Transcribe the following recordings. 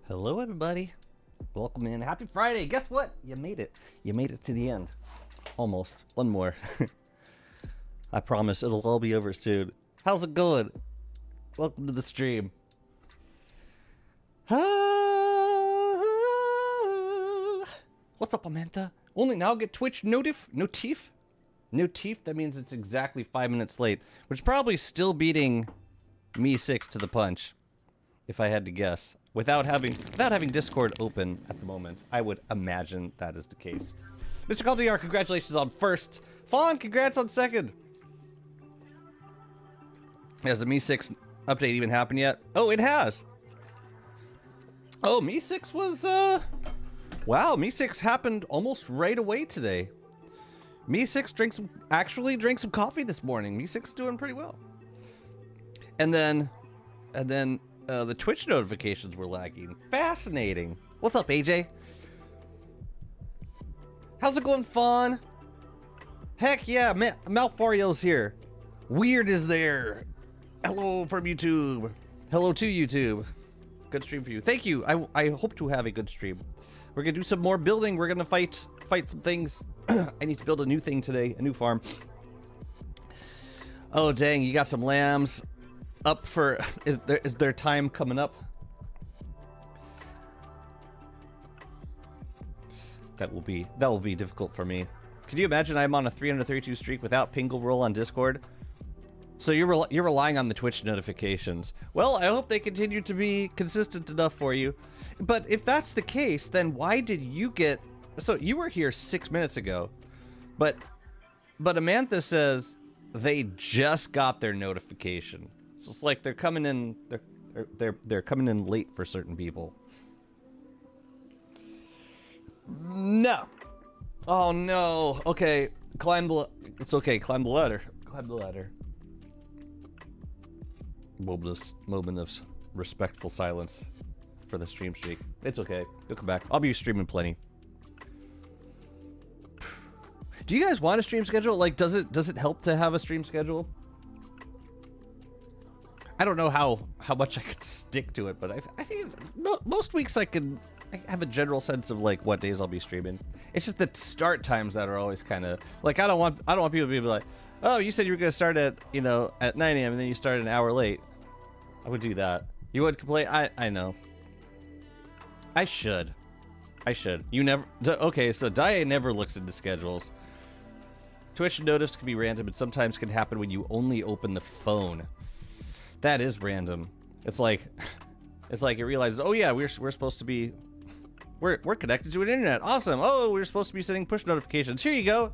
Hello, everybody. Welcome in. Happy Friday. Guess what? You made it. You made it to the end. Almost. One more. I promise it'll all be over soon. How's it going? Welcome to the stream. What's up, Amantha? Only now get Twitch notif? That means it's exactly 5 minutes late, which is probably still beating me 6 to the punch, if I had to guess. Without having Discord open at the moment, I would imagine that is the case. Mr. Caldiar, congratulations on first. Fawn, congrats on second. Has the Mi 6 update even happened yet? Oh, it has. Oh, Mi 6 was, wow, Mi 6 happened almost right away today. Mi 6 actually drank some coffee this morning. Mi 6 doing pretty well. And then, the Twitch notifications were lagging. Fascinating. What's up, AJ? How's it going, Fawn? Heck yeah, Malforio's here. Weird is there. Hello from YouTube. Hello to YouTube. Good stream for you. Thank you. I hope to have a good stream. We're gonna do some more building. We're gonna fight some things. I need to build a new thing today, a new farm. Oh dang, you got some lambs up for, is there time coming up? That will be difficult for me. Can you imagine I'm on a 332 streak without Pingle roll on Discord? So you're relying on the Twitch notifications. Well, I hope they continue to be consistent enough for you. But if that's the case, then why did you get, so you were here 6 minutes ago, but Amantha says they just got their notification. So it's like they're coming in, they're coming in late for certain people. No. Oh no. Okay, it's okay. Climb the ladder. Climb the ladder. Moment of respectful silence for the stream streak. It's okay. You'll come back. I'll be streaming plenty. Do you guys want a stream schedule? Like, does it help to have a stream schedule? I don't know how much I could stick to it, but I think most weeks I have a general sense of like what days I'll be streaming. It's just the start times that are always kind of like I don't want people to be like, oh, you said you were gonna start at at 9 a.m. and then you started an hour late. I would do that. You would complain. I know. I should. You never. Okay, so Daya never looks into schedules. Twitch notifs can be random and sometimes can happen when you only open the phone. That is random. It's like it realizes, oh yeah, we're supposed to be, we're connected to an internet. Awesome. Oh, we're supposed to be sending push notifications. Here you go.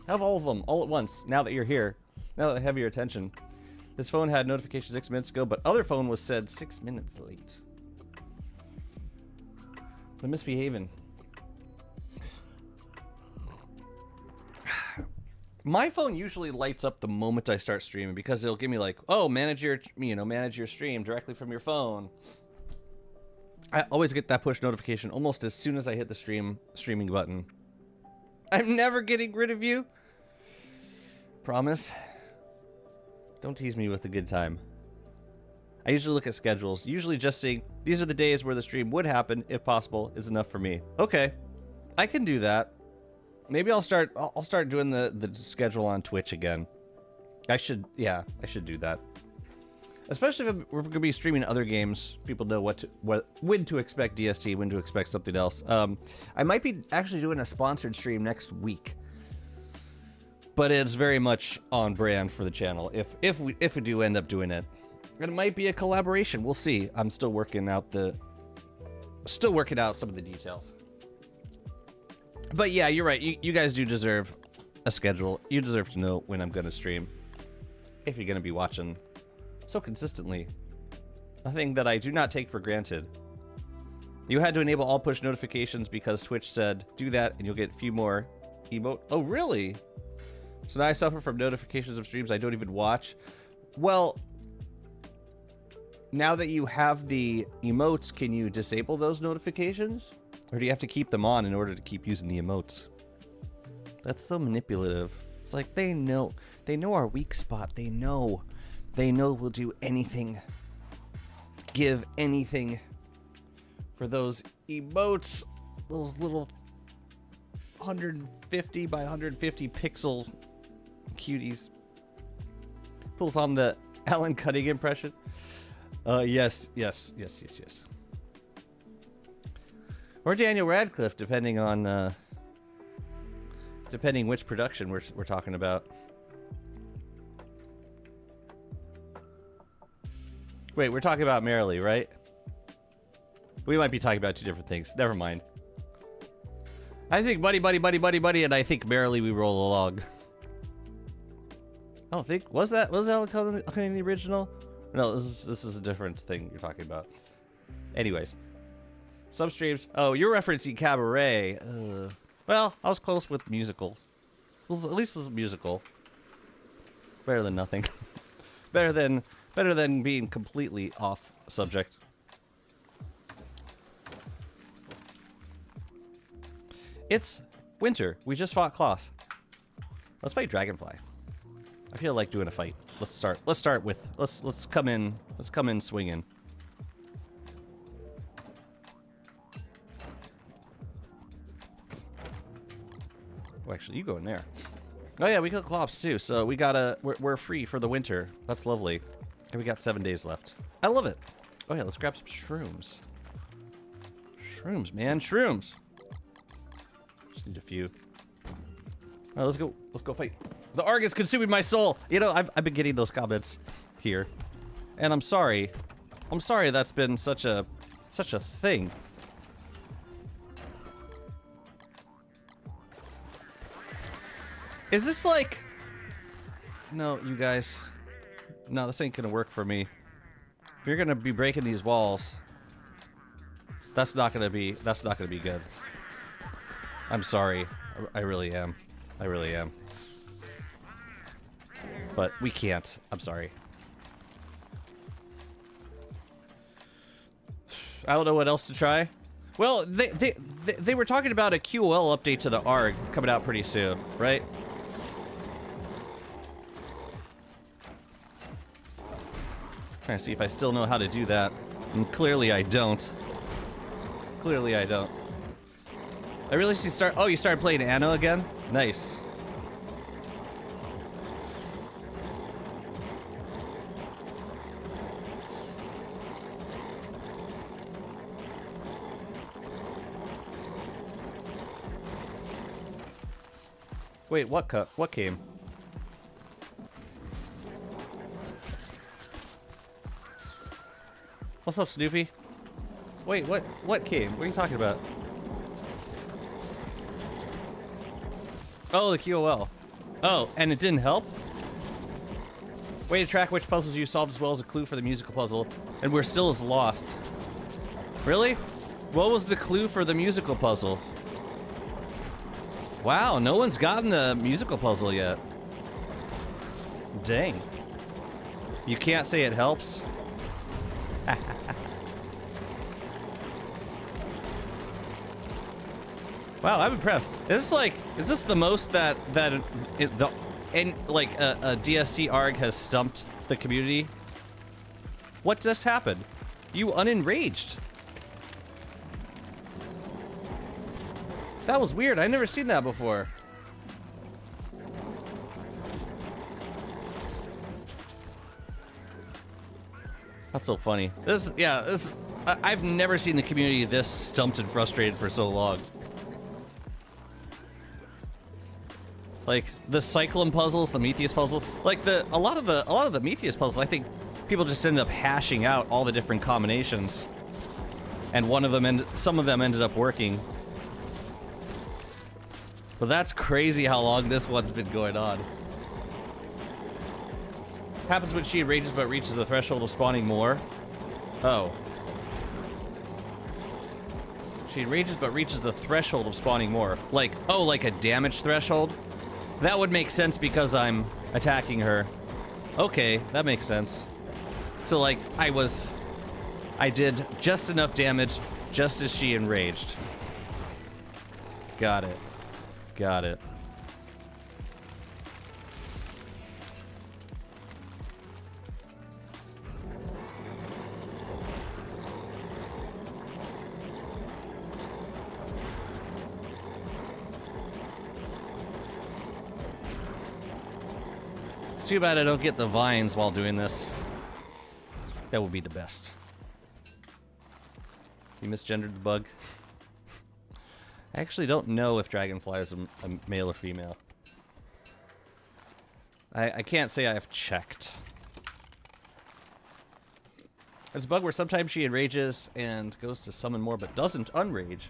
Have all of them all at once. Now that you're here, now that I have your attention. This phone had notification 6 minutes ago, but other phone was said 6 minutes late. I'm misbehaving. My phone usually lights up the moment I start streaming because it'll give me like, oh, manage your stream directly from your phone. I always get that push notification almost as soon as I hit the streaming button. I'm never getting rid of you. Promise. Don't tease me with a good time. I usually look at schedules. Usually just seeing these are the days where the stream would happen, if possible, is enough for me. Okay, I can do that. Maybe I'll start doing the schedule on Twitch again. I should do that. Especially if we're gonna be streaming other games, people know when to expect DST, when to expect something else. I might be actually doing a sponsored stream next week, but it's very much on brand for the channel. If we do end up doing it, and it might be a collaboration. We'll see. I'm still working out some of the details. But yeah, you're right. You guys do deserve a schedule. You deserve to know when I'm going to stream. If you're going to be watching so consistently. A thing that I do not take for granted. You had to enable all push notifications because Twitch said, do that and you'll get a few more emote. Oh, really? So now I suffer from notifications of streams I don't even watch. Well, now that you have the emotes, can you disable those notifications? Or do you have to keep them on in order to keep using the emotes? That's so manipulative. It's like they know our weak spot. They know we'll do anything, give anything for for those emotes, those little 150 by 150 pixel cuties. Pulls on the Alan Cutting impression. Yes. Or Daniel Radcliffe, depending on depending which production we're talking about. Wait, we're talking about Merrily, right? We might be talking about two different things. Never mind. I think buddy, and I think Merrily we roll along. I don't think was Alan Cutting the original? No, this is a different thing you're talking about. Anyways, some streams. Oh, you're referencing Cabaret. Well, I was close with musicals. At least it was a musical. Better than nothing. better than being completely off subject. It's winter. We just fought Klaus. Let's fight Dragonfly. I feel like doing a fight. Let's come in swinging. Oh, actually, you go in there. Oh yeah, we killed Klops too, so we're free for the winter. That's lovely. And we got 7 days left. I love it. Oh yeah, let's grab some shrooms. Shrooms, man, shrooms. Just need a few. All right, let's go fight. The ARG is consuming my soul. You know, I've been getting those comments here, and I'm sorry. I'm sorry that's been such a thing. Is this like... No, you guys. No, this ain't gonna work for me. If you're gonna be breaking these walls, that's not gonna be good. I'm sorry. I really am. I really am. But we can't. I'm sorry. I don't know what else to try. Well, they were talking about a QOL update to the ARG coming out pretty soon, right? Trying to see if I still know how to do that. And clearly I don't. Clearly I don't. I really should start... Oh, you started playing Anno again? Nice. Wait, what cut? What came? What's up, Snoopy? Wait, what came? What are you talking about? Oh, the QOL. Oh, and it didn't help? Way to track which puzzles you solved as well as a clue for the musical puzzle, and we're still as lost. Really? What was the clue for the musical puzzle? Wow, no one's gotten the musical puzzle yet. Dang. You can't say it helps? Wow, I'm impressed. Is this the most that a DST ARG has stumped the community? What just happened? You unenraged. That was weird. I've never seen that before. That's so funny. I've never seen the community this stumped and frustrated for so long. Like the Cyclone puzzles, the Metheus puzzle, like a lot of the Metheus puzzles, I think people just ended up hashing out all the different combinations, and some of them ended up working. But that's crazy how long this one's been going on. Happens when she enrages but reaches the threshold of spawning more. Oh. She enrages but reaches the threshold of spawning more. Like a damage threshold? That would make sense because I'm attacking her. Okay, that makes sense. So like, I did just enough damage just as she enraged. Got it. Got it. It's too bad I don't get the vines while doing this. That would be the best. You misgendered the bug. I actually don't know if Dragonfly is a male or female. I can't say I've checked. There's a bug where sometimes she enrages and goes to summon more, but doesn't unrage.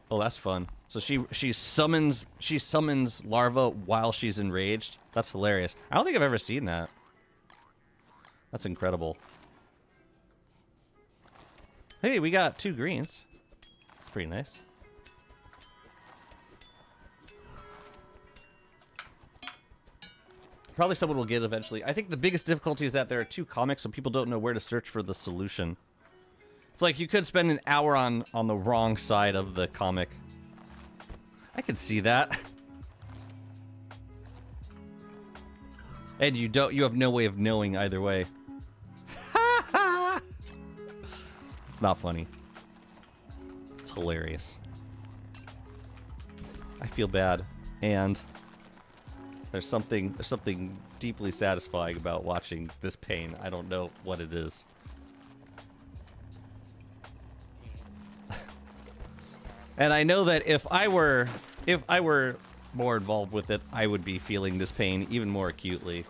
Oh, that's fun. So she summons larva while she's enraged. That's hilarious. I don't think I've ever seen that. That's incredible. Hey, we got 2 greens. That's pretty nice. Probably someone will get it eventually. I think the biggest difficulty is that there are 2 comics, so people don't know where to search for the solution. It's like you could spend an hour on the wrong side of the comic. I could see that. And you have no way of knowing either way. It's not funny. It's hilarious. I feel bad, and there's something deeply satisfying about watching this pain. I don't know what it is. And I know that if I were more involved with it, I would be feeling this pain even more acutely.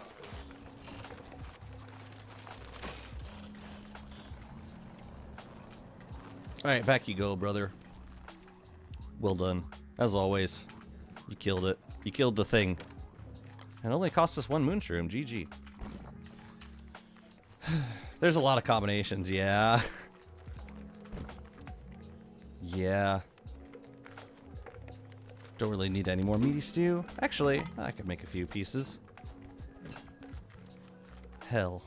Alright, back you go, brother. Well done. As always. You killed it. You killed the thing. It only cost us 1 moonshroom. GG. There's a lot of combinations, yeah. Yeah. Don't really need any more meaty stew. Actually, I could make a few pieces. Hell.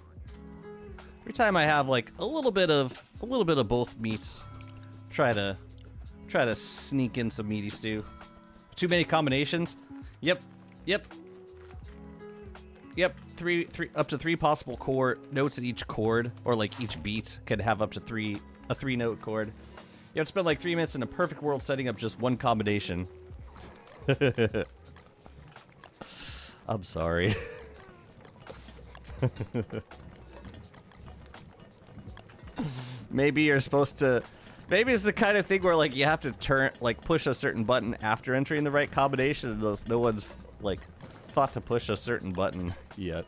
Every time I have like a little bit of both meats, try to sneak in some meaty stew. Too many combinations? Yep. Three up to 3 possible chord notes in each chord, or like each beat could have up to a 3-note chord. You have to spend like 3 minutes in a perfect world setting up just one combination. I'm sorry. Maybe you're supposed to. Maybe it's the kind of thing where like you have to push a certain button after entering the right combination, and no one's like thought to push a certain button yet.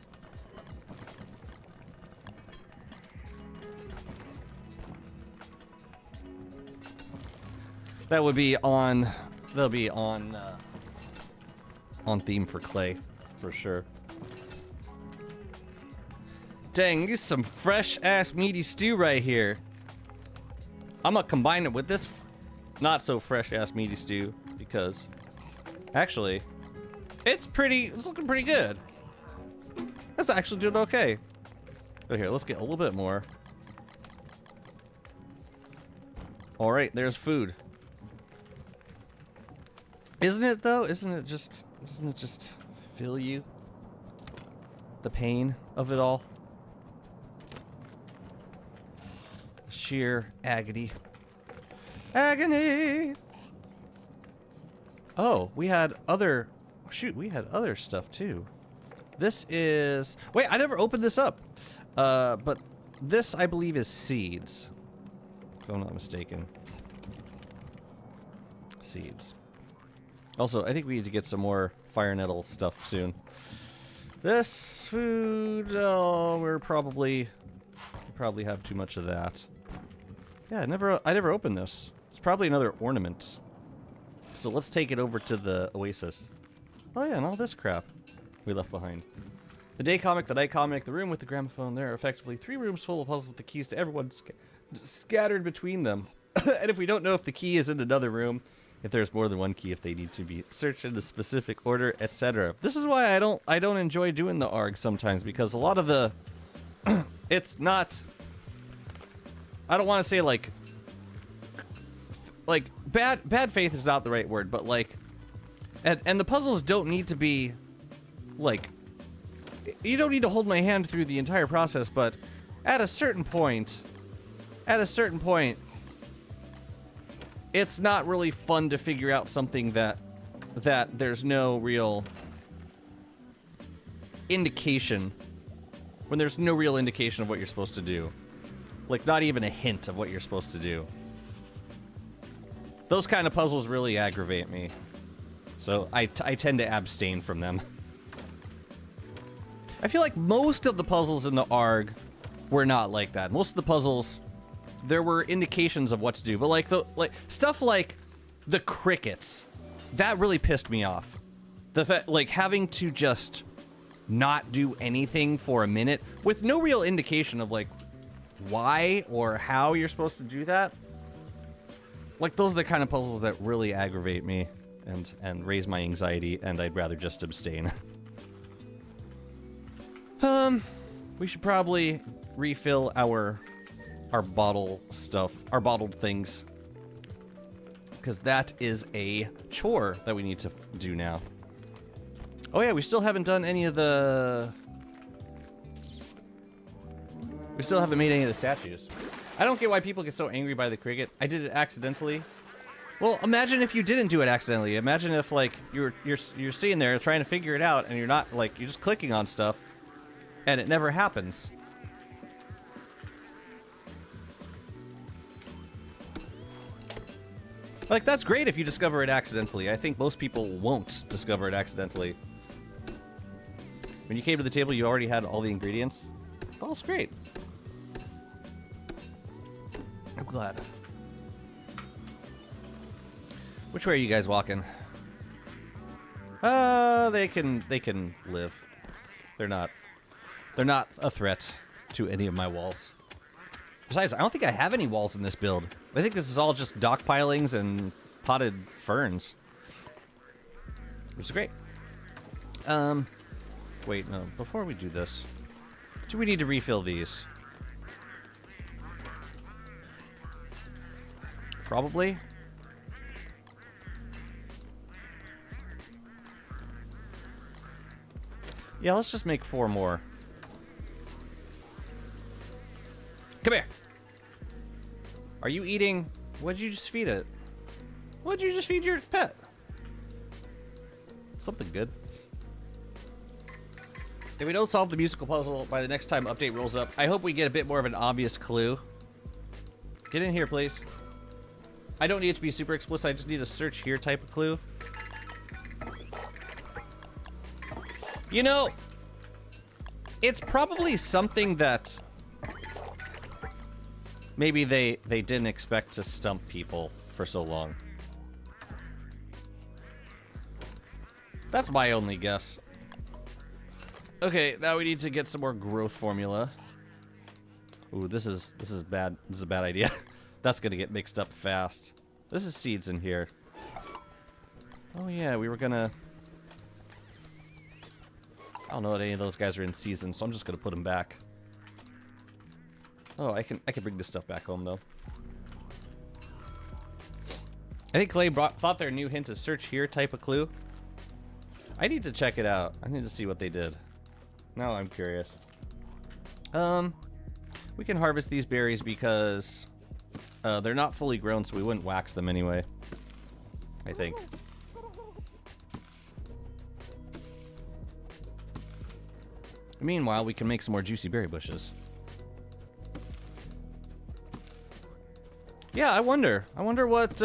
That would be on. They'll be on theme for Clay, for sure. Dang, this is some fresh ass meaty stew right here. I'm gonna combine it with this not so fresh ass meaty stew because actually it's looking pretty good. That's actually doing okay. But here, let's get a little bit more. All right, there's food. Isn't it though? Doesn't it just fill you? The pain of it all. Sheer agony. Agony! Oh, we had other... Shoot, we had other stuff too. This is... Wait, I never opened this up. But this, I believe, is seeds. If I'm not mistaken. Seeds. Also, I think we need to get some more fire nettle stuff soon. This food... Oh, we probably have too much of that. Yeah, I never opened this. It's probably another ornament. So let's take it over to the Oasis. Oh yeah, and all this crap we left behind. The day comic, the night comic, the room with the gramophone. There are effectively 3 rooms full of puzzles with the keys to everyone scattered between them. And if we don't know if the key is in another room, if there's more than one key, if they need to be searched in a specific order, etc. This is why I don't enjoy doing the ARG sometimes, because a lot of the it's not... I don't want to say like bad faith is not the right word, but like and the puzzles don't need to be like, you don't need to hold my hand through the entire process, but at a certain point it's not really fun to figure out something that there's no real indication, when there's no real indication of what you're supposed to do. Like, not even a hint of what you're supposed to do. Those kind of puzzles really aggravate me. So I tend to abstain from them. I feel like most of the puzzles in the ARG were not like that. Most of the puzzles, there were indications of what to do. But like stuff like the crickets, that really pissed me off. The fact, like, having to just not do anything for a minute with no real indication of like why or how you're supposed to do that. Like, those are the kind of puzzles that really aggravate me and raise my anxiety, and I'd rather just abstain. We should probably refill our bottle stuff, our bottled things, because that is a chore that we need to do now. Oh yeah, we still haven't done any of the... We still haven't made any of the statues. I don't get why people get so angry by the cricket. I did it accidentally. Well, imagine if you didn't do it accidentally. Imagine if, like, you're sitting there trying to figure it out, and you're not, like, you're just clicking on stuff, and it never happens. Like, that's great if you discover it accidentally. I think most people won't discover it accidentally. When you came to the table, you already had all the ingredients. Oh, it's great. I'm glad. Which way are you guys walking? They can live. They're not a threat to any of my walls. Besides, I don't think I have any walls in this build. I think this is all just dock pilings and potted ferns. Which is great. Wait, no. Before we do this, do we need to refill these? Probably. Yeah, let's just make 4 more. Come here. Are you eating? What'd you just feed it? What'd you just feed your pet? Something good. If we don't solve the musical puzzle by the next time update rolls up, I hope we get a bit more of an obvious clue. Get in here, please. I don't need it to be super explicit. I just need a search here type of clue. You know, it's probably something that maybe they didn't expect to stump people for so long. That's my only guess. Okay, now we need to get some more growth formula. Ooh, this is bad. This is a bad idea. That's gonna get mixed up fast. This is seeds in here. Oh yeah, we were gonna... I don't know that any of those guys are in season, so I'm just gonna put them back. Oh, I can bring this stuff back home though. I think Clay thought their new hint is search here type of clue. I need to check it out. I need to see what they did. Now I'm curious. We can harvest these berries because they're not fully grown, so we wouldn't wax them anyway. I think. Meanwhile, we can make some more juicy berry bushes. Yeah, I wonder what.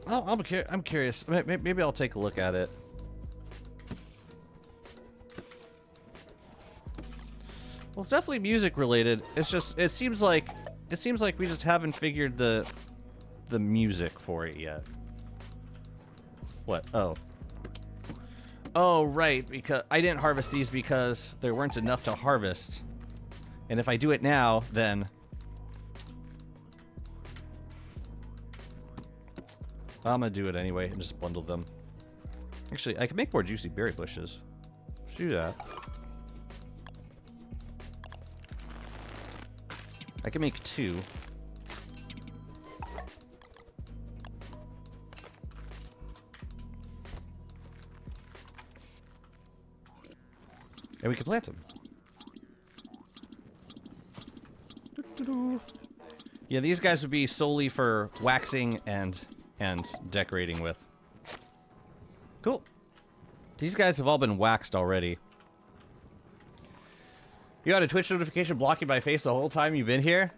I'm curious. Maybe I'll take a look at it. Well, it's definitely music related. It's just it seems like we just haven't figured the music for it yet. What? Oh, right, because I didn't harvest these because there weren't enough to harvest. And if I do it now, then I'm gonna do it anyway and just bundle them. Actually, I can make more juicy berry bushes. Let's do that. I can make 2. And we can plant them. Yeah, these guys would be solely for waxing and decorating with. Cool. These guys have all been waxed already. You got a Twitch notification blocking my face the whole time you've been here?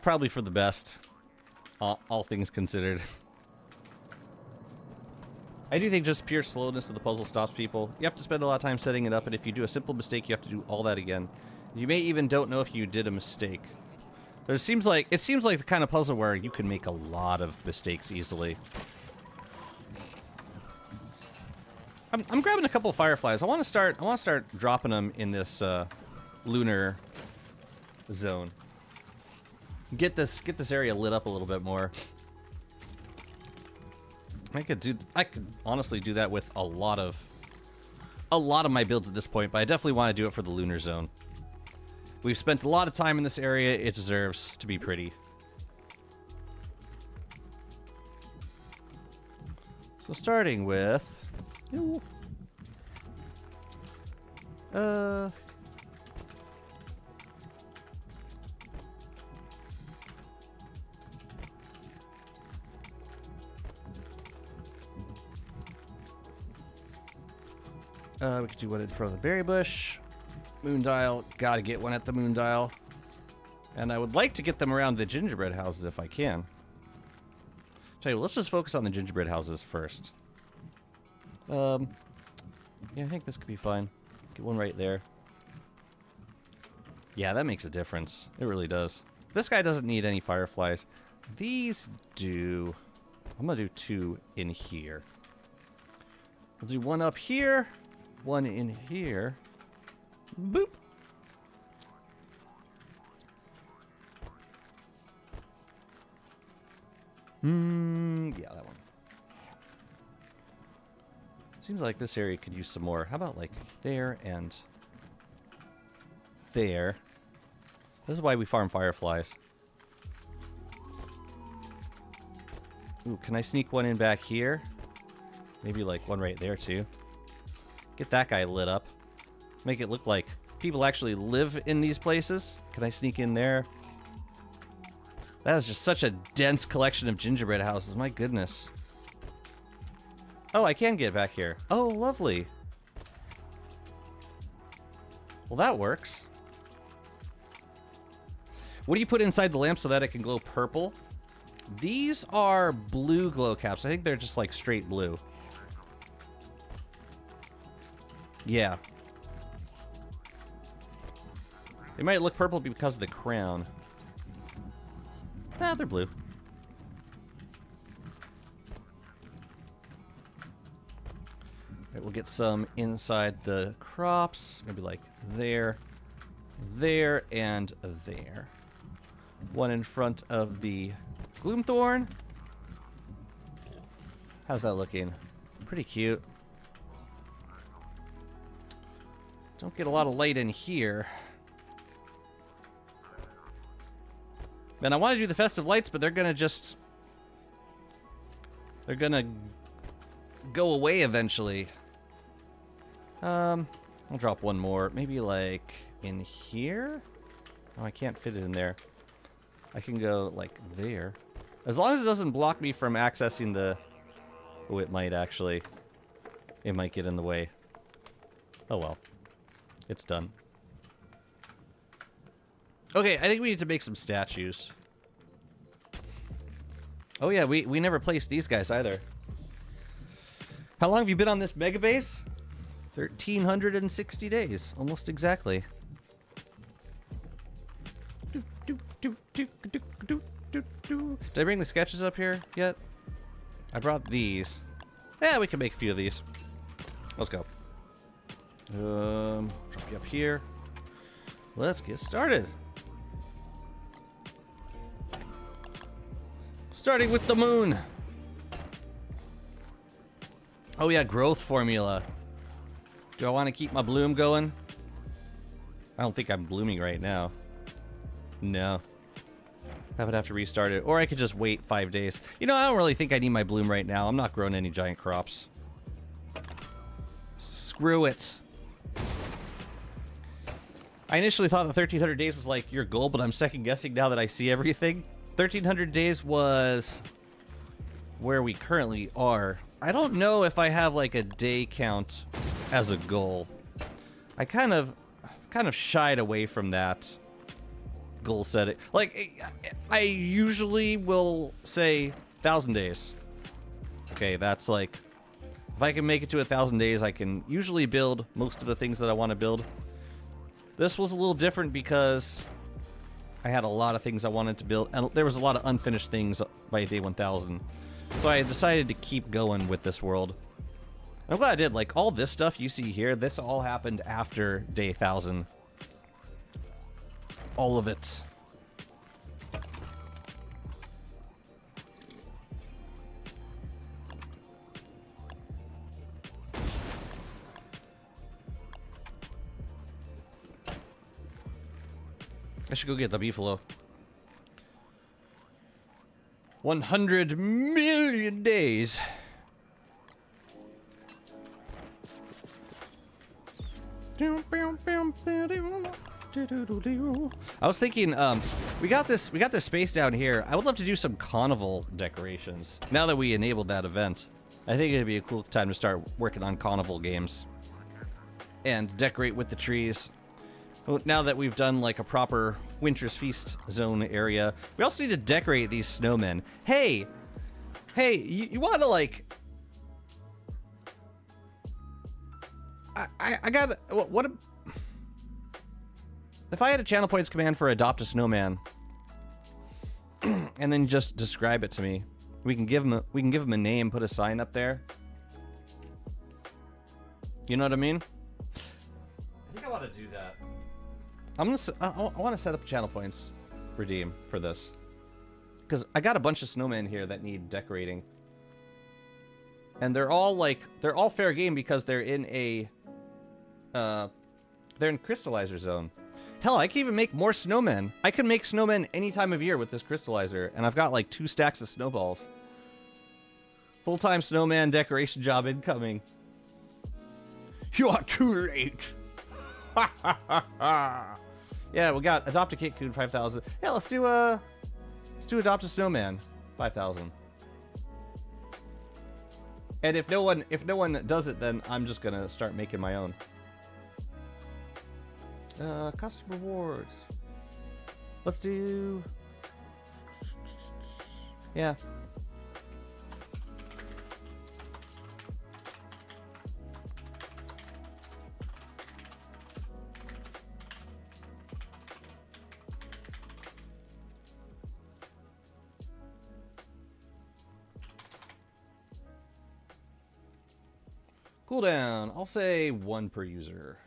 Probably for the best. All things considered. I do think just pure slowness of the puzzle stops people. You have to spend a lot of time setting it up, and if you do a simple mistake, you have to do all that again. You may even don't know if you did a mistake. It seems like the kind of puzzle where you can make a lot of mistakes easily. I'm grabbing a couple of fireflies. I want to start dropping them in this lunar zone. Get this area lit up a little bit more. I could honestly do that with a lot of my builds at this point, but I definitely want to do it for the lunar zone. We've spent a lot of time in this area. It deserves to be pretty. So starting with we could do one in front of the berry bush. Moon dial, gotta get one at the moon dial. And I would like to get them around the gingerbread houses if I can. Tell you what, let's just focus on the gingerbread houses first. Yeah, I think this could be fine. Get one right there. Yeah, that makes a difference. It really does. This guy doesn't need any fireflies. These do. I'm gonna do 2 in here. We'll do 1 up here, 1 in here. Boop. Yeah, that one. Seems like this area could use some more. How about like there and there? This is why we farm fireflies. Ooh, can I sneak one in back here? Maybe like one right there too. Get that guy lit up. Make it look like people actually live in these places. Can I sneak in there? That is just such a dense collection of gingerbread houses. My goodness. Oh, I can get back here. Oh, lovely. Well, that works. What do you put inside the lamp so that it can glow purple? These are blue glow caps. I think they're just like straight blue. Yeah. They might look purple because of the crown. Ah, they're blue. Right, we'll get some inside the crops. Maybe like there, there, and there. One in front of the Gloomthorn. How's that looking? Pretty cute. Don't get a lot of light in here. Man, I want to do the festive lights, but they're gonna just... they're gonna go away eventually. I'll drop one more. Maybe like in here? Oh, I can't fit it in there. I can go like there. As long as it doesn't block me from accessing the... oh, it might actually. It might get in the way. Oh well. It's done. Okay, I think we need to make some statues. Oh yeah, we never placed these guys either. How long have you been on this mega base? 1,360 days, almost exactly. Did I bring the sketches up here yet? I brought these. Yeah, we can make a few of these. Let's go. Drop you up here. Let's get started. Starting with the moon. Oh yeah, growth formula. Do I want to keep my bloom going? I don't think I'm blooming right now. No. I would have to restart it. Or I could just wait 5 days. You know, I don't really think I need my bloom right now. I'm not growing any giant crops. Screw it. I initially thought that 1,300 days was like your goal, but I'm second guessing now that I see everything. 1,300 days was where we currently are. I don't know if I have like a day count as a goal. I kind of shied away from that goal setting. Like, I usually will say 1,000 days. Okay, that's like, if I can make it to 1,000 days, I can usually build most of the things that I want to build. This was a little different because I had a lot of things I wanted to build, and there was a lot of unfinished things by day 1,000. So I decided to keep going with this world. I'm glad I did. Like, all this stuff you see here, this all happened after day 1,000. All of it. I should go get the beefalo. 100 million days. I was thinking, we got this space down here. I would love to do some carnival decorations. Now that we enabled that event, I think it'd be a cool time to start working on carnival games and decorate with the trees. Now that we've done like a proper Winter's Feast zone area, we also need to decorate these snowmen. Hey, you want to like? I got what? If I had a channel points command for adopt a snowman, and then just describe it to me, we can give him a name, put a sign up there. You know what I mean? I think I want to do that. I want to set up channel points redeem for this, because I got a bunch of snowmen here that need decorating, and they're all fair game because they're in a they're in crystallizer zone. Hell, I can even make more snowmen. I can make snowmen any time of year with this crystallizer, and I've got like 2 stacks of snowballs. Full-time snowman decoration job incoming. You are too late. Yeah, we got adopt a Kit Coon 5,000. Yeah, let's do adopt a snowman 5,000. And if no one does it, then I'm just gonna start making my own. Custom rewards. Let's do. Yeah. Cooldown, I'll say 1 per user.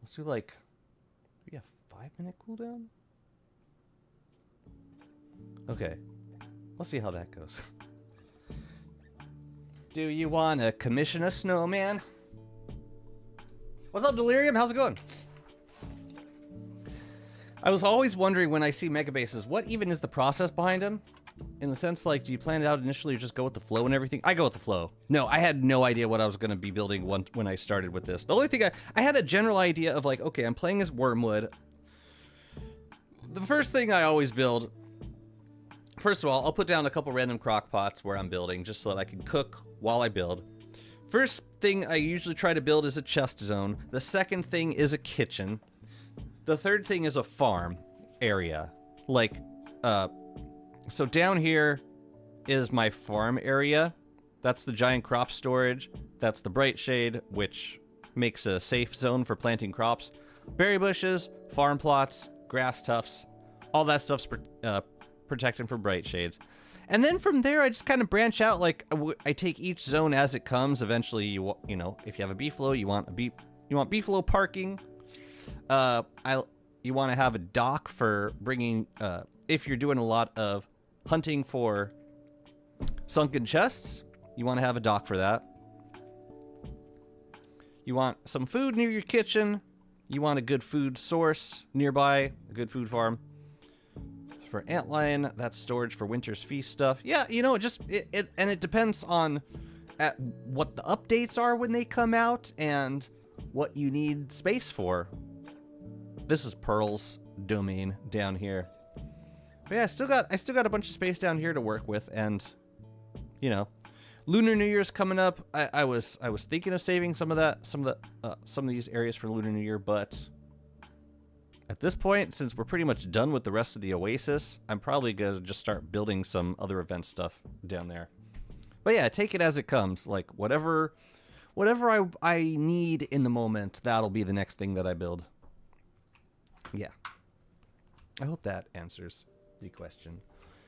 Let's do like, we have 5-minute cooldown? Okay, let's see how that goes. Do you want to commission a snowman? What's up, Delirium? How's it going? I was always wondering when I see mega bases, what even is the process behind them? In the sense, like, do you plan it out initially or just go with the flow and everything? I go with the flow. No, I had no idea what I was going to be building when I started with this. The only thing I had a general idea of, like, okay, I'm playing as Wormwood. The first thing I always build, first of all, I'll put down a couple random crock pots where I'm building just so that I can cook while I build. First thing I usually try to build is a chest zone. The second thing is a kitchen. The third thing is a farm area. Like, so down here is my farm area. That's the giant crop storage. That's the bright shade, which makes a safe zone for planting crops. Berry bushes, farm plots, grass tufts, all that stuff's protected from bright shades. And then from there, I just kind of branch out. Like, I take each zone as it comes. Eventually, you know, if you have a beefalo, you want beefalo parking. You want to have a dock for bringing, if you're doing a lot of hunting for sunken chests, you want to have a dock for that. You want some food near your kitchen. You want a good food source nearby, a good food farm. For antlion, that's storage for Winter's Feast stuff. Yeah, you know, it depends on what the updates are when they come out and what you need space for. This is Pearl's domain down here. But yeah, I still got a bunch of space down here to work with, and you know, Lunar New Year's coming up. I was thinking of saving some of these areas for Lunar New Year, but at this point, since we're pretty much done with the rest of the Oasis, I'm probably gonna just start building some other event stuff down there. But yeah, take it as it comes. Like whatever I need in the moment, that'll be the next thing that I build. Yeah. I hope that answers the question.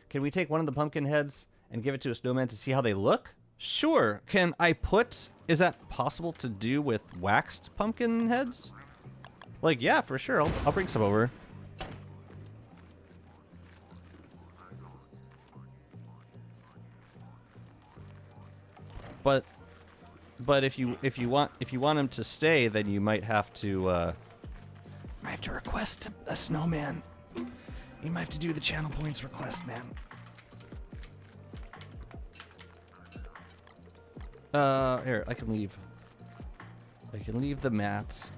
Can we take one of the pumpkin heads and give it to a snowman to see how they look? Sure. Can I put... Is that possible to do with waxed pumpkin heads? Like, yeah, for sure. I'll bring some over. But if you want him to stay, then you might have to request a snowman. You might have to do the channel points request, man. Here, I can leave the mats.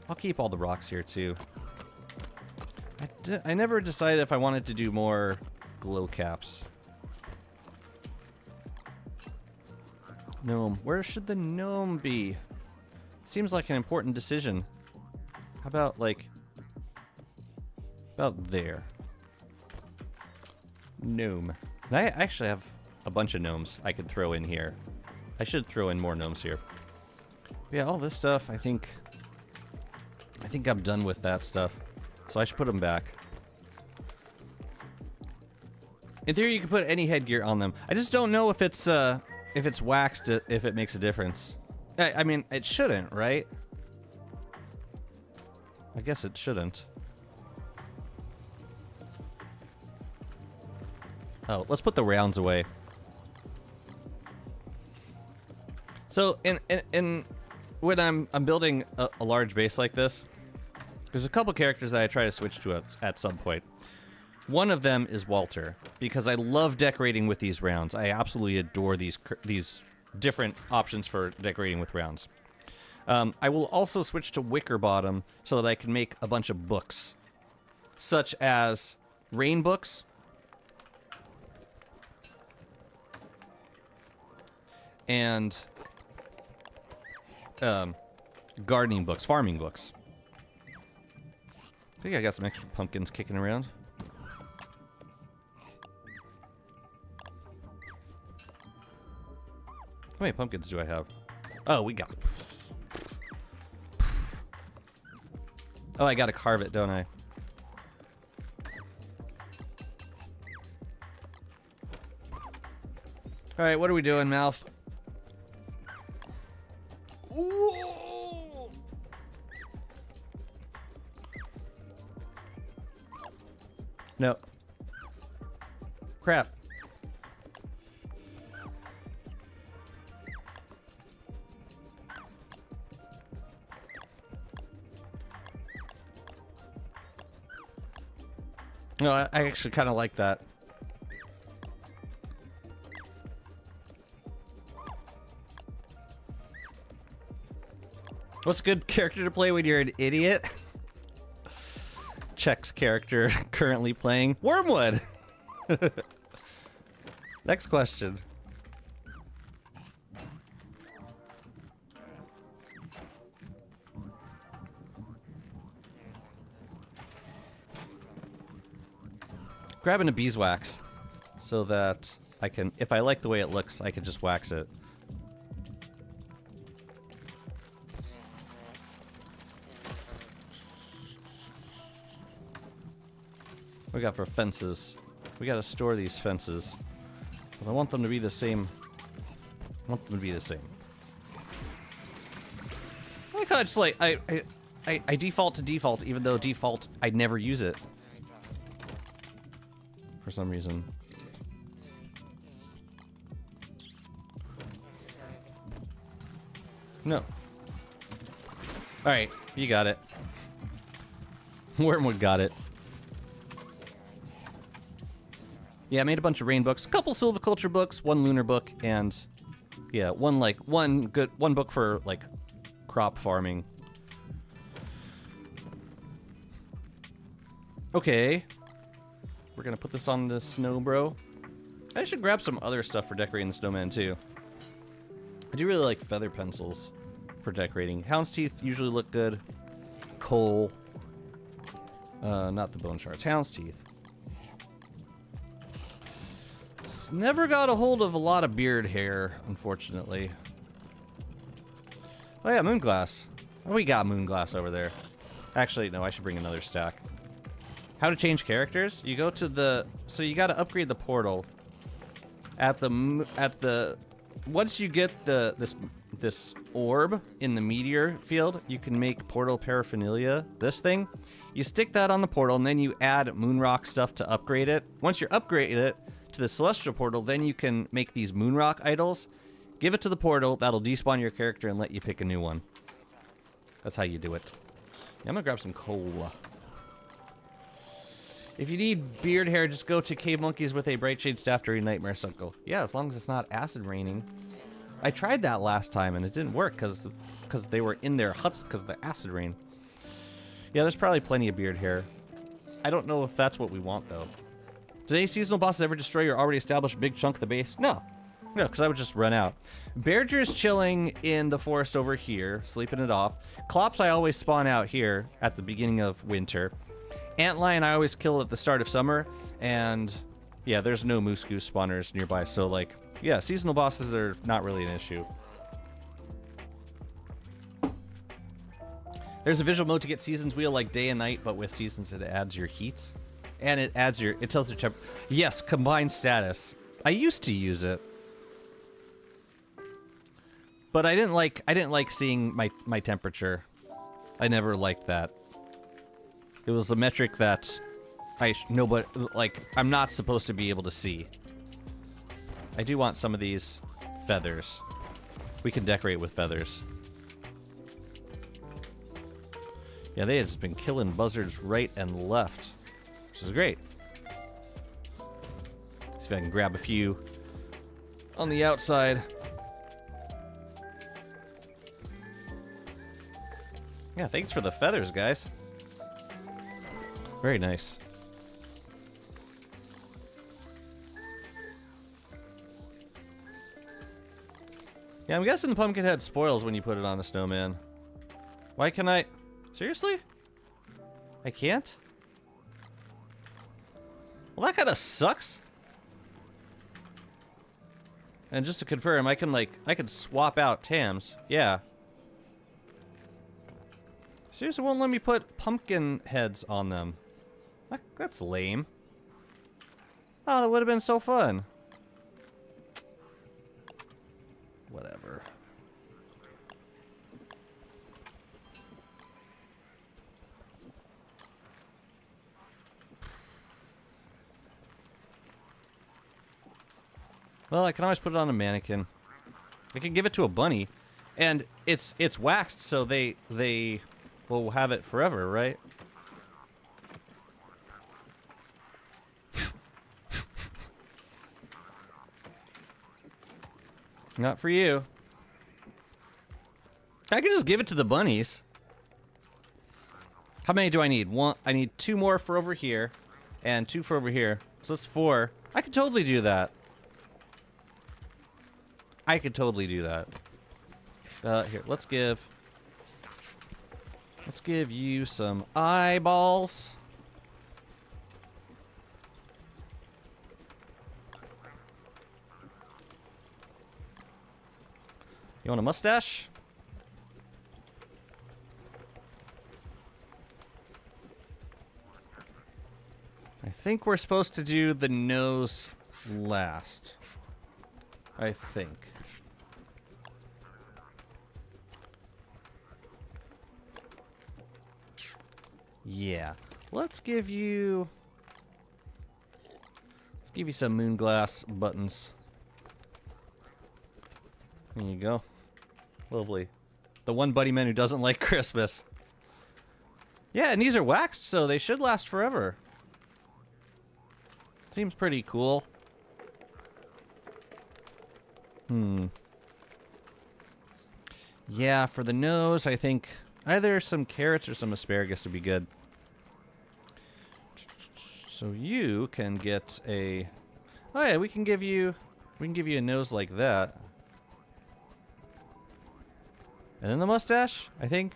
I'll keep all the rocks here too. I never decided if I wanted to do more glow caps. Gnome. Where should the gnome be? Seems like an important decision. How about, like... about there. Gnome. And I actually have a bunch of gnomes I could throw in here. I should throw in more gnomes here. But yeah, all this stuff, I think I'm done with that stuff. So I should put them back. In theory, you can put any headgear on them. I just don't know if it's waxed, if it makes a difference. I mean, it shouldn't, right? I guess it shouldn't. Oh, let's put the rounds away. So, when I'm building a large base like this, there's a couple characters that I try to switch to at some point. One of them is Walter, because I love decorating with these rounds. I absolutely adore these different options for decorating with rounds. I will also switch to Wickerbottom so that I can make a bunch of books, such as rain books, and gardening books, farming books. I think I got some extra pumpkins kicking around. How many pumpkins do I have? Oh, we got... Oh, I gotta carve it, don't I? Alright, what are we doing, Mouth? Ooh. No. Crap. No, I actually kind of like that. What's a good character to play when you're an idiot? Check's character currently playing Wormwood. Next question. Grabbing a beeswax so that I can, if I like the way it looks, I can just wax it. What we got for fences? We gotta store these fences. But I want them to be the same. I want them to be the same. I like how it's like I default to default, even though default I never use it. For some reason. No. Alright, you got it. Wormwood got it. Yeah, I made a bunch of rain books, a couple silviculture books, one lunar book, and yeah, one book for like crop farming. Okay. We're gonna put this on the snow, bro. I should grab some other stuff for decorating the snowman, too. I do really like feather pencils for decorating. Hound's teeth usually look good. Coal. Not the bone shards. Hound's teeth. Never got a hold of a lot of beard hair, unfortunately. Oh yeah, moonglass. Oh, we got moonglass over there. Actually, no, I should bring another stack. How to change characters? You go to the... So you gotta upgrade the portal. Once you get this orb in the meteor field, you can make portal paraphernalia, this thing. You stick that on the portal, and then you add moonrock stuff to upgrade it. Once you're upgraded it to the celestial portal, then you can make these moonrock idols. Give it to the portal, that'll despawn your character and let you pick a new one. That's how you do it. I'm gonna grab some coal. If you need beard hair, just go to Cave Monkeys with a Bright Shade Staff during Nightmare Cycle. Yeah, as long as it's not acid raining. I tried that last time and it didn't work because they were in their huts because of the acid rain. Yeah, there's probably plenty of beard hair. I don't know if that's what we want, though. Do any seasonal bosses ever destroy your already established big chunk of the base? No. No, because I would just run out. Bearger's chilling in the forest over here, sleeping it off. Clops I always spawn out here at the beginning of winter. Antlion I always kill at the start of summer. And, yeah, there's no moose goose spawners nearby. So, like, yeah, seasonal bosses are not really an issue. There's a visual mode to get seasons wheel like day and night, but with seasons it adds your heat. And it adds your... It tells your temp... Yes, combined status. I used to use it. But I didn't like seeing my temperature. I never liked that. It was a metric that I'm not supposed to be able to see. I do want some of these feathers. We can decorate with feathers. Yeah, they have just been killing buzzards right and left, which is great. See if I can grab a few on the outside. Yeah, thanks for the feathers, guys. Very nice. Yeah, I'm guessing the pumpkin head spoils when you put it on a snowman. Why can I... Seriously? I can't? Well, that kind of sucks. And just to confirm, I can swap out Tams. Yeah. Seriously, won't let me put pumpkin heads on them. That's lame. Oh, that would have been so fun. Whatever. Well, I can always put it on a mannequin. I can give it to a bunny. And it's waxed, so they will have it forever, right? Not for you. I can just give it to the bunnies. How many do I need? One. I need 2 more for over here, and 2 for over here. So that's 4. I could totally do that. I could totally do that. Here, let's give you some eyeballs. You want a mustache? I think we're supposed to do the nose last. I think. Yeah. Let's give you some moonglass buttons. There you go. Lovely. The one buddy man who doesn't like Christmas. Yeah, and these are waxed, so they should last forever. Seems pretty cool. Yeah, for the nose, I think either some carrots or some asparagus would be good. So you can get a... Oh yeah, we can give you a nose like that. And then the mustache, I think.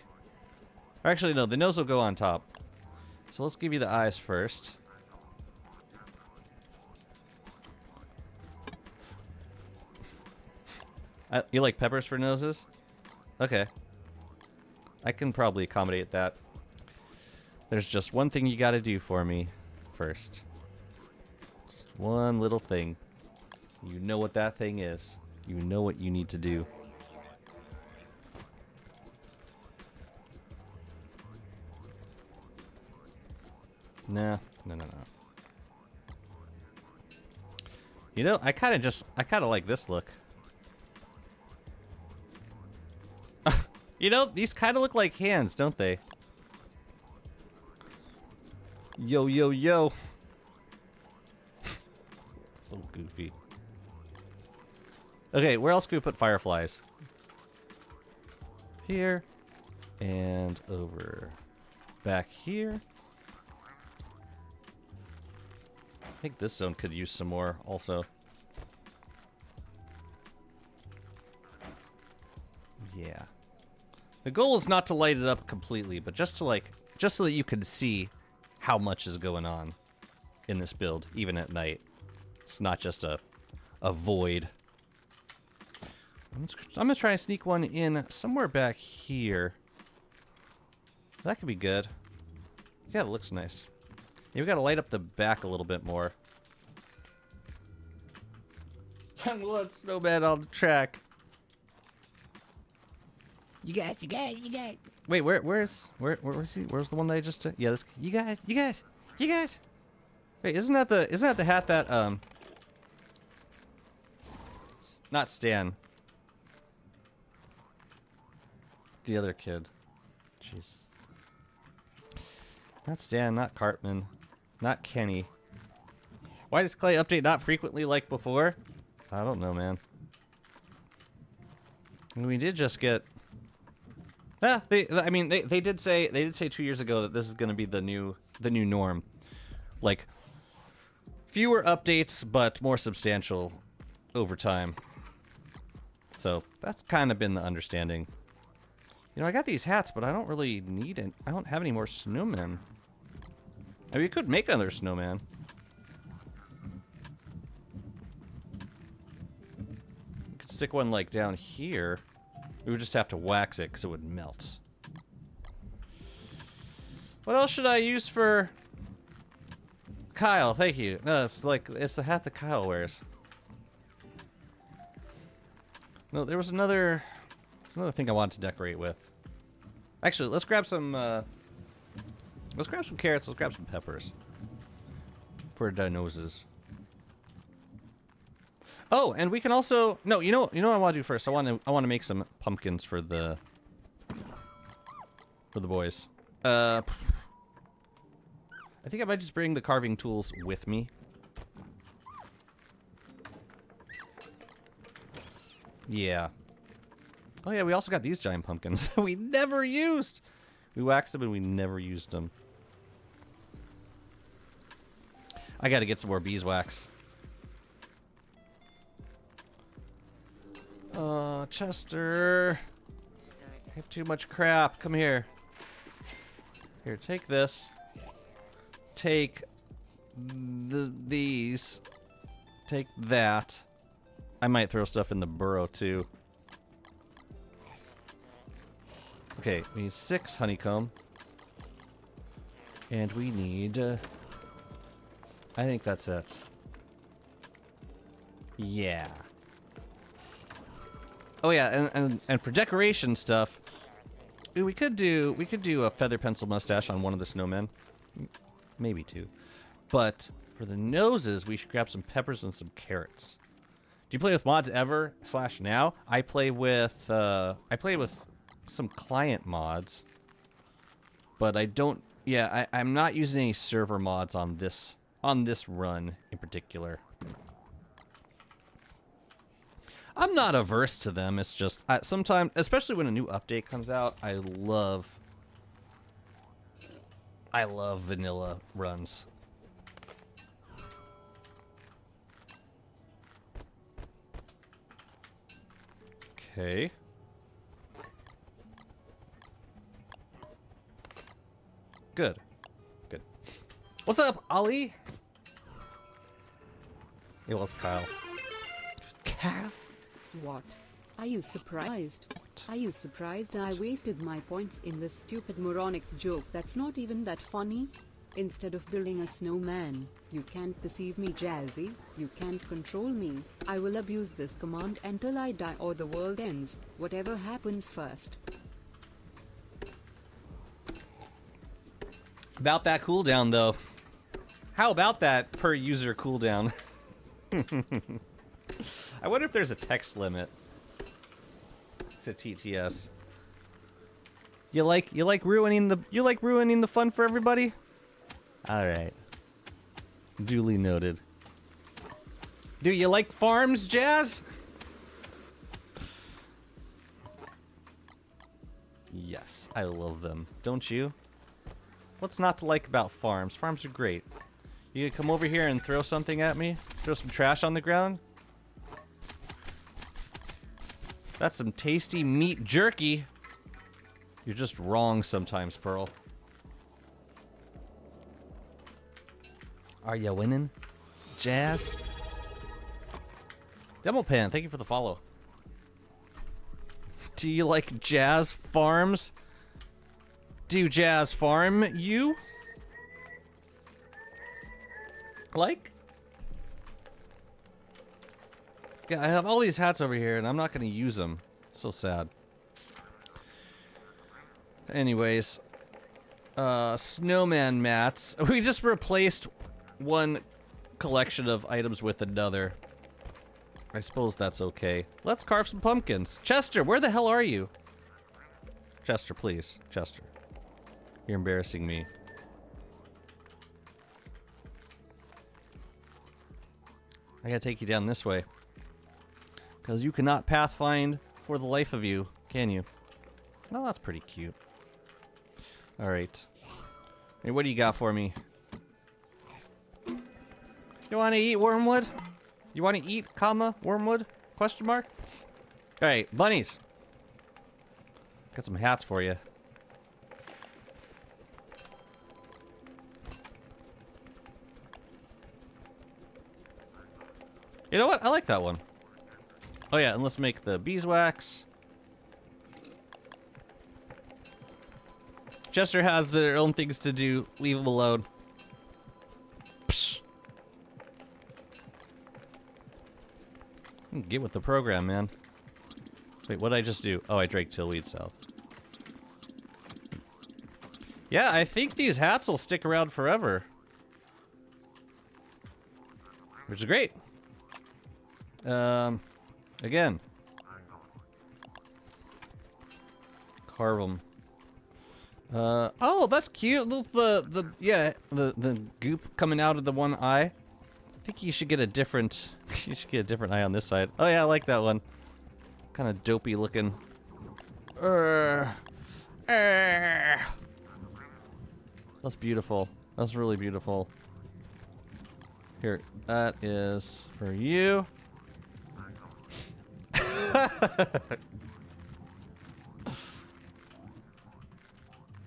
Or actually, no, the nose will go on top. So let's give you the eyes first. You like peppers for noses? Okay. I can probably accommodate that. There's just one thing you gotta do for me first. Just one little thing. You know what that thing is. You know what you need to do. Nah, no. You know, I kind of like this look. You know, these kind of look like hands, don't they? Yo, yo, yo. So goofy. Okay, where else can we put fireflies? Here. And over back here. I think this zone could use some more also. Yeah. The goal is not to light it up completely, but just to just so that you can see how much is going on in this build, even at night. It's not just a void. I'm gonna try and sneak one in somewhere back here. That could be good. Yeah, it looks nice. Yeah, we gotta light up the back a little bit more. Youngblood snowman on the track. You guys. Wait, where's he? Where's the one that I just took? Yeah, this. You guys. Wait, isn't that the hat that not Stan. The other kid. Jesus. Not Stan, not Cartman, not Kenny. Why does Clay update not frequently like before? I don't know, man. And we did just get... Yeah, they did say 2 years ago that this is going to be the new norm. Like, fewer updates, but more substantial over time. So, that's kind of been the understanding. You know, I got these hats, but I don't really need it. I don't have any more snowmen. I mean, we could make another snowman. We could stick one, like, down here. We would just have to wax it, because it would melt. What else should I use for... Kyle, thank you. No, it's the hat that Kyle wears. No, there's another thing I wanted to decorate with. Actually, let's grab some carrots, let's grab some peppers. For our noses. Oh, and we can also... No, you know what I want to do first? I want to make some pumpkins for the boys. I think I might just bring the carving tools with me. Yeah. Oh yeah, we also got these giant pumpkins that we never used. We waxed them and we never used them. I gotta get some more beeswax. Chester. I have too much crap. Come here. Here, take this. Take these. Take that. I might throw stuff in the burrow too. Okay, we need 6 honeycomb. And we need... I think that's it. Yeah. Oh yeah, and for decoration stuff, we could do a feather pencil mustache on one of the snowmen. Maybe 2. But for the noses, we should grab some peppers and some carrots. Do you play with mods ever / now? I play with some client mods, but I don't. Yeah, I'm not using any server mods on this run in particular. I'm not averse to them. It's just sometimes, especially when a new update comes out, I love vanilla runs. Okay. Good. Good. What's up, Ollie? It was Kyle. Kyle? What? Are you surprised? Are you surprised I wasted my points in this stupid moronic joke that's not even that funny? Instead of building a snowman, you can't deceive me, Jazzy. You can't control me. I will abuse this command until I die or the world ends, whatever happens first. About that cooldown, though. How about that per user cooldown? I wonder if there's a text limit to TTS. You like ruining the fun for everybody? All right. Duly noted. Do you like farms, Jazz? Yes, I love them. Don't you? What's not to like about farms? Farms are great. You gonna come over here and throw something at me? Throw some trash on the ground? That's some tasty meat jerky. You're just wrong sometimes, Pearl. Are you winning, Jazz? Demopan, thank you for the follow. Do you like Jazz farms? Do Jazz farm you? Like? Yeah, I have all these hats over here and I'm not going to use them. So sad. Anyways. Snowman mats. We just replaced one collection of items with another. I suppose that's okay. Let's carve some pumpkins. Chester, where the hell are you? Chester, please. Chester. You're embarrassing me. I gotta take you down this way. Because you cannot pathfind for the life of you, can you? Well, that's pretty cute. Alright. Hey, what do you got for me? You want to eat wormwood? You want to eat, comma, wormwood? Question mark? Alright, bunnies. Got some hats for you. You know what? I like that one. Oh yeah, and let's make the beeswax. Chester has their own things to do. Leave them alone. Psh. Get with the program, man. Wait, what did I just do? Oh, I drank tillweed salve. Yeah, I think these hats will stick around forever. Which is great. Again. Carve them. Oh, that's cute. The goop coming out of the one eye. I think you should get a different eye on this side. Oh yeah, I like that one. Kind of dopey looking. That's beautiful. That's really beautiful. Here, that is for you.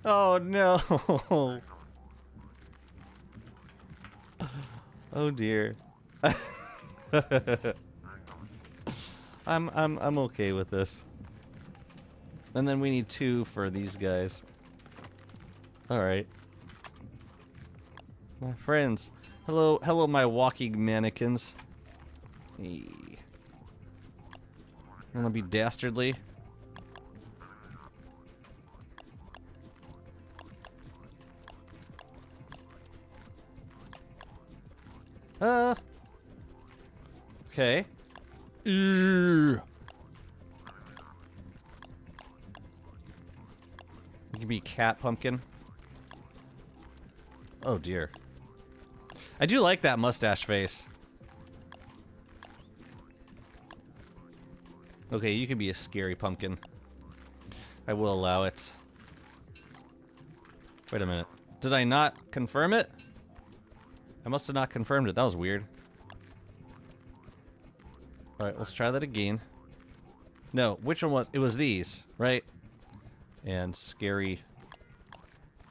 Oh no. Oh dear. I'm okay with this. And then we need 2 for these guys. All right. My friends. Hello my walking mannequins. Hey. You wanna be dastardly? Okay. You can be cat pumpkin. Oh dear. I do like that mustache face. Okay, you can be a scary pumpkin. I will allow it. Wait a minute. Did I not confirm it? I must have not confirmed it. That was weird. Alright, let's try that again. No, which one was... It was these, right? And scary...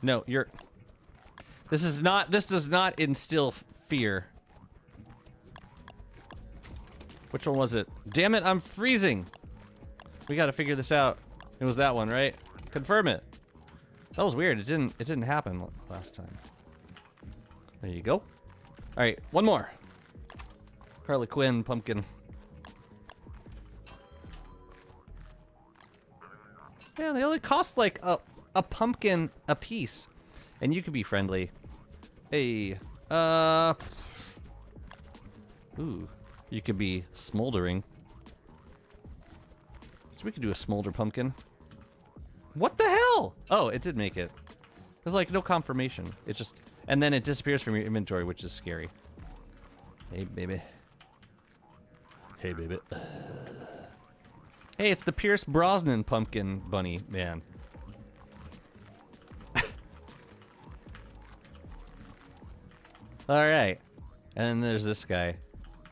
No, you're... This is not... This does not instill fear. Which one was it? Damn it, I'm freezing! We gotta figure this out. It was that one, right? Confirm it. That was weird. It didn't happen last time. There you go. Alright, one more. Harley Quinn, pumpkin. Yeah, they only cost like a pumpkin a piece. And you can be friendly. Hey, ooh, you could be smoldering. So we could do a smolder pumpkin. What the hell? Oh, it did make it. There's like no confirmation. It just... And then it disappears from your inventory, which is scary. Hey, baby. Hey, baby. Hey, it's the Pierce Brosnan pumpkin bunny, man. Alright. And then there's this guy.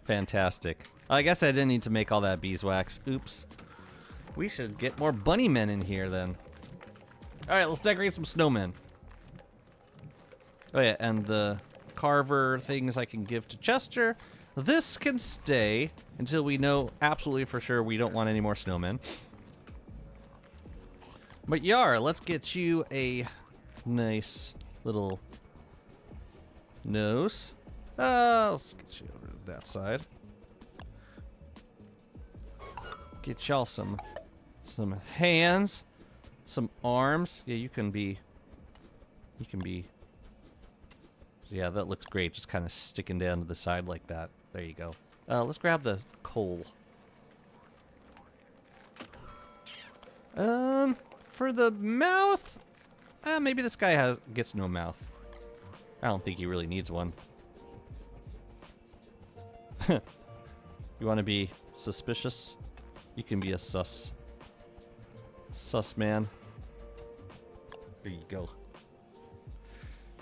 Fantastic. I guess I didn't need to make all that beeswax. Oops. We should get more bunny men in here, then. Alright, let's decorate some snowmen. Oh yeah, and the carver things I can give to Chester. This can stay until we know absolutely for sure we don't want any more snowmen. But Yar, let's get you a nice little nose. Let's get you over to that side. Get y'all some hands, some arms. Yeah, you can be. Yeah, that looks great. Just kind of sticking down to the side like that. There you go. Let's grab the coal. For the mouth, maybe this guy gets no mouth. I don't think he really needs one. You want to be suspicious? You can be a sus man. There you go.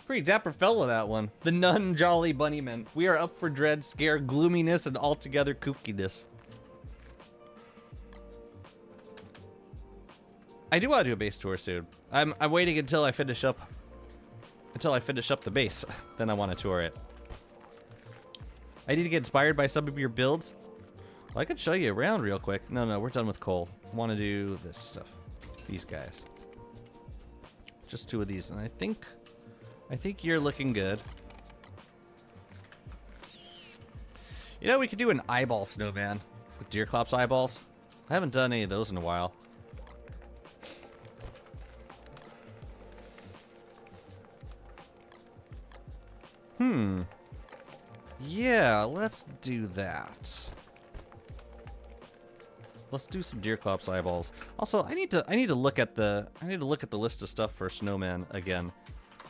Pretty dapper fellow, that one. The Nun Jolly Bunnymen. We are up for dread, scare, gloominess, and altogether kookiness. I do want to do a base tour soon. I'm waiting until I finish up the base. Then I want to tour it. I need to get inspired by some of your builds. Well, I could show you around real quick. No, we're done with coal. I want to do this stuff. These guys. Just 2 of these, and I think you're looking good. You know, we could do an eyeball snowman with Deerclops eyeballs. I haven't done any of those in a while. Yeah, let's do that. Let's do some Deerclops eyeballs. Also, I need to look at the list of stuff for snowman again.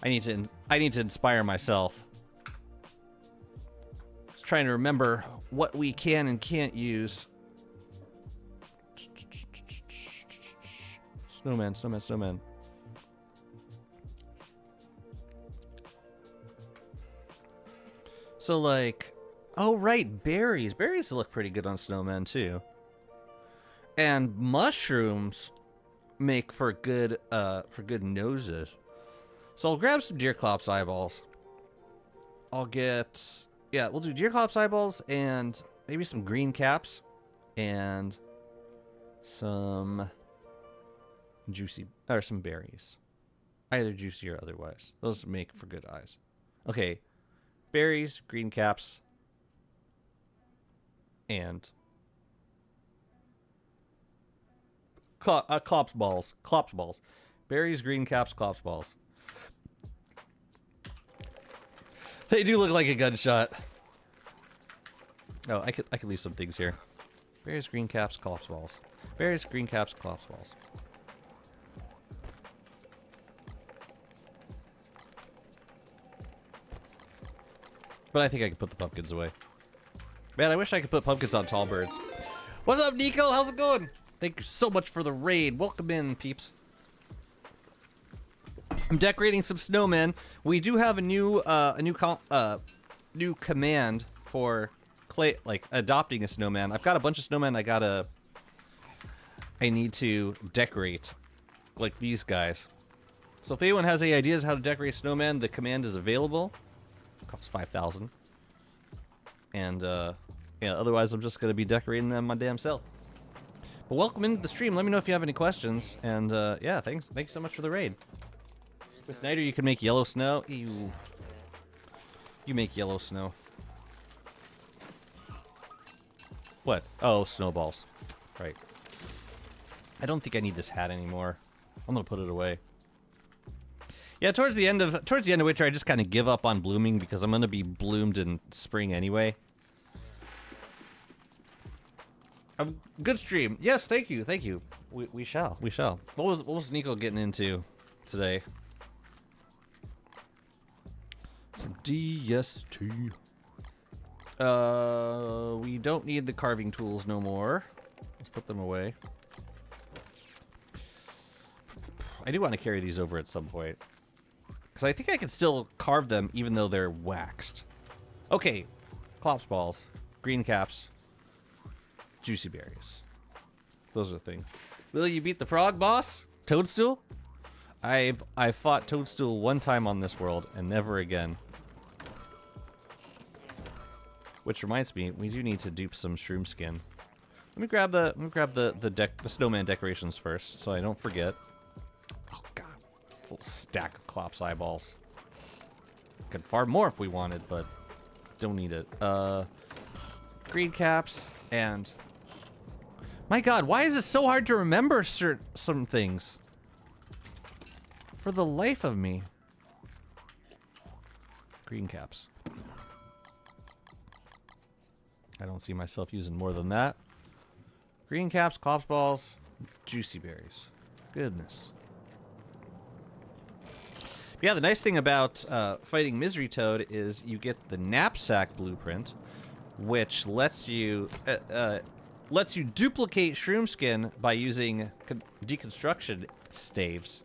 I need to inspire myself. Just trying to remember what we can and can't use. Snowman. So like, oh right, berries. Berries look pretty good on snowmen too. And mushrooms make for good noses. So I'll grab some Deerclops eyeballs. We'll do Deerclops eyeballs and maybe some green caps and some some berries. Either juicy or otherwise. Those make for good eyes. Okay. Berries, green caps, and clops balls. Berries, green caps, clops balls. They do look like a gunshot. Oh, I could leave some things here. Berries, green caps, clops balls. Berries, green caps, clops balls. But I think I can put the pumpkins away. Man, I wish I could put pumpkins on tall birds. What's up, Nico? How's it going? Thank you so much for the raid. Welcome in, peeps. I'm decorating some snowmen. We do have a new command for adopting a snowman. I've got a bunch of snowmen I need to decorate like these guys. So if anyone has any ideas how to decorate snowman, the command is available. It costs 5,000. And yeah, otherwise I'm just gonna be decorating them my damn self. But welcome into the stream. Let me know if you have any questions. And yeah, thanks you so much for the raid. With Niter you can make yellow snow. Ew. You make yellow snow. What? Oh, snowballs. Right. I don't think I need this hat anymore. I'm gonna put it away. Yeah, towards the end of winter, I just kind of give up on blooming because I'm gonna be bloomed in spring anyway. Good stream. Yes, thank you, thank you. We shall. What was Nico getting into today? Some DST. We don't need the carving tools no more. Let's put them away. I do want to carry these over at some point. Because I think I can still carve them even though they're waxed. Okay. Clops balls. Green caps. Juicy berries. Those are the things. Will you beat the frog boss? Toadstool? I've fought Toadstool one time on this world and never again. Which reminds me, we do need to dupe some shroom skin. Let me grab the snowman decorations first, so I don't forget. Oh god, full stack of Clops eyeballs. Could farm more if we wanted, but don't need it. Green caps and my god, why is it so hard to remember some things? For the life of me. Green caps. I don't see myself using more than that. Green caps, Clops balls, juicy berries. Goodness. Yeah, the nice thing about fighting Misery Toad is you get the knapsack blueprint, which lets you duplicate shroom skin by using deconstruction staves.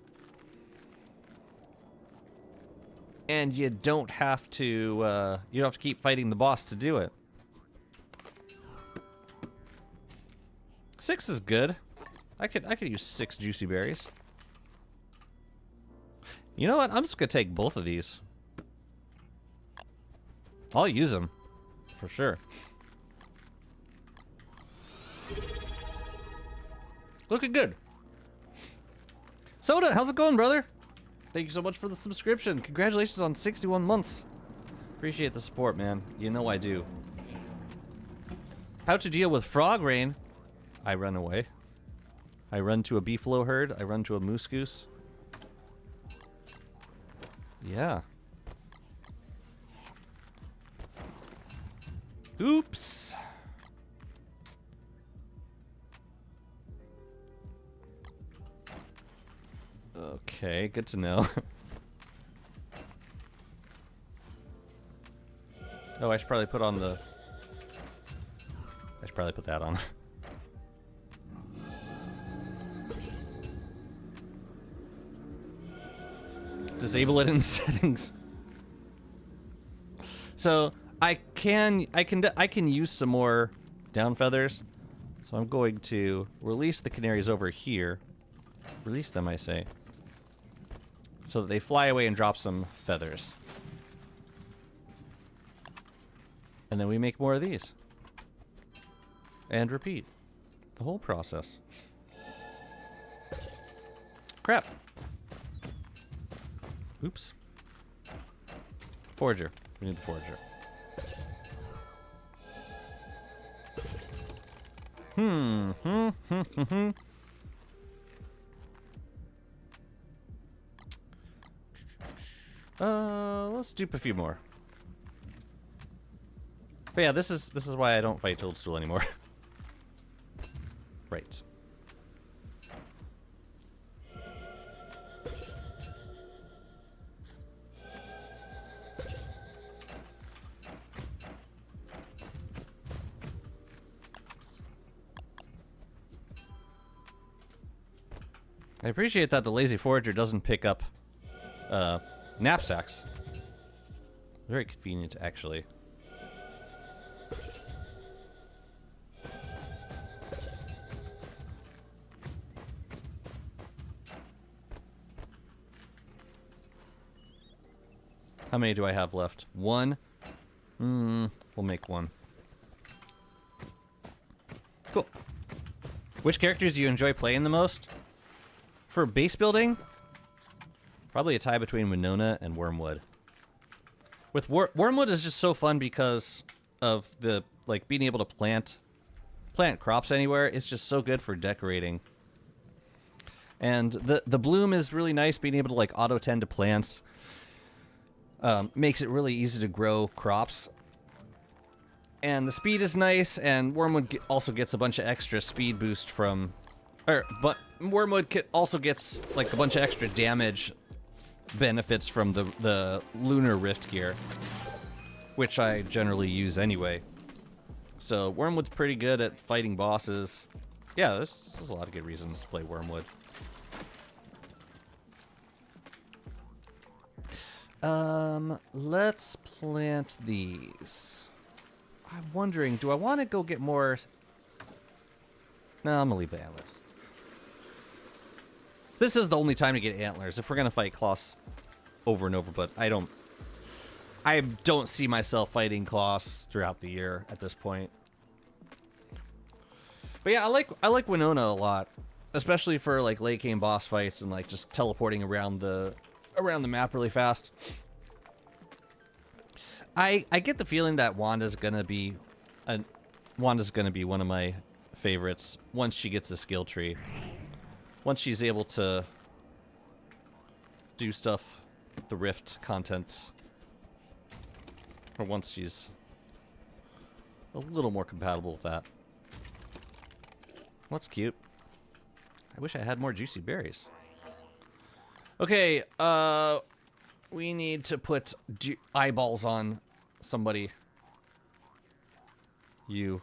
And you don't have to keep fighting the boss to do it. 6 is good. I could use 6 juicy berries. You know what? I'm just gonna take both of these. I'll use them for sure. Looking good. Soda, how's it going, brother? Thank you so much for the subscription. Congratulations on 61 months. Appreciate the support, man. You know I do. How to deal with frog rain? I run away. I run to a beefalo herd. I run to a moose goose. Yeah. Oops. Okay, good to know. Oh, I should probably put on the... I should probably put that on. Disable it in settings. So I can use some more down feathers. So I'm going to release the canaries over here. Release them, I say. So that they fly away and drop some feathers. And then we make more of these. And repeat. The whole process. Crap. Oops. Forager. We need the forager. Let's dupe a few more. But yeah, this is why I don't fight Toadstool anymore. Right. I appreciate that the lazy forager doesn't pick up knapsacks. Very convenient, actually. How many do I have left? One? We'll make one. Cool. Which characters do you enjoy playing the most? For base building? Probably a tie between Winona and Wormwood. With Wormwood is just so fun because of the, like, being able to plant crops anywhere. It's just so good for decorating. And the bloom is really nice, being able to, like, auto-tend to plants. Makes it really easy to grow crops. And the speed is nice, and Wormwood also gets a bunch of extra speed boost from... but Wormwood also gets, like, a bunch of extra damage benefits from the Lunar Rift gear, which I generally use anyway. So Wormwood's pretty good at fighting bosses. Yeah, there's a lot of good reasons to play Wormwood. Let's plant these. I'm wondering, do I want to go get more... No, I'm gonna leave the antlers. This is the only time to get antlers if we're gonna fight Kloss over and over, but I don't see myself fighting Kloss throughout the year at this point. But yeah, I like Winona a lot, especially for like late game boss fights and like just teleporting around the map really fast. I get the feeling that Wanda's gonna be one of my favorites once she gets the skill tree. Once she's able to do stuff with the Rift content. Or once she's a little more compatible with that. Well, that's cute. I wish I had more juicy berries. Okay, we need to put eyeballs on somebody. You.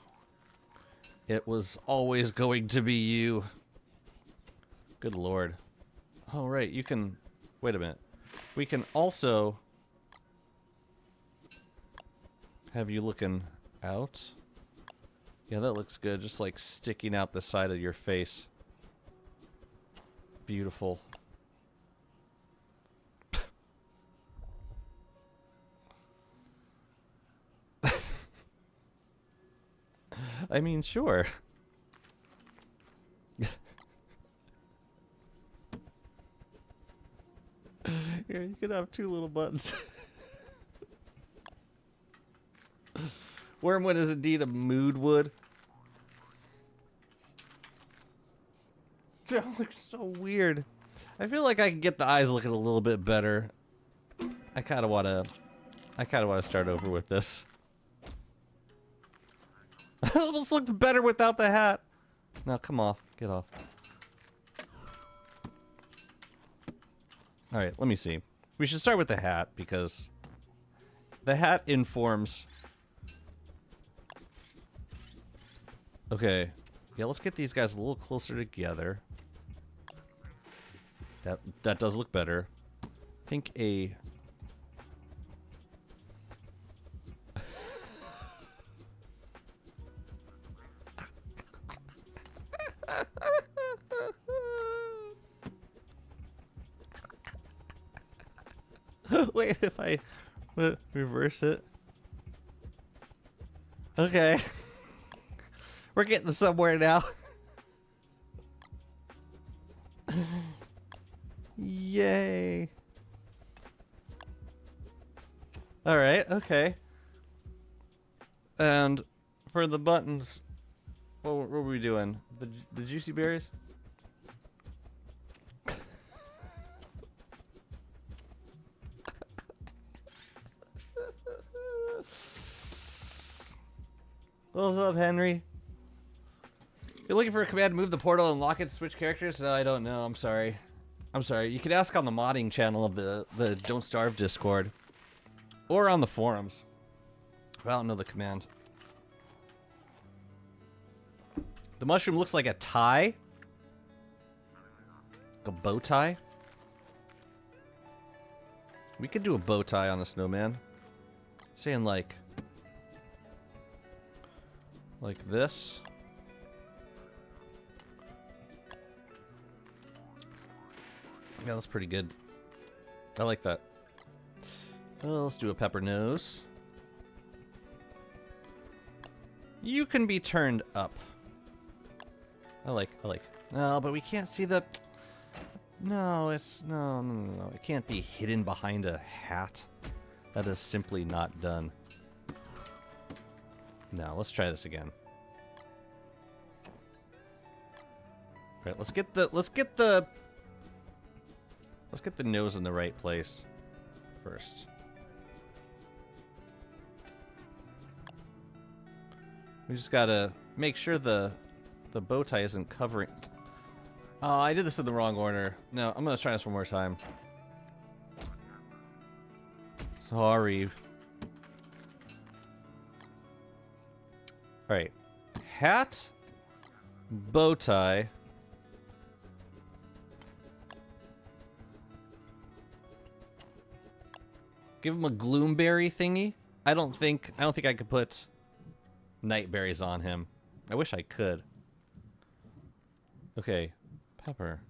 It was always going to be you. Good lord. Oh, right, you can... Wait a minute. We can also have you looking out. Yeah, that looks good. Just like sticking out the side of your face. Beautiful. I mean, sure. Here, you could have two little buttons. Wormwood is indeed a mood wood. That looks so weird. I feel like I can get the eyes looking a little bit better. I kind of want to start over with this. It almost looks better without the hat. Now, come off. Get off. Alright, let me see. We should start with the hat, because the hat informs... Okay. Yeah, let's get these guys a little closer together. That does look better. I think a... Wait, if I reverse it. Okay. We're getting somewhere now. Yay. Alright, okay. And for the buttons, what were we doing? The juicy berries? What's up, Henry? You're looking for a command to move the portal and lock it to switch characters? No, I don't know. I'm sorry. I'm sorry. You could ask on the modding channel of the Don't Starve Discord. Or on the forums. I don't know the command. The mushroom looks like a tie. Like a bow tie. We could do a bow tie on the snowman. Saying like this. Yeah, that's pretty good. I like that. Well, let's do a pepper nose. You can be turned up. I like. No, but we can't see the... No, no. It can't be hidden behind a hat. That is simply not done. No, let's try this again. All right, let's get the nose in the right place first. We just gotta make sure the bow tie isn't covering. Oh, I did this in the wrong order. No, I'm gonna try this one more time. Sorry. Alright. Hat. Bow tie. Give him a gloomberry thingy. I don't think I could put nightberries on him. I wish I could. Okay. Pepper.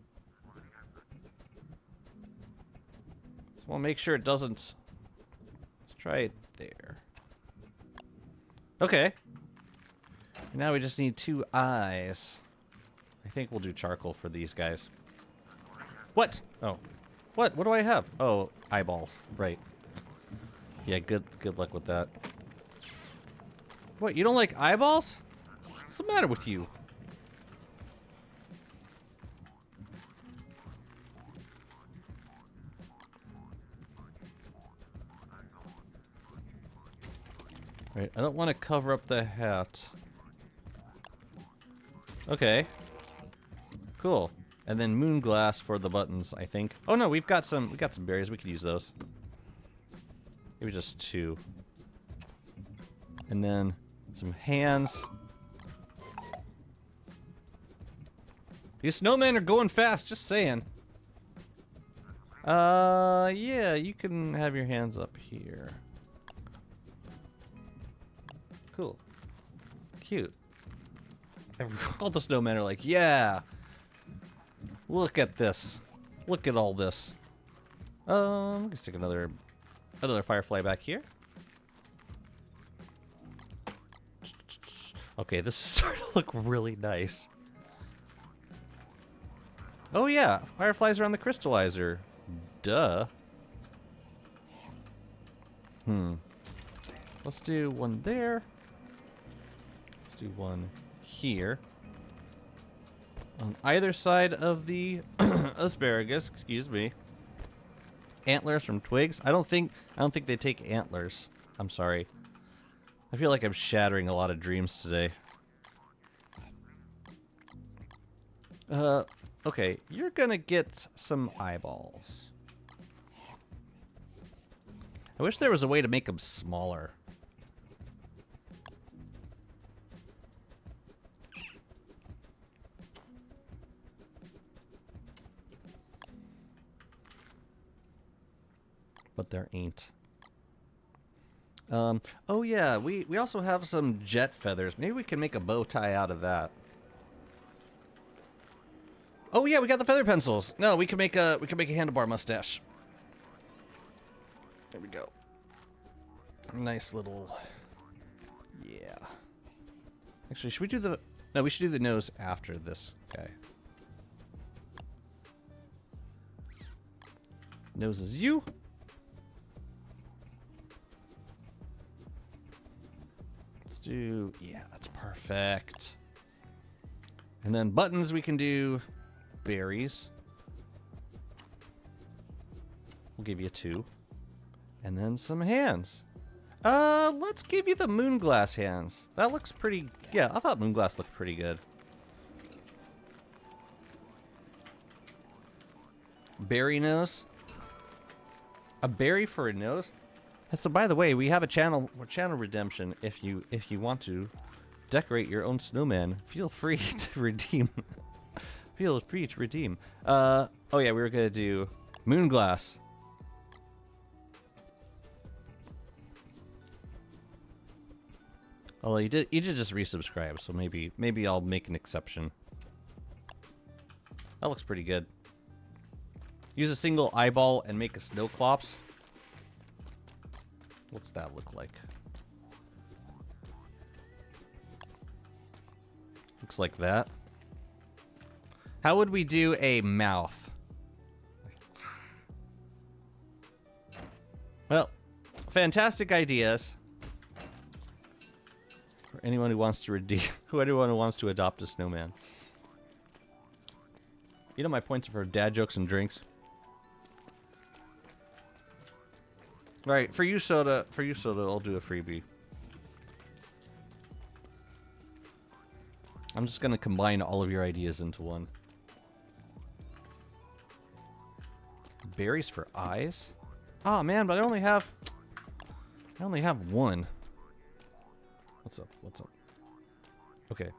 Just want to make sure it doesn't... Let's try it there. Okay. Now we just need 2 eyes. I think we'll do charcoal for these guys. What? Oh. What? What do I have? Oh, eyeballs. Right. Yeah, good luck with that. What, you don't like eyeballs? What's the matter with you? Right, I don't want to cover up the hat. Okay. Cool. And then moon glass for the buttons, I think. Oh no, we got some berries. We could use those. Maybe just 2. And then some hands. These snowmen are going fast, just saying. Yeah, you can have your hands up here. Cool. Cute. All the snowmen are like, yeah! Look at this. Look at all this. We can stick another firefly back here. Okay, this is starting to look really nice. Oh yeah, fireflies are on the crystallizer. Duh. Let's do one there. Let's do one here. On either side of the asparagus, excuse me. Antlers from twigs. I don't think they take antlers. I'm sorry. I feel like I'm shattering a lot of dreams today. Okay, you're gonna get some eyeballs. I wish there was a way to make them smaller. But there ain't. Oh yeah, we also have some jet feathers. Maybe we can make a bow tie out of that. Oh yeah, we got the feather pencils. No, we can make a handlebar mustache. There we go. Nice little. Yeah. Actually, should we do the? No, we should do the nose after this guy. Nose is you. Let's do. Yeah, that's perfect. And then buttons, we can do berries. We'll give you 2. And then some hands. Let's give you the moonglass hands. That looks pretty... Yeah, I thought moonglass looked pretty good. Berry nose. A berry for a nose? So by the way, we have a channel redemption. If you want to decorate your own snowman, feel free to redeem. Feel free to redeem. Oh yeah, we were gonna do moonglass. Although you did just resubscribe, so maybe I'll make an exception. That looks pretty good. Use a single eyeball and make a snowclops. What's that look like? Looks like that. How would we do a mouth? Well, fantastic ideas. For anyone who wants to anyone who wants to adopt a snowman. You know my points are for dad jokes and drinks. All right, for you, Soda. For you, Soda, I'll do a freebie. I'm just gonna combine all of your ideas into one. Berries for eyes? Oh man, but I only have one. What's up? What's up? Okay.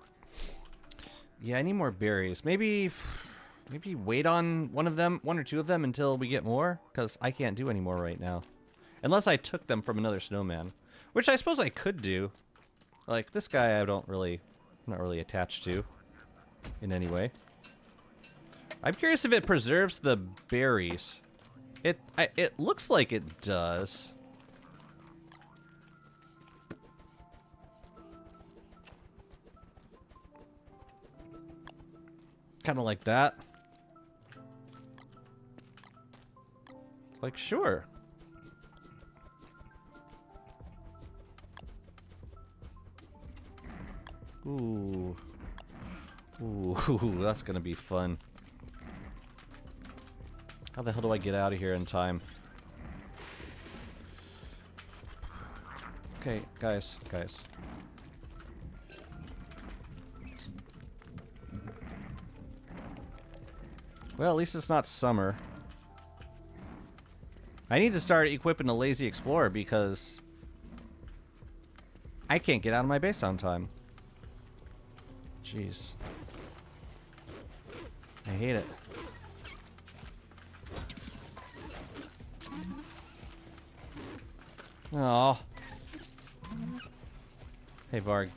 Yeah, I need more berries. Maybe wait on one or two of them until we get more, because I can't do any more right now. Unless I took them from another snowman, which I suppose I could do. Like this guy, I'm not really attached to in any way. I'm curious if it preserves the berries. It looks like it does. Kind of like that. Like, sure. Ooh. Ooh, that's gonna be fun. How the hell do I get out of here in time? Okay, guys. Well, at least it's not summer. I need to start equipping a Lazy Explorer because I can't get out of my base on time. Jeez. I hate it. Oh. Hey, Varg.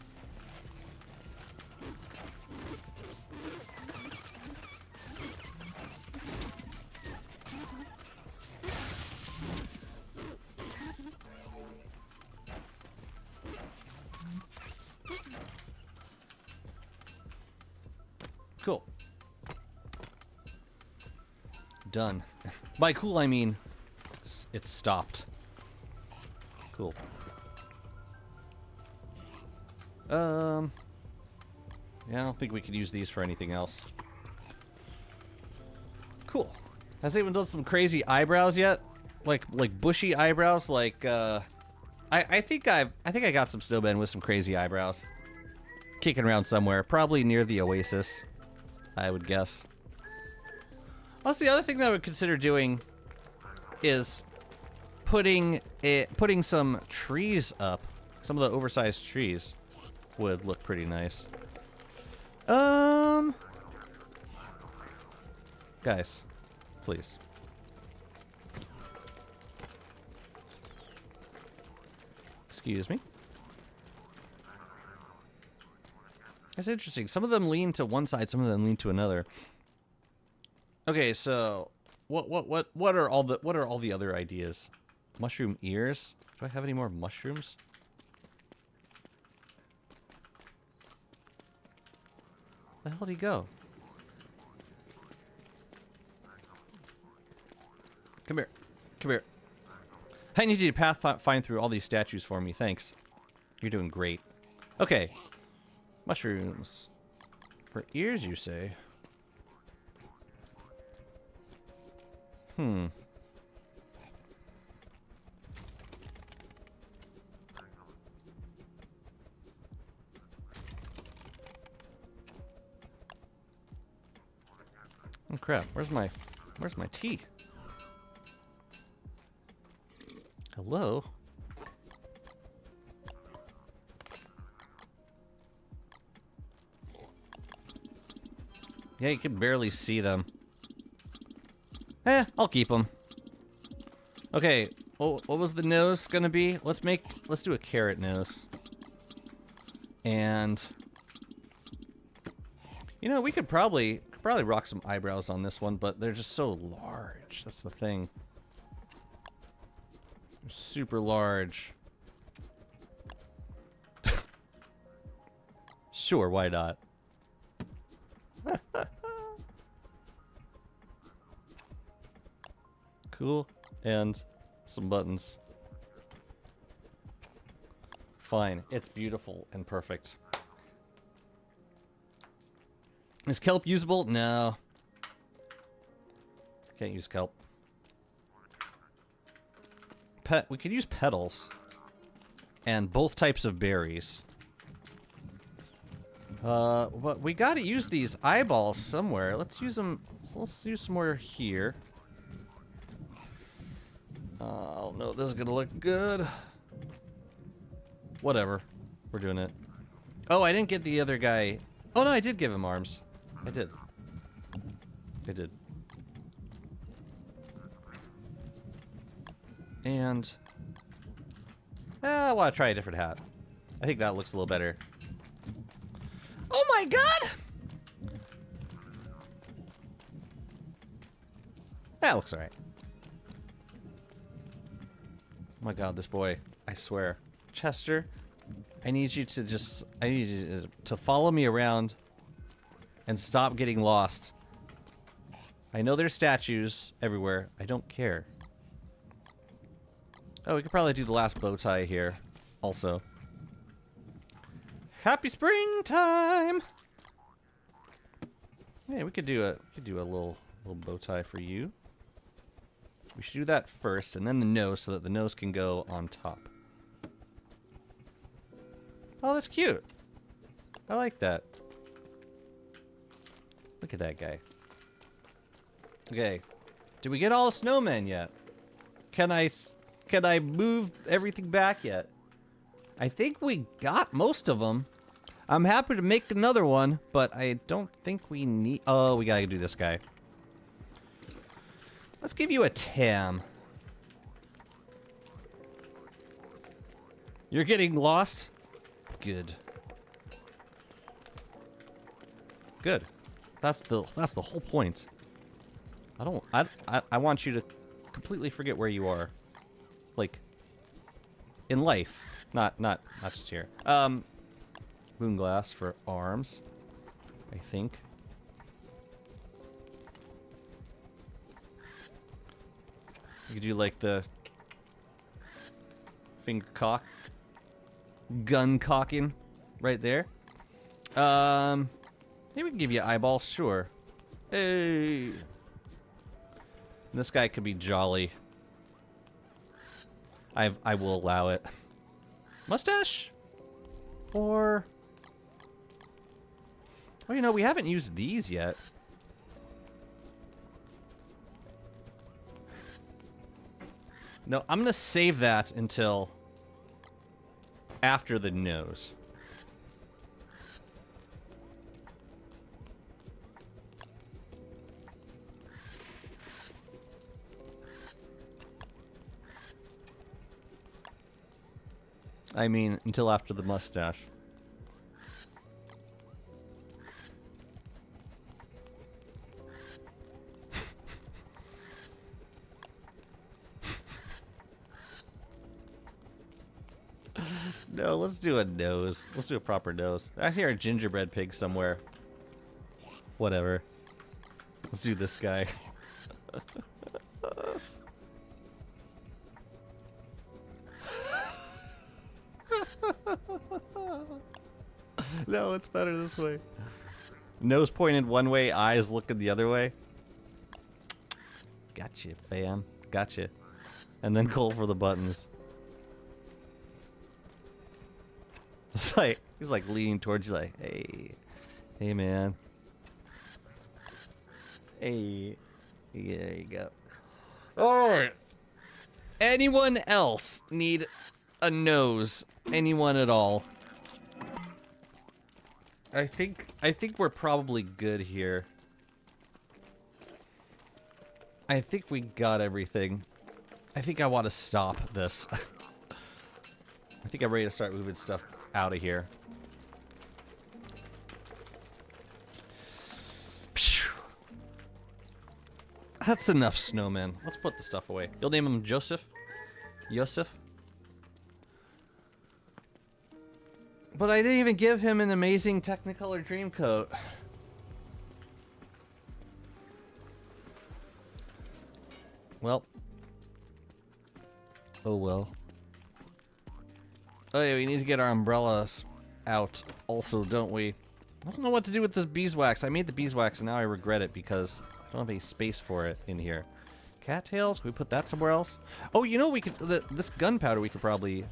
Cool. Done. By cool, I mean it's stopped. Cool. Yeah, I don't think we could use these for anything else. Cool. Has anyone done some crazy eyebrows yet? Like bushy eyebrows? Like I think I got some snowmen with some crazy eyebrows. Kicking around somewhere, probably near the Oasis, I would guess. Also, the other thing that I would consider doing is putting some trees up. Some of the oversized trees would look pretty nice. Guys, please. Excuse me. That's interesting. Some of them lean to one side, some of them lean to another. Okay, so what are all the other ideas? Mushroom ears? Do I have any more mushrooms? Where the hell did he go? Come here. Come here. I need you to find through all these statues for me. Thanks. You're doing great. Okay. Mushrooms. For ears, you say? Hmm. Oh crap, where's my tea? Hello? Yeah, you can barely see them. I'll keep them. Okay, what was the nose gonna be? Let's do a carrot nose. And you know, we could probably rock some eyebrows on this one, but they're just so large. That's the thing. Super large. Sure, why not? Cool. And some buttons. Fine. It's beautiful and perfect. Is kelp usable? No. Can't use kelp. We could use petals. And both types of berries. But we gotta use these eyeballs somewhere. Let's use them. Let's use some more here. Oh no, this is gonna look good. Whatever. We're doing it. Oh, I didn't get the other guy. Oh no, I did give him arms. I did. I did. And I want to try a different hat. I think that looks a little better. Oh my god! That looks alright. Oh my god, this boy. I swear. Chester, I need you to follow me around and stop getting lost. I know there's statues everywhere. I don't care. Oh, we could probably do the last bow tie here also. Happy springtime! Yeah, we could do a little bow tie for you. We should do that first, and then the nose, so that the nose can go on top. Oh, that's cute. I like that. Look at that guy. Okay. Did we get all the snowmen yet? Can I move everything back yet? I think we got most of them. I'm happy to make another one, but I don't think we need... Oh, we gotta do this guy. Let's give you a Tam. You're getting lost? Good. Good. That's the whole point. I want you to completely forget where you are. Like, in life. Not just here. Moonglass for arms, I think. You could do like the finger cock, gun cocking right there. Maybe we can give you eyeballs, sure. Hey, this guy could be jolly. I will allow it. Mustache? Or... Oh, you know, we haven't used these yet. No, I'm gonna save that until after the nose. I mean, until after the mustache. No, let's do a nose. Let's do a proper nose. I hear a gingerbread pig somewhere. Whatever. Let's do this guy. No, it's better this way. Nose pointed one way, eyes looking the other way. Gotcha, fam. Gotcha. And then call for the buttons. It's like, he's like leaning towards you like, hey. Hey, man. Hey. Yeah, there you go. Alright. Anyone else need a nose? Anyone at all? I think we're probably good here. I think we got everything. I think I want to stop this. I think I'm ready to start moving stuff out of here. Phew. That's enough snowmen. Let's put the stuff away. You'll name him Joseph? Yosef. But I didn't even give him an amazing Technicolor Dreamcoat. Well. Oh well. Oh yeah, we need to get our umbrellas out also, don't we? I don't know what to do with this beeswax. I made the beeswax and now I regret it because I don't have any space for it in here. Cattails? Can we put that somewhere else? Oh, you know, we could. This gunpowder, we could probably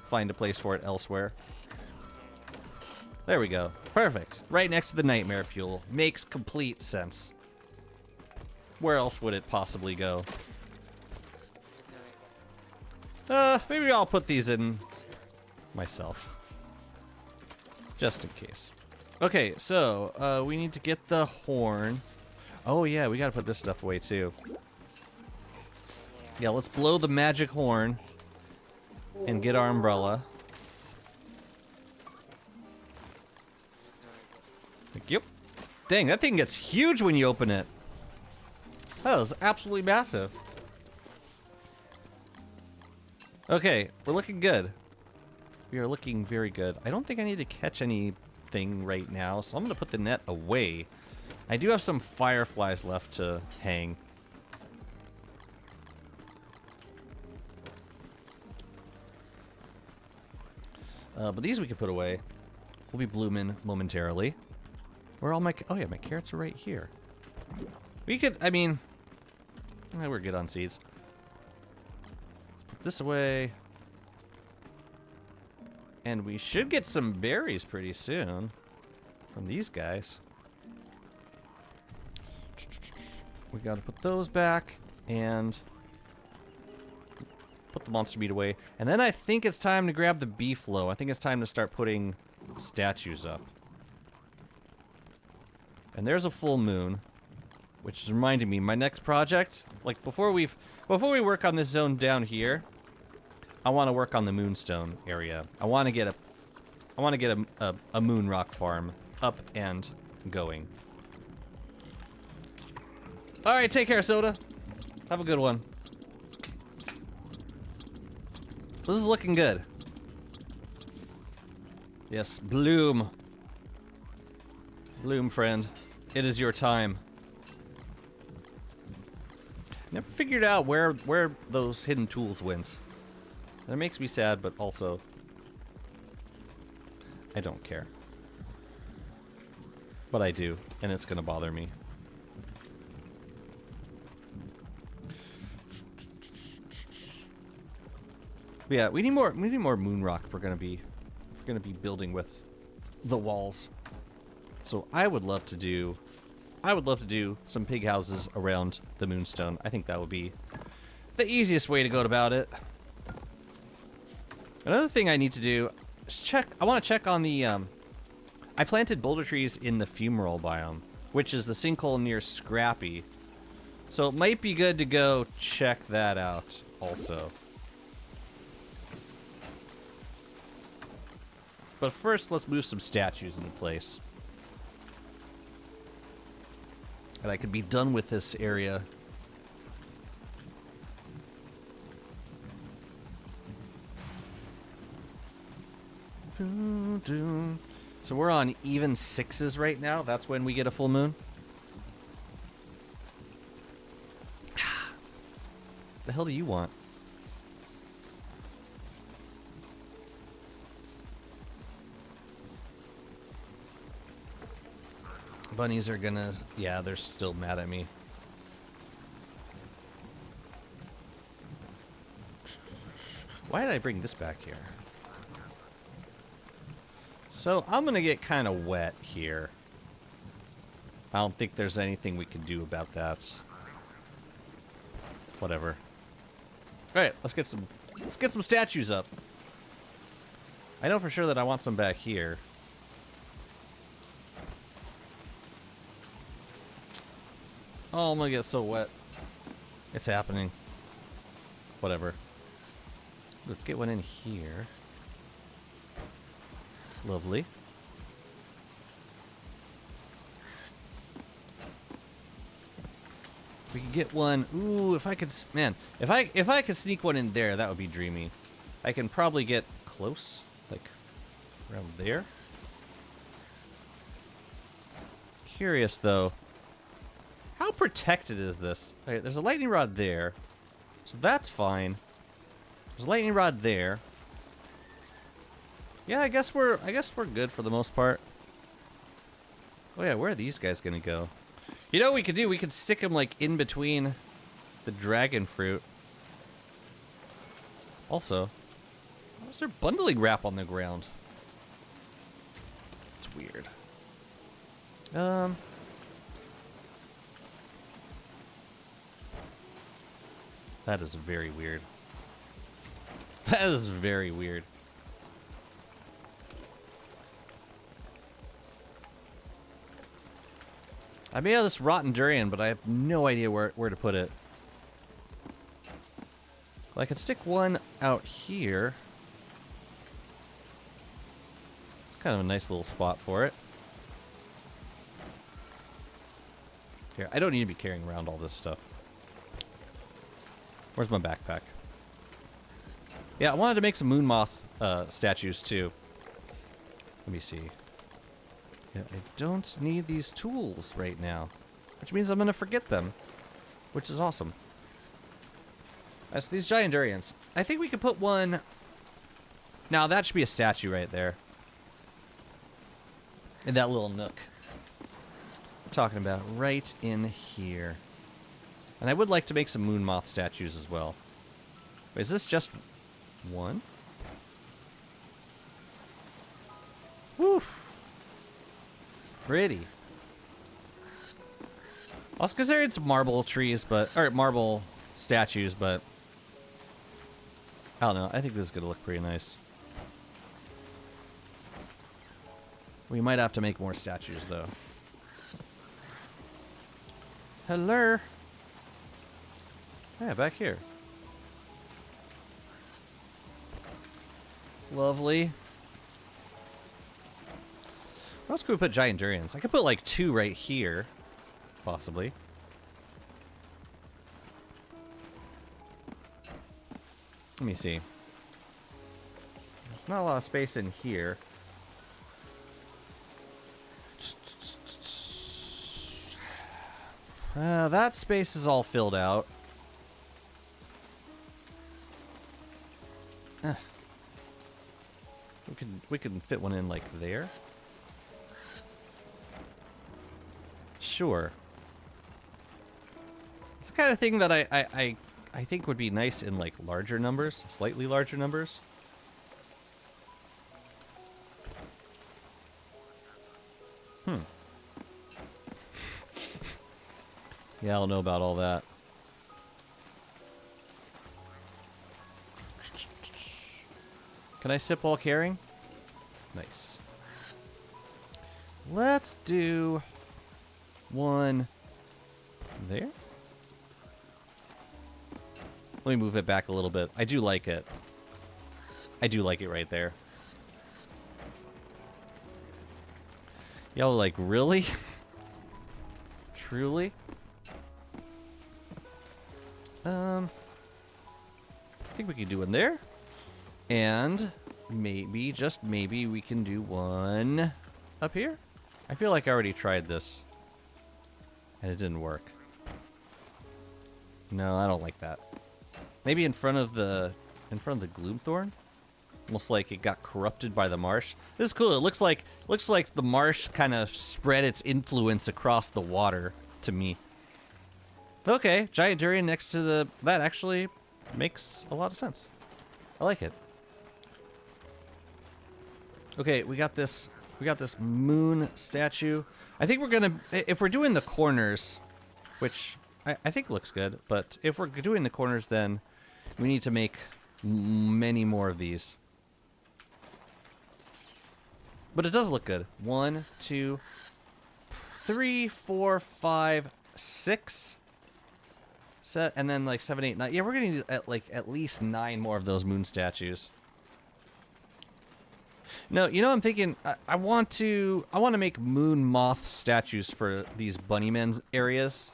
find a place for it elsewhere. There we go. Perfect. Right next to the nightmare fuel. Makes complete sense. Where else would it possibly go? Maybe I'll put these in myself. Just in case. Okay, so, we need to get the horn. Oh yeah, we gotta put this stuff away too. Yeah, let's blow the magic horn and get our umbrella. Yep. Dang, that thing gets huge when you open it. That was absolutely massive. Okay, we're looking good. We are looking very good. I don't think I need to catch anything right now, so I'm going to put the net away. I do have some fireflies left to hang. But these we can put away. We'll be blooming momentarily. Where are all my... Oh yeah, my carrots are right here. We could... I mean... we're good on seeds. Let's put this away. And we should get some berries pretty soon. From these guys. We gotta put those back. And... put the monster meat away. And then I think it's time to grab the beef low. I think it's time to start putting statues up. And there's a full moon, which is reminding me, my next project, like before we work on this zone down here, I want to work on the moonstone area. I want to get a moon rock farm up and going. All right, take care, Soda. Have a good one. This is looking good. Yes, bloom. Bloom, friend. It is your time. Never figured out where those hidden tools went. That makes me sad, but also... I don't care. But I do, and it's gonna bother me. But yeah, we need more moon rock if we're gonna be building with the walls. So I would love to do some pig houses around the moonstone. I think that would be the easiest way to go about it. Another thing I need to do is check. I want to check on the. I planted boulder trees in the fumarole biome, which is the sinkhole near Scrappy. So it might be good to go check that out also. But first, let's move some statues into place. And I could be done with this area. So we're on even 6s right now. That's when we get a full moon. The hell do you want? Bunnies are gonna... Yeah, they're still mad at me. Why did I bring this back here? So, I'm gonna get kind of wet here. I don't think there's anything we can do about that. Whatever. Alright, let's get some statues up. I know for sure that I want some back here. Oh, I'm gonna get so wet. It's happening. Whatever. Let's get one in here. Lovely. We could get one. Ooh, if I could, man, if I could sneak one in there, that would be dreamy. I can probably get close, like around there. Curious though, how protected is this? Okay, there's a lightning rod there, so that's fine. There's a lightning rod there. Yeah, I guess we're good for the most part. Oh yeah, where are these guys gonna go? You know what we could do? We could stick them like in between the dragon fruit. Also, what's there bundling wrap on the ground? It's weird. That is very weird. That is very weird. I made out this rotten durian, but I have no idea where to put it. Well, I could stick one out here. It's kind of a nice little spot for it. Here, I don't need to be carrying around all this stuff. Where's my backpack? Yeah, I wanted to make some moon moth statues too. Let me see. Yeah, I don't need these tools right now, which means I'm gonna forget them, which is awesome. So these giant durians. I think we could put one. Now that should be a statue right there, in that little nook. We're talking about right in here. And I would like to make some moon moth statues as well. Wait, is this just one? Woof. Pretty. I was considering some marble trees, or marble statues, but I don't know. I think this is gonna look pretty nice. We might have to make more statues, though. Hello. Yeah, back here. Lovely. Where else could we put giant durians? I could put like 2 right here, possibly. Let me see. There's not a lot of space in here. That space is all filled out. We can fit one in like there. Sure. It's the kind of thing that I think would be nice in like larger numbers, slightly larger numbers. Yeah, I don't know about all that. Can I sip while carrying? Nice. Let's do one there. Let me move it back a little bit. I do like it. I do like it right there. Y'all like, really? Truly? I think we could do one there. And maybe, just maybe, we can do one up here. I feel like I already tried this. And it didn't work. No, I don't like that. Maybe in front of the Gloomthorn? Almost like it got corrupted by the marsh. This is cool. It looks like the marsh kind of spread its influence across the water to me. Okay, giant durian next to that actually makes a lot of sense. I like it. Okay, we got this moon statue. I think we're gonna, if we're doing the corners, which I think looks good, but if we're doing the corners, then we need to make many more of these. But it does look good. 1, 2, 3, 4, 5, 6. And then like 7, 8, 9. Yeah, we're gonna need at least 9 more of those moon statues. No, you know, I'm thinking I want to make moon moth statues for these bunnymen's areas.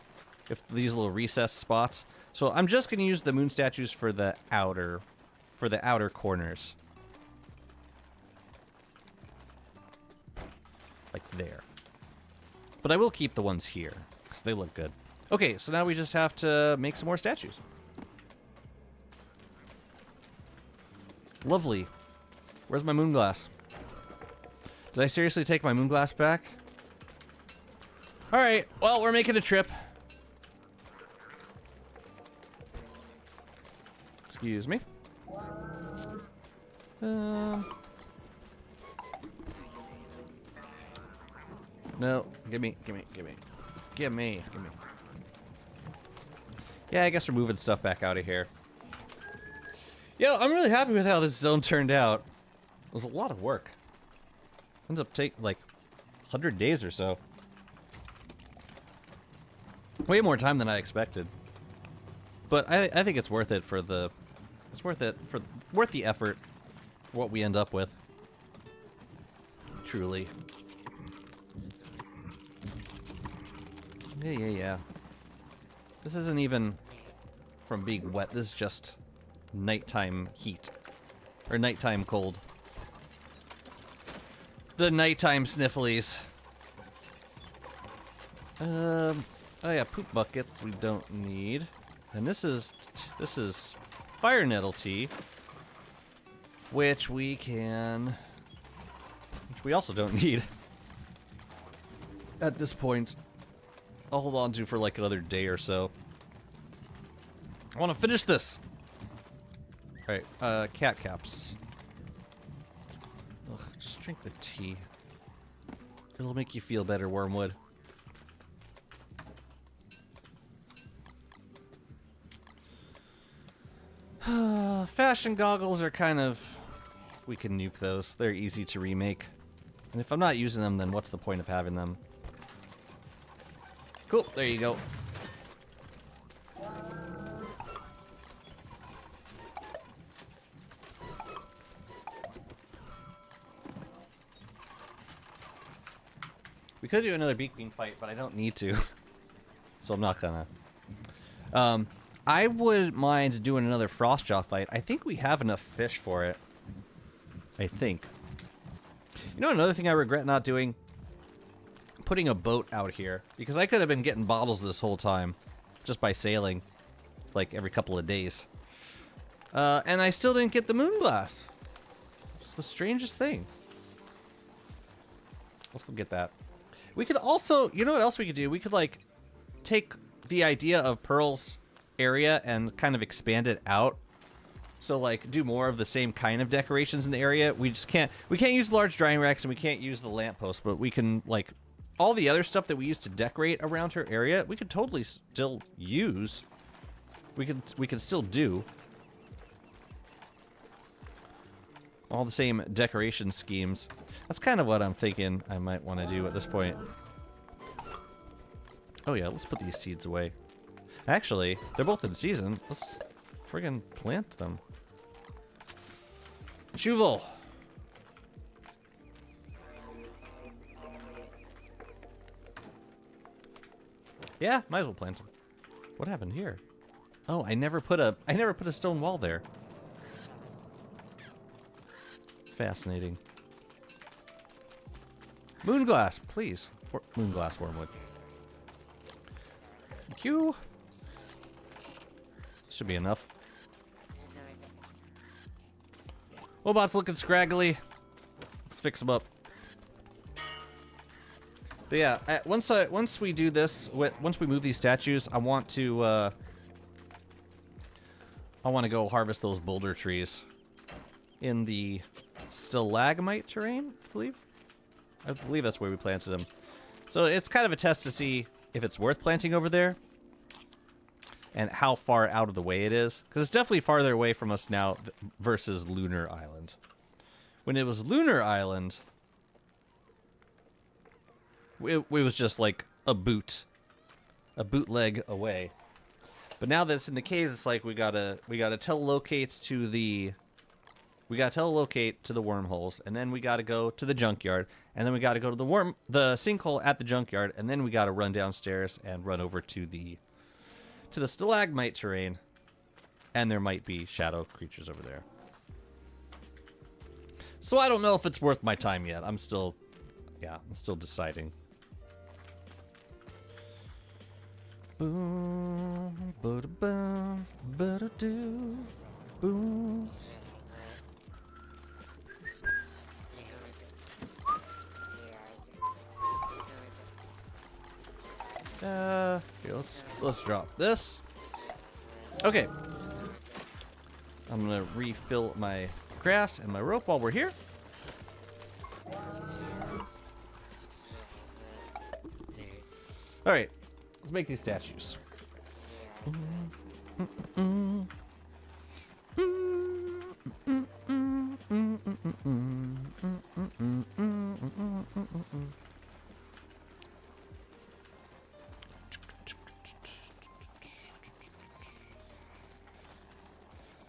if these little recessed spots. So I'm just going to use the moon statues for the outer corners. Like there. But I will keep the ones here, because they look good. Okay, so now we just have to make some more statues. Lovely. Where's my moon glass? Did I seriously take my moon glass back? Alright, well, we're making a trip. Excuse me. No, gimme. Yeah, I guess we're moving stuff back out of here. Yeah, I'm really happy with how this zone turned out. It was a lot of work. Ends up taking like 100 days or so. Way more time than I expected. But I think it's worth it for the worth the effort for what we end up with. Truly. Yeah. This isn't even from being wet. This is just nighttime heat. Or nighttime cold. The nighttime snifflies. Oh yeah, poop buckets we don't need. And this is fire nettle tea, which we also don't need at this point. I'll hold on to for like another day or so. I want to finish this. All right, cat caps. Ugh, just drink the tea. It'll make you feel better, Wormwood. Fashion goggles are kind of... We can nuke those. They're easy to remake. And if I'm not using them, then what's the point of having them? Cool, there you go. We could do another beak bean fight, but I don't need to. So I'm not gonna. I would mind doing another Frostjaw fight. I think we have enough fish for it. I think. You know another thing I regret not doing? Putting a boat out here. Because I could have been getting bottles this whole time. Just by sailing. Like every couple of days. And I still didn't get the moon glass. It's the strangest thing. Let's go get that. We could also... You know what else we could do? We could like take the idea of Pearl's area and kind of expand it out. So like do more of the same kind of decorations in the area. We can't use large drying racks and we can't use the lampposts, but we can like all the other stuff that we used to decorate around her area, we could totally still use. We can still do all the same decoration schemes. That's kind of what I'm thinking I might want to do at this point. Oh yeah, let's put these seeds away. Actually, they're both in season. Let's friggin' plant them. Juval. Yeah, might as well plant them. What happened here? Oh, I never put a stone wall there. Fascinating. Moonglass, please. Moonglass Wormwood. Thank you. Should be enough. Wobot's looking scraggly. Let's fix him up. But yeah, once we do this, once we move these statues, I want to go harvest those boulder trees in the stalagmite terrain, I believe that's where we planted them. So it's kind of a test to see if it's worth planting over there and how far out of the way it is. Because it's definitely farther away from us now versus Lunar Island. When it was Lunar Island, it was just like a bootleg away. But now that it's in the caves, it's like we gotta telelocate to the wormholes, and then we gotta go to the junkyard, and then we gotta go to the sinkhole at the junkyard, and then we gotta run downstairs and run over to the to the stalagmite terrain. And there might be shadow creatures over there. So I don't know if it's worth my time yet. I'm still deciding. Boom, ba-da-boom, ba-da-doo, boom. Here, let's drop this. Okay. I'm gonna refill my grass and my rope while we're here. All right, let's make these statues.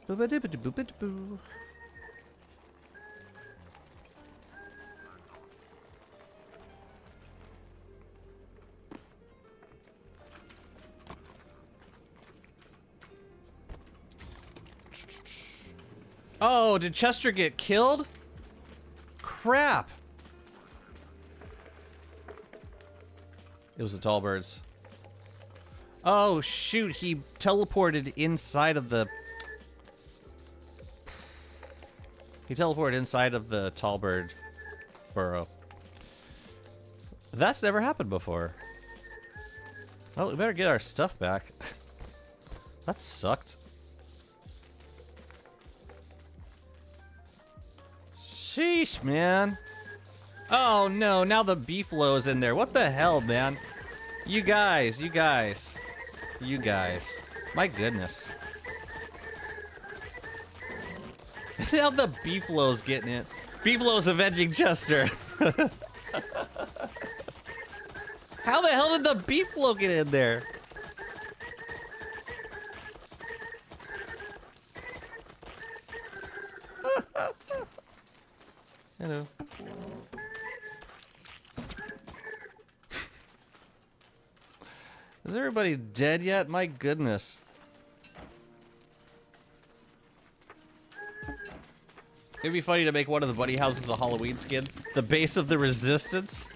Boop-a-dip-a-dip-boop-a-dip-boo. Oh, did Chester get killed? Crap. It was the tall birds. Oh, shoot. He teleported inside of the... He teleported inside of the tall bird burrow. That's never happened before. Well, we better get our stuff back. That sucked. Sheesh, man. Oh, no. Now the beefalo's in there. What the hell, man? You guys. My goodness. Now the beefalo's getting it. Beefalo's avenging Chester. How the hell did the beefalo get in there? Hello. Is everybody dead yet? My goodness. It'd be funny to make one of the bunny houses the Halloween skin. The base of the resistance.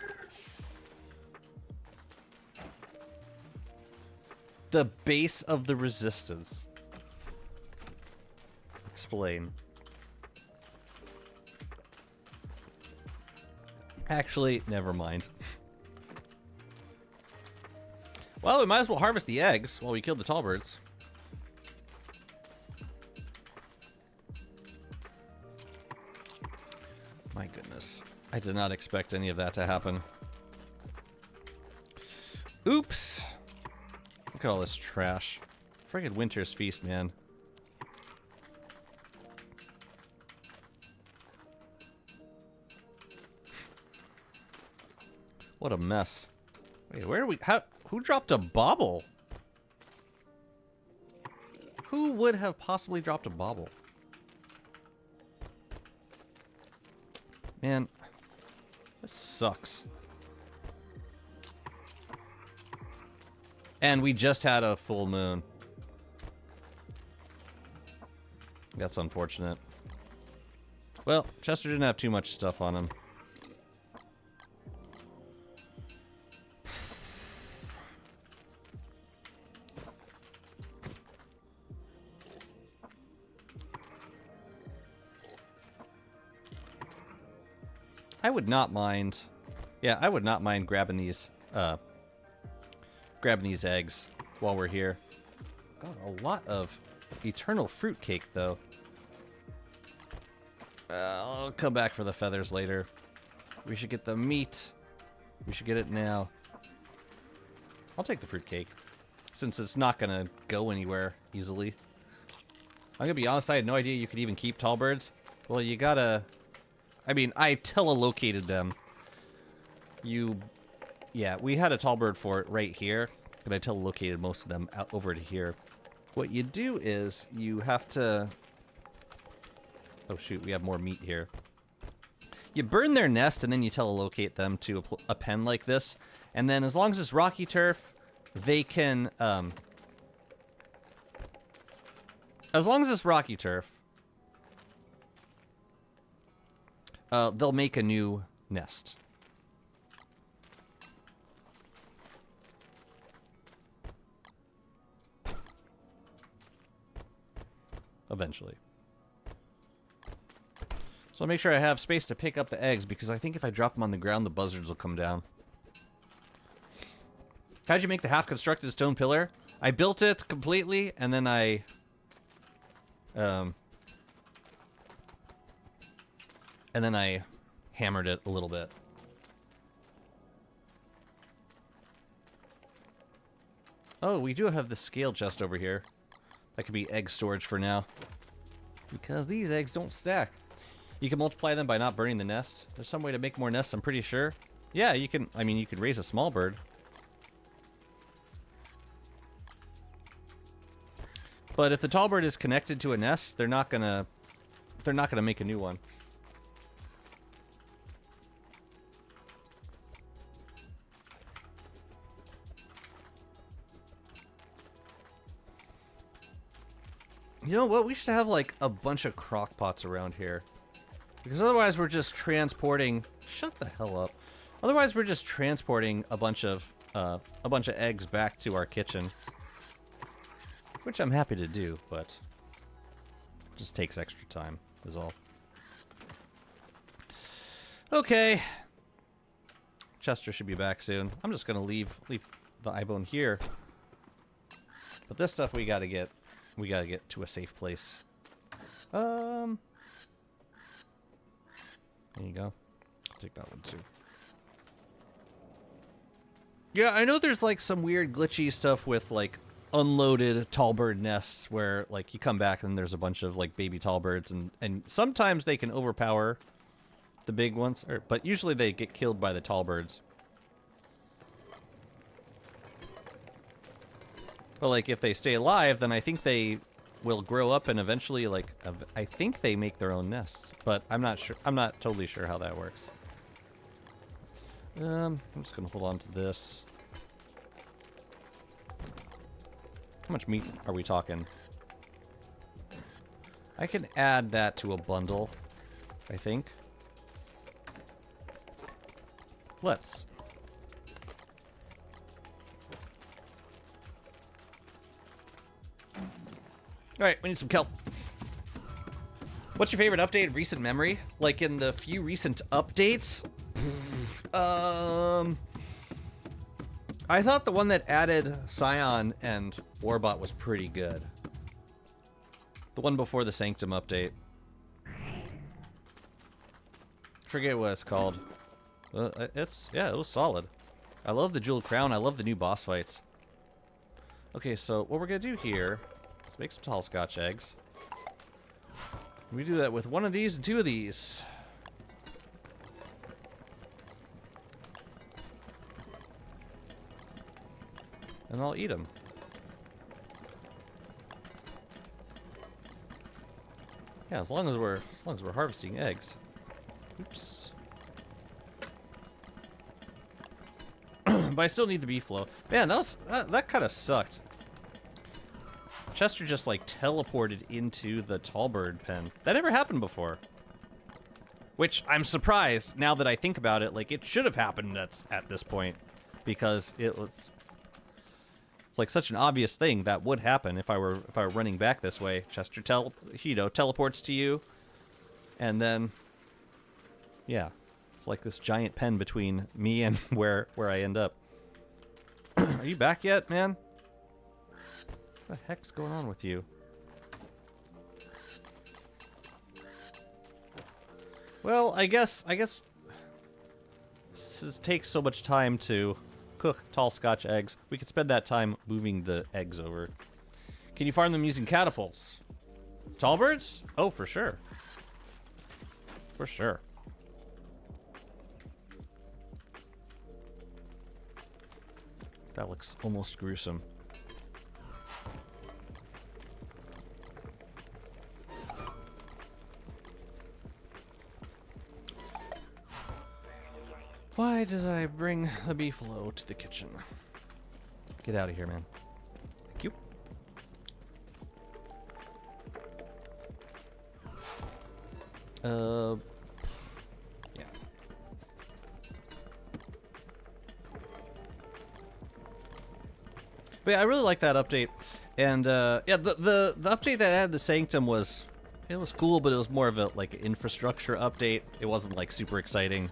The base of the resistance. Explain. Actually, never mind. Well, we might as well harvest the eggs while we kill the tall birds. My goodness. I did not expect any of that to happen. Oops. Look at all this trash. Friggin' Winter's Feast, man. What a mess. Wait, where are we? Who dropped a bauble? Who would have possibly dropped a bauble? Man, this sucks. And we just had a full moon. That's unfortunate. Well, Chester didn't have too much stuff on him. I would not mind. Yeah, I would not mind grabbing these eggs while we're here. Got a lot of eternal fruitcake though. I'll come back for the feathers later. We should get the meat. We should get it now. I'll take the fruitcake since it's not gonna go anywhere easily. I'm gonna be honest, I had no idea you could even keep tall birds. Well, you gotta... I mean, I telelocated them. Yeah, we had a tall bird fort right here, but I telelocated most of them out over to here. What you do is you have to... Oh shoot, we have more meat here. You burn their nest and then you telelocate them to a pen like this. And then as long as it's rocky turf, they can As long as it's rocky turf, they'll make a new nest. Eventually. So I'll make sure I have space to pick up the eggs, because I think if I drop them on the ground, the buzzards will come down. How'd you make the half-constructed stone pillar? I built it completely, and then I... hammered it a little bit. Oh, we do have the scale chest over here. That could be egg storage for now. Because these eggs don't stack. You can multiply them by not burning the nest. There's some way to make more nests, I'm pretty sure. Yeah, you can, I mean, you could raise a small bird. But if the tall bird is connected to a nest, they're not gonna make a new one. You know what? We should have like a bunch of crock pots around here. Because otherwise we're just transporting... Shut the hell up. Otherwise we're just transporting a bunch of eggs back to our kitchen. Which I'm happy to do, but... it just takes extra time, is all. Okay. Chester should be back soon. I'm just gonna leave the eye bone here. But this stuff we gotta get to a safe place. There you go. I'll take that one too. Yeah, I know there's like some weird glitchy stuff with like unloaded tall bird nests where like you come back and there's a bunch of like baby tall birds, and sometimes they can overpower the big ones, but usually they get killed by the tall birds. But like if they stay alive, then I think they will grow up and eventually like I think they make their own nests, but I'm not sure. I'm not totally sure how that works. I'm just gonna hold on to this. How much meat are we talking? I can add that to a bundle, I think. Let's. Alright, we need some kelp. What's your favorite update in recent memory? Like in the few recent updates? I thought the one that added Scion and Warbot was pretty good. The one before the Sanctum update. Forget what it's called. It was solid. I love the Jeweled Crown. I love the new boss fights. Okay, so what we're gonna do here is make some tall Scotch eggs. We do that with one of these and two of these. And I'll eat them. Yeah, as long as we're harvesting eggs. Oops. But I still need the beef flow. Man, that kind of sucked. Chester just like teleported into the tallbird pen. That never happened before. Which I'm surprised now that I think about it. Like it should have happened at this point, because it's like such an obvious thing that would happen if I were running back this way. Chester teleports to you, and then yeah, it's like this giant pen between me and where I end up. Are you back yet, man? What the heck's going on with you? Well, I guess this takes so much time to cook tall Scotch eggs. We could spend that time moving the eggs over. Can you farm them using catapults? Tall birds? Oh, for sure. For sure. That looks almost gruesome. Why did I bring the beefalo to the kitchen? Get out of here, man. Thank you. Yeah. But yeah, I really like that update. And yeah, the update that had the Sanctum was, it was cool, but it was more of a like infrastructure update. It wasn't like super exciting.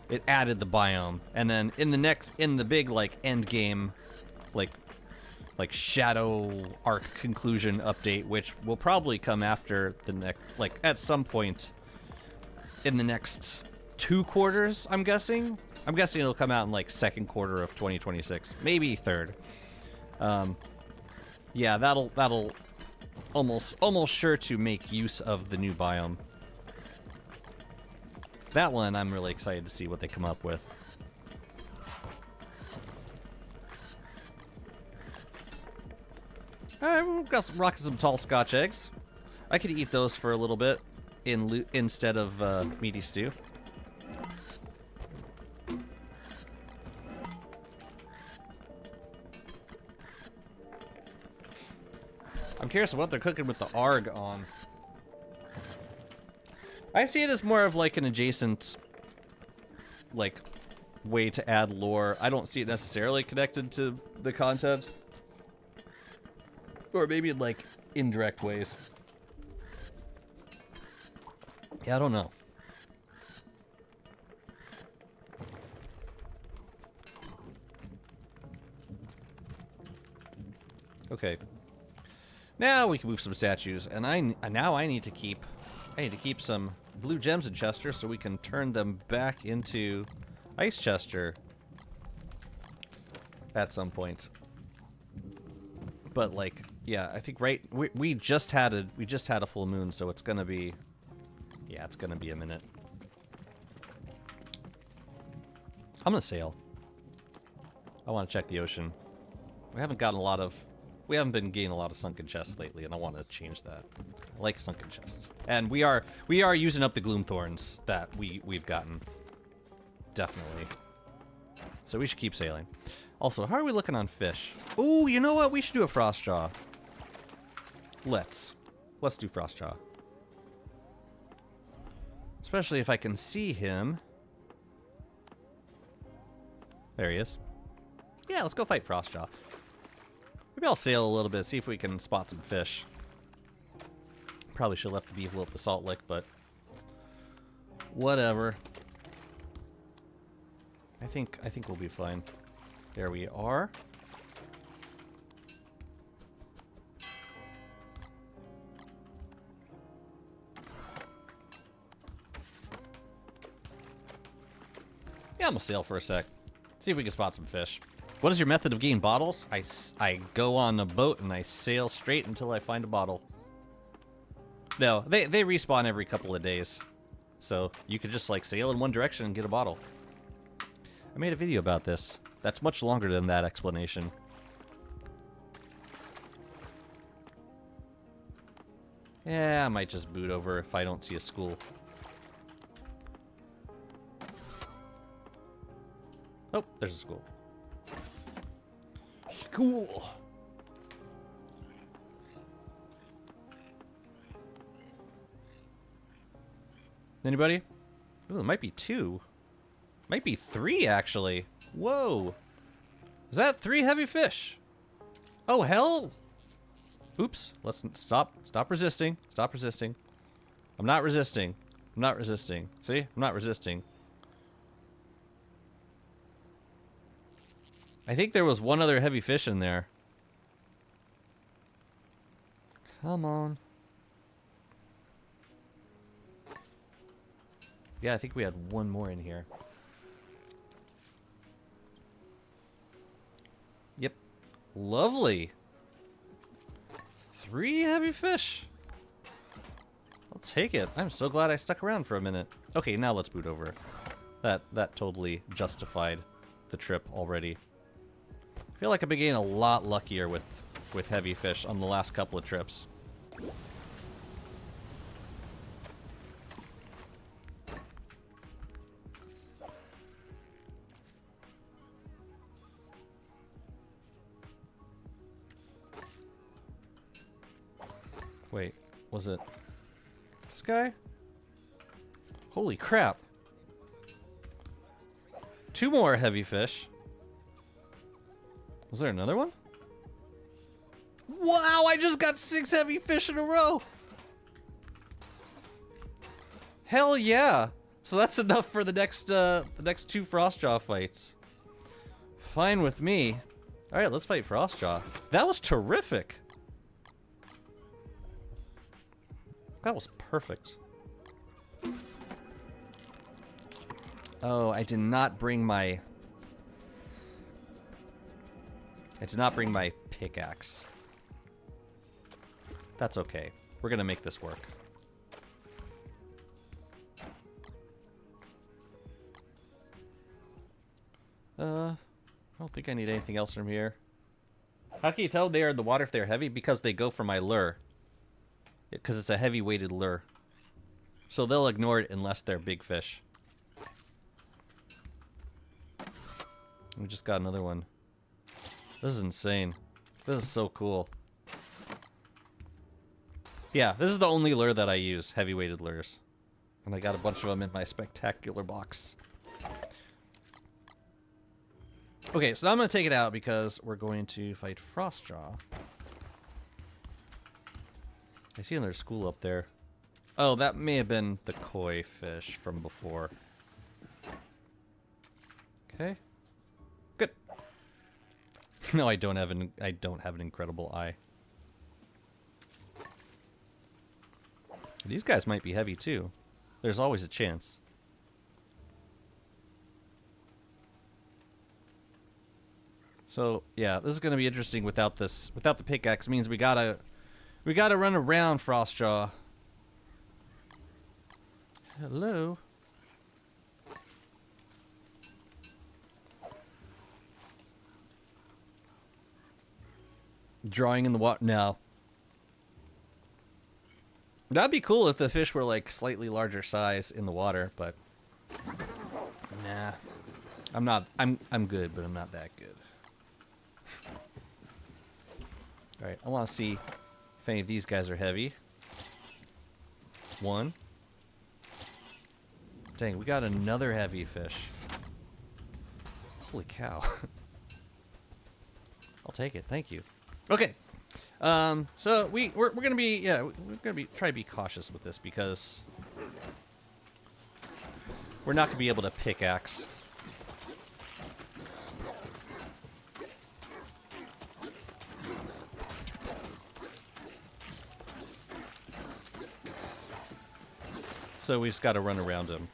It added the biome, and then in the big like end game, like Shadow Arc conclusion update, which will probably come after the next, like at some point in the next 2 quarters, I'm guessing. I'm guessing it'll come out in like second quarter of 2026, maybe third. Yeah, that'll almost sure to make use of the new biome. That one, I'm really excited to see what they come up with. Alright, we've got rocking some tall Scotch eggs. I could eat those for a little bit instead of meaty stew. I'm curious what they're cooking with the arg on. I see it as more of like an adjacent, like, way to add lore. I don't see it necessarily connected to the content. Or maybe in like indirect ways. Yeah, I don't know. Okay. Now we can move some statues, and now I need to keep some blue gems in Chester so we can turn them back into Ice Chester at some point. But like, yeah, I think we just had a full moon, so it's gonna be, yeah, it's gonna be a minute. I'm gonna sail. I want to check the ocean. We haven't been getting a lot of sunken chests lately, and I want to change that. I like sunken chests, and we are using up the gloom thorns that we've gotten, definitely. So we should keep sailing. Also, how are we looking on fish? Ooh, you know what? We should do a Frostjaw. Let's do Frostjaw. Especially if I can see him. There he is. Yeah, let's go fight Frostjaw. Maybe I'll sail a little bit, see if we can spot some fish. Probably should have left the beef at the salt lick, but whatever. I think we'll be fine. There we are. Yeah, I'm gonna sail for a sec. See if we can spot some fish. What is your method of getting bottles? I go on a boat and I sail straight until I find a bottle. No, they respawn every couple of days. So you could just like sail in one direction and get a bottle. I made a video about this. That's much longer than that explanation. Yeah, I might just boot over if I don't see a school. Oh, there's a school. Cool. Anybody? Ooh, it might be 2. Might be 3, actually. Whoa. Is that 3 heavy fish? Oh, hell. Oops. Let's stop. Stop resisting. Stop resisting. I'm not resisting. I'm not resisting. See? I'm not resisting. I think there was one other heavy fish in there. Come on. Yeah, I think we had one more in here. Yep. Lovely. 3 heavy fish. I'll take it. I'm so glad I stuck around for a minute. Okay, now let's boot over. That totally justified the trip already. I feel like I've been getting a lot luckier with heavy fish on the last couple of trips. Wait, was it? This guy? Holy crap. 2 more heavy fish. Was there another one? Wow, I just got 6 heavy fish in a row. Hell yeah. So that's enough for the next 2 Frostjaw fights. Fine with me. All right, let's fight Frostjaw. That was terrific. That was perfect. Oh, I did not bring my pickaxe. That's okay. We're gonna make this work. I don't think I need anything else from here. How can you tell they are in the water if they're heavy? Because they go for my lure. Because it's a heavy-weighted lure. So they'll ignore it unless they're big fish. We just got another one. This is insane. This is so cool. Yeah, this is the only lure that I use, heavy-weighted lures. And I got a bunch of them in my spectacular box. Okay, so I'm going to take it out because we're going to fight Frostjaw. I see another school up there. Oh, that may have been the koi fish from before. Okay. Good. No, I don't have an incredible eye. These guys might be heavy too. There's always a chance. So yeah, this is gonna be interesting without this. Without the pickaxe means we gotta run around Frostjaw. Hello. Drawing in the water. No. That'd be cool if the fish were like slightly larger size in the water, but nah. I'm good, but I'm not that good. Alright, I want to see if any of these guys are heavy. 1. Dang, we got another heavy fish. Holy cow. I'll take it, thank you. Okay. So we're gonna be try to be cautious with this because we're not gonna be able to pickaxe. So we just got to run around him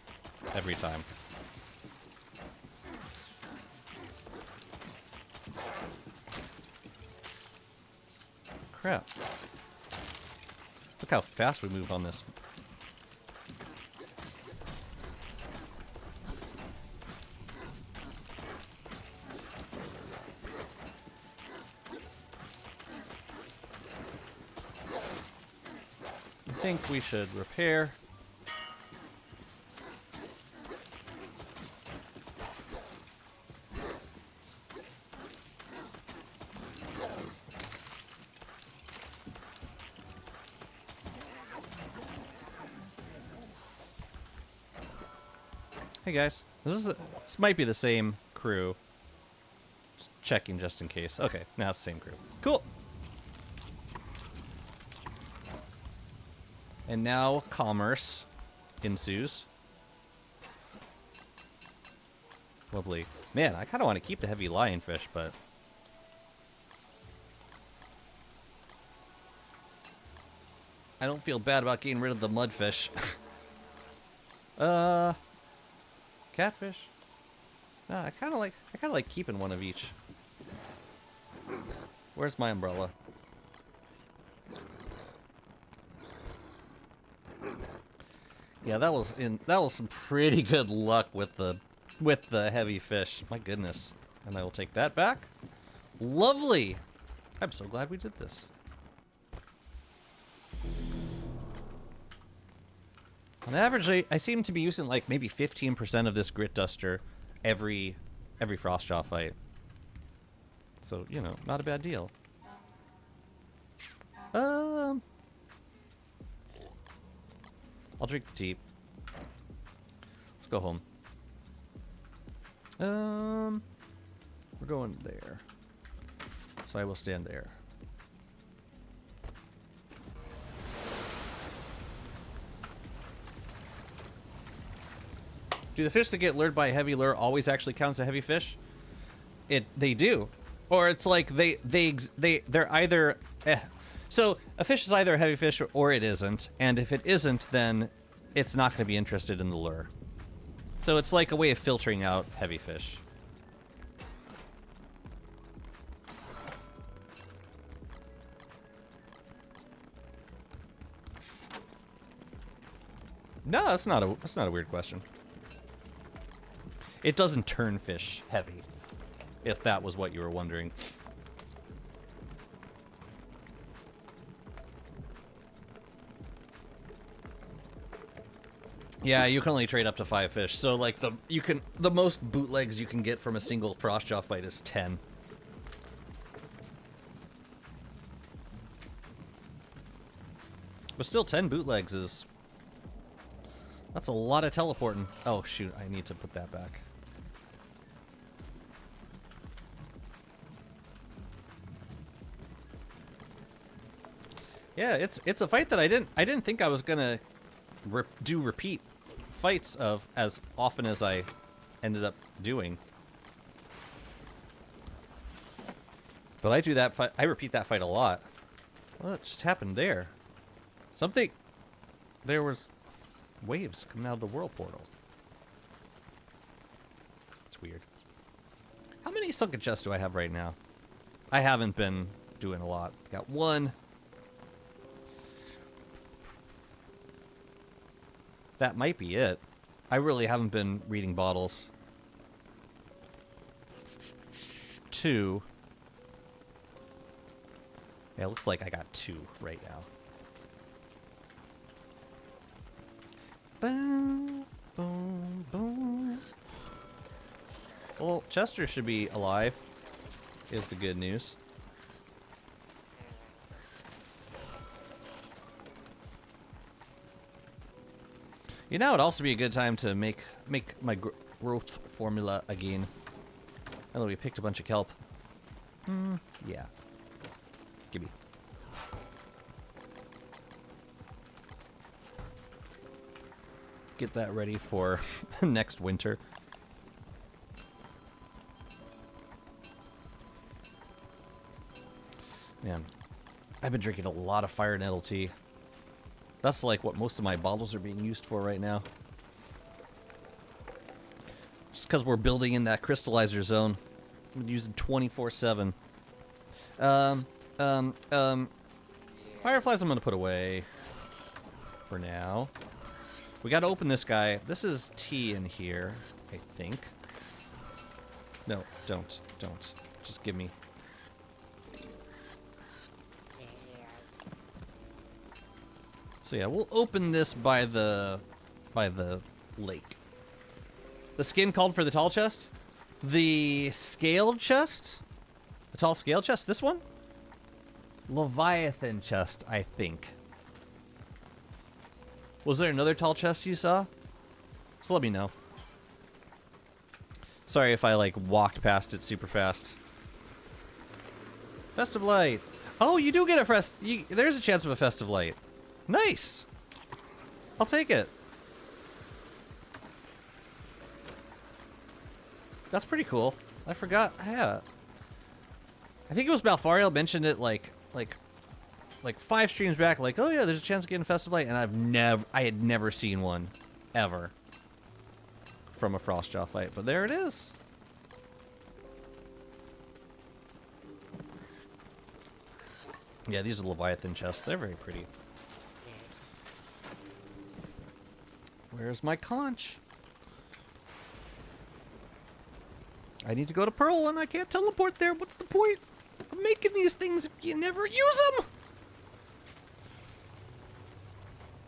every time. Crap. Look how fast we move on this. I think we should repair. Hey guys, this might be the same crew. Just checking just in case. Okay, now it's the same crew. Cool. And now commerce ensues. Lovely. Man, I kind of want to keep the heavy lionfish, but I don't feel bad about getting rid of the mudfish. Catfish? No, I kind of like keeping one of each. Where's my umbrella? Yeah, that was some pretty good luck with the heavy fish. My goodness. And I will take that back. Lovely. I'm so glad we did this. On average, I seem to be using like maybe 15% of this grit duster every Frostjaw fight. So, you know, not a bad deal. I'll drink the tea. Let's go home. We're going there. So I will stand there. Do the fish that get lured by a heavy lure always actually count as a heavy fish? They do. Or it's like they're either so a fish is either a heavy fish or it isn't, and if it isn't, then it's not going to be interested in the lure. So it's like a way of filtering out heavy fish. No, that's not a weird question. It doesn't turn fish heavy, if that was what you were wondering. Yeah, you can only trade up to 5 fish. So like the most bootlegs you can get from a single Frostjaw fight is 10. But still 10 bootlegs is that's a lot of teleporting. Oh shoot, I need to put that back. Yeah, it's a fight that I didn't think I was gonna do repeat fights of as often as I ended up doing. But I do that fight. I repeat that fight a lot. What just happened there? Something. There was waves coming out of the world portal. It's weird. How many sunken chests do I have right now? I haven't been doing a lot. Got 1. That might be it. I really haven't been reading bottles. 2. Yeah, it looks like I got 2 right now. Boom, boom, boom. Well, Chester should be alive, is the good news. You know, it'd also be a good time to make my growth formula again. Although we picked a bunch of kelp. Yeah. Gimme. Get that ready for next winter. Man, I've been drinking a lot of fire nettle tea. That's like what most of my bottles are being used for right now. Just because we're building in that crystallizer zone. I'm using 24/7. Fireflies I'm gonna put away for now. We gotta open this guy. This is tea in here, I think. No, don't. Just give me. So yeah, we'll open this by the lake. The skin called for the tall chest? The scaled chest? The tall scaled chest? This one? Leviathan chest, I think. Was there another tall chest you saw? So let me know. Sorry if I like walked past it super fast. Festive light. Oh, you do get a there's a chance of a festive light. Nice. I'll take it. That's pretty cool. I forgot. Yeah. I think it was Malfariel mentioned it like 5 streams back. Like, oh yeah, there's a chance of getting festive light, and I had never seen one, ever, from a Frostjaw fight. But there it is. Yeah, these are Leviathan chests. They're very pretty. Where's my conch? I need to go to Pearl and I can't teleport there. What's the point of making these things if you never use them?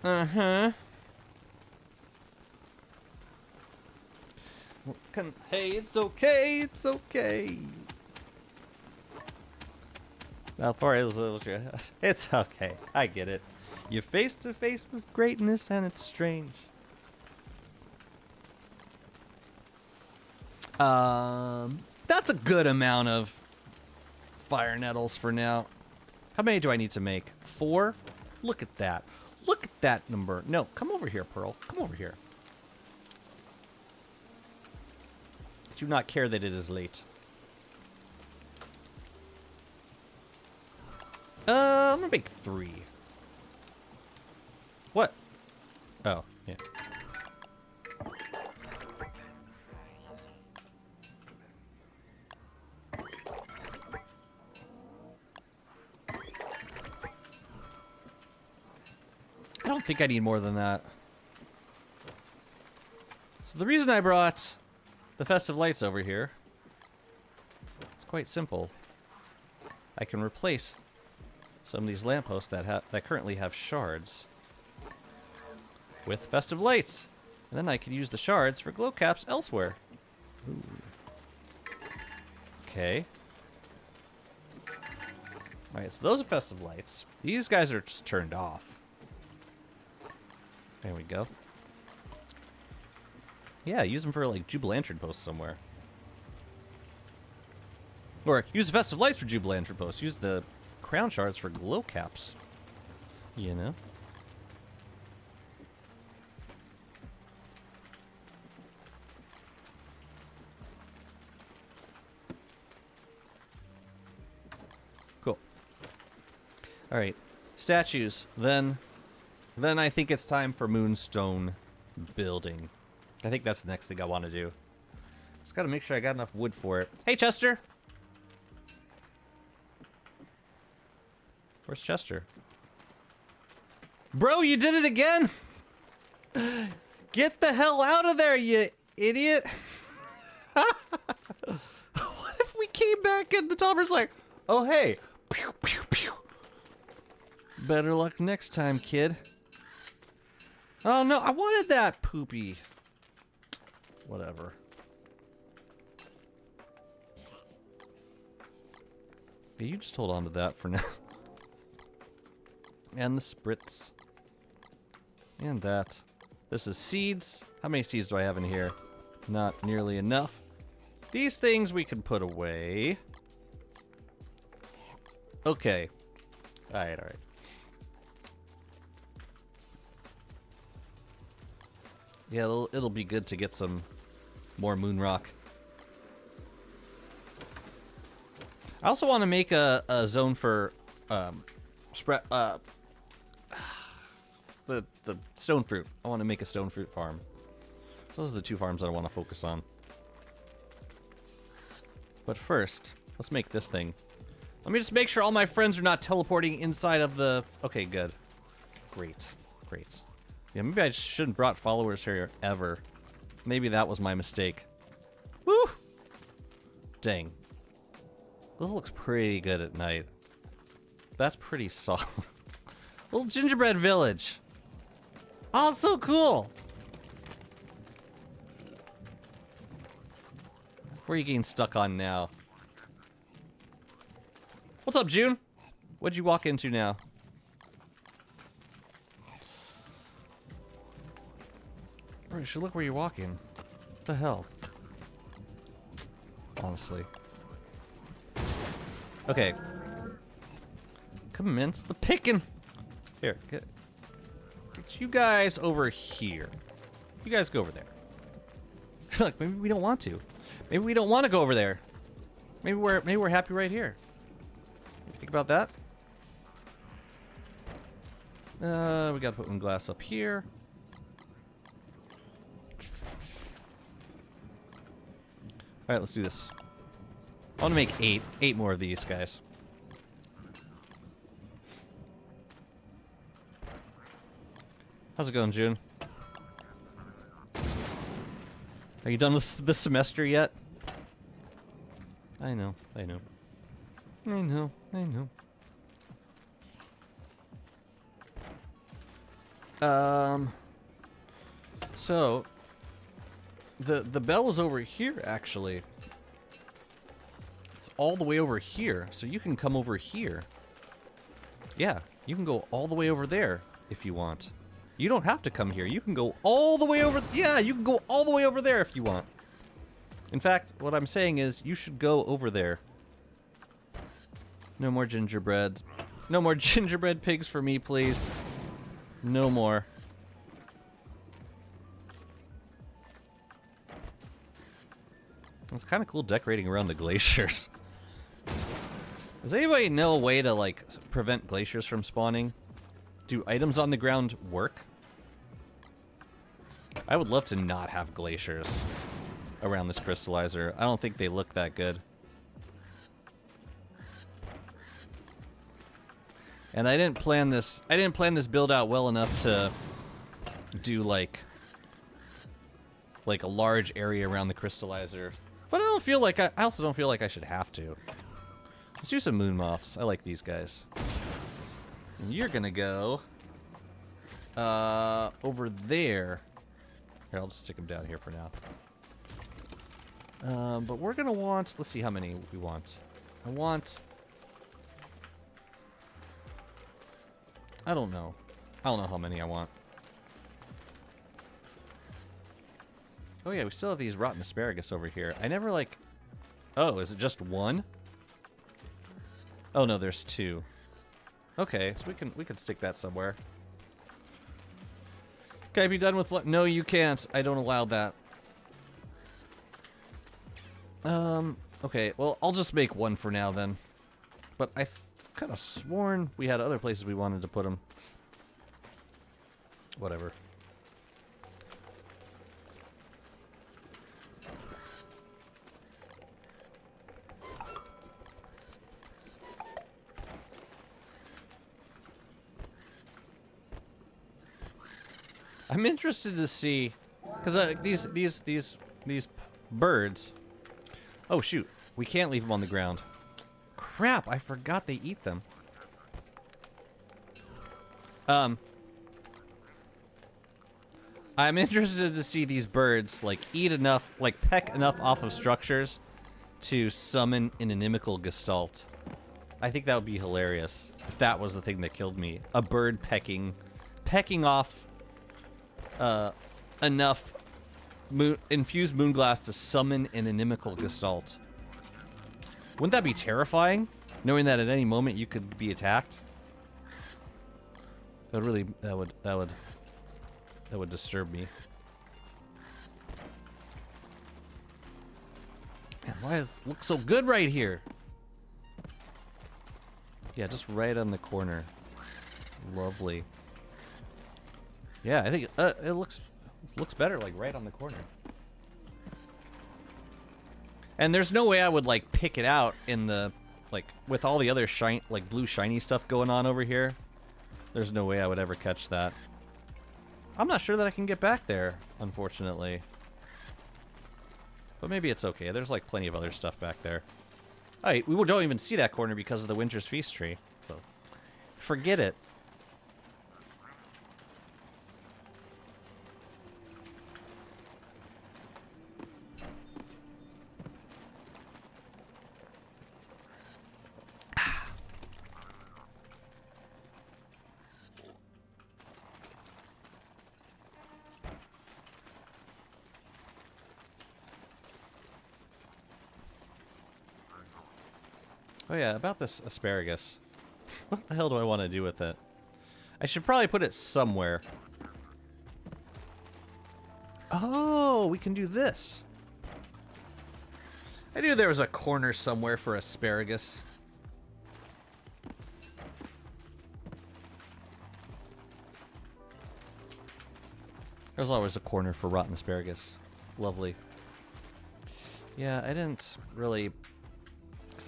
Uh-huh. Hey, it's okay. It's okay. Malfariel, it's okay. I get it. You're face to face with greatness and it's strange. That's a good amount of fire nettles for now. How many do I need to make? 4? Look at that. Look at that number. No, come over here, Pearl. Come over here. I do not care that it is late. I'm gonna make 3. What? Oh, yeah. I don't think I need more than that. So the reason I brought the festive lights over here, it's quite simple. I can replace some of these lampposts that currently have shards with festive lights. And then I can use the shards for glow caps elsewhere. Ooh. Okay. Alright, so those are festive lights. These guys are just turned off. There we go. Yeah, use them for, like, Jubilantern posts somewhere. Or use the festive lights for Jubilantern posts. Use the crown shards for glow caps. You know? Cool. Alright. Statues. Then I think it's time for moonstone building. I think that's the next thing I want to do. Just gotta make sure I got enough wood for it. Hey, Chester! Where's Chester? Bro, you did it again! Get the hell out of there, you idiot! What if we came back and the topper's like, oh, hey. Pew, pew, pew. Better luck next time, kid. Oh, no, I wanted that poopy. Whatever. Yeah, you just hold on to that for now. And the spritz. And that. This is seeds. How many seeds do I have in here? Not nearly enough. These things we can put away. Okay. Alright, alright. Yeah, it'll be good to get some more moon rock. I also want to make a zone for the stone fruit. I want to make a stone fruit farm. Those are the 2 farms that I want to focus on. But first, let's make this thing. Let me just make sure all my friends are not teleporting inside of the... Okay, good. Great. Great. Yeah, maybe I just shouldn't brought followers here ever. Maybe that was my mistake. Woo! Dang. This looks pretty good at night. That's pretty solid. Little gingerbread village. Oh, so cool! Where are you getting stuck on now? What's up, June? What'd you walk into now? Bro, you should look where you're walking. What the hell? Honestly. Okay. Commence the picking. Here, get you guys over here. You guys go over there. Look, maybe we don't want to. Maybe we don't want to go over there. Maybe we're happy right here. You think about that? We gotta put one glass up here. Alright, let's do this. I want to make 8. 8 more of these guys. How's it going, June? Are you done with this semester yet? I know, I know. I know, I know. So the bell is over here, actually. It's all the way over here, so you can come over here. Yeah, you can go all the way over there. if you want. You don't have to come here. You can go all the way over. Yeah, you can go all the way over there if you want. In fact, what I'm saying is you should go over there. No more gingerbreads. No more gingerbread pigs for me, please. No more. It's kind of cool decorating around the glaciers. Does anybody know a way to, like, prevent glaciers from spawning? Do items on the ground work? I would love to not have glaciers around this crystallizer. I don't think they look that good. And I didn't plan this build out well enough to do like a large area around the crystallizer. But I don't feel like I also don't feel like I should have to. Let's do some moon moths. I like these guys. And you're gonna go over there. Here, I'll just stick them down here for now. But we're gonna want, let's see how many we want. I don't know. I don't know how many I want. Oh yeah, we still have these rotten asparagus over here. I never like... Oh, is it just one? Oh no, there's two. Okay, so we can stick that somewhere. Can I be done with... No, you can't. I don't allow that. Okay, well, I'll just make one for now then. But I kind of sworn we had other places we wanted to put them. Whatever. I'm interested to see, because these birds. Oh shoot, we can't leave them on the ground. Crap, I forgot they eat them. I'm interested to see these birds like eat enough, like peck enough off of structures to summon an inimical gestalt. I think that would be hilarious if that was the thing that killed me. A bird pecking off enough infused moonglass to summon an inimical gestalt. Wouldn't that be terrifying? Knowing that at any moment you could be attacked? That would disturb me. Man, why does it look so good right here? Yeah, just right on the corner. Lovely. Yeah, I think it looks better like right on the corner. And there's no way I would like pick it out in the like with all the other blue shiny stuff going on over here. There's no way I would ever catch that. I'm not sure that I can get back there, unfortunately. But maybe it's okay. There's like plenty of other stuff back there. Alright, we don't even see that corner because of the Winter's Feast tree. So, forget it. Oh yeah, about this asparagus. What the hell do I want to do with it? I should probably put it somewhere. Oh, we can do this. I knew there was a corner somewhere for asparagus. There's always a corner for rotten asparagus. Lovely. Yeah, I didn't really...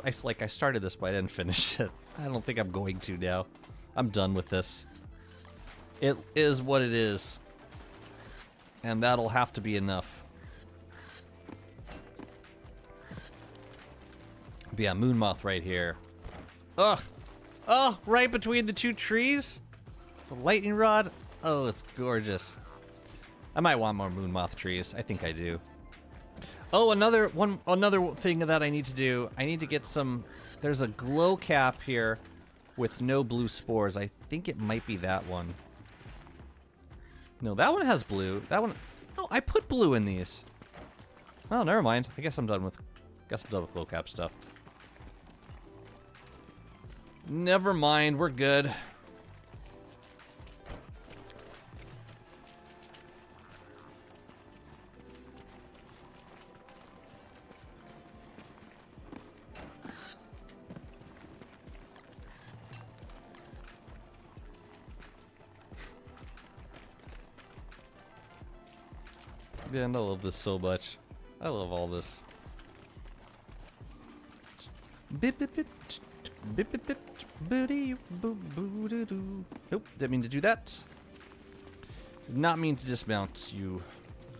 I started this, but I didn't finish it. I don't think I'm going to now. I'm done with this. It is what it is. And that'll have to be enough. But yeah, moon moth right here. Ugh! Oh, right between the two trees? The lightning rod? Oh, it's gorgeous. I might want more moon moth trees. I think I do. Oh, another thing that I need to do. I need to get some... There's a glow cap here with no blue spores. I think it might be that one. No, that one has blue. That one... Oh, I put blue in these. Oh, never mind. I guess I'm done with... glow cap stuff. Never mind. We're good. Man, I love this so much. I love all this. Bip, bip, bip, bip, bip, bip, booty, boo, boo, doo, doo. Nope, didn't mean to do that. Did not mean to dismount you.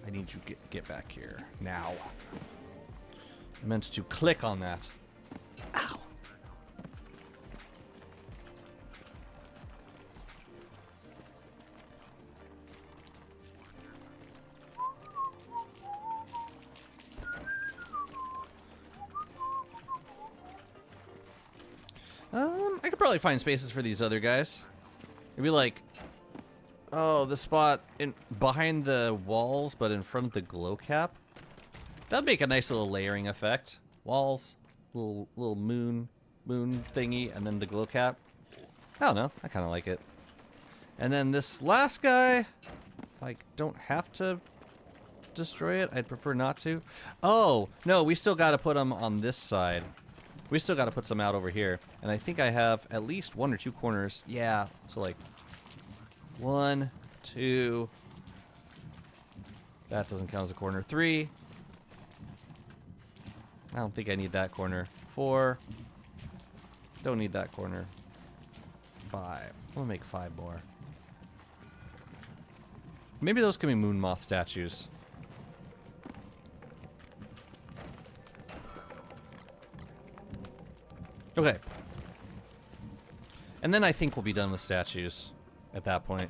I need you to get back here now. I meant to click on that. Ow. I could probably find spaces for these other guys. It'd be like, oh, the spot in behind the walls, but in front of the glow cap. That'd make a nice little layering effect. Walls, little moon thingy, and then the glow cap. I don't know. I kind of like it. And then this last guy, if I don't have to destroy it, I'd prefer not to. Oh no, we still got to put them on this side. We still got to put some out over here. And I think I have at least 1 or 2 corners. Yeah. So like 1, 2. That doesn't count as a corner. 3. I don't think I need that corner. 4. Don't need that corner. 5. I'm gonna make 5 more. Maybe those can be moon moth statues. Okay. And then I think we'll be done with statues at that point.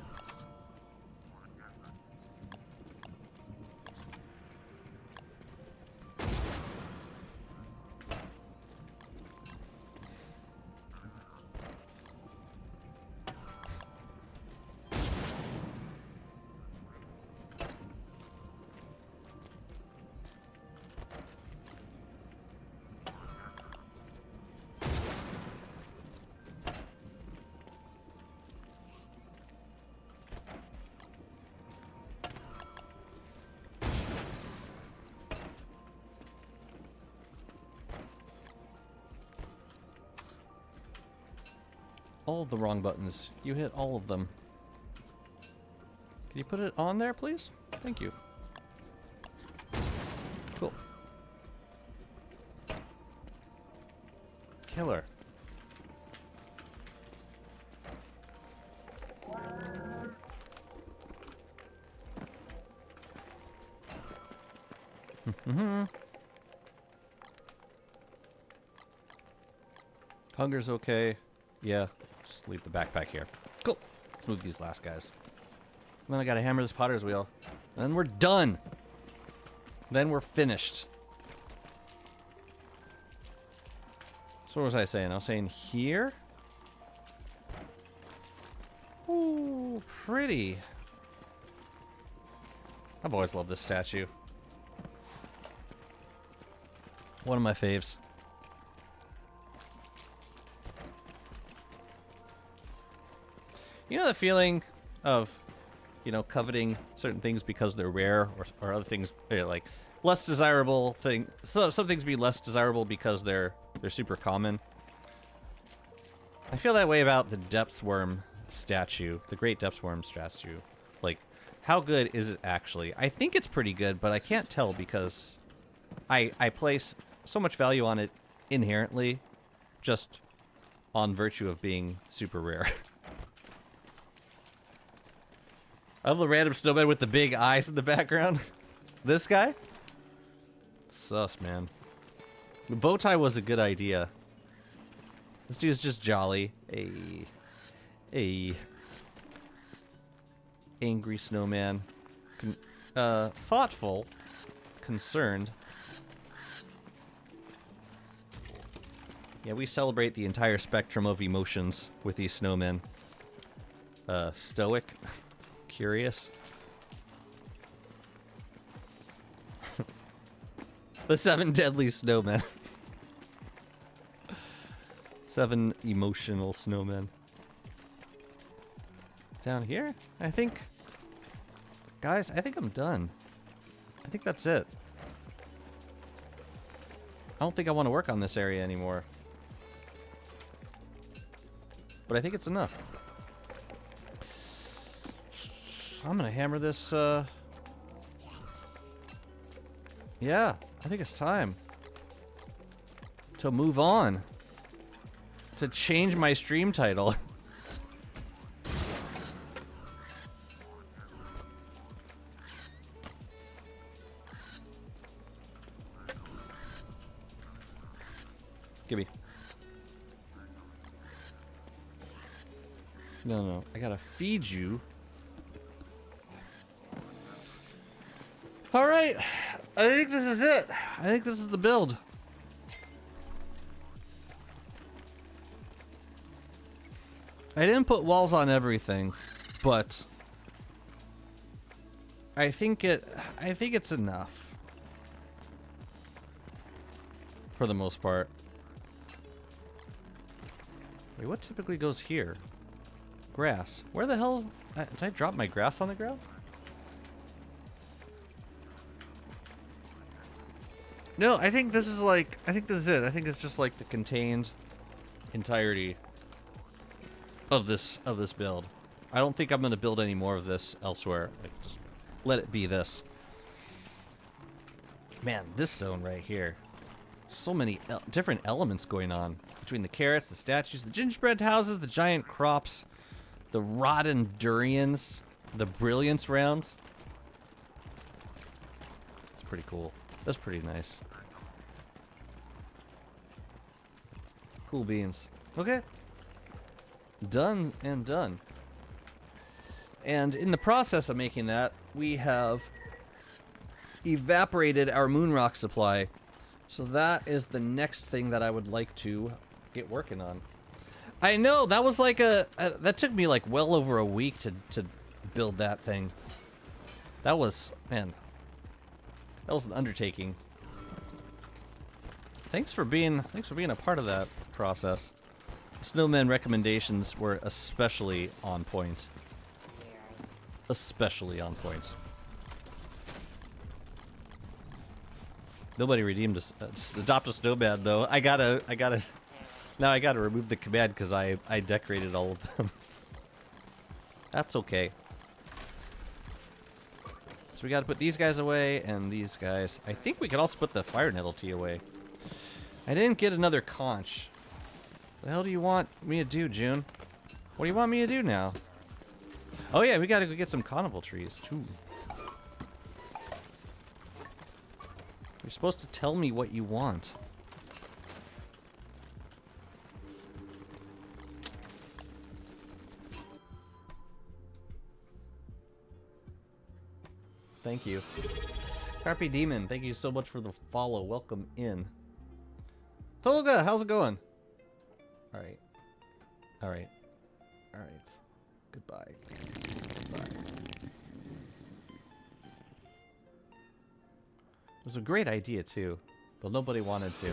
All of the wrong buttons. You hit all of them. Can you put it on there, please? Thank you. Cool. Killer. Hunger's okay. Yeah. Just leave the backpack here. Cool. Let's move these last guys. And then I gotta hammer this potter's wheel. And then we're done. Then we're finished. So what was I saying? I was saying here? Ooh, pretty. I've always loved this statue. One of my faves. You know the feeling of, you know, coveting certain things because they're rare, or other things like less desirable thing. So some things be less desirable because they're super common. I feel that way about the depths worm statue, the great depths worm statue. Like, how good is it actually? I think it's pretty good, but I can't tell because I place so much value on it inherently, just on virtue of being super rare. I love the random snowman with the big eyes in the background. This guy? Sus, man. The bow tie was a good idea. This dude's just jolly. A angry snowman. Thoughtful. Concerned. Yeah, we celebrate the entire spectrum of emotions with these snowmen. Stoic. Curious. The 7 deadly snowmen. 7 emotional snowmen. Down here? I think... Guys, I think I'm done. I think that's it. I don't think I want to work on this area anymore. But I think it's enough. I'm gonna hammer this, Yeah, I think it's time to move on. To change my stream title. Gimme. No, I gotta feed you. Alright, I think this is it. I think this is the build. I didn't put walls on everything, but I think it's enough. For the most part. Wait, what typically goes here? Grass. Where the hell? Did I drop my grass on the ground? No, I think this is like, I think this is it. I think it's just like the contained entirety of this build. I don't think I'm going to build any more of this elsewhere. Like, just let it be this. Man, this zone right here. So many different elements going on. Between the carrots, the statues, the gingerbread houses, the giant crops, the rotten durians, the brilliance rounds. It's pretty cool. That's pretty nice. Cool beans. Okay. Done and done. And in the process of making that, we have evaporated our moon rock supply. So that is the next thing that I would like to get working on. I know, that was like that took me like well over a week to build that thing. That was, man, that was an undertaking. Thanks for being a part of that process. Snowman recommendations were especially on point. Especially on point. Nobody redeemed adopt a snowman though. I gotta now I gotta remove the command because I decorated all of them. That's okay. So we gotta put these guys away and these guys. I think we could also put the fire nettle tea away. I didn't get another conch. What the hell do you want me to do, June? What do you want me to do now? Oh yeah, we gotta go get some carnival trees too. You're supposed to tell me what you want. Thank you. Carpe Demon, thank you so much for the follow. Welcome in. Tolga, how's it going? Alright. Alright. Alright. Goodbye. Goodbye. It was a great idea too, but nobody wanted to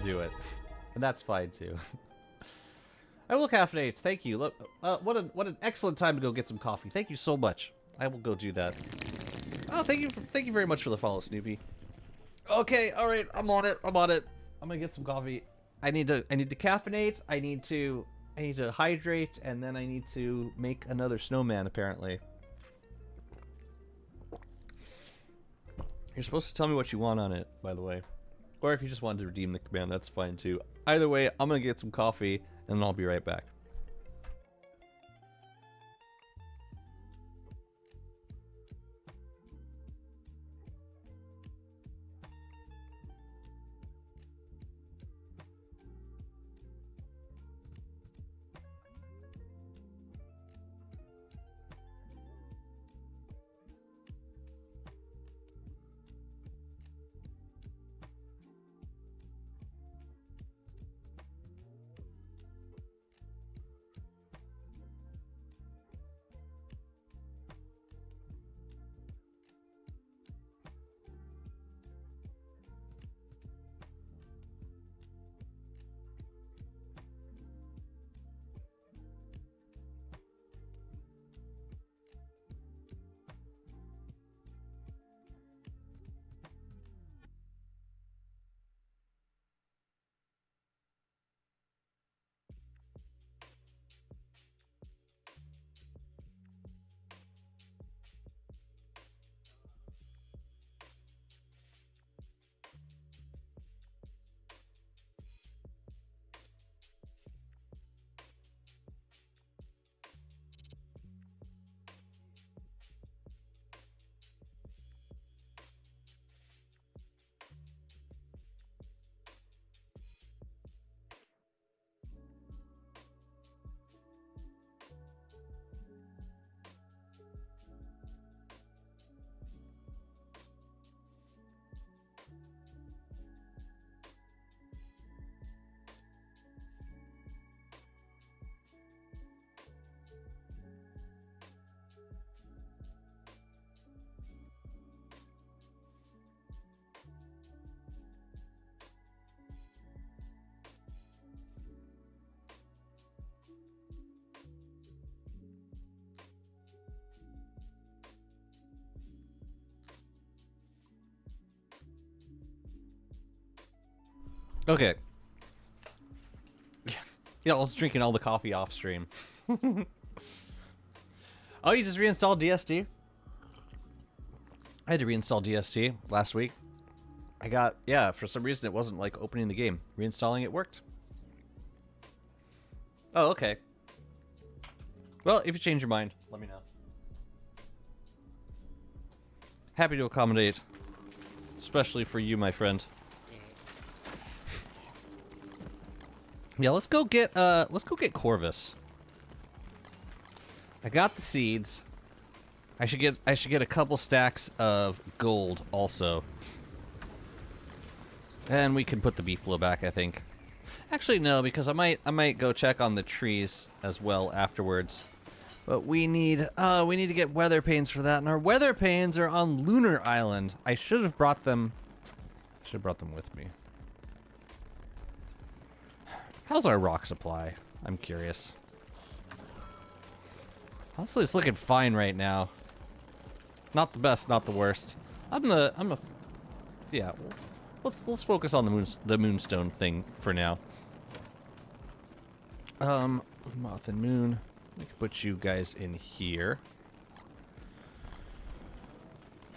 do it. And that's fine too. I will caffeinate. Thank you. Look, what an excellent time to go get some coffee. Thank you so much. I will go do that. Oh, thank you very much for the follow, Snoopy. Okay, all right, I'm on it. I'm gonna get some coffee. I need to caffeinate. I need to hydrate, and then I need to make another snowman. Apparently, you're supposed to tell me what you want on it, by the way, or if you just wanted to redeem the command, that's fine too. Either way, I'm gonna get some coffee, and then I'll be right back. Okay. Yeah, I was drinking all the coffee off stream. Oh, you just reinstalled DST? I had to reinstall DST last week. Yeah, for some reason it wasn't like opening the game. Reinstalling it worked. Oh, okay. Well, if you change your mind, let me know. Happy to accommodate. Especially for you, my friend. Yeah, let's go get Corvus. I got the seeds. I should get a couple stacks of gold also. And we can put the beefalo back, I think. Actually no, because I might go check on the trees as well afterwards. But we need to get weather panes for that, and our weather panes are on Lunar Island. I should have brought them with me. How's our rock supply? I'm curious. Honestly, it's looking fine right now. Not the best, not the worst. Yeah. Let's focus on the moonstone thing for now. Moth and moon. We can put you guys in here.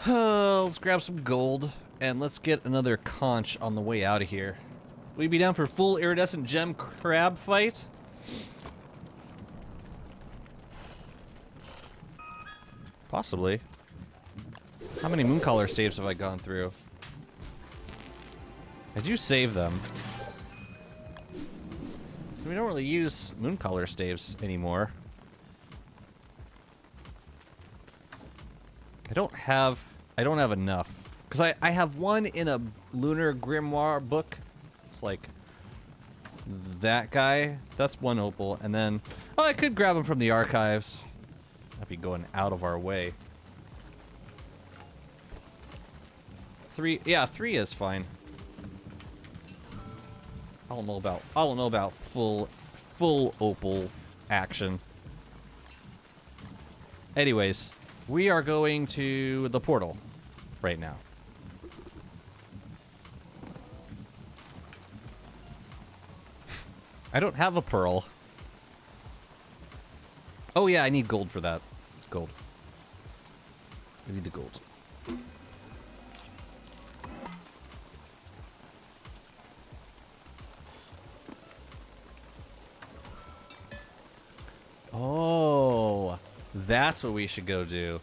Let's grab some gold and let's get another conch on the way out of here. Will you be down for full iridescent gem crab fight? Possibly. How many mooncaller staves have I gone through? I do save them. So we don't really use mooncaller staves anymore. I don't have enough. Because I have one in a lunar grimoire book. It's like that guy. That's one opal. And then, oh, I could grab him from the archives. That'd be going out of our way. 3, yeah, 3 is fine. I don't know about full opal action. Anyways, we are going to the portal right now. I don't have a pearl. Oh yeah, I need gold for that. Gold. I need the gold. Oh, that's what we should go do.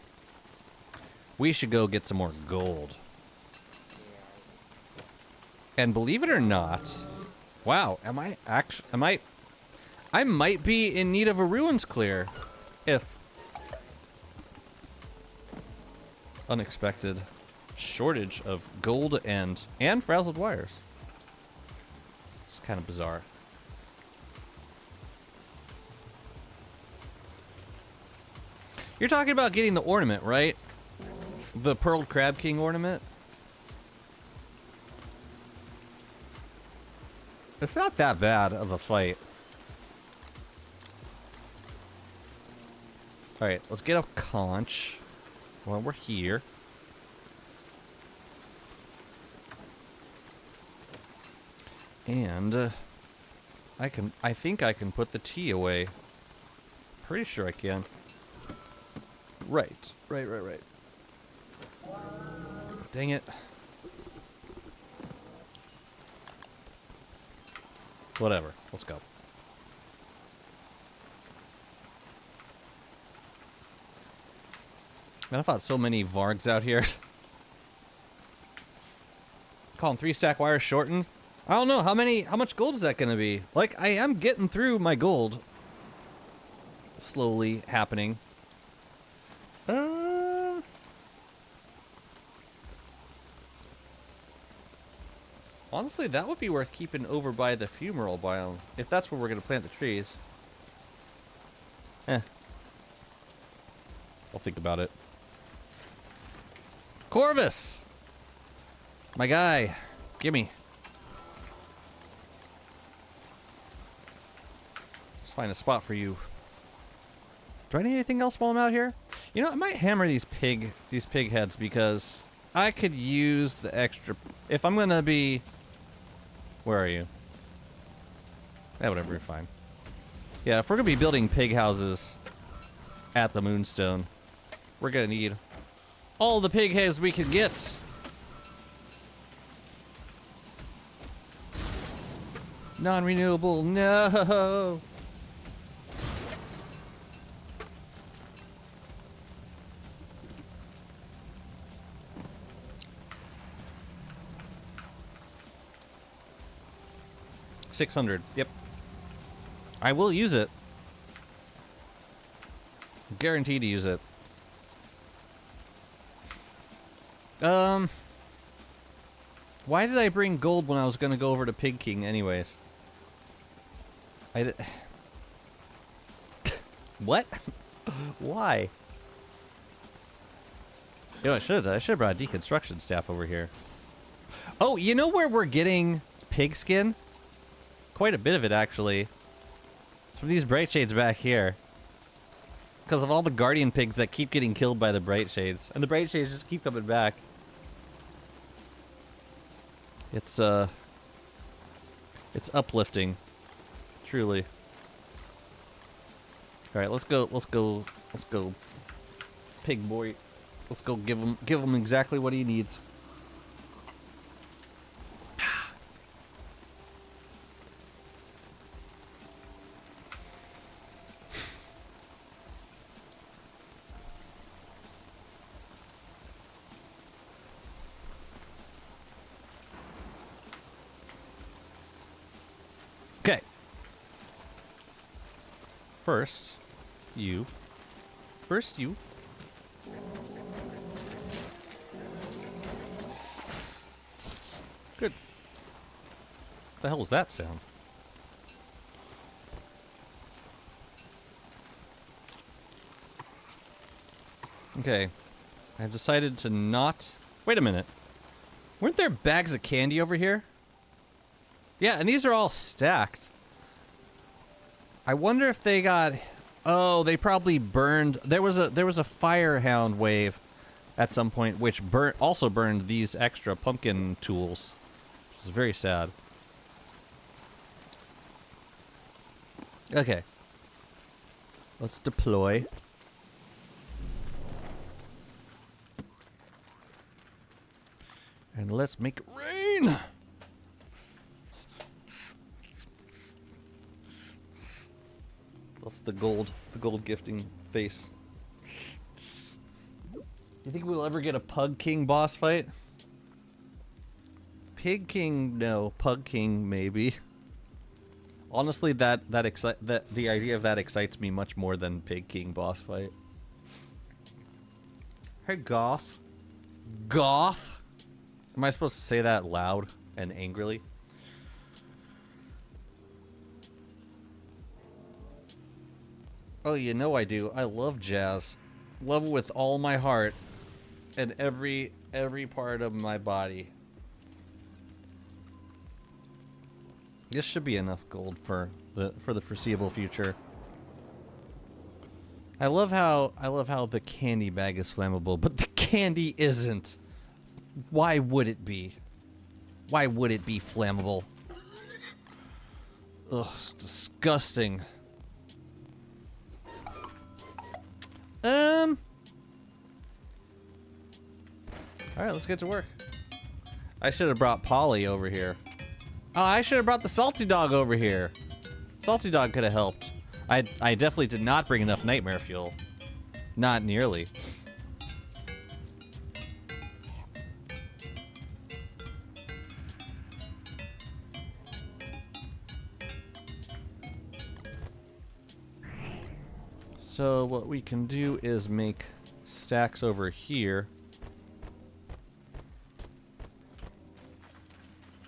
We should go get some more gold. And believe it or not, wow, I might be in need of a ruins clear. If unexpected shortage of gold and frazzled wires. It's kind of bizarre. You're talking about getting the ornament, right? The Pearled Crab King ornament? It's not that bad of a fight. Alright, let's get a conch while we're here. And I think I can put the tea away. Pretty sure I can. Right. Dang it. Whatever. Let's go. Man, I fought so many Vargs out here. Calling 3-stack wires shortened. I don't know how much gold is that gonna be? Like, I am getting through my gold. Slowly happening. Honestly, that would be worth keeping over by the fumarole biome, if that's where we're gonna plant the trees. I'll think about it. Corvus! My guy. Gimme. Let's find a spot for you. Do I need anything else while I'm out here? You know, I might hammer these pig heads because I could use the extra. If I'm gonna be Where are you? Yeah, whatever, you're fine. Yeah, if we're gonna be building pig houses at the Moonstone, we're gonna need all the pig heads we can get. Non-renewable, no! $600, yep. I will use it. Guaranteed to use it. Why did I bring gold when I was gonna go over to Pig King anyways? What? Why? You know, I should have brought a deconstruction staff over here. Oh, you know where we're getting pig skin? Quite a bit of it, actually. It's from these bright shades back here. Because of all the guardian pigs that keep getting killed by the bright shades. And the bright shades just keep coming back. It's uplifting. Truly. Alright, let's go, pig boy. Let's go give him exactly what he needs. Okay. First, you. Good. What the hell was that sound? Okay. I've decided to not... Wait a minute. Weren't there bags of candy over here? Yeah, and these are all stacked. I wonder if they got... Oh, they probably burned... There was a firehound wave at some point which also burned these extra pumpkin tools. Which is very sad. Okay. Let's deploy. And let's make it rain! That's the gold gifting face. You think we'll ever get a Pug King boss fight? Pig King, no. Pug King, maybe. Honestly, the idea of that excites me much more than Pig King boss fight. Hey, Goth. Goth? Am I supposed to say that loud and angrily? Oh, you know I do. I love jazz. Love it with all my heart and every part of my body. This should be enough gold for the foreseeable future. I love how the candy bag is flammable, but the candy isn't. Why would it be? Why would it be flammable? Ugh, it's disgusting. Alright, let's get to work. I should have brought Polly over here. Oh, I should have brought the Salty Dog over here. Salty Dog could have helped. I definitely did not bring enough nightmare fuel. Not nearly. So what we can do is make stacks over here.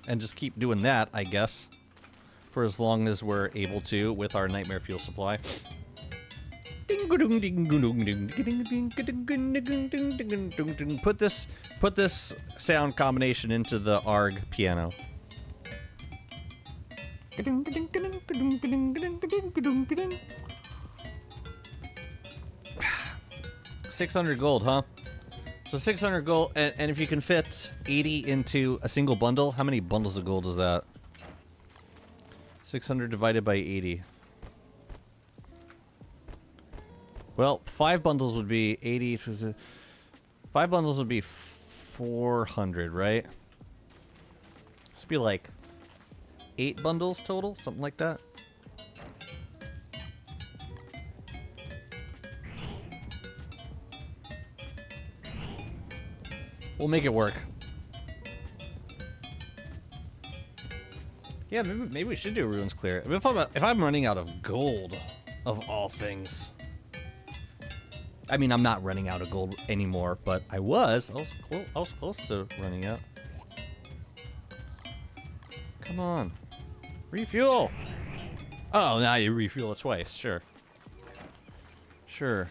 And just keep doing that, I guess. For as long as we're able to with our nightmare fuel supply. Put this sound combination into the ARG piano. 600 gold, huh? So 600 gold, and if you can fit 80 into a single bundle, how many bundles of gold is that? 600 divided by 80. Well, 5 bundles would be 80. 5 bundles would be 400, right? This would be like 8 bundles total, something like that. We'll make it work. Yeah, maybe we should do a ruins clear. If I'm running out of gold, of all things. I mean, I'm not running out of gold anymore, but I was. I was close to running out. Come on. Refuel! Oh, now you refuel it twice. Sure. Sure.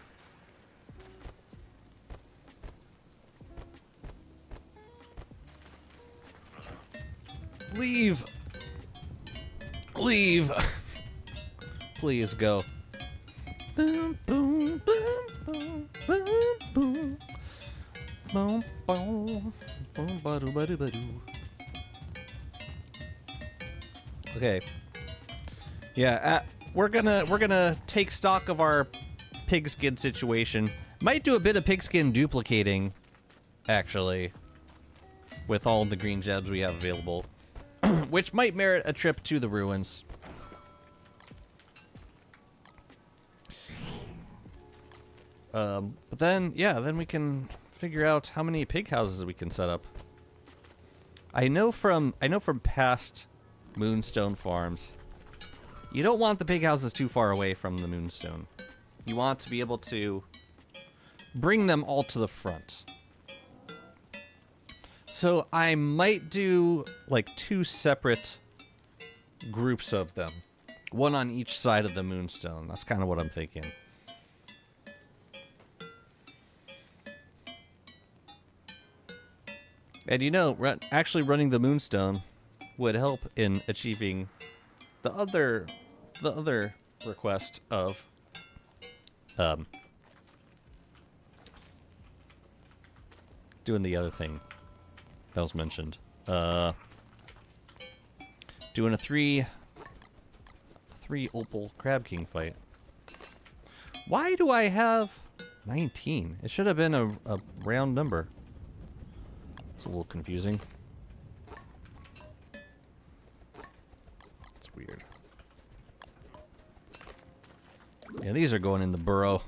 Leave! Leave! Please go. Boom, boom, boom, boom, boom, boom. Boom, boom, boom, ba-doo, ba-doo, ba-doo. Okay. Yeah, we're gonna take stock of our pigskin situation. Might do a bit of pigskin duplicating, actually, with all the green gems we have available, which might merit a trip to the ruins. But then, yeah, then we can figure out how many pig houses we can set up. I know from past Moonstone farms, you don't want the pig houses too far away from the Moonstone. You want to be able to bring them all to the front. So I might do like 2 separate groups of them. One on each side of the Moonstone. That's kind of what I'm thinking. And you know, actually running the Moonstone would help in achieving the other request of doing the other thing that was mentioned. Doing a 3 Opal Crab King fight. Why do I have 19? It should have been a round number. It's a little confusing. It's weird. Yeah, these are going in the burrow.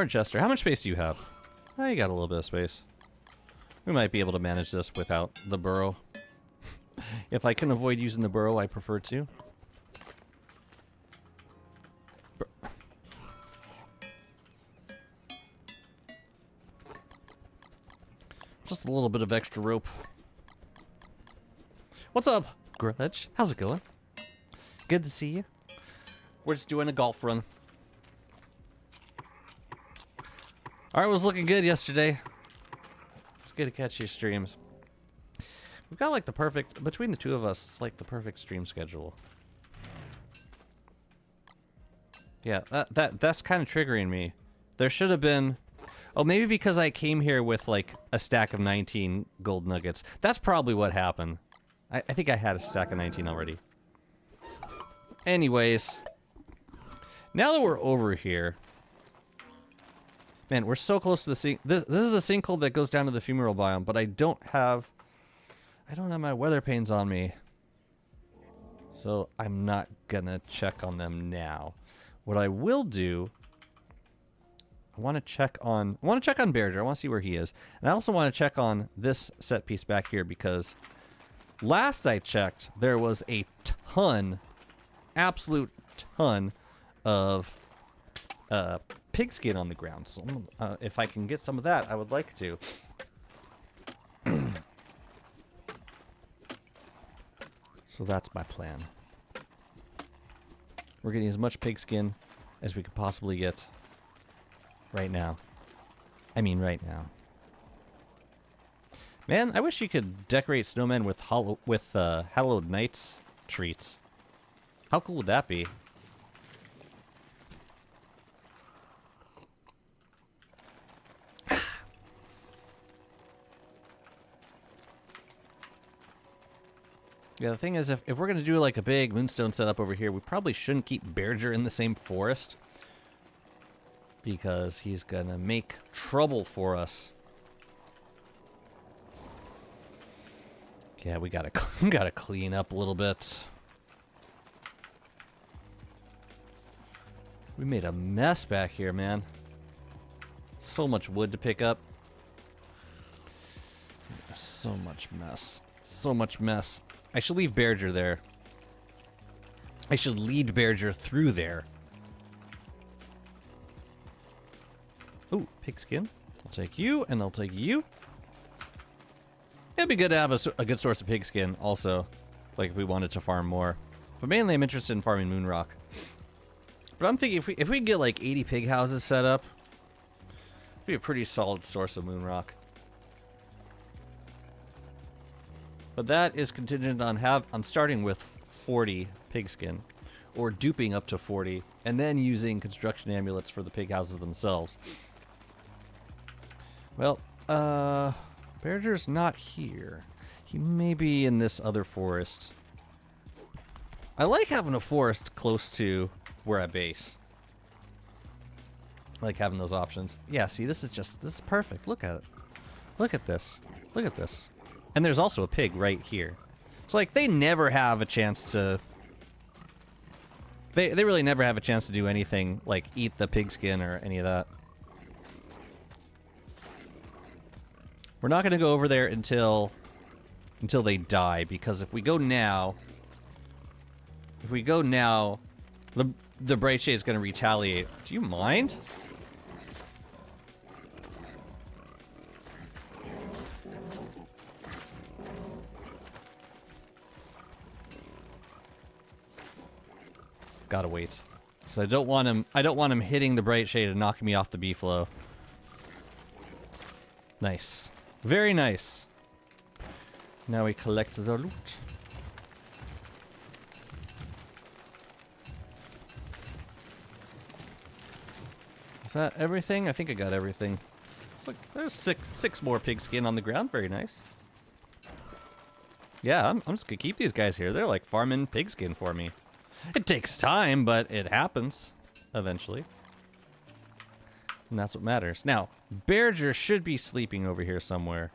Chester, how much space do you have? Oh, you got a little bit of space. We might be able to manage this without the burrow. If I can avoid using the burrow, I prefer to. Just a little bit of extra rope. What's up, Grudge? How's it going? Good to see you. We're just doing a golf run. Art was looking good yesterday. It's good to catch your streams. We've got like the perfect, between the two of us, it's like the perfect stream schedule. Yeah, that's kind of triggering me. There should have been... Oh, maybe because I came here with like a stack of 19 gold nuggets. That's probably what happened. I think I had a stack of 19 already. Anyways. Now that we're over here... Man, we're so close to the sink. This is the sinkhole that goes down to the fumarole biome, but I don't have my weather panes on me. So I'm not gonna check on them now. What I will do, I want to check on Bearger. I want to see where he is. And I also want to check on this set piece back here because last I checked, there was a ton, absolute ton of pigskin on the ground. So if I can get some of that, I would like to. So that's my plan. We're getting as much pigskin as we could possibly get right now. I mean right now. Man, I wish you could decorate snowmen with Hallowed Nights treats. How cool would that be? Yeah, the thing is, if we're going to do like a big moonstone setup over here, we probably shouldn't keep Bearger in the same forest. Because he's going to make trouble for us. Yeah, we gotta clean up a little bit. We made a mess back here, man. So much wood to pick up. So much mess. So much mess. I should leave Bearger there. I should lead Bearger through there. Ooh, pigskin. I'll take you, and I'll take you. It'd be good to have a good source of pigskin also, like if we wanted to farm more. But mainly I'm interested in farming Moonrock. But I'm thinking if we get like 80 pig houses set up, it'd be a pretty solid source of Moonrock. But that is contingent on starting with 40 pigskin, or duping up to 40, and then using construction amulets for the pig houses themselves. Well, Bearger's not here. He may be in this other forest. I like having a forest close to where I base. I like having those options. Yeah, see, this is perfect. Look at it. Look at this. Look at this. And there's also a pig right here. So, like, they never have a chance to... They really never have a chance to do anything, like eat the pigskin or any of that. We're not going to go over there until they die, because if we go now, the Bright Shade is going to retaliate. Do you mind? Gotta wait. So I don't want him hitting the Bright Shade and knocking me off the B-flow. Nice. Very nice. Now we collect the loot. Is that everything? I think I got everything. It's like there's six more pigskin on the ground. Very nice. Yeah, I'm just gonna keep these guys here. They're like farming pigskin for me. It takes time, but it happens eventually. And that's what matters. Now, Bearger should be sleeping over here somewhere.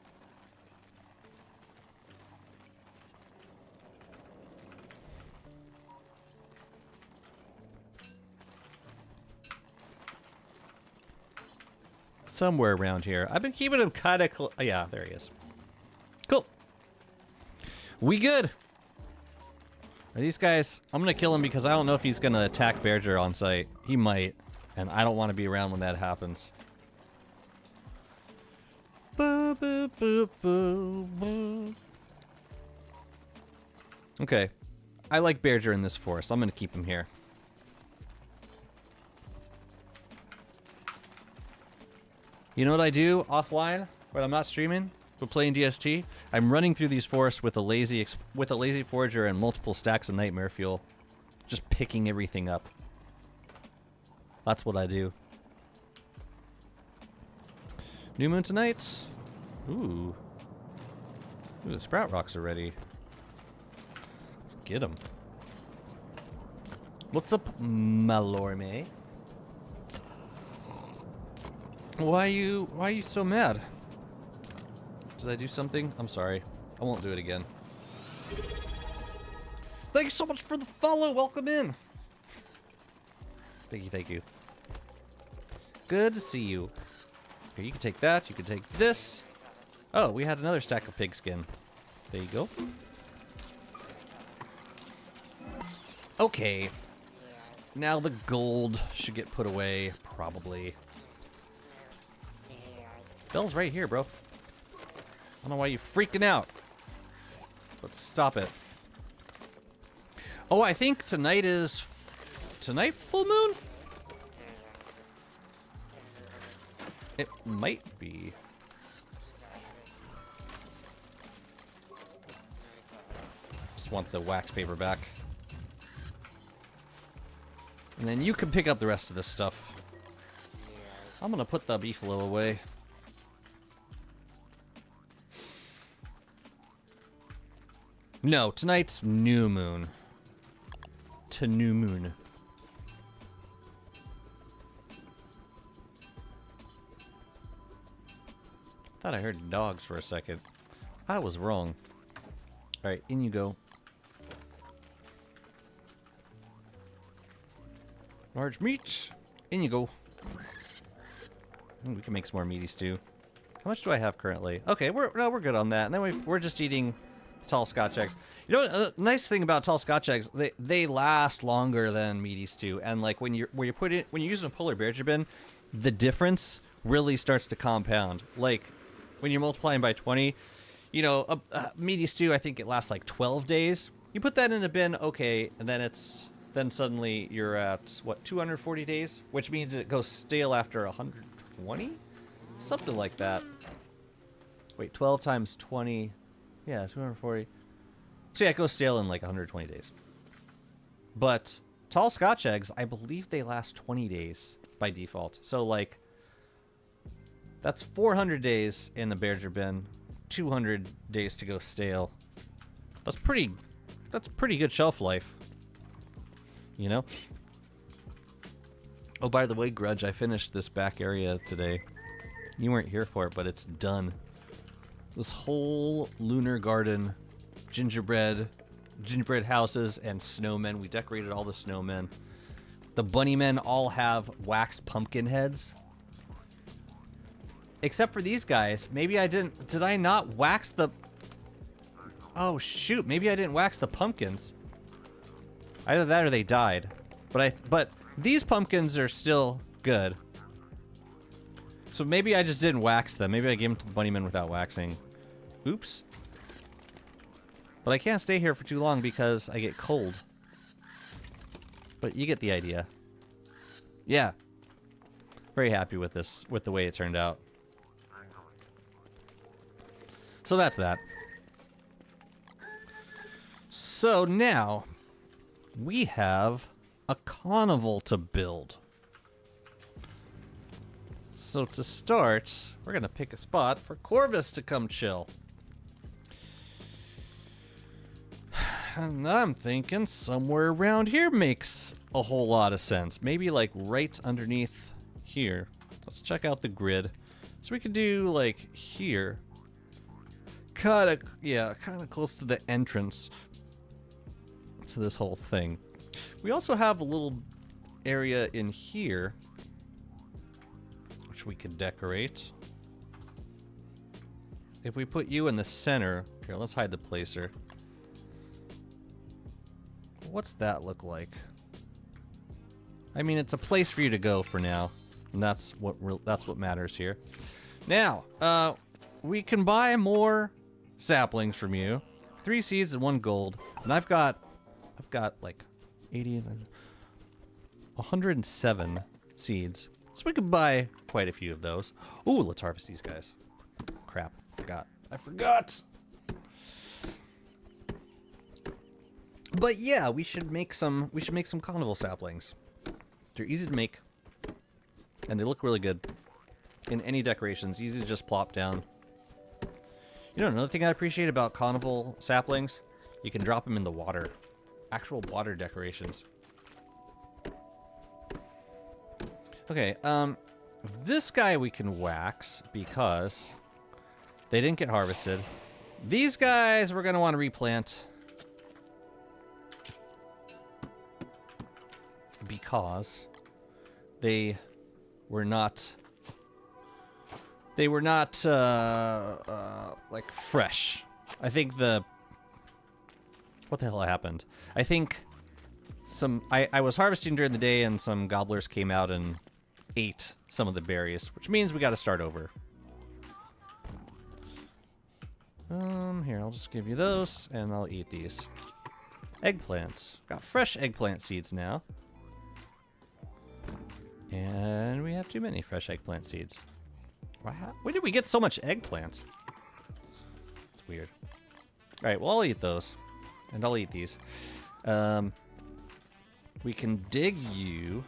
Somewhere around here. I've been keeping him kind of close. Oh, yeah, there he is. Cool. We good. Are these guys... I'm going to kill him because I don't know if he's going to attack Bearger on sight. He might. And I don't want to be around when that happens. Boo, boo, boo, boo, boo. Okay. I like Bearger in this forest. I'm going to keep him here. You know what I do offline when I'm not streaming? We're playing DST. I'm running through these forests with a lazy forager and multiple stacks of nightmare fuel, just picking everything up. That's what I do. New moon tonight. Ooh, the sprout rocks are ready. Let's get them. What's up, Malorme? Why are you so mad? Did I do something? I'm sorry. I won't do it again. Thank you so much for the follow. Welcome in. Thank you, thank you. Good to see you. Okay, you can take that. You can take this. Oh, we had another stack of pigskin. There you go. Okay. Now the gold should get put away, probably. Bell's right here, bro. I don't know why you're freaking out. Let's stop it. Oh, I think tonight is... Tonight full moon? It might be. Just want the wax paper back. And then you can pick up the rest of this stuff. I'm gonna put the beefalo away. No, tonight's new moon. To new moon. Thought I heard dogs for a second. I was wrong. Alright, in you go. Large meat. In you go. Ooh, we can make some more meaty stew. How much do I have currently? Okay, we're good on that. And then we're just eating tall Scotch eggs. You know, a nice thing about tall Scotch eggs, they last longer than meaty stew. And like when you're using a polar bear bin, the difference really starts to compound. Like when you're multiplying by 20, you know, a meaty stew, I think it lasts like 12 days. You put that in a bin, okay, and then suddenly you're at what, 240 days, which means it goes stale after 120, something like that. Wait, 12 times 20. Yeah, 240. So yeah, it goes stale in like 120 days. But tall Scotch eggs, I believe they last 20 days by default. So like, that's 400 days in the Berger bin, 200 days to go stale. That's pretty good shelf life. You know? Oh, by the way, Grudge, I finished this back area today. You weren't here for it, but it's done. This whole lunar garden, gingerbread houses, and snowmen. We decorated all the snowmen. The bunny men all have waxed pumpkin heads. Except for these guys. Maybe I didn't... Did I not wax the... Oh, shoot. Maybe I didn't wax the pumpkins. Either that or they died. But these pumpkins are still good. So maybe I just didn't wax them. Maybe I gave them to the bunny men without waxing. Oops. But I can't stay here for too long because I get cold. But you get the idea. Yeah. Very happy with this, with the way it turned out. So that's that. So now, we have a carnival to build. So to start, we're going to pick a spot for Corvus to come chill. And I'm thinking somewhere around here makes a whole lot of sense. Maybe like right underneath here. Let's check out the grid. So we could do like here. Kind of close to the entrance to this whole thing. We also have a little area in here which we could decorate. If we put you in the center, here, let's hide the placer. What's that look like? I mean, it's a place for you to go for now, and that's what matters here. Now, we can buy more saplings from you. 3 seeds and 1 gold, and I've got like 80 and 107 seeds, so we could buy quite a few of those. Ooh, let's harvest these guys. Crap, I forgot. But yeah, we should make some carnival saplings. They're easy to make, and they look really good in any decorations. Easy to just plop down. You know, another thing I appreciate about carnival saplings, you can drop them in the water. Actual water decorations. Okay, this guy we can wax because they didn't get harvested. These guys we're gonna want to replant because they were not like fresh. I think what the hell happened? I think I was harvesting during the day and some gobblers came out and ate some of the berries, which means we got to start over. Here, I'll just give you those and I'll eat these. Eggplants. Got fresh eggplant seeds now. And we have too many fresh eggplant seeds. Wow. Where did we get so much eggplant? It's weird. Alright, well, I'll eat those. And I'll eat these. We can dig you.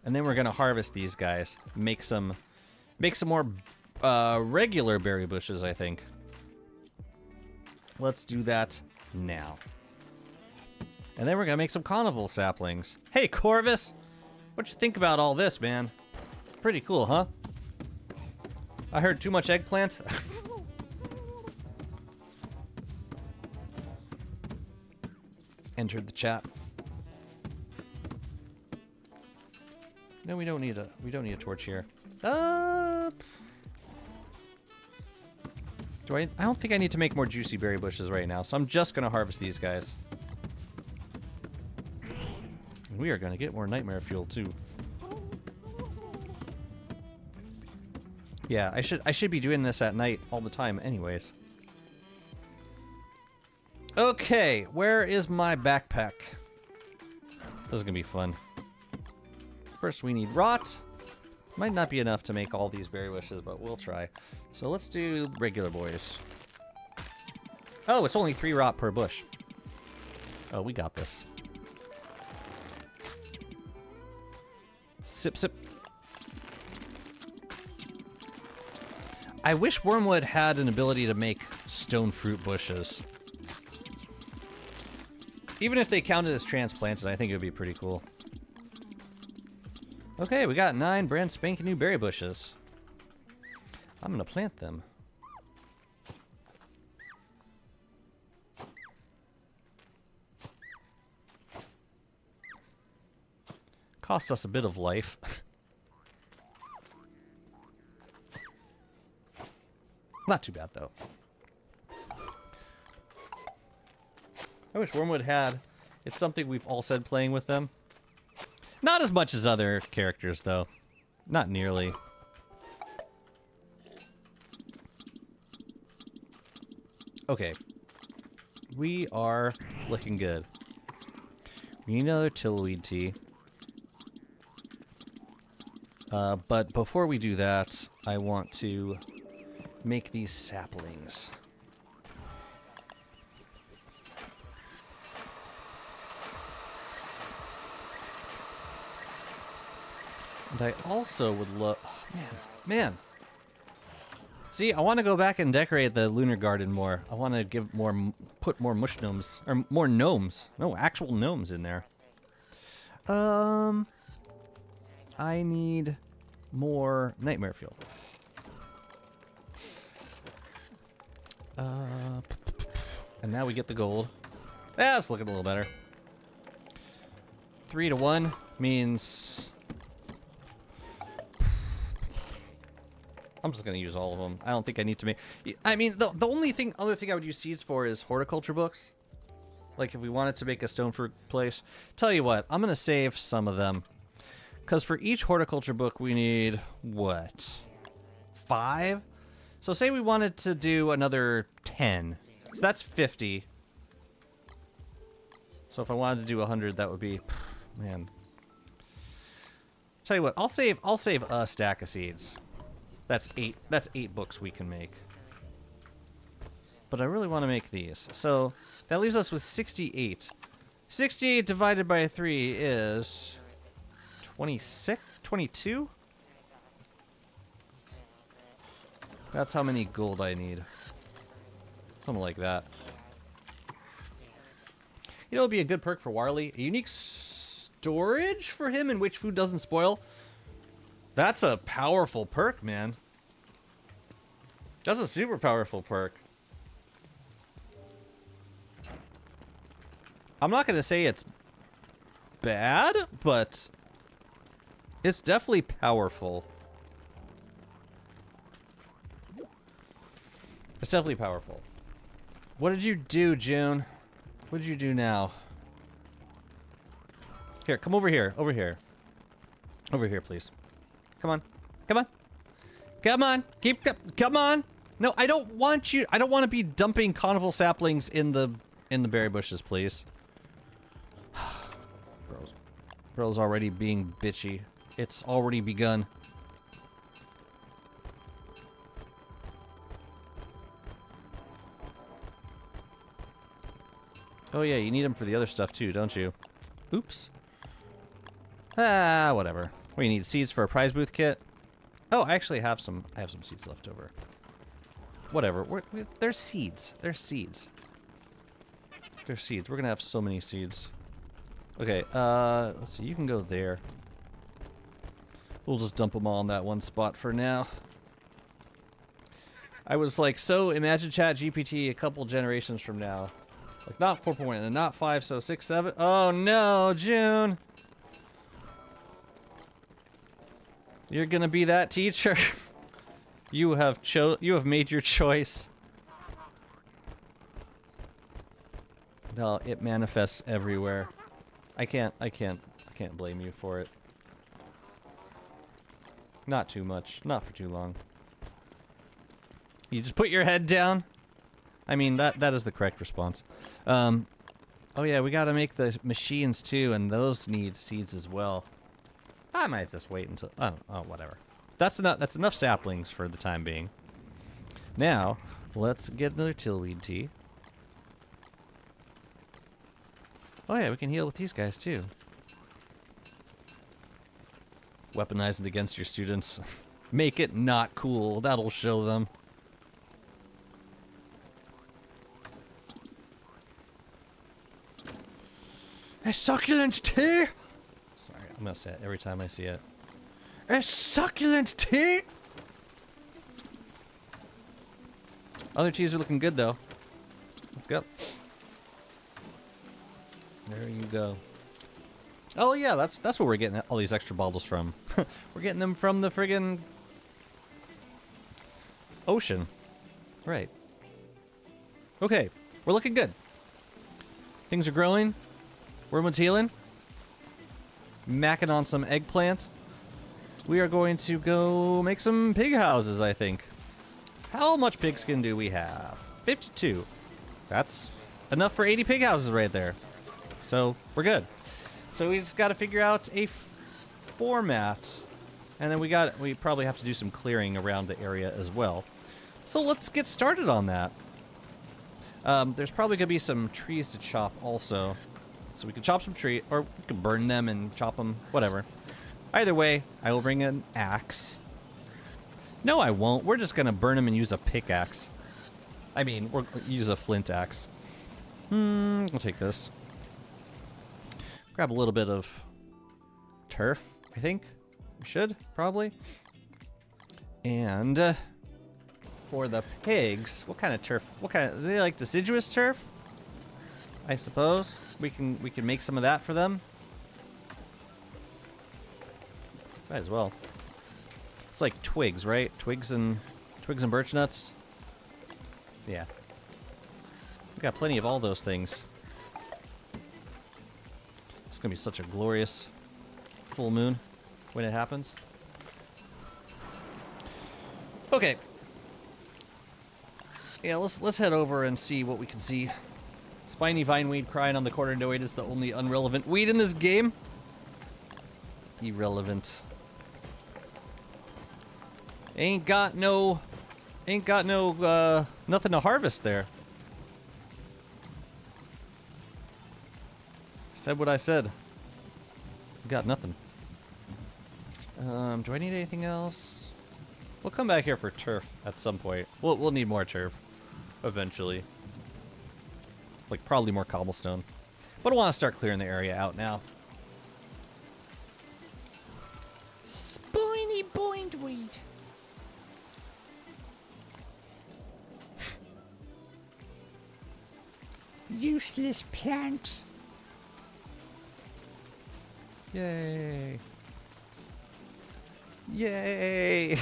And then we're going to harvest these guys. Make some more regular berry bushes, I think. Let's do that now. And then we're gonna make some carnival saplings. Hey, Corvus! What you think about all this, man? Pretty cool, huh? I heard too much eggplant. Entered the chat. No, we don't need a torch here. I don't think I need to make more juicy berry bushes right now, so I'm just gonna harvest these guys. And we are gonna get more nightmare fuel too. Yeah, I should be doing this at night all the time anyways. Okay, where is my backpack? This is gonna be fun. First we need rot. Might not be enough to make all these berry bushes, but we'll try. So let's do regular boys. Oh, it's only 3 rot per bush. Oh, we got this. Sip, sip. I wish Wormwood had an ability to make stone fruit bushes. Even if they counted as transplanted, I think it would be pretty cool. Okay, we got 9 brand spanking new berry bushes. I'm gonna plant them. Cost us a bit of life. Not too bad, though. I wish Wormwood had. It's something we've all said playing with them. Not as much as other characters, though. Not nearly. Okay. We are looking good. We need another tillweed tea. But before we do that, I want to make these saplings. And I also would look... Oh, man. See, I want to go back and decorate the lunar garden more. I want to give more... Put more mush gnomes. Or more gnomes. No, actual gnomes in there. I need more nightmare fuel. And now we get the gold. Yeah, it's looking a little better. 3 to 1 means... I'm just gonna use all of them. I don't think I need to make... I mean, the other thing I would use seeds for is horticulture books. Like if we wanted to make a stone fruit place. Tell you what, I'm gonna save some of them. Because for each horticulture book we need, what? 5? So say we wanted to do another 10. So that's 50. So if I wanted to do 100, that would be... Man. Tell you what, I'll save a stack of seeds. That's 8 books we can make. But I really want to make these. So that leaves us with 68. 68 divided by 3 is 26? 22? That's how many gold I need. Something like that. You know, it'd be a good perk for Warley. A unique storage for him in which food doesn't spoil. That's a powerful perk, man. That's a super powerful perk. I'm not going to say it's bad, but it's definitely powerful. It's definitely powerful. What did you do, June? What did you do now? Here, come over here. Over here. Over here, please. Come on. Come on. Come on. Come on. No, I don't want you. I don't want to be dumping carnival saplings in the berry bushes, please. Bro's already being bitchy. It's already begun. Oh yeah, you need them for the other stuff too, don't you? Oops. Ah, whatever. We need seeds for a prize booth kit. Oh, I actually have some. I have some seeds left over. Whatever. They're seeds. They're seeds. There's seeds. We're gonna have so many seeds. Okay, let's see. You can go there. We'll just dump them all in that one spot for now. I was like, so imagine Chat GPT a couple generations from now. Like, not 4.1 and not 5, so 6, 7. Oh no, June! You're gonna be that teacher. You have made your choice. No, it manifests everywhere. I can't blame you for it. Not too much. Not for too long. You just put your head down. I mean, that is the correct response. Oh yeah, we gotta make the machines too, and those need seeds as well. I might just wait until, I don't know, whatever. That's enough saplings for the time being. Now, let's get another tillweed tea. Oh yeah, we can heal with these guys too. Weaponize it against your students. Make it not cool. That'll show them. A succulent tea! Sorry, I'm gonna say it every time I see it. A succulent tea! Other teas are looking good though. Let's go. There you go. Oh yeah, that's where we're getting all these extra bottles from. We're getting them from the friggin' ocean. Right. Okay, we're looking good. Things are growing. Wormwood's healing. Macking on some eggplant. We are going to go make some pig houses, I think. How much pigskin do we have? 52. That's enough for 80 pig houses right there. So, we're good. So we just got to figure out a format. And then we probably have to do some clearing around the area as well. So let's get started on that. There's probably going to be some trees to chop also. So we can chop some tree, or we can burn them and chop them, whatever. Either way, I will bring an axe. No, I won't. We're just going to burn them and use a pickaxe. I mean, we'll use a flint axe. We'll take this. Grab a little bit of turf, I think. We should, probably. And for the pigs, what kind of turf? Do they like deciduous turf? I suppose we can make some of that for them. Might as well. It's like twigs, right? Twigs and birch nuts. Yeah. We got plenty of all those things. It's gonna be such a glorious full moon when it happens. Okay. Yeah, let's head over and see what we can see. Spiny vineweed crying on the corner. No, it is the only unrelevant weed in this game. Irrelevant. Ain't got no nothing to harvest there. Said what I said. Got nothing. Do I need anything else? We'll come back here for turf at some point. We'll need more turf eventually. Like probably more cobblestone. But I want to start clearing the area out now. Spiny bindweed. Useless plant. Yay. Yay.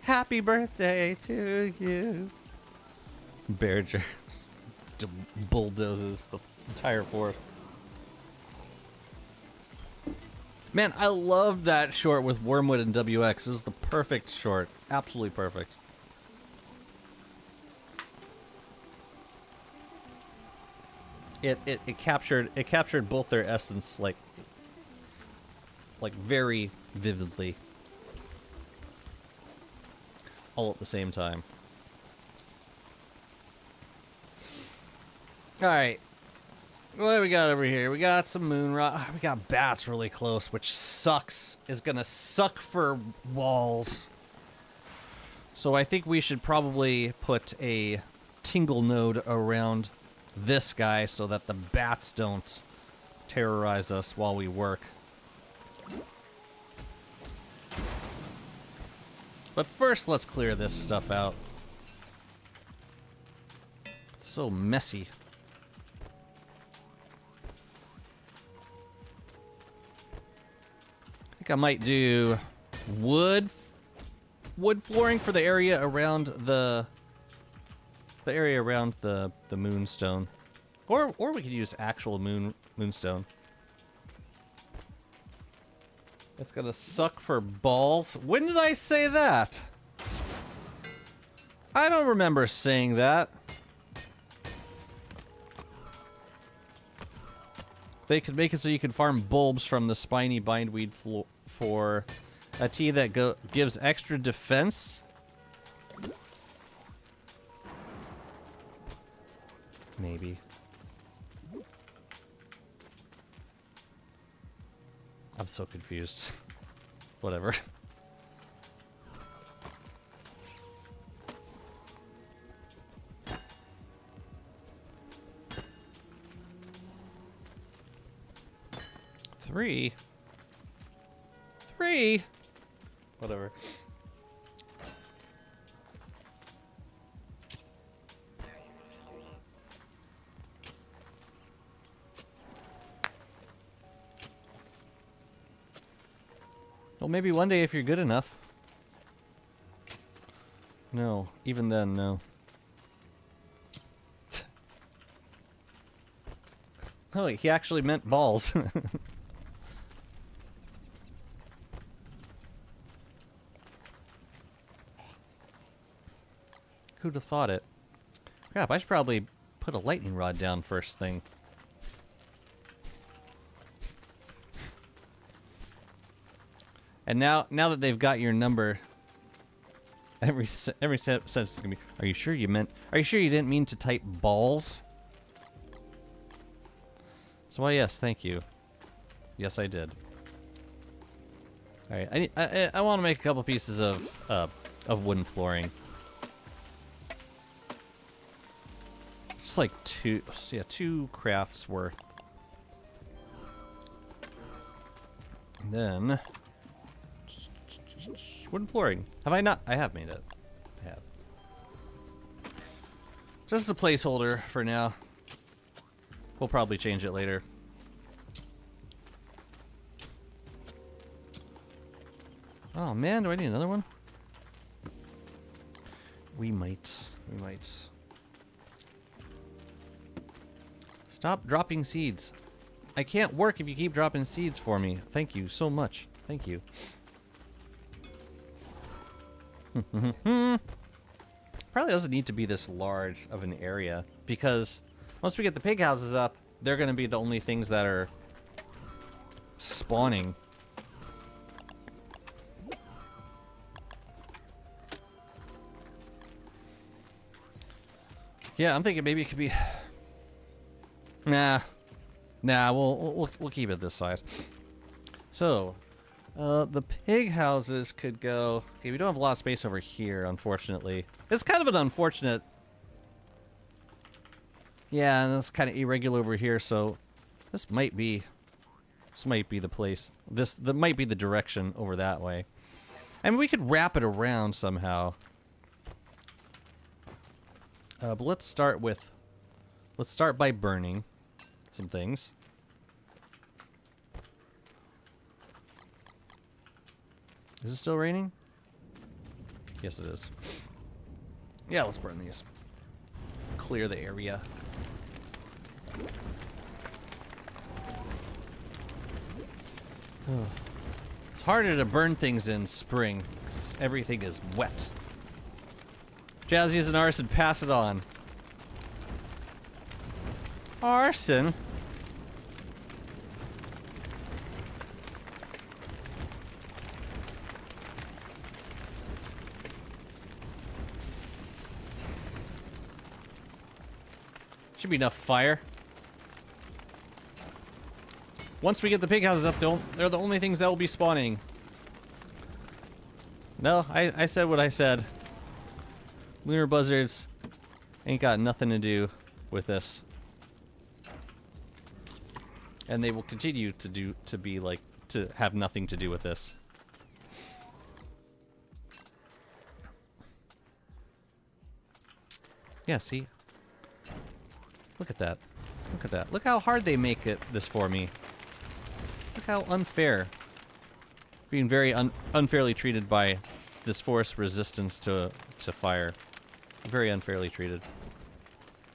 Happy birthday to you. Bearger bulldozes the entire forest. Man, I loved that short with Wormwood and WX. It was the perfect short. Absolutely perfect. It captured both their essence like very vividly. All at the same time. Alright. What do we got over here? We got some moon rock. We got bats really close, which sucks. Is gonna suck for walls. So I think we should probably put a tingle node around this guy so that the bats don't terrorize us while we work. But first, let's clear this stuff out. It's so messy. I think I might do wood flooring for the area around the moonstone. Or we could use actual moonstone. It's gonna suck for balls. When did I say that? I don't remember saying that. They could make it so you can farm bulbs from the spiny bindweed for a tea that gives extra defense. Maybe. I'm so confused. Whatever. Three? Whatever. Well, maybe one day if you're good enough. No, even then, no. Oh, he actually meant balls. Who'd have thought it? Crap, I should probably put a lightning rod down first thing. And now that they've got your number, every sentence is gonna be, are you sure you didn't mean to type balls? So why, yes, thank you. Yes, I did. All right, I want to make a couple pieces of wooden flooring. Just like two crafts worth. And then wooden flooring. Have I not? I have made it. I have. Just as a placeholder for now. We'll probably change it later. Oh man, do I need another one? We might. Stop dropping seeds. I can't work if you keep dropping seeds for me. Thank you so much. Thank you. Probably doesn't need to be this large of an area, because once we get the pig houses up, they're going to be the only things that are spawning. Yeah, I'm thinking maybe it could be. Nah, we'll keep it this size. So, the pig houses could go. Okay, we don't have a lot of space over here, unfortunately. It's kind of an unfortunate. Yeah, and it's kind of irregular over here, so this might be the place. That might be the direction over that way. I mean, we could wrap it around somehow. But let's start by burning some things. Is it still raining? Yes, it is. Yeah, let's burn these. Clear the area. It's harder to burn things in spring, 'cause everything is wet. Jazzy is an arson, pass it on. Arson? Should be enough fire. Once we get the pig houses up, they're the only things that will be spawning. No, I said what I said. Lunar buzzards ain't got nothing to do with this. And they will continue to have nothing to do with this. Yeah, see? Look at that. Look at that. Look how hard they make this for me. Look how unfair. Being very unfairly treated by this force resistance to fire. Very unfairly treated.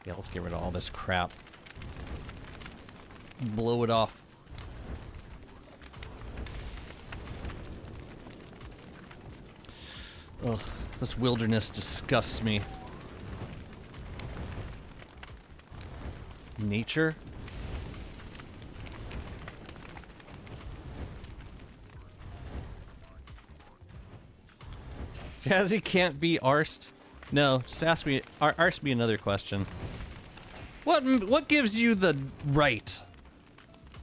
Yeah, let's get rid of all this crap. Blow it off. Ugh, this wilderness disgusts me. Nature? Jazzy can't be arsed? No, just ask me, arse me another question. What gives you the right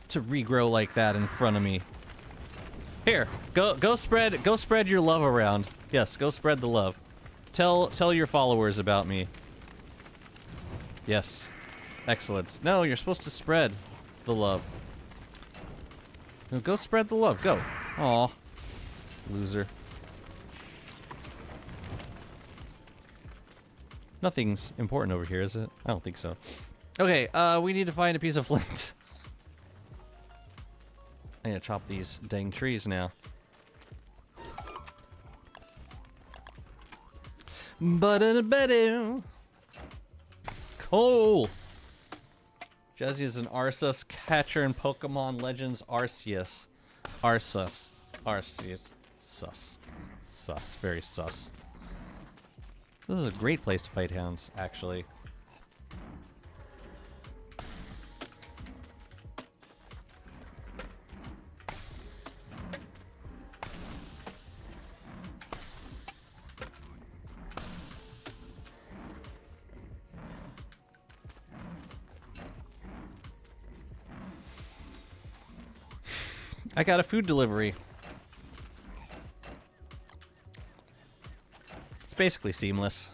to regrow like that in front of me? Here, go spread your love around. Yes, go spread the love. Tell your followers about me. Yes. Excellent. No, you're supposed to spread the love. No, go spread the love. Go. Aw. Loser. Nothing's important over here, is it? I don't think so. Okay, we need to find a piece of flint. I need to chop these dang trees now. Ba-da-da-ba-do. Coal! Jazzy is an Arceus catcher in Pokemon Legends Arceus. Arceus. Arceus. Sus. Sus. Very sus. This is a great place to fight hounds, actually. I got a food delivery. It's basically seamless.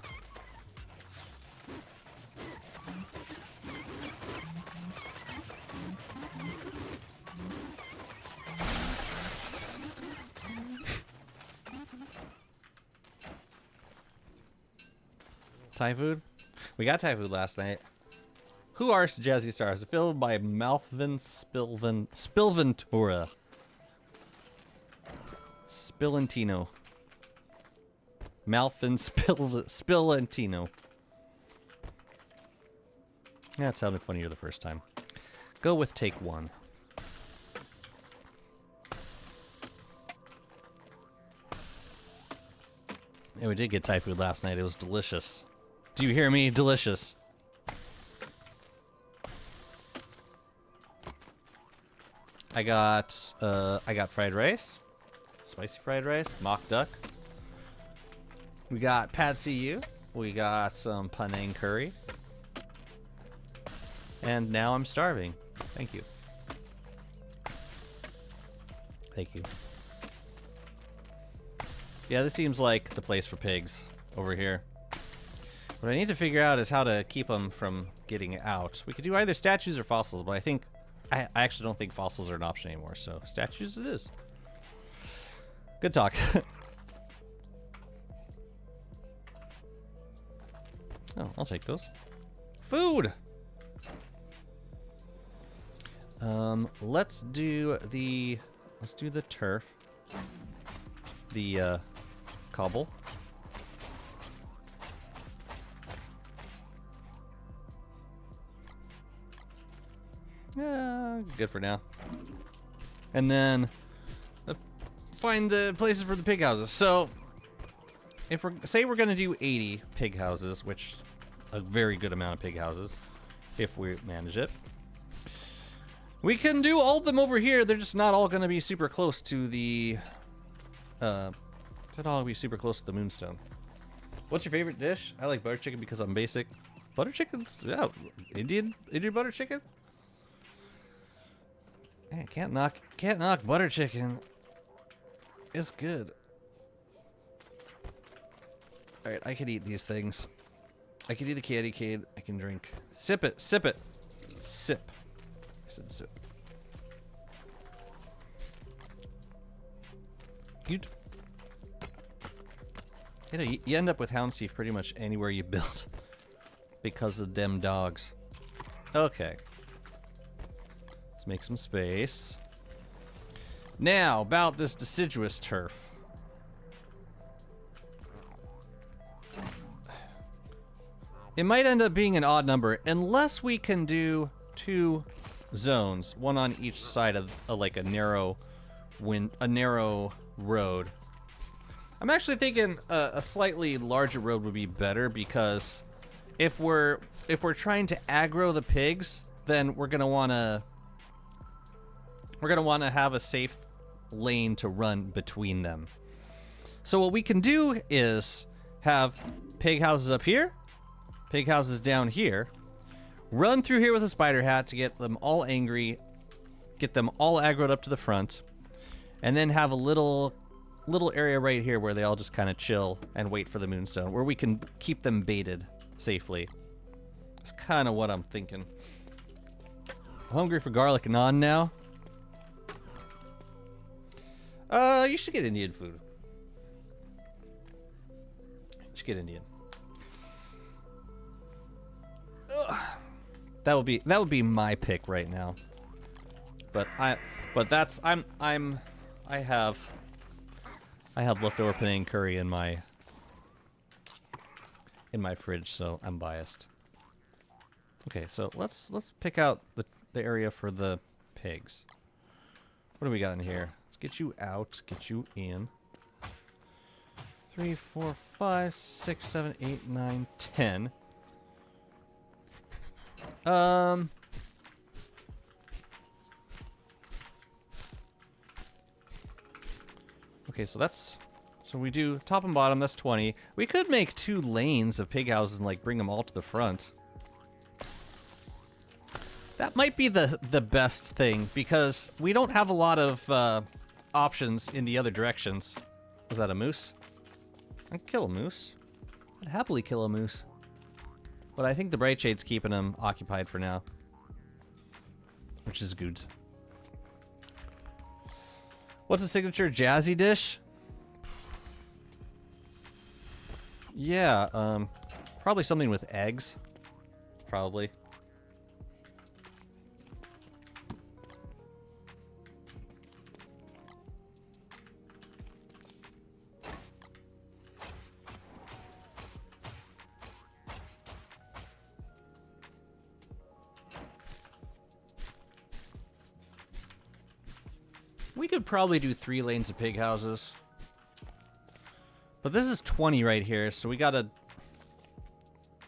Thai food? We got Thai food last night. Who are Jazzy Stars? Filled by Malvin Spilventura. Spillantino. Malvin Spillantino. Yeah, it sounded funnier the first time. Go with take one. Yeah, we did get Thai food last night. It was delicious. Do you hear me? Delicious. I got fried rice, spicy fried rice, mock duck. We got pad see ew. We got some Penang curry. And now I'm starving. Thank you. Thank you. Yeah, this seems like the place for pigs over here. What I need to figure out is how to keep them from getting out. We could do either statues or fossils, but I actually don't think fossils are an option anymore, so statues it is. Good talk. Oh, I'll take those. Food! Let's do the turf. The, cobble. Yeah, good for now. And then find the places for the pig houses. So if we're gonna do 80 pig houses, which a very good amount of pig houses, if we manage it, we can do all of them over here. They're just not all gonna be super close to the Moonstone. What's your favorite dish? I like butter chicken because I'm basic. Butter chicken's, yeah, Indian butter chicken. Man, can't knock butter chicken. It's good. Alright, I can eat these things. I can eat the candy cane. I can drink. Sip it. Sip it. Sip. I said sip. You know, you end up with Houndstooth pretty much anywhere you build because of them dogs. Okay. Let's make some space. Now, about this deciduous turf. It might end up being an odd number unless we can do 2 zones, one on each side of like a narrow road. I'm actually thinking a slightly larger road would be better because if we're trying to aggro the pigs, then we're gonna wanna have a safe lane to run between them. So what we can do is have pig houses up here, pig houses down here, run through here with a spider hat to get them all angry, get them all aggroed up to the front, and then have a little area right here where they all just kind of chill and wait for the moonstone, where we can keep them baited safely. That's kind of what I'm thinking. I'm hungry for garlic naan now. You should get Indian food. You should get Indian. Ugh. That would be my pick right now. But I have leftover Penang curry in my fridge, so I'm biased. Okay, so let's pick out the area for the pigs. What do we got in here? Let's get you out, get you in. 3, 4, 5, 6, 7, 8, 9, 10. Okay, so we do top and bottom, that's 20. We could make 2 lanes of pig houses and like bring them all to the front. That might be the best thing because we don't have a lot of options in the other directions. Was that a moose? I'd kill a moose. I'd happily kill a moose. But I think the Bright Shade's keeping him occupied for now. Which is good. What's the signature jazzy dish? Yeah, probably something with eggs. Probably. We could probably do 3 lanes of pig houses. But this is 20 right here, so we gotta...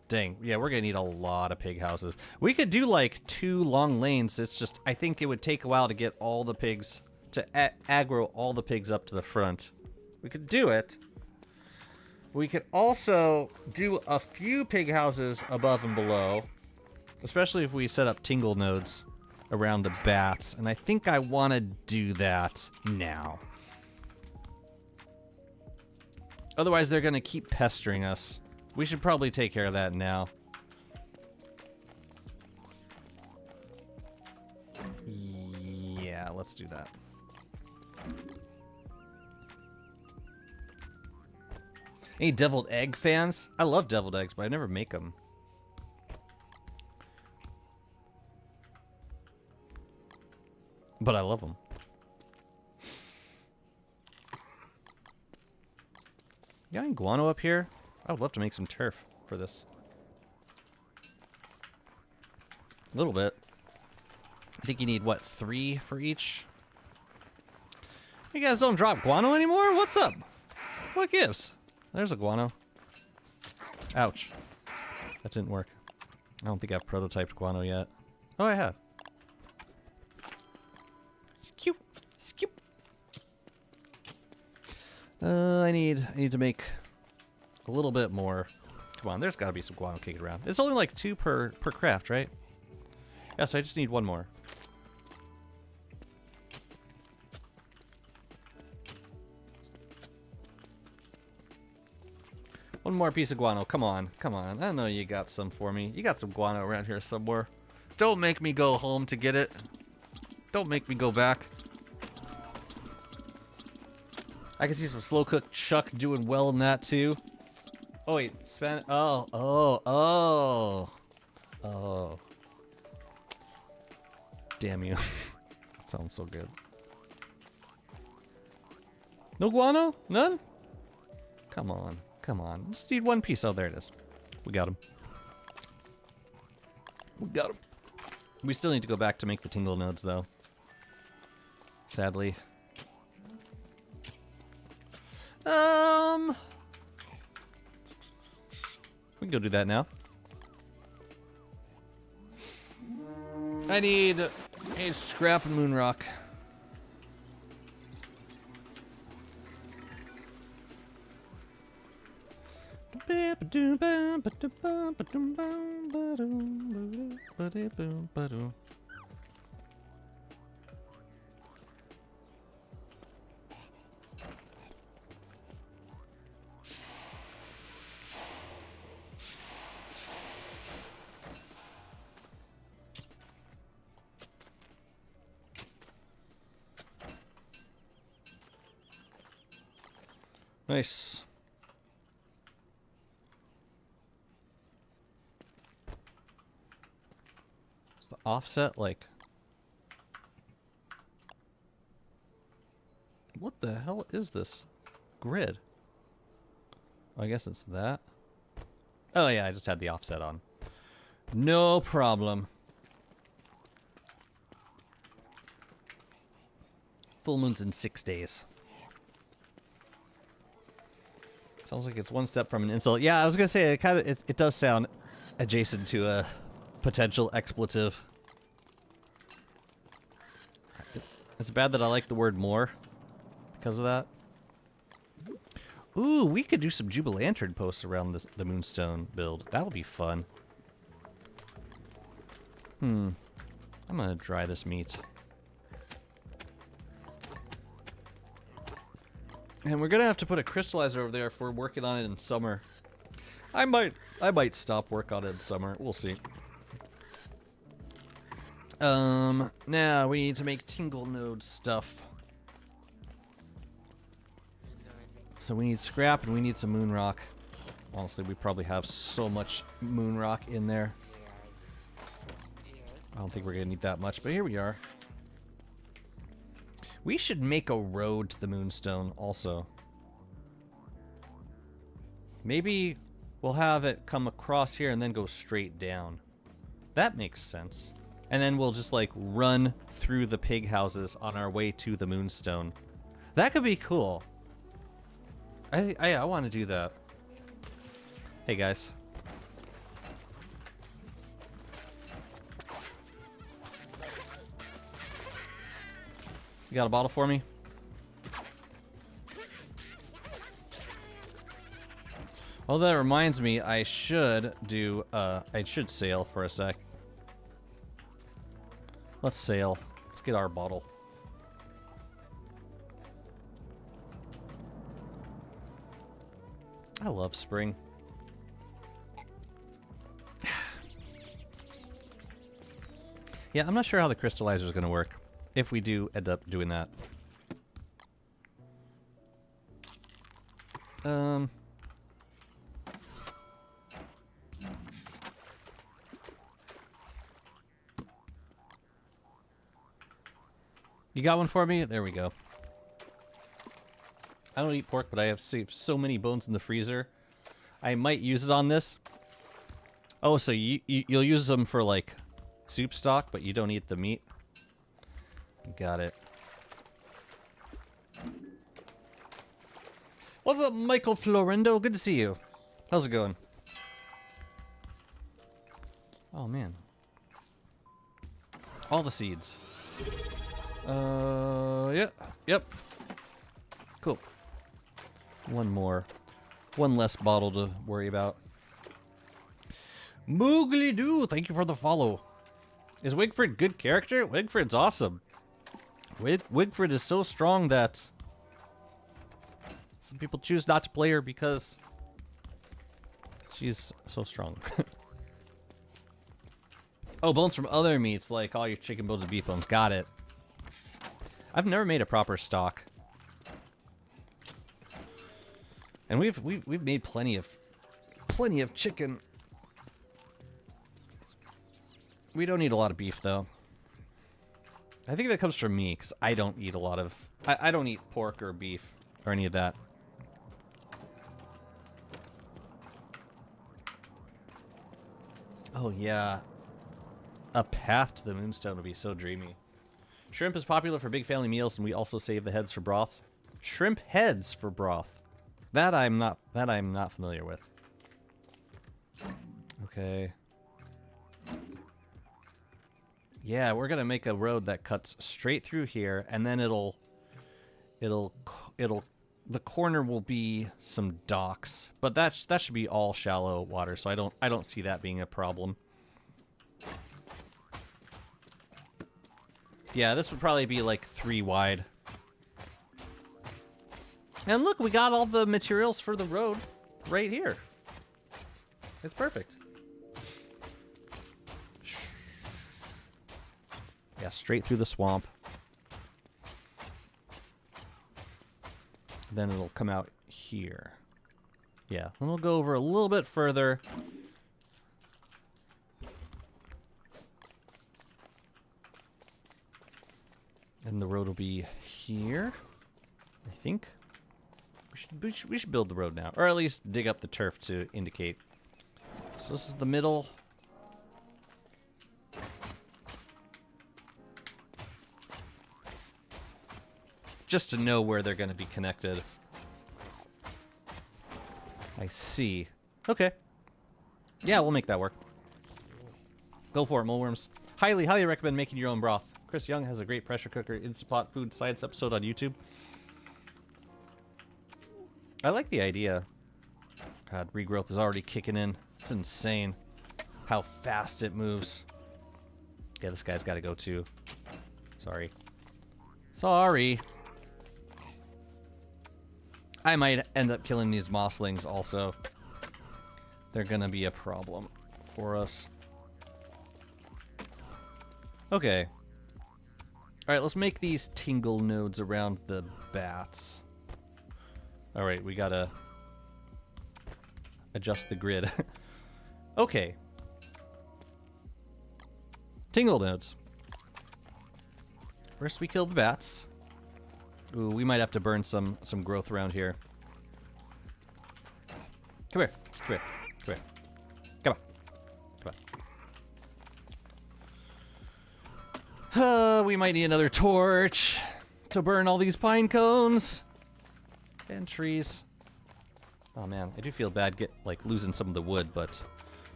Dang, yeah, we're gonna need a lot of pig houses. We could do like 2 long lanes, it's just, I think it would take a while to get all the pigs, to aggro all the pigs up to the front. We could do it. We could also do a few pig houses above and below, especially if we set up tingle nodes around the bats, and I think I want to do that now. Otherwise, they're going to keep pestering us. We should probably take care of that now. Yeah, let's do that. Any deviled egg fans? I love deviled eggs, but I never make them. But I love them. You got any guano up here? I would love to make some turf for this. A little bit. I think you need, what, 3 for each? You guys don't drop guano anymore? What's up? What gives? There's a guano. Ouch. That didn't work. I don't think I've prototyped guano yet. Oh, I have. Cute. Cute. I need to make a little bit more. Come on, there's got to be some guano kicking around. It's only like 2 per craft, right? Yeah, so I just need 1 more. One more piece of guano. Come on, come on. I know you got some for me. You got some guano around here somewhere. Don't make me go home to get it. Don't make me go back. I can see some slow cooked chuck doing well in that too. Oh wait, oh. Damn you. That sounds so good. No guano? None? Come on, come on. Just need one piece. Oh, there it is. We got him. We got him. We still need to go back to make the tingle nodes, though. Sadly. We can go do that now. I need a scrap and moon rock. Nice. Is the offset like... What the hell is this grid? Oh, I guess it's that. Oh yeah, I just had the offset on. No problem. Full moon's in 6 days. Sounds like it's one step from an insult. Yeah, I was gonna say it does sound adjacent to a potential expletive. It's bad that I like the word more because of that. Ooh, we could do some Jubilantern posts around the Moonstone build. That would be fun. I'm gonna dry this meat. And we're gonna have to put a crystallizer over there if we're working on it in summer. I might stop work on it in summer. We'll see. Now we need to make tingle node stuff. So we need scrap and we need some moon rock. Honestly, we probably have so much moon rock in there. I don't think we're gonna need that much, but here we are. We should make a road to the Moonstone also. Maybe we'll have it come across here and then go straight down. That makes sense. And then we'll just like run through the pig houses on our way to the Moonstone. That could be cool. I want to do that. Hey guys. You got a bottle for me? Oh, that reminds me, I should do, I should sail for a sec. Let's sail. Let's get our bottle. I love spring. Yeah, I'm not sure how the crystallizer is going to work. If we do end up doing that. You got one for me? There we go. I don't eat pork, but I have saved so many bones in the freezer. I might use it on this. Oh, so you'll use them for like soup stock, but you don't eat the meat? Got it. What's up, Michael Florendo? Good to see you. How's it going? Oh, man. All the seeds. Yep. Cool. One more. One less bottle to worry about. Moogly Doo, thank you for the follow. Is Wigford good character? Wigford's awesome. Wigford is so strong that some people choose not to play her because she's so strong. Oh, bones from other meats, like all your chicken bones and beef bones. Got it. I've never made a proper stock. And we've made plenty of chicken. We don't eat a lot of beef though. I think that comes from me because I don't eat a lot of. I don't eat pork or beef or any of that. Oh yeah, a path to the Moonstone would be so dreamy. Shrimp is popular for big family meals, and we also save the heads for broth. Shrimp heads for broth. That I'm not familiar with. Okay. Yeah, we're gonna make a road that cuts straight through here, and then the corner will be some docks, but that should be all shallow water, so I don't see that being a problem. Yeah, this would probably be like 3 wide. And look, we got all the materials for the road right here. It's perfect. Yeah, straight through the swamp. Then it'll come out here. Yeah, then we'll go over a little bit further. And the road will be here, I think. We should build the road now, or at least dig up the turf to indicate. So this is the middle. Just to know where they're going to be connected. I see. Okay. Yeah, we'll make that work. Go for it, Moleworms. Highly, highly recommend making your own broth. Chris Young has a great pressure cooker Instapot food science episode on YouTube. I like the idea. God, regrowth is already kicking in. It's insane how fast it moves. Yeah, this guy's got to go too. Sorry. Sorry. I might end up killing these mosslings also. They're gonna be a problem for us. Okay. Alright, let's make these tingle nodes around the bats. Alright, we gotta adjust the grid. Okay. Tingle nodes. First we kill the bats. Ooh, we might have to burn some growth around here. Come here. Come here. Come here. Come on. Come on. We might need another torch to burn all these pine cones and trees. Oh man, I do feel bad losing some of the wood, but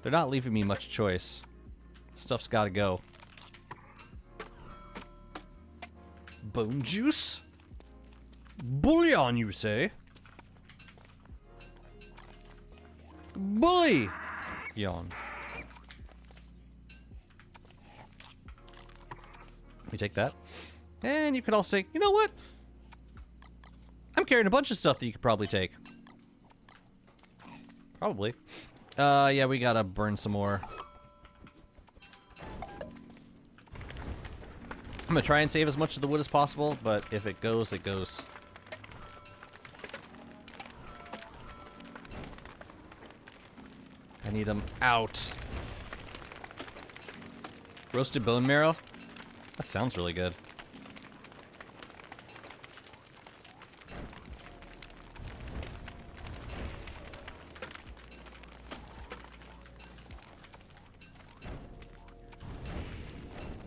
they're not leaving me much choice. Stuff's gotta go. Bone juice? Bouillon, you say? Bully! Yawn. We take that. And you could also say, you know what? I'm carrying a bunch of stuff that you could probably take. Probably. Yeah, we gotta burn some more. I'm gonna try and save as much of the wood as possible, but if it goes, it goes. I need them out. Roasted bone marrow? That sounds really good.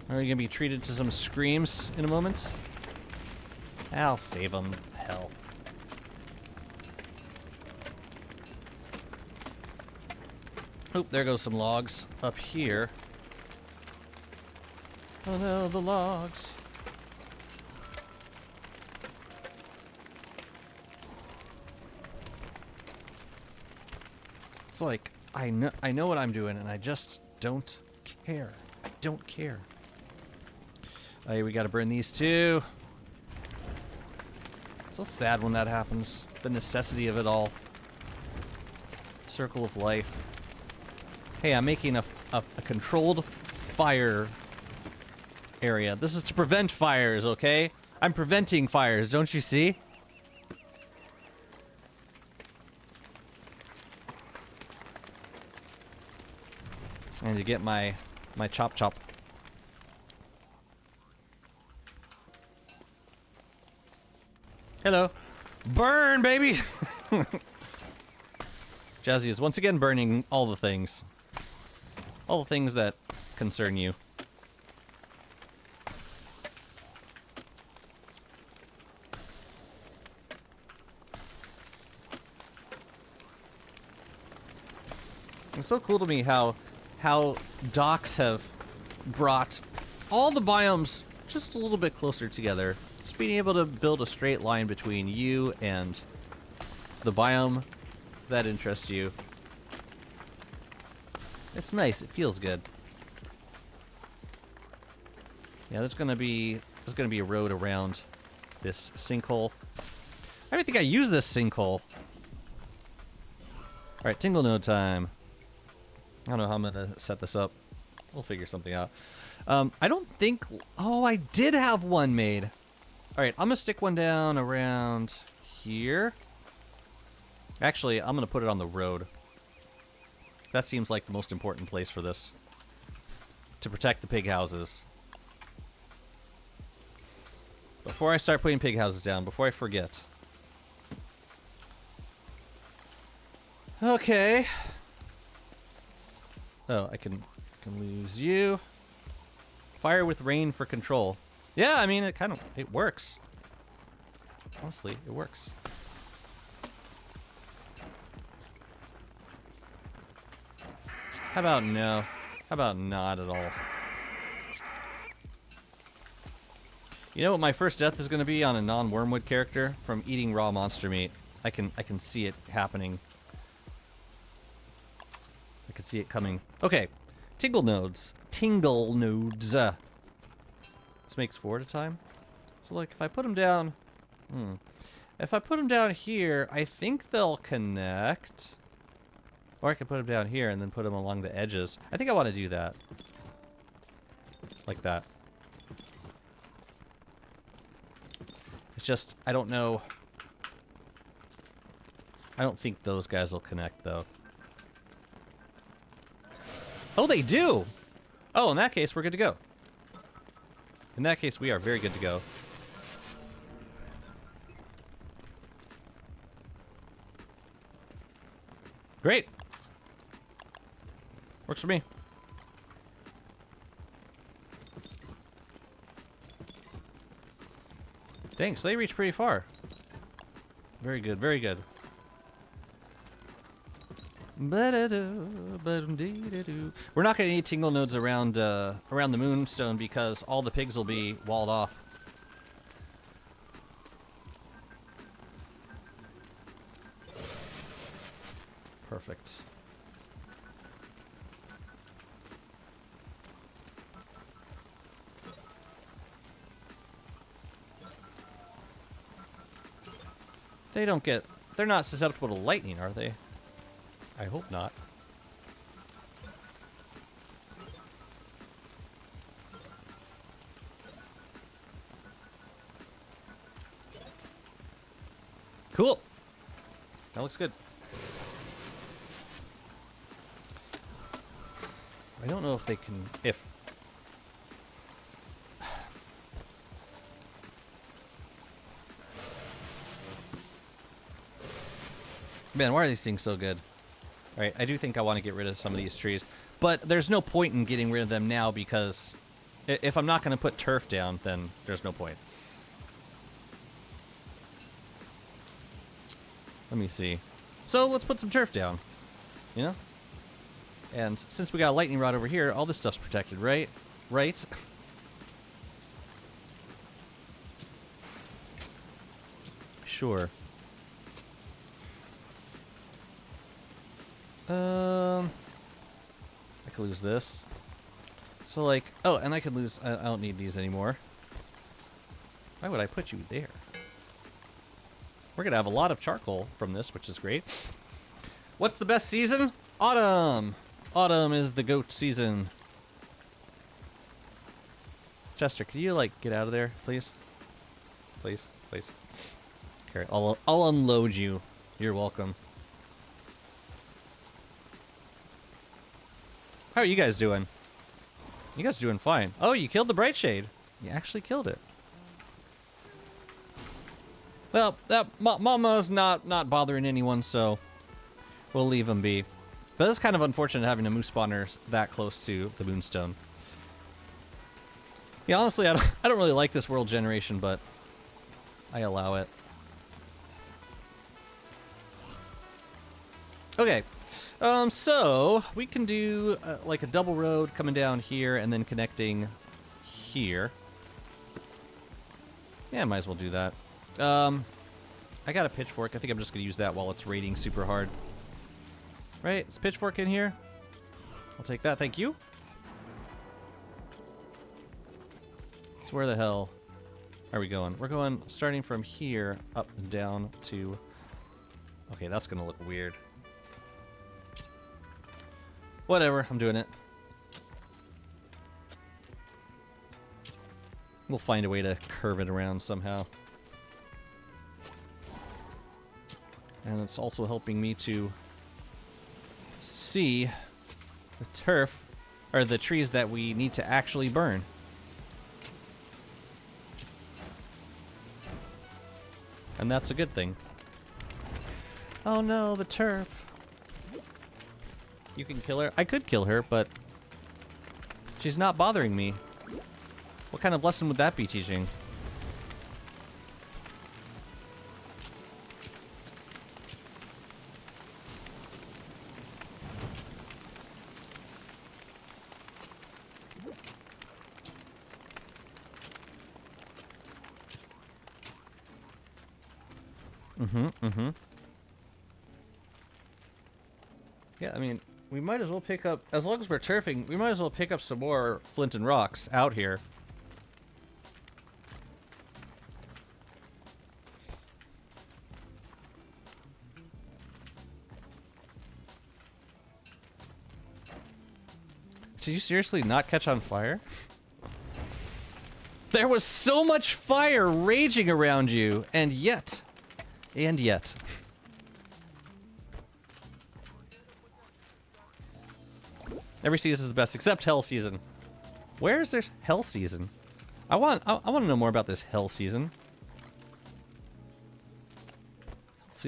Are you gonna be treated to some screams in a moment? I'll save them. Hell. Oop, there goes some logs up here. Oh no, the logs. It's like, I know what I'm doing, and I just don't care. I don't care. Oh, we gotta burn these too. So sad when that happens. The necessity of it all. Circle of life. Hey, I'm making a controlled fire area. This is to prevent fires, okay? I'm preventing fires, don't you see? And to get my chop chop. Hello. Burn, baby! Jazzy is once again burning all the things. All the things that concern you. It's so cool to me how docs have brought all the biomes just a little bit closer together. Just being able to build a straight line between you and the biome that interests you. It's nice. It feels good. Yeah, there's gonna be a road around this sinkhole. I don't think I use this sinkhole. All right, tingle node time. I don't know how I'm gonna set this up. We'll figure something out. I don't think... Oh, I did have one made. Alright, I'm gonna stick one down around here. Actually, I'm gonna put it on the road. That seems like the most important place for this. To protect the pig houses. Before I start putting pig houses down, before I forget. Okay. Oh, I can lose you. Fire with rain for control. Yeah, I mean, it works. Honestly, it works. How about no? How about not at all? You know what my first death is going to be on a non-Wormwood character? From eating raw monster meat. I can see it happening. I can see it coming. Okay. Tingle nodes. Tingle nodes. This makes 4 at a time. So, like, if I put them down... If I put them down here, I think they'll connect. Or I can put them down here and then put them along the edges. I think I want to do that. Like that. It's just, I don't know. I don't think those guys will connect, though. Oh, they do! Oh, in that case, we're good to go. In that case, we are very good to go. Great! Works for me. Dang, so they reach pretty far. Very good, very good. We're not going to need tingle nodes around around the moonstone because all the pigs will be walled off. Perfect. They're not susceptible to lightning, are they? I hope not. Cool. That looks good. I don't know if they can... Man, why are these things so good? Alright, I do think I want to get rid of some of these trees. But there's no point in getting rid of them now because if I'm not going to put turf down, then there's no point. Let me see. So let's put some turf down. You know? And since we got a lightning rod over here, all this stuff's protected, right? Right? Sure. I could lose this. So, like... Oh, and I could lose... I don't need these anymore. Why would I put you there? We're gonna have a lot of charcoal from this, which is great. What's the best season? Autumn! Autumn is the goat season. Chester, can you, like, get out of there, please? Please, please. Okay, I'll unload you. You're welcome. How are you guys doing? You guys doing fine. Oh, you killed the Bright Shade. You actually killed it. Well, that Mama's not bothering anyone, so we'll leave him be. But it's kind of unfortunate having a moose spawner that close to the Moonstone. Yeah, honestly, I don't really like this world generation, but I allow it. Okay, so we can do like a double road coming down here and then connecting here. Yeah, might as well do that. I got a pitchfork. I think I'm just gonna use that while it's raining super hard. Right? Is pitchfork in here? I'll take that. Thank you. So where the hell are we going? We're going starting from here up and down to... Okay, that's gonna look weird. Whatever, I'm doing it. We'll find a way to curve it around somehow. And it's also helping me to see the turf, or the trees that we need to actually burn. And that's a good thing. Oh no, the turf. You can kill her? I could kill her, but she's not bothering me. What kind of lesson would that be teaching? Yeah, I mean, we might as well pick up, as long as we're turfing, we might as well pick up some more flint and rocks out here. Did you seriously not catch on fire? There was so much fire raging around you, and yet. Every season is the best, except Hell Season. Where is there Hell Season? I want to know more about this Hell Season.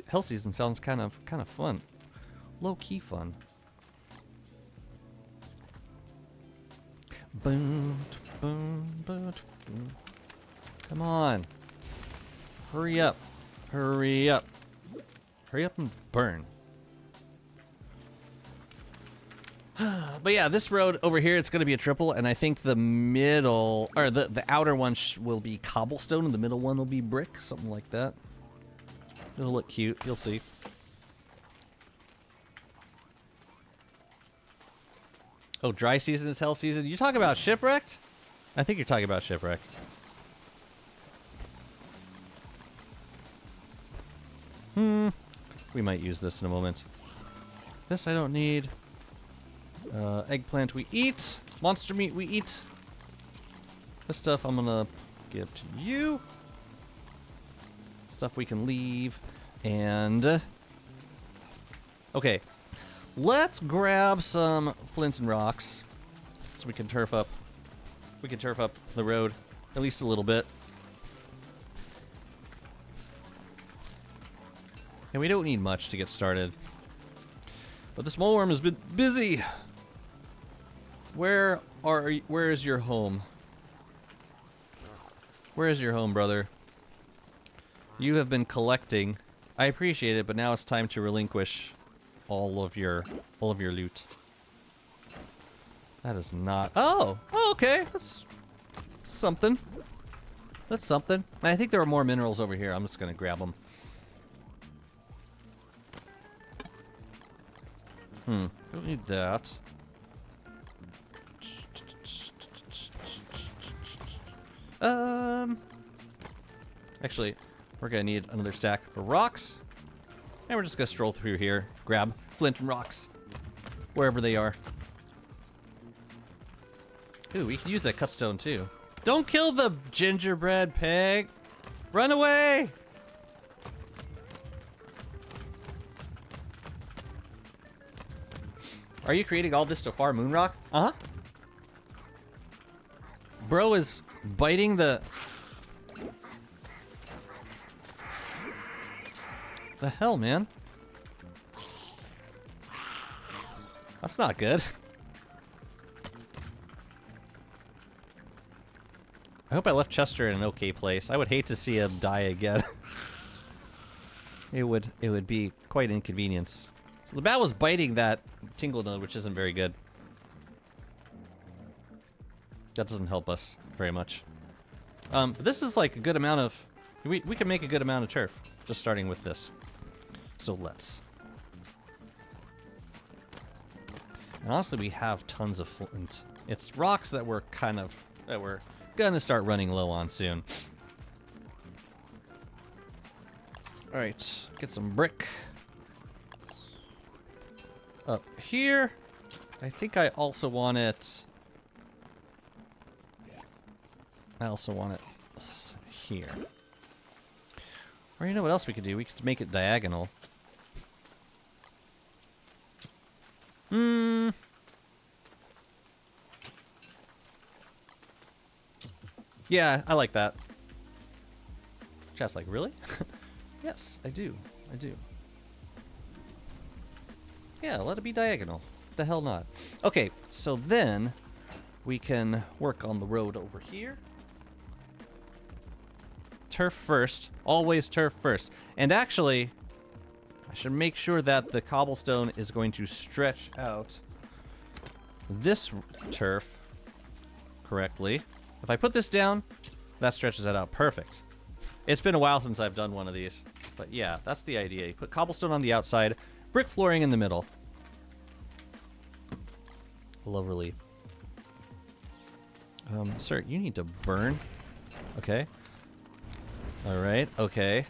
Hell Season sounds kind of fun, low key fun. Boom, boom, boom, boom. Come on, hurry up, hurry up, hurry up and burn. But yeah, this road over here, it's going to be a triple, and I think the middle, or the outer one will be cobblestone, and the middle one will be brick, something like that. It'll look cute, you'll see. Oh, dry season is Hell Season? You talking about Shipwrecked? I think you're talking about Shipwrecked. We might use this in a moment. This I don't need. Eggplant we eat. Monster meat we eat. This stuff I'm gonna give to you. Stuff we can leave. And... okay. Let's grab some flint and rocks. So we can turf up. We can turf up the road. At least a little bit. And we don't need much to get started. But this mole worm has been busy. Where is your home? Where is your home, brother? You have been collecting. I appreciate it, but now it's time to relinquish all of your loot. That is not. Oh, okay. That's something. That's something. I think there are more minerals over here. I'm just gonna grab them. Don't need that. Actually, we're gonna need another stack for rocks. And we're just gonna stroll through here, grab flint and rocks, wherever they are. Ooh, we can use that cut stone too. Don't kill the gingerbread pig! Run away! Are you creating all this to farm Moonrock? Uh-huh. Bro is biting the... The hell, man? That's not good. I hope I left Chester in an okay place. I would hate to see him die again. It would be quite an inconvenience. So the bat was biting that tingle node, which isn't very good. That doesn't help us very much. But this is like a good amount of... We can make a good amount of turf, just starting with this. So let's. And honestly, we have tons of flint. It's rocks that we're gonna start running low on soon. All right, get some brick. Up here. I think I also want it... I also want it here. Or you know what else we could do? We could make it diagonal. Yeah, I like that. Chat's like, really? Yes, I do. I do. Yeah, let it be diagonal. The hell not. Okay, so then we can work on the road over here. Turf first. Always turf first. And actually, I should make sure that the cobblestone is going to stretch out this turf correctly. If I put this down, that stretches it out. Perfect. It's been a while since I've done one of these. But yeah, that's the idea. You put cobblestone on the outside, brick flooring in the middle. Lovely. Sir, you need to burn. Okay. Alright, okay.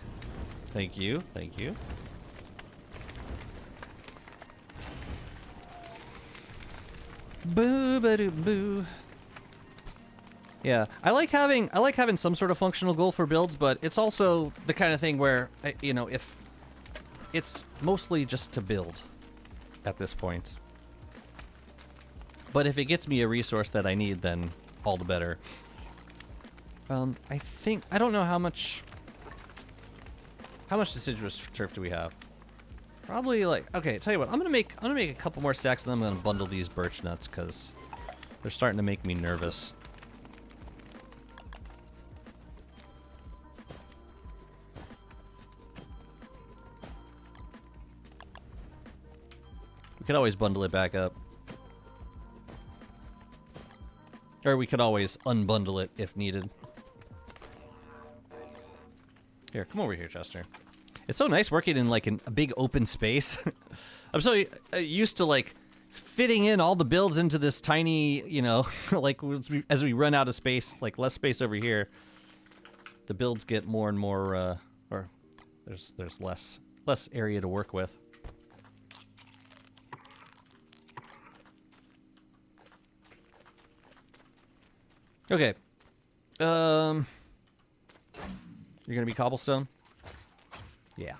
Thank you, thank you. Boo ba doo boo. Yeah, I like having some sort of functional goal for builds, but it's also the kind of thing where you know, if it's mostly just to build at this point. But if it gets me a resource that I need, then all the better. I don't know how much deciduous turf do we have? Probably like, okay, tell you what, I'm gonna make a couple more stacks and then I'm gonna bundle these birch nuts because they're starting to make me nervous. We could always bundle it back up. Or we could always unbundle it if needed. Here, come over here, Chester. It's so nice working in like a big open space. I'm so used to like fitting in all the builds into this tiny, you know, like as we run out of space, like less space over here, the builds get more and more, or there's less area to work with. Okay. You're gonna be cobblestone? Yeah.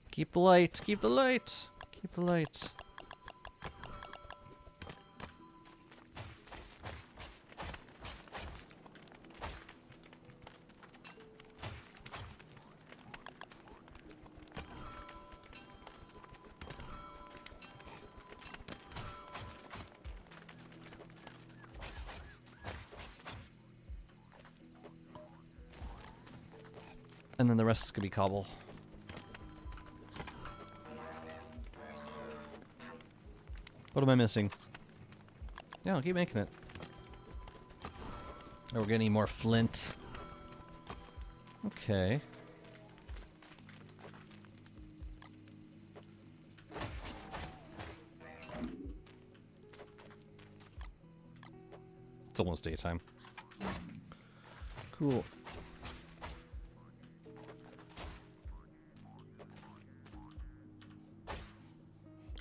Keep the light, keep the light, keep the light. And then the rest is gonna be cobble. What am I missing? Yeah, I'll keep making it. Oh, we're gonna need more flint. Okay. It's almost daytime. Cool.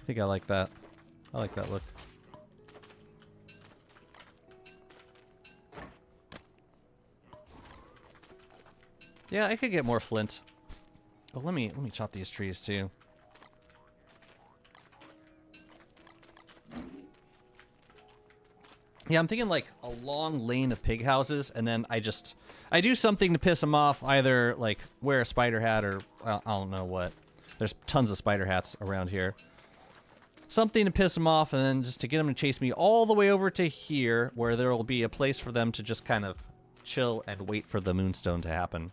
I think I like that. I like that look. Yeah, I could get more flint. Oh, let me chop these trees too. Yeah, I'm thinking like a long lane of pig houses, and then I do something to piss them off, either like wear a spider hat or I don't know what. There's tons of spider hats around here. Something to piss them off, and then just to get them to chase me all the way over to here, where there will be a place for them to just kind of chill and wait for the moonstone to happen.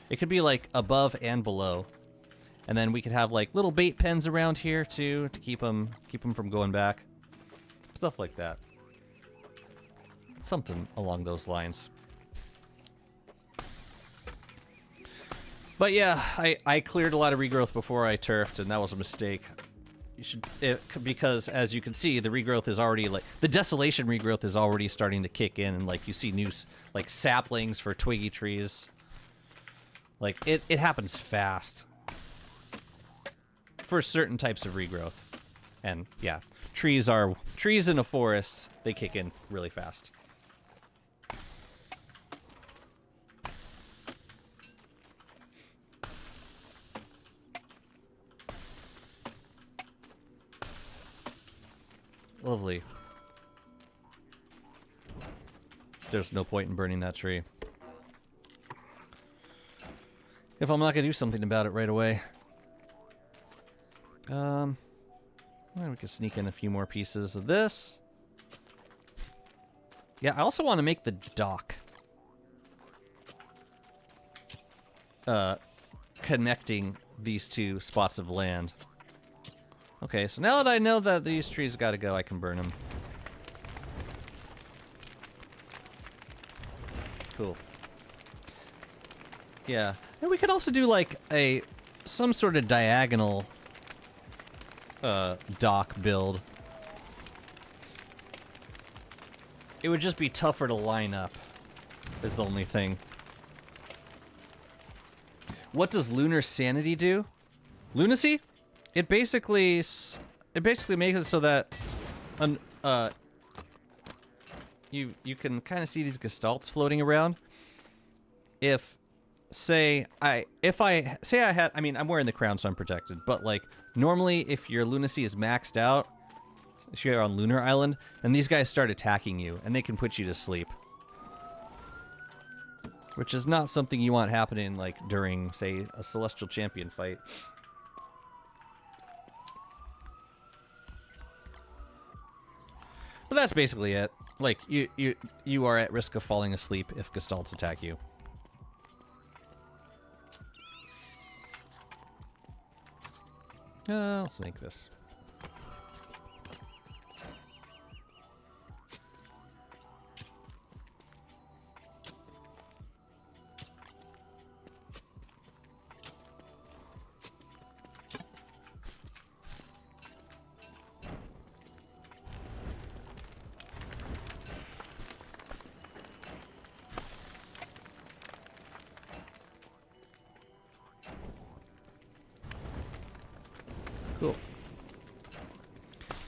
It could be like above and below. And then we could have like little bait pens around here too to keep them from going back. Stuff like that. Something along those lines. But yeah, I cleared a lot of regrowth before I turfed, and that was a mistake. Because as you can see, the regrowth is already like the desolation regrowth is already starting to kick in, and like you see new like saplings for twiggy trees. Like it happens fast for certain types of regrowth, and yeah, trees in a forest, they kick in really fast. Lovely. There's no point in burning that tree. If I'm not gonna do something about it right away. Well, we can sneak in a few more pieces of this. Yeah, I also want to make the dock. Connecting these two spots of land. Okay, so now that I know that these trees gotta go, I can burn them. Cool. Yeah, and we could also do like some sort of diagonal dock build. It would just be tougher to line up, is the only thing. What does lunar sanity do? Lunacy? It basically makes it so that you can kind of see these gestalts floating around. If I mean, I'm wearing the crown, so I'm protected, but like normally if your lunacy is maxed out, if you're on Lunar Island, and these guys start attacking you, and they can put you to sleep. Which is not something you want happening like during, say, a Celestial Champion fight. But that's basically it. Like, you are at risk of falling asleep if gestalts attack you. Let's make this. Cool.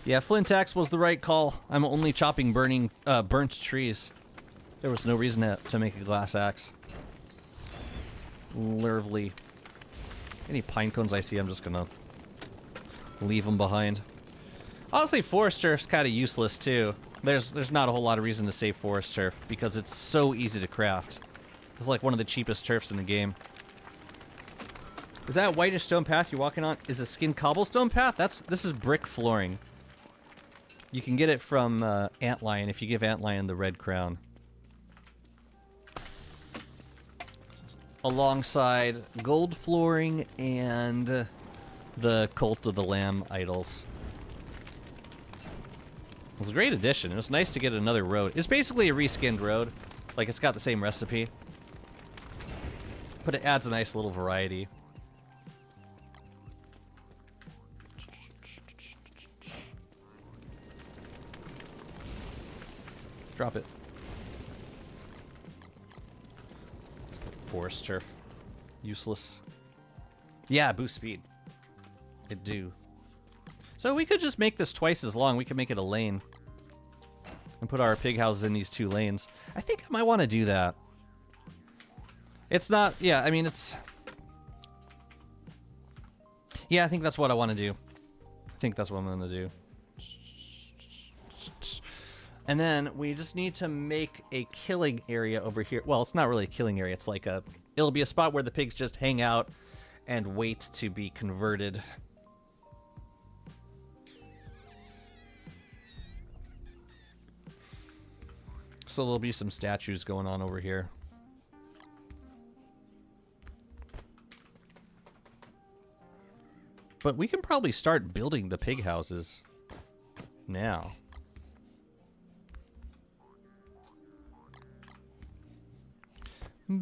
Yeah, flint axe was the right call. I'm only chopping burnt trees. There was no reason to make a glass axe. Lovely. Any pine cones I see, I'm just gonna leave them behind. Honestly, forest turf's kind of useless too. There's not a whole lot of reason to save forest turf because it's so easy to craft. It's like one of the cheapest turfs in the game. Is that whitish stone path you're walking on? Is a skin cobblestone path? This is brick flooring. You can get it from Antlion if you give Antlion the red crown. Alongside gold flooring and the Cult of the Lamb idols. It was a great addition. It was nice to get another road. It's basically a reskinned road. Like, it's got the same recipe. But it adds a nice little variety. Drop it. It's like forest turf. Useless. Yeah, boost speed. It do. So we could just make this twice as long. We could make it a lane. And put our pig houses in these two lanes. I think I might want to do that. It's not... Yeah, I mean, it's... Yeah, I think that's what I want to do. I think that's what I'm going to do. And then we just need to make a killing area over here. Well, it's not really a killing area. It's like it'll be a spot where the pigs just hang out and wait to be converted. So there'll be some statues going on over here. But we can probably start building the pig houses now. And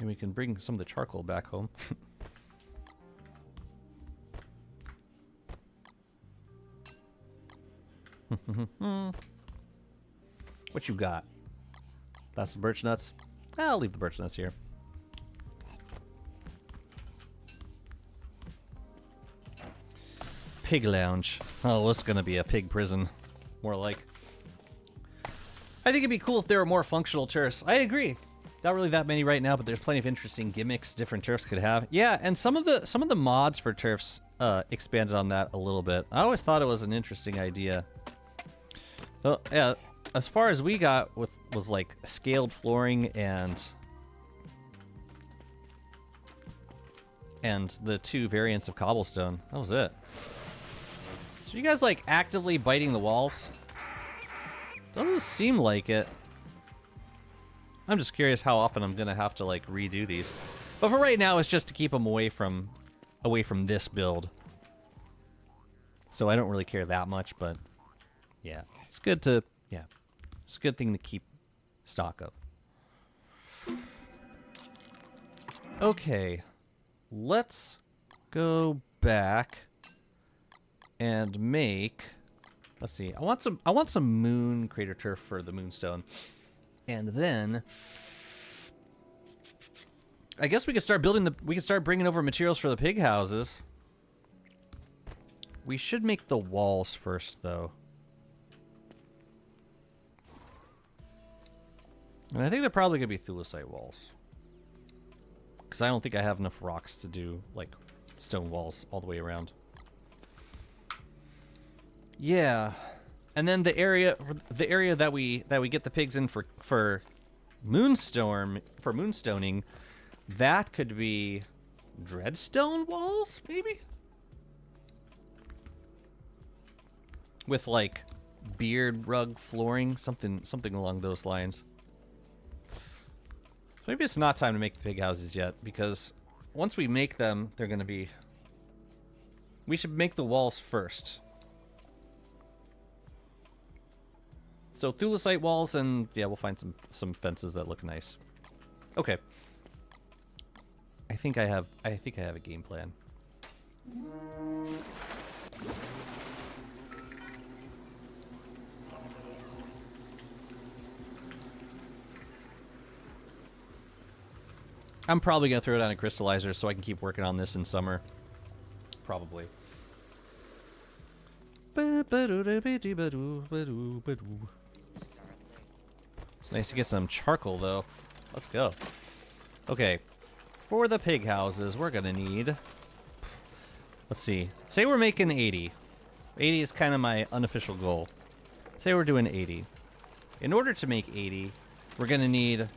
we can bring some of the charcoal back home. What you got? That's the birch nuts? I'll leave the birch nuts here. Pig lounge. Oh, this is gonna be a pig prison. More like. I think it'd be cool if there were more functional turfs. I agree. Not really that many right now, but there's plenty of interesting gimmicks different turfs could have. Yeah, and some of the mods for turfs expanded on that a little bit. I always thought it was an interesting idea. Well, yeah, as far as we got was like scaled flooring and the 2 variants of cobblestone. That was it. So you guys like actively biting the walls? Doesn't seem like it. I'm just curious how often I'm gonna have to like redo these. But for right now, it's just to keep them away from this build. So I don't really care that much, but yeah, it's good to it's a good thing to keep stock of. Okay, let's go back and make. Let's see. I want some moon crater turf for the moonstone. And then I guess we could start bringing over materials for the pig houses. We should make the walls first though. And I think they're probably going to be thulecite walls. Cuz I don't think I have enough rocks to do like stone walls all the way around. Yeah, and then the area that we get the pigs in for moonstoning, that could be dreadstone walls, maybe, with like beard rug flooring, something along those lines. So maybe it's not time to make the pig houses yet, because once we make them, they're gonna be. We should make the walls first. So thulecite walls, and yeah, we'll find some fences that look nice. Okay. I think I have a game plan. I'm probably gonna throw it on a crystallizer so I can keep working on this in summer. Probably. It's nice to get some charcoal, though. Let's go. Okay. For the pig houses, we're going to need... Let's see. Say we're making 80. 80 is kind of my unofficial goal. Say we're doing 80. In order to make 80, we're going to need...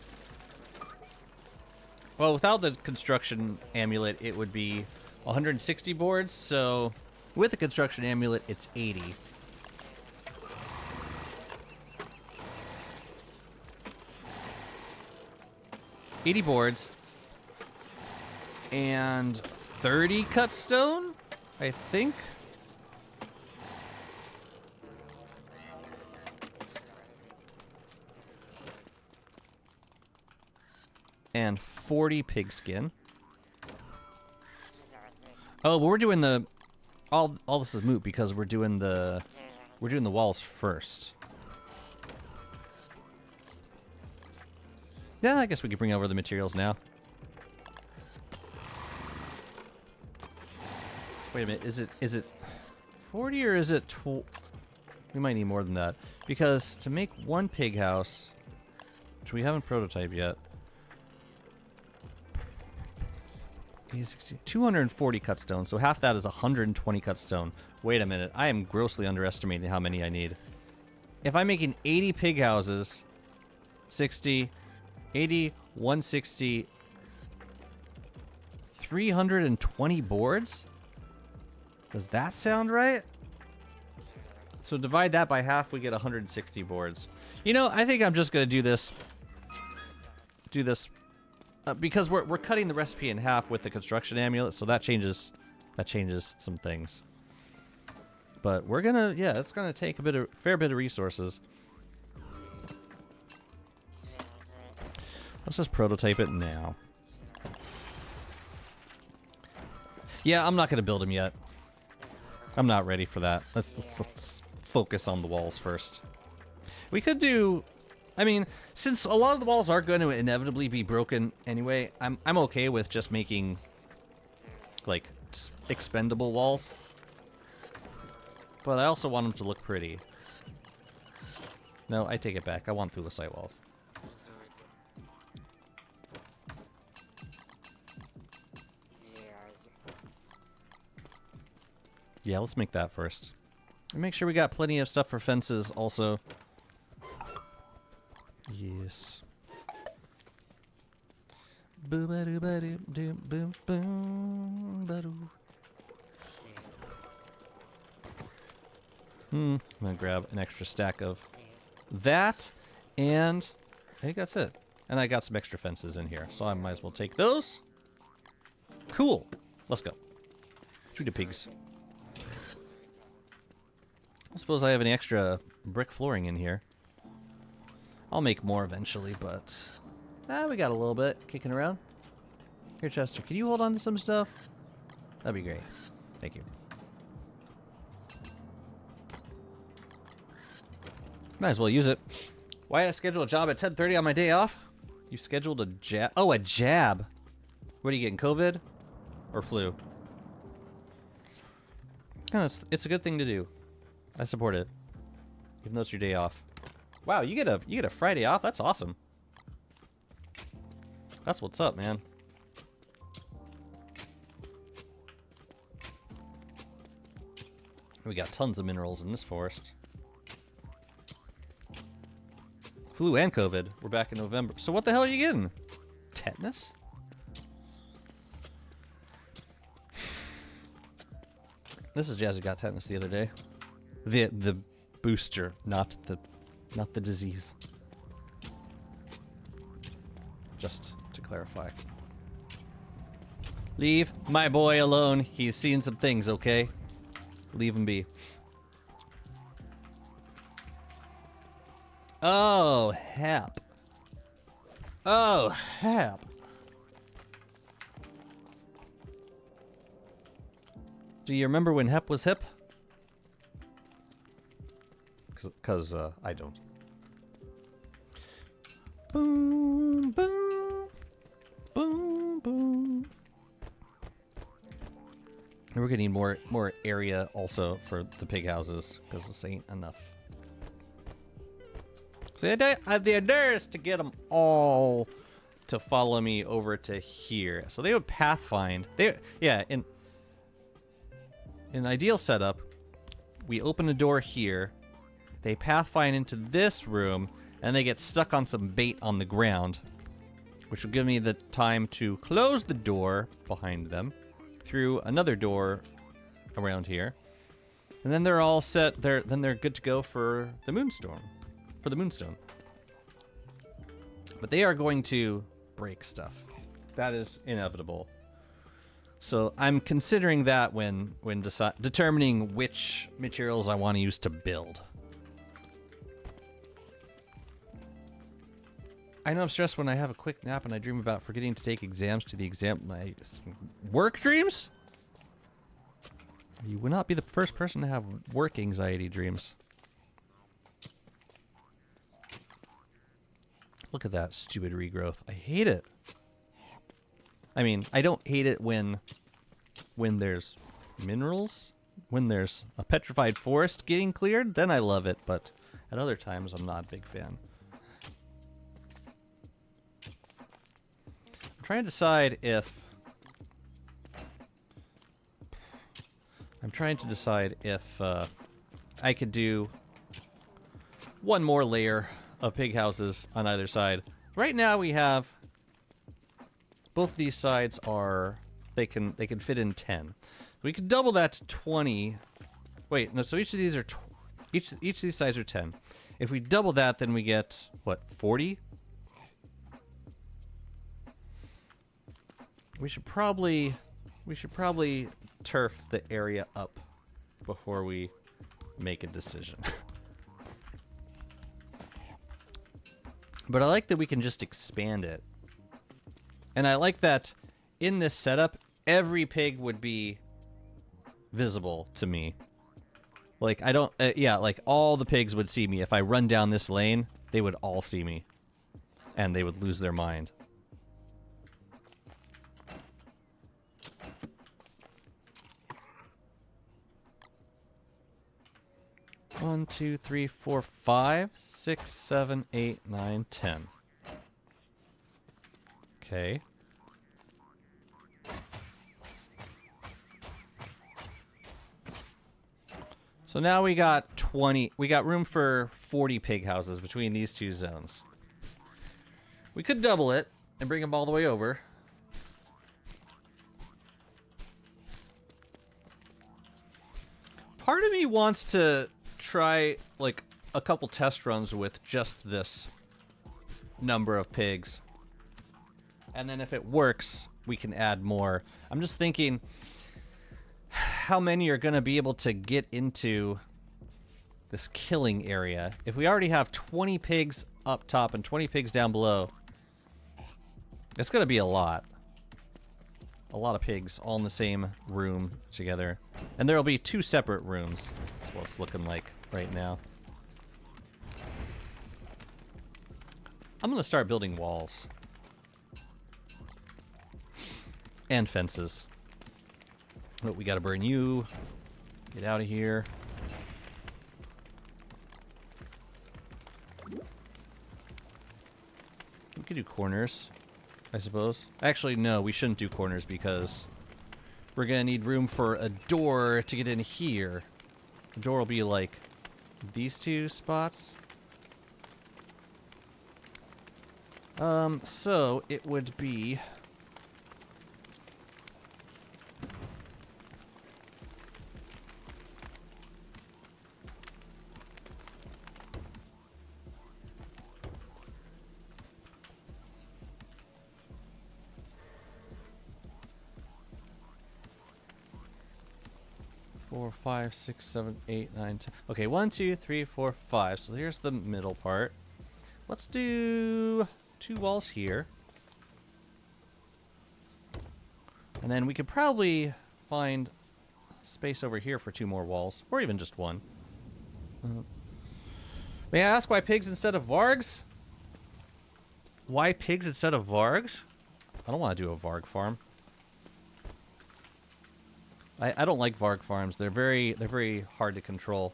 Well, without the construction amulet, it would be 160 boards. So, with the construction amulet, it's 80. $80 boards and 30 cut stone, I think. And 40 pigskin. Oh, but we're doing the all this is moot because we're doing the walls first. Yeah, I guess we could bring over the materials now. Wait a minute, is it 40 or is it 12? We might need more than that. Because to make one pig house, which we haven't prototyped yet, 240 cut stone, so half that is 120 cut stone. Wait a minute, I am grossly underestimating how many I need. if I'm making 80 pig houses, 60, 80, 160, 320 boards? Does that sound right? So divide that by half, we get 160 boards. You know, I think I'm just gonna do this. Because we're cutting the recipe in half with the construction amulet, so that changes some things. But we're gonna, yeah, it's gonna take a fair bit of resources. Let's just prototype it now. Yeah, I'm not gonna build him yet. I'm not ready for that. Let's focus on the walls first. We could do, I mean, since a lot of the walls are going to inevitably be broken anyway, I'm okay with just making like expendable walls. But I also want them to look pretty. No, I take it back. I want thulecite walls. Yeah, let's make that first. And make sure we got plenty of stuff for fences also. Yes. I'm gonna grab an extra stack of that, and I think that's it. And I got some extra fences in here, so I might as well take those. Cool. Let's go. Shoot the pigs. I suppose I have any extra brick flooring in here. I'll make more eventually, but we got a little bit kicking around. Here, Chester, can you hold on to some stuff? That'd be great. Thank you. Might as well use it. Why did I schedule a job at 10:30 on my day off? You scheduled a jab? Oh, a jab. What are you getting, COVID or flu? No, it's a good thing to do. I support it, even though it's your day off. Wow, you get a Friday off. That's awesome. That's what's up, man. We got tons of minerals in this forest. Flu and COVID. We're back in November. So what the hell are you getting? Tetanus? This is Jazzy got tetanus the other day. The booster, not the disease. Just to clarify. Leave my boy alone. He's seen some things, okay? Leave him be. Oh, hap. Oh, hap. Do you remember when hep was hip? Because I don't. Boom, boom, boom, boom. And we're gonna need more area also for the pig houses, because this ain't enough. So the idea is to get them all to follow me over to here. So they would pathfind. Yeah, in an ideal setup, we open a door here. They pathfind into this room, and they get stuck on some bait on the ground, which will give me the time to close the door behind them through another door around here, and then they're all set. Then they're good to go for the moonstone. But they are going to break stuff. That is inevitable. So I'm considering that when determining which materials I want to use to build. I know I'm stressed when I have a quick nap and I dream about forgetting to take exams to the exam. My work dreams? You would not be the first person to have work anxiety dreams. Look at that stupid regrowth. I hate it. I mean, I don't hate it when there's minerals, when there's a petrified forest getting cleared, then I love it, but at other times I'm not a big fan. I'm trying to decide if I could do one more layer of pig houses on either side. Right now we have both of these sides are they can fit in 10. We could double that to 20. Wait, no, so each of these are each of these sides are 10. If we double that, then we get what, 40? We should probably turf the area up before we make a decision. But I like that we can just expand it. And I like that in this setup, every pig would be visible to me. Like, I don't... yeah, like, all the pigs would see me. If I run down this lane, they would all see me. And they would lose their mind. One, 2, 3, 4, 5, 6, 7, 8, 9, 10. Okay. So now we got 20. We got room for 40 pig houses between these two zones. We could double it and bring them all the way over. Part of me wants to try like a couple test runs with just this number of pigs, and then if it works we can add more. I'm just thinking how many are going to be able to get into this killing area. If we already have 20 pigs up top and 20 pigs down below, it's going to be a lot of pigs all in the same room together. And there will be 2 separate rooms. That's what it's looking like right now. I'm going to start building walls. And fences. Oh, we got to burn you. Get out of here. We could do corners, I suppose. Actually, no, we shouldn't do corners because we're going to need room for a door to get in here. The door will be like these 2 spots. So it would be... Four, 5, 6, 7, 8, 9, 10. Okay, 1, 2, 3, 4, 5. So here's the middle part. Let's do 2 walls here. And then we could probably find space over here for 2 more walls. Or even just 1. May I ask why pigs instead of vargs? Why pigs instead of vargs? I don't want to do a varg farm. I don't like varg farms. They're very hard to control.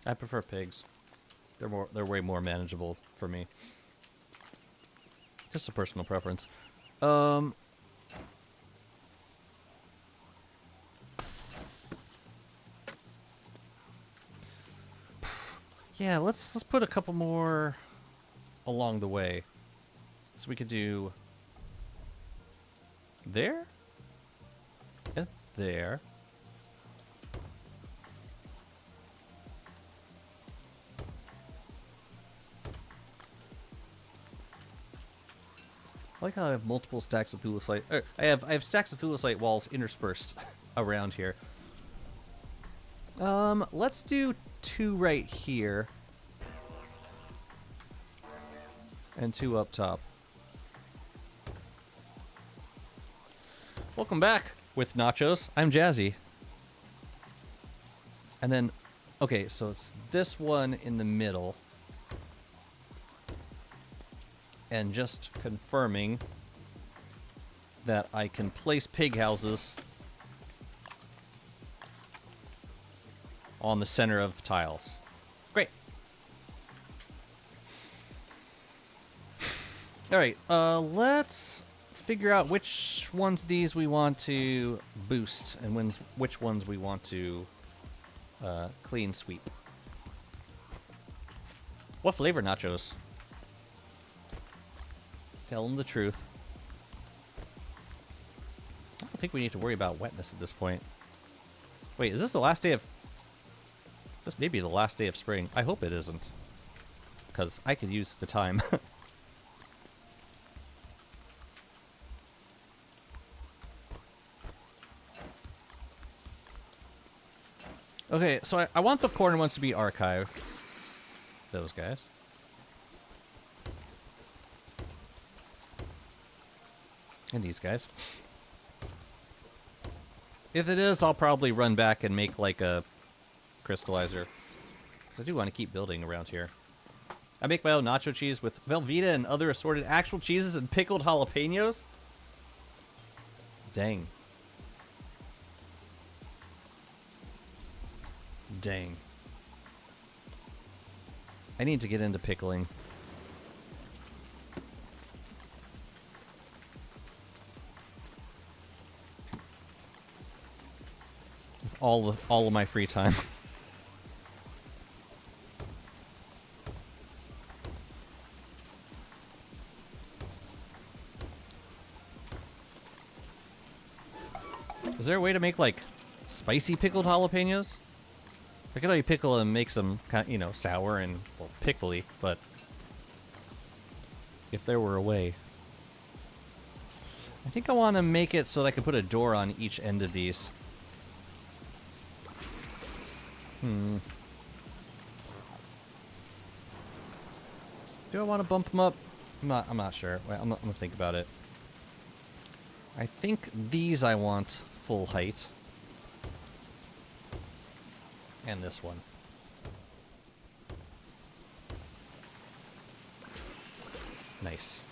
I prefer pigs. They're way more manageable for me. Just a personal preference. Yeah, let's put a couple more along the way. So we could do there and there. I like how I have multiple stacks of thulecite. I have stacks of thulecite walls interspersed around here. Let's do 2 right here and 2 up top. Welcome back with nachos. I'm Jazzy. And then, okay, so it's this one in the middle. And just confirming that I can place pig houses on the center of tiles. Great. All right, let's figure out which ones of these we want to boost and which ones we want to clean sweep. What flavor nachos? Tell them the truth. I don't think we need to worry about wetness at this point. Wait, is this the last day of... This may be the last day of spring. I hope it isn't. Because I could use the time. Okay, so I want the corner ones to be archived. Those guys. And these guys. If it is, I'll probably run back and make like a crystallizer. I do want to keep building around here. I make my own nacho cheese with Velveeta and other assorted actual cheeses and pickled jalapenos. Dang. Dang. I need to get into pickling. With all of my free time. Is there a way to make like spicy pickled jalapenos? I could only pickle and make some, you know, sour and, well, pickly, but if there were a way. I think I want to make it so that I can put a door on each end of these. Do I want to bump them up? I'm not sure. Wait, I'm gonna think about it. I think these I want full height. And this one. Nice.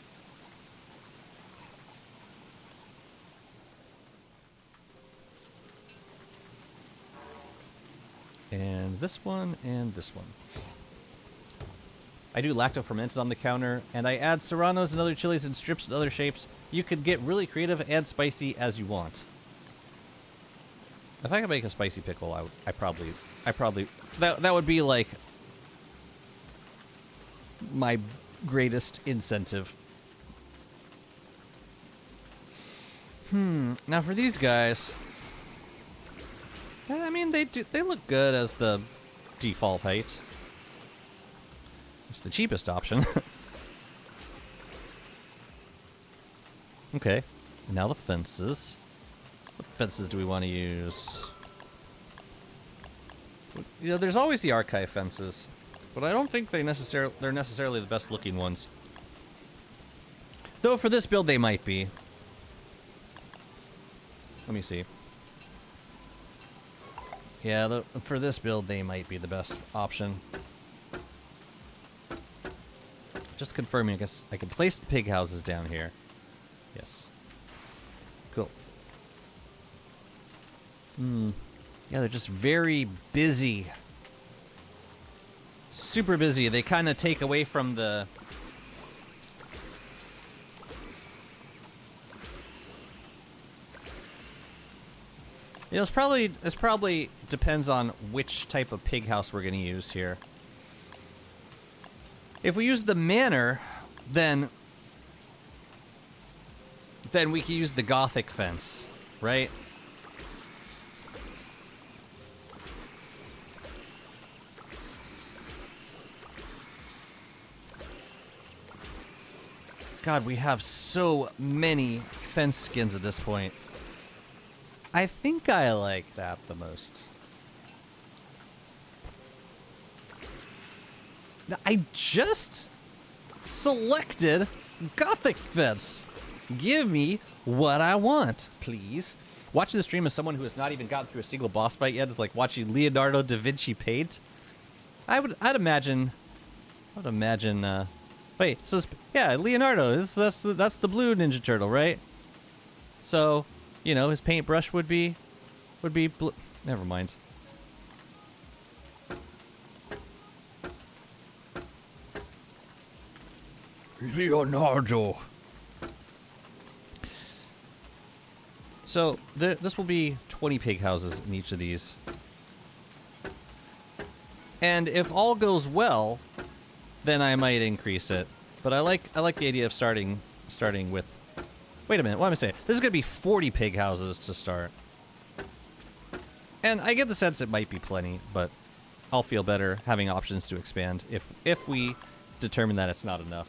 And this one, and this one. I do lacto fermented on the counter, and I add serranos and other chilies in strips and other shapes. You could get really creative and spicy as you want. If I could make a spicy pickle, I probably that would be like my greatest incentive. Now for these guys, I mean they look good as the default height. It's the cheapest option. Okay, now the fences. What fences do we want to use? You know, there's always the archive fences, but I don't think they're necessarily the best looking ones. Though for this build they might be. Let me see. Yeah, for this build they might be the best option. Just confirming, I guess I can place the pig houses down here. Yes. Cool. Yeah, they're just very busy. Super busy. They kind of take away from the... You know, it's probably depends on which type of pig house we're going to use here. If we use the manor, then we can use the Gothic fence, right? God, we have so many fence skins at this point. I think I like that the most. Now, I just selected Gothic fence. Give me what I want, please. Watching the stream as someone who has not even gotten through a single boss fight yet is like watching Leonardo da Vinci paint. I'd imagine. Wait, so yeah, Leonardo. That's the blue Ninja Turtle, right? So, you know, his paintbrush would be blue. Never mind. Leonardo. So this will be 20 pig houses in each of these. And if all goes well, then I might increase it. But I like the idea of starting with. Wait a minute, what am I saying? This is gonna be 40 pig houses to start. And I get the sense it might be plenty, but I'll feel better having options to expand if we determine that it's not enough.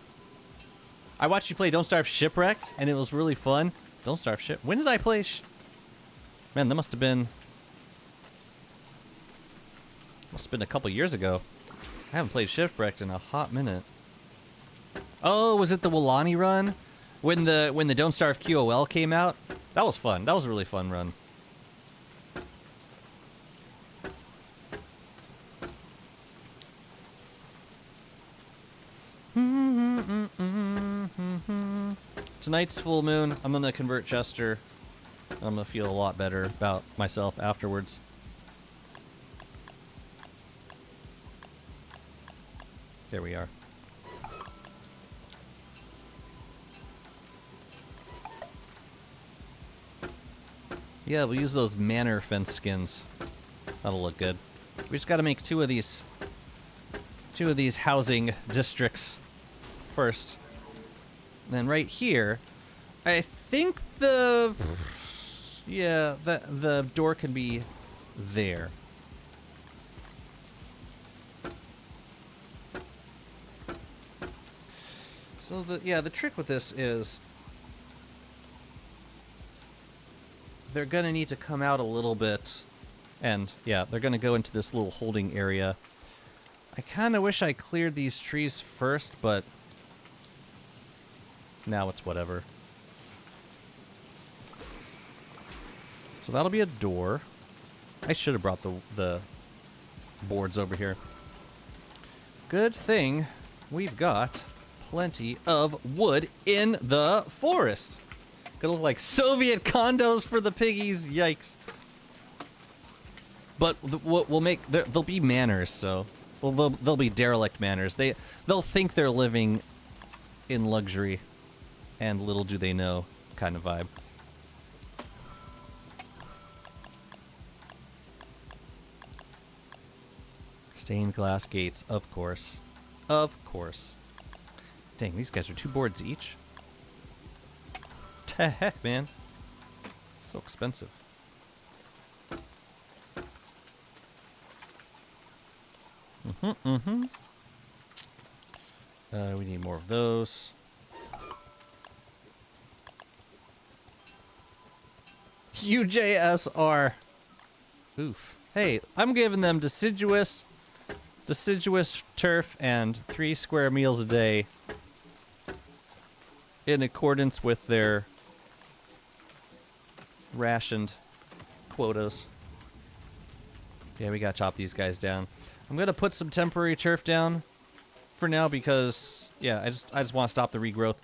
I watched you play Don't Starve Shipwrecked, and it was really fun. Don't Starve Ship. When did I play? Man, that must have been a couple years ago. I haven't played Shipwrecked in a hot minute. Oh, was it the Wulani run? When the Don't Starve QOL came out? That was fun. That was a really fun run. Tonight's full moon. I'm gonna convert Chester. I'm gonna feel a lot better about myself afterwards. There we are. Yeah, we'll use those manor fence skins. That'll look good. We just gotta make two of these housing districts first. And then right here, I think the door can be there. So the trick with this is they're gonna need to come out a little bit, and yeah, they're gonna go into this little holding area. I kind of wish I cleared these trees first, but now it's whatever. So that'll be a door. I should have brought the boards over here. Good thing we've got plenty of wood in the forest. Gonna look like Soviet condos for the piggies. Yikes. But we'll make there'll be manors, so they'll be derelict manors. They'll think they're living in luxury, and little do they know kind of vibe. Stained glass gates, of course. Of course. Dang, these guys are 2 boards each. The heck, man. So expensive. We need more of those. UJSR. Oof. Hey, I'm giving them deciduous turf and 3 square meals a day in accordance with their rationed quotas. Yeah, we gotta chop these guys down. I'm gonna put some temporary turf down for now because, yeah, I just want to stop the regrowth.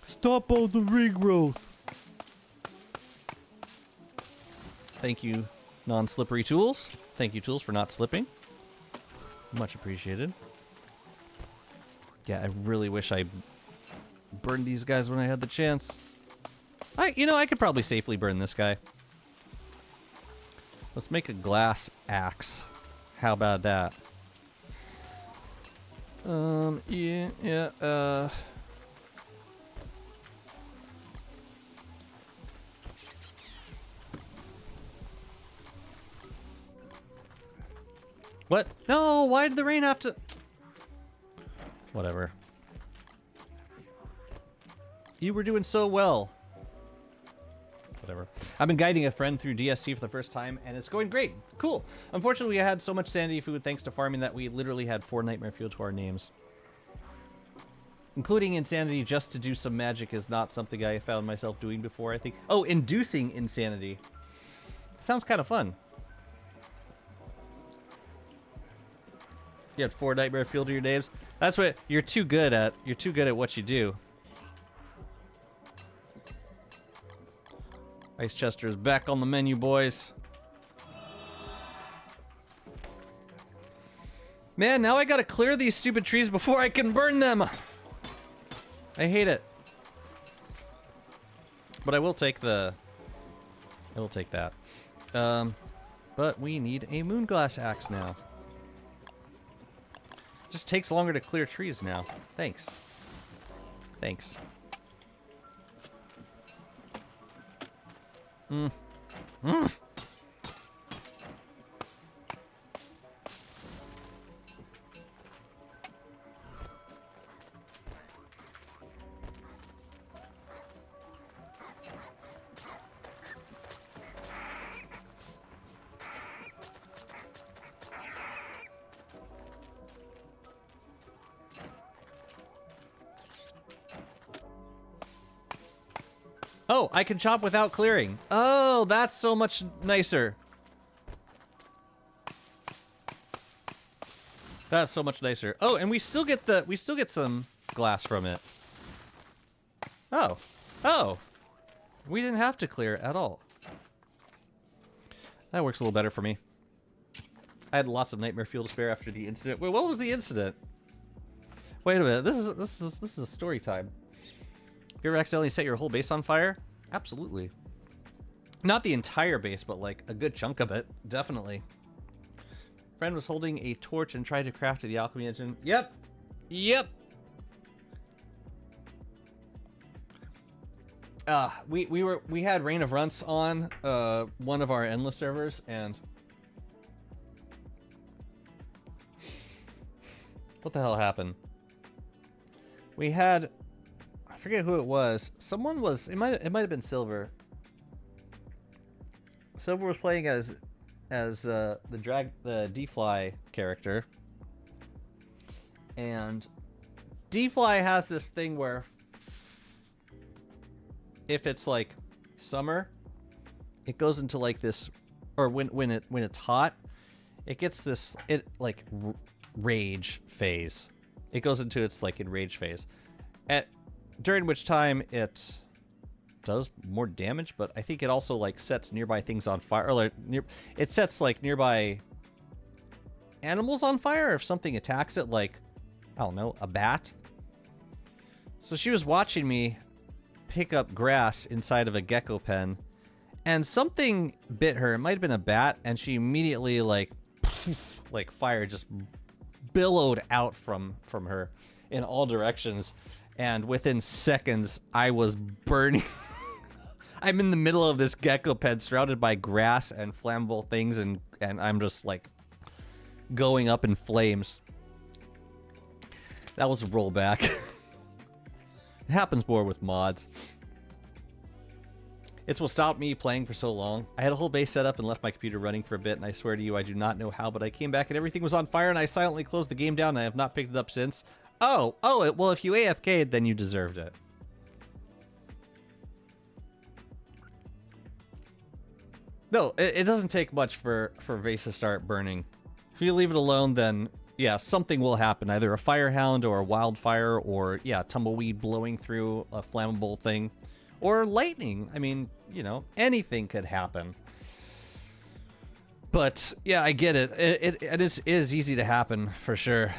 Stop all the regrowth. Thank you, non-slippery tools. Thank you, tools, for not slipping. Much appreciated. Yeah, I really wish I burned these guys when I had the chance. I could probably safely burn this guy. Let's make a glass axe. How about that? What? No, why did the rain have to... Whatever. You were doing so well. Whatever. I've been guiding a friend through DST for the first time, and it's going great. Cool. Unfortunately, we had so much sanity food thanks to farming that we literally had 4 nightmare fuel to our names. Including insanity just to do some magic is not something I found myself doing before, I think. Oh, inducing insanity. Sounds kind of fun. You had 4 nightmare fuel to your names. That's what you're too good at. You're too good at what you do. Ice Chester is back on the menu, boys. Man, now I gotta clear these stupid trees before I can burn them. I hate it. But I will take that. But we need a moonglass axe now. Just takes longer to clear trees now. Thanks. Thanks. Oh, I can chop without clearing. Oh, that's so much nicer. That's so much nicer. Oh, and we still get some glass from it. Oh. Oh. We didn't have to clear it at all. That works a little better for me. I had lots of nightmare fuel to spare after the incident. Wait, what was the incident? Wait a minute. This is a story time. You ever accidentally set your whole base on fire? Absolutely. Not the entire base, but like a good chunk of it. Definitely. Friend was holding a torch and tried to craft the alchemy engine. Yep. Yep. We had Reign of Runts on one of our endless servers, and what the hell happened? We had, I forget who it was. Someone was, it might have been Silver. Silver was playing as the D-Fly character, and D-Fly has this thing where if it's like summer, it goes into like this, or when it's hot, it gets this rage phase. It goes into its like enraged phase, during which time it does more damage, but I think it also like sets nearby things on fire, or like it sets like nearby animals on fire if something attacks it, like I don't know, a bat. So she was watching me pick up grass inside of a gecko pen, and something bit her. It might have been a bat, and she immediately like fire just billowed out from her in all directions, and within seconds I was burning. I'm in the middle of this gecko pen surrounded by grass and flammable things, and I'm just like going up in flames. That was a rollback. It happens more with mods. It's what stopped me playing for so long. I had a whole base set up and left my computer running for a bit, and I swear to you, I do not know how, but I came back and everything was on fire, and I silently closed the game down, and I have not picked it up since. Oh, well, if you AFK'd, then you deserved it. No, it doesn't take much for a vase to start burning. If you leave it alone, then yeah, something will happen. Either a firehound or a wildfire, or yeah, tumbleweed blowing through a flammable thing, or lightning. I mean, you know, anything could happen. But yeah, I get it. It is easy to happen for sure.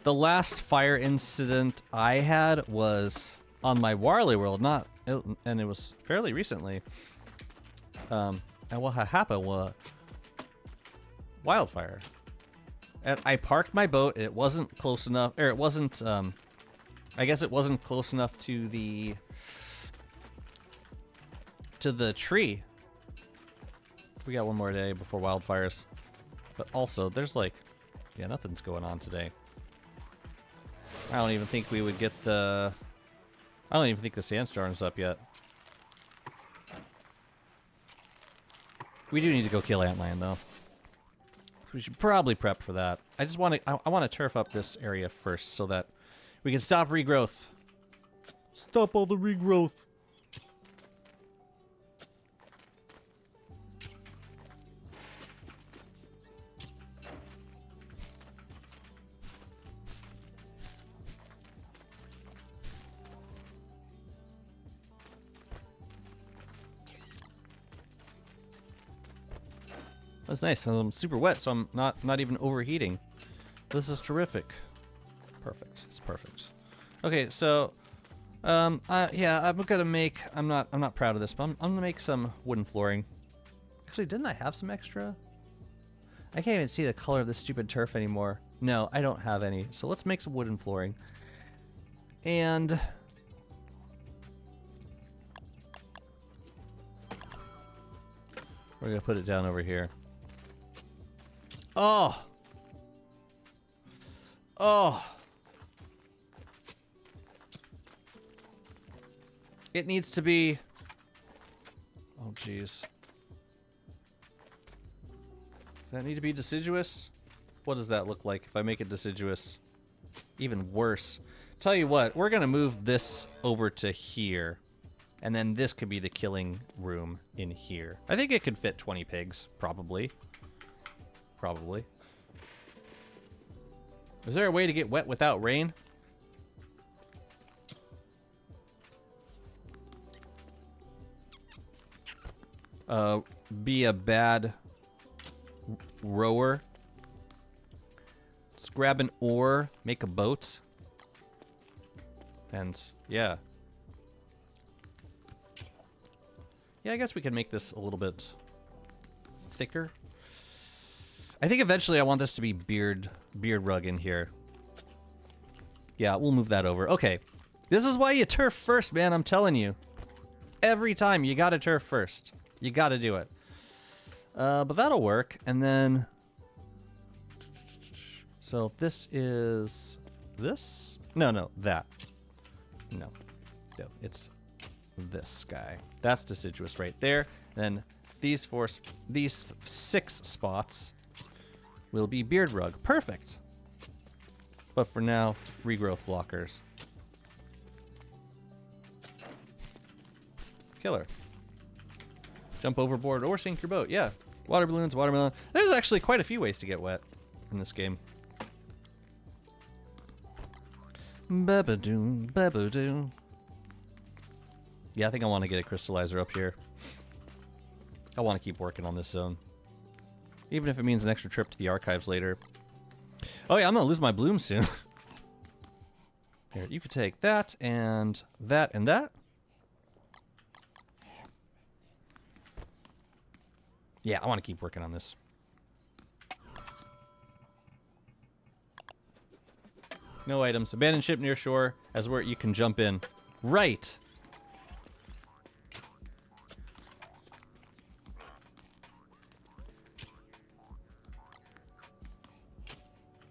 The last fire incident I had was on my Warley world, and it was fairly recently. And what happened was wildfire. And I parked my boat. It wasn't close enough, or it wasn't. I guess it wasn't close enough to the tree. We got one more day before wildfires, but also there's like, yeah, nothing's going on today. I don't even think we would get the. I don't even think the sandstorm's up yet. We do need to go kill antlion though. We should probably prep for that. I just want to. I want to turf up this area first so that we can stop regrowth. Stop all the regrowth. That's nice. I'm super wet, so I'm not even overheating. This is terrific. Perfect. It's perfect. Okay, so yeah, I'm gonna make. I'm not proud of this, but I'm gonna make some wooden flooring. Actually, didn't I have some extra? I can't even see the color of this stupid turf anymore. No, I don't have any. So let's make some wooden flooring. And we're gonna put it down over here. Oh! Oh! It needs to be... Oh, jeez. Does that need to be deciduous? What does that look like if I make it deciduous? Even worse. Tell you what, we're gonna move this over to here. And then this could be the killing room in here. I think it could fit 20 pigs, probably. Probably. Is there a way to get wet without rain? Be a bad rower. Let's grab an oar, make a boat. And, yeah. Yeah, I guess we can make this a little bit thicker. I think eventually I want this to be beard rug in here. Yeah, we'll move that over. Okay. This is why you turf first, man, I'm telling you. Every time you gotta turf first. You gotta do it. But that'll work. And then... So this is... This? No, that. No, it's this guy. That's deciduous right there. Then these 6 spots will be beard rug. Perfect. But for now, regrowth blockers. Killer. Jump overboard or sink your boat. Yeah. Water balloons, watermelon. There's actually quite a few ways to get wet in this game. Babadoo, babadoo. Yeah, I think I want to get a crystallizer up here. I want to keep working on this zone. Even if it means an extra trip to the archives later. Oh yeah, I'm going to lose my bloom soon. Here, you could take that and that and that. Yeah, I want to keep working on this. No items. Abandoned ship near shore as where you can jump in. Right.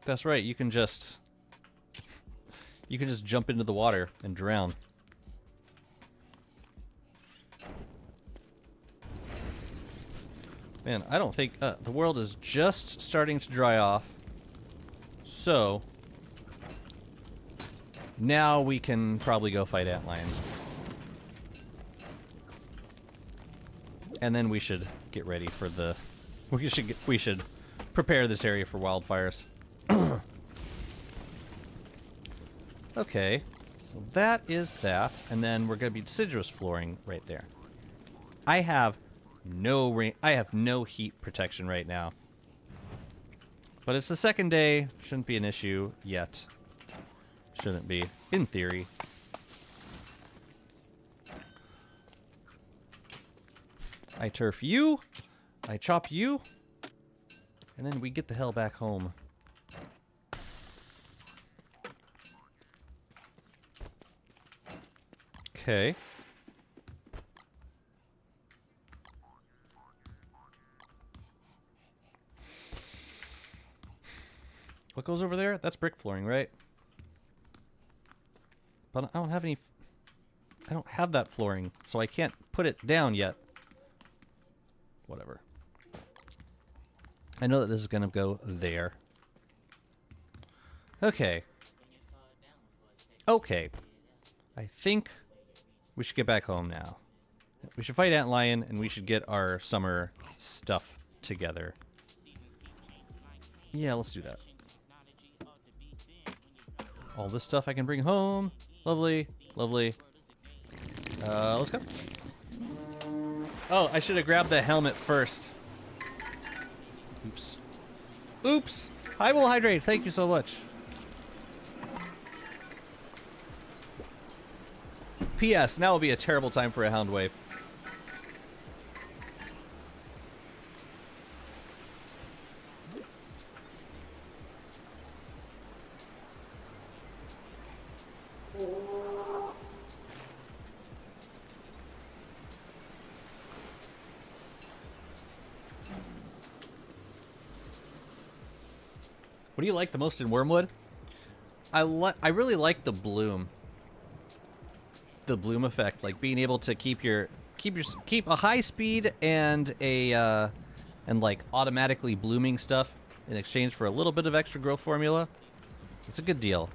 That's right. You can just jump into the water and drown. Man, I don't think the world is just starting to dry off. So now we can probably go fight antlions. And then we should get ready for the... We should prepare this area for wildfires. Okay, so that is that, and then we're going to be deciduous flooring right there. I have no heat protection right now. But it's the second day, shouldn't be an issue yet. Shouldn't be, in theory. I turf you, I chop you, and then we get the hell back home. Okay. What goes over there? That's brick flooring, right? But I don't have any... I don't have that flooring, so I can't put it down yet. Whatever. I know that this is going to go there. Okay. Okay. I think we should get back home now. We should fight Antlion, and we should get our summer stuff together. Yeah, let's do that. All this stuff I can bring home. Lovely, lovely. Let's go. Oh, I should have grabbed the helmet first. Oops. Oops! I will hydrate, thank you so much. P.S. Now will be a terrible time for a hound wave. do you like the most in Wormwood? I really like the bloom. The bloom effect, like being able to keep a high speed and a and like automatically blooming stuff in exchange for a little bit of extra growth formula. It's a good deal.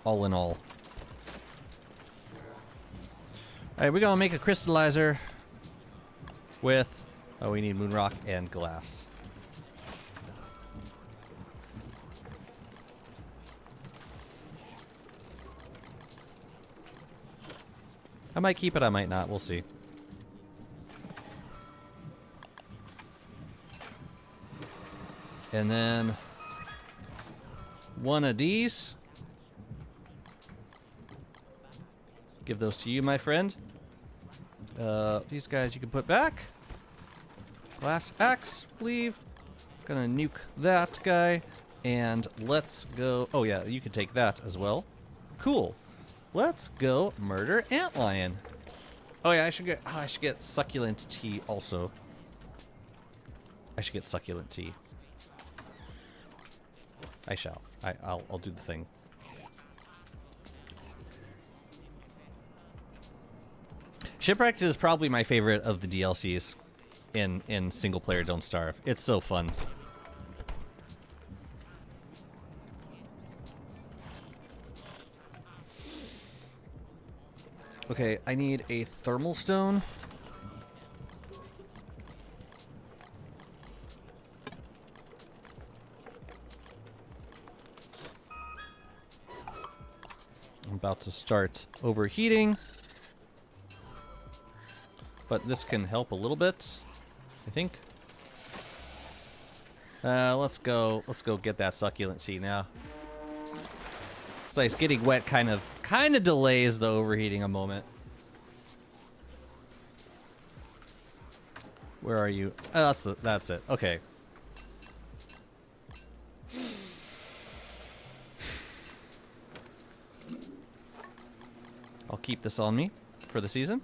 All in all. Alright, we're gonna make a crystallizer with, oh, we need moon rock and glass. I might keep it, I might not, we'll see. And then one of these. Give those to you, my friend. These guys you can put back. Glass axe, leave. Gonna nuke that guy. And let's go. Oh yeah, you can take that as well. Cool. Let's go murder antlion. Oh yeah, I should get succulent tea also. I should get succulent tea. I shall. I'll do the thing. Shipwrecked is probably my favorite of the DLCs in single player Don't Starve. It's so fun. Okay, I need a thermal stone. I'm about to start overheating. But this can help a little bit, I think. Let's go get that succulent tea now. It's nice. Getting wet kind of delays the overheating a moment. Where are you? Oh, that's it. Okay. I'll keep this on me for the season.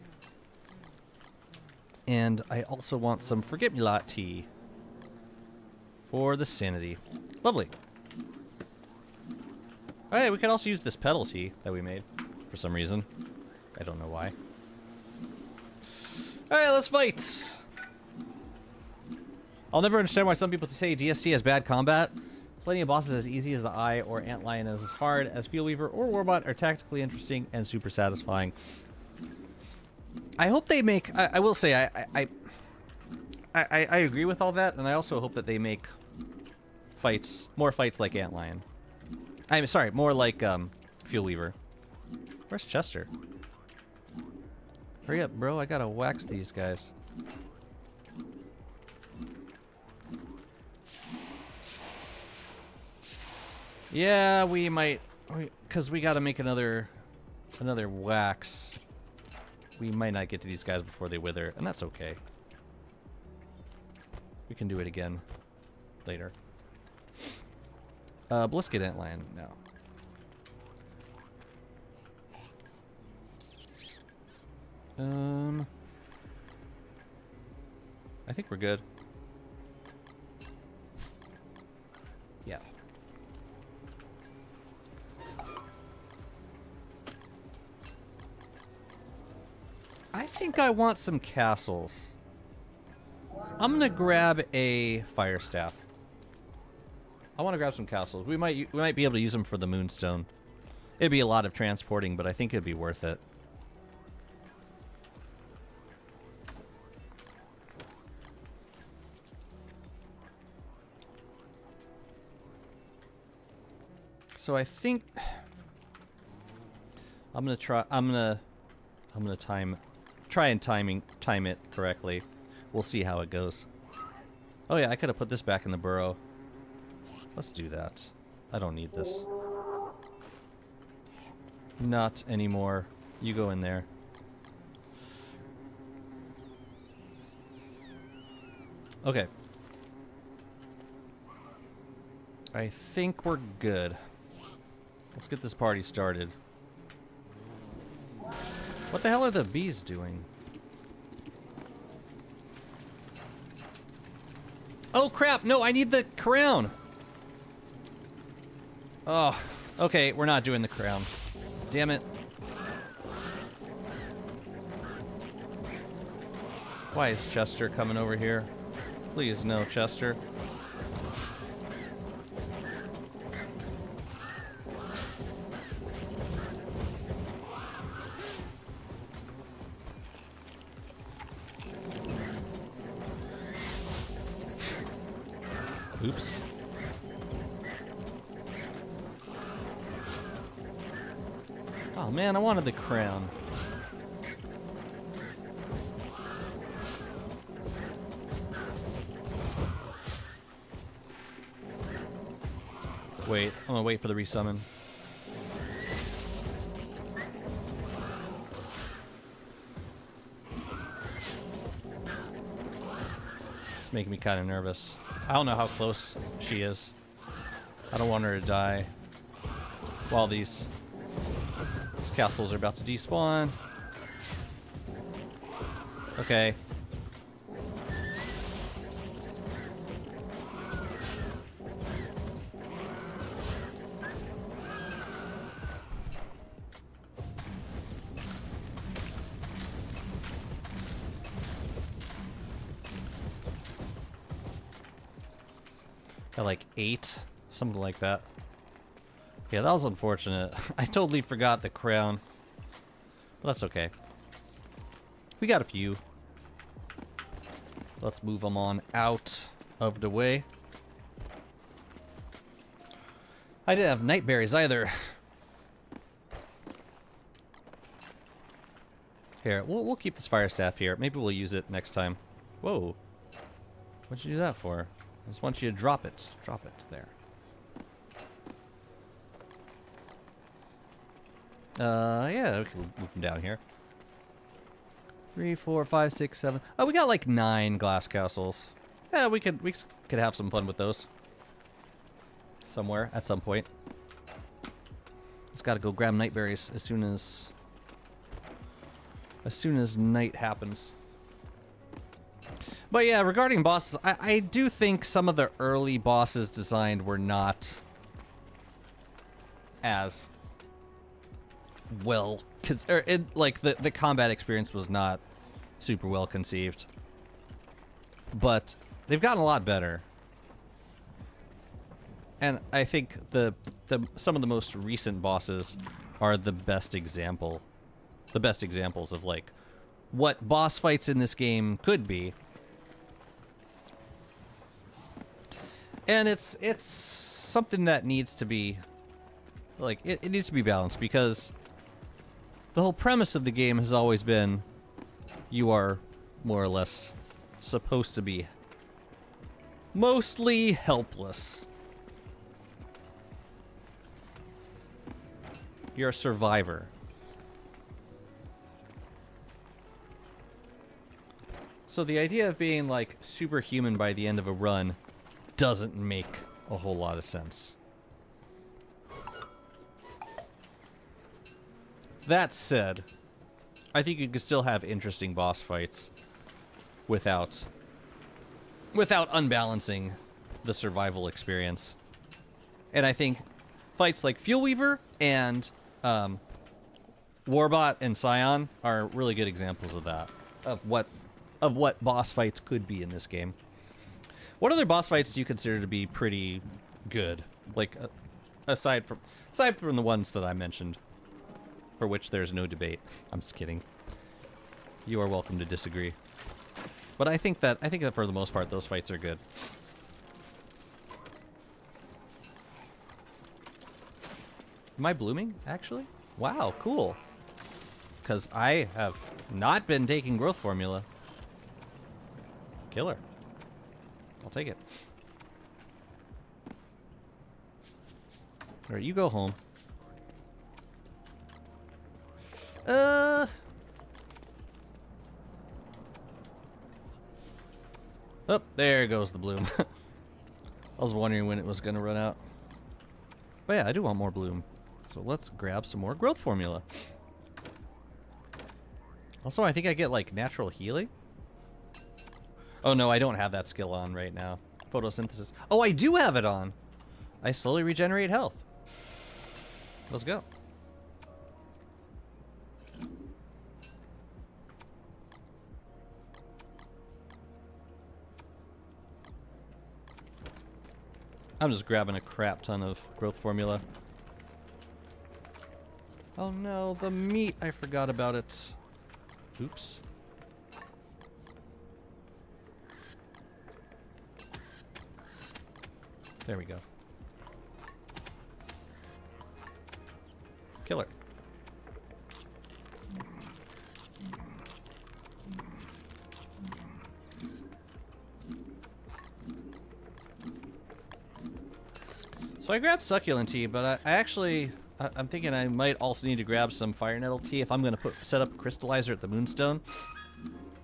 And I also want some forget-me-lot tea for the sanity. Lovely. Alright, we could also use this petal tea that we made for some reason. I don't know why. Alright, let's fight! I'll never understand why some people say DST has bad combat. Plenty of bosses as easy as the Eye or Antlion as hard as Field Weaver or Warbot are tactically interesting and super satisfying. I hope they make. I will say I agree with all that, and I also hope that they make more fights like Antlion. I'm sorry, more like Field Weaver. Where's Chester? Hurry up, bro! I gotta wax these guys. Yeah, we might, because we gotta make another wax. We might not get to these guys before they wither, and that's okay. We can do it again later. Blisket Antlion now. I think we're good. Yeah. I think I want some castles. I'm gonna grab a fire staff. I want to grab some castles. We might be able to use them for the moonstone. It'd be a lot of transporting, but I think it'd be worth it. So I think I'm gonna try. I'm gonna try and time it correctly. We'll see how it goes. Oh yeah, I could have put this back in the burrow. Let's do that. I don't need this. Not anymore. You go in there. Okay. I think we're good. Let's get this party started. What the hell are the bees doing? Oh crap, no, I need the crown. Oh, okay, we're not doing the crown. Damn it. Why is Chester coming over here? Please, no, Chester. Oops. Oh man, I wanted the crown. Wait, I'm gonna wait for the resummon. It's making me kind of nervous. I don't know how close she is. I don't want her to die while these castles are about to despawn. Okay. Got like 8, something like that. Yeah, that was unfortunate. I totally forgot the crown. But that's okay. We got a few. Let's move them on out of the way. I didn't have night berries either. Here, we'll keep this fire staff here. Maybe we'll use it next time. Whoa. What'd you do that for? I just want you to drop it. Drop it there. Yeah, we can move them down here. 3, 4, 5, 6, 7. Oh, we got like 9 glass castles. Yeah, we could have some fun with those. Somewhere, at some point. Just gotta go grab night berries as soon as night happens. But yeah, regarding bosses, I do think some of the early bosses designed were not as well, like the combat experience was not super well conceived. But they've gotten a lot better. And I think some of the most recent bosses are the best examples of like what boss fights in this game could be. And it's something that needs to be like it needs to be balanced, because the whole premise of the game has always been you are more or less supposed to be mostly helpless. You're a survivor. So the idea of being like superhuman by the end of a run doesn't make a whole lot of sense. That said, I think you can still have interesting boss fights without unbalancing the survival experience. And I think fights like Fuel Weaver and Warbot and Scion are really good examples of that, of what boss fights could be in this game. What other boss fights do you consider to be pretty good? Like aside from the ones that I mentioned, for which there's no debate. I'm just kidding. You are welcome to disagree. But I think that for the most part those fights are good. Am I blooming, actually? Wow, cool. Because I have not been taking growth formula. Killer. I'll take it. Alright, you go home. Oh, there goes the bloom. I was wondering when it was going to run out. But yeah, I do want more bloom. So let's grab some more growth formula. Also, I think I get like natural healing. Oh no, I don't have that skill on right now. Photosynthesis. Oh, I do have it on. I slowly regenerate health. Let's go. I'm just grabbing a crap ton of growth formula. Oh no, the meat! I forgot about it. Oops. There we go. Killer. So I grabbed succulent tea, but I'm thinking I might also need to grab some fire nettle tea if I'm going to set up a crystallizer at the moonstone.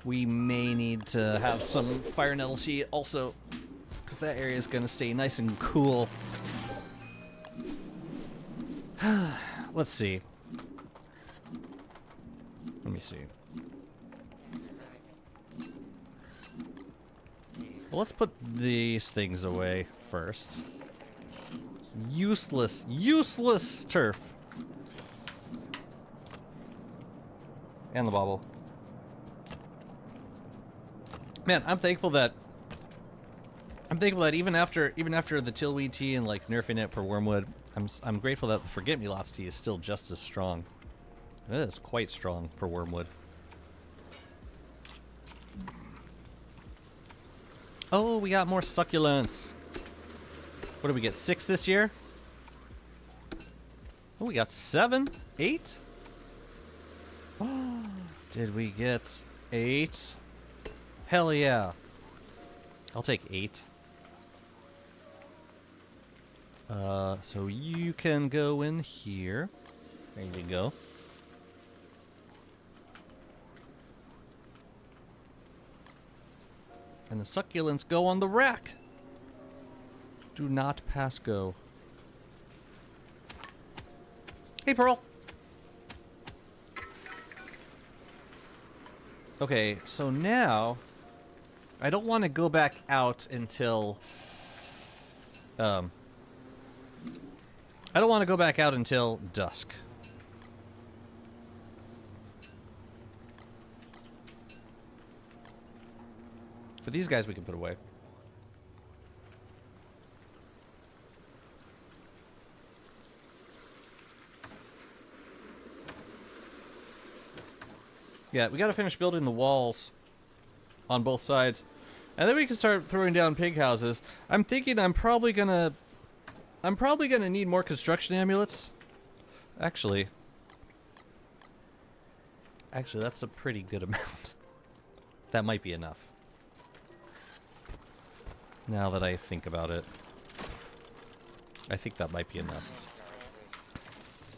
We may need to have some fire nettle tea also, because that area is going to stay nice and cool. Let's see. Let me see. Well, let's put these things away first. It's useless turf. And the bauble. Man, I'm thankful that even after the tillweed tea and like nerfing it for Wormwood, I'm grateful that the forget-me-lots tea is still just as strong. It is quite strong for Wormwood. Oh, we got more succulents. What did we get? 6 this year? Oh, we got 7? 8? Oh, did we get 8? Hell yeah. I'll take 8. So you can go in here. There you go. And the succulents go on the rack. Do not pass go. Hey, Pearl. Okay, so now I don't want to go back out until I don't want to go back out until dusk. But these guys we can put away. Yeah, we gotta finish building the walls on both sides. And then we can start throwing down pig houses. I'm thinking I'm probably gonna need more construction amulets. Actually, that's a pretty good amount. That might be enough. Now that I think about it, I think that might be enough.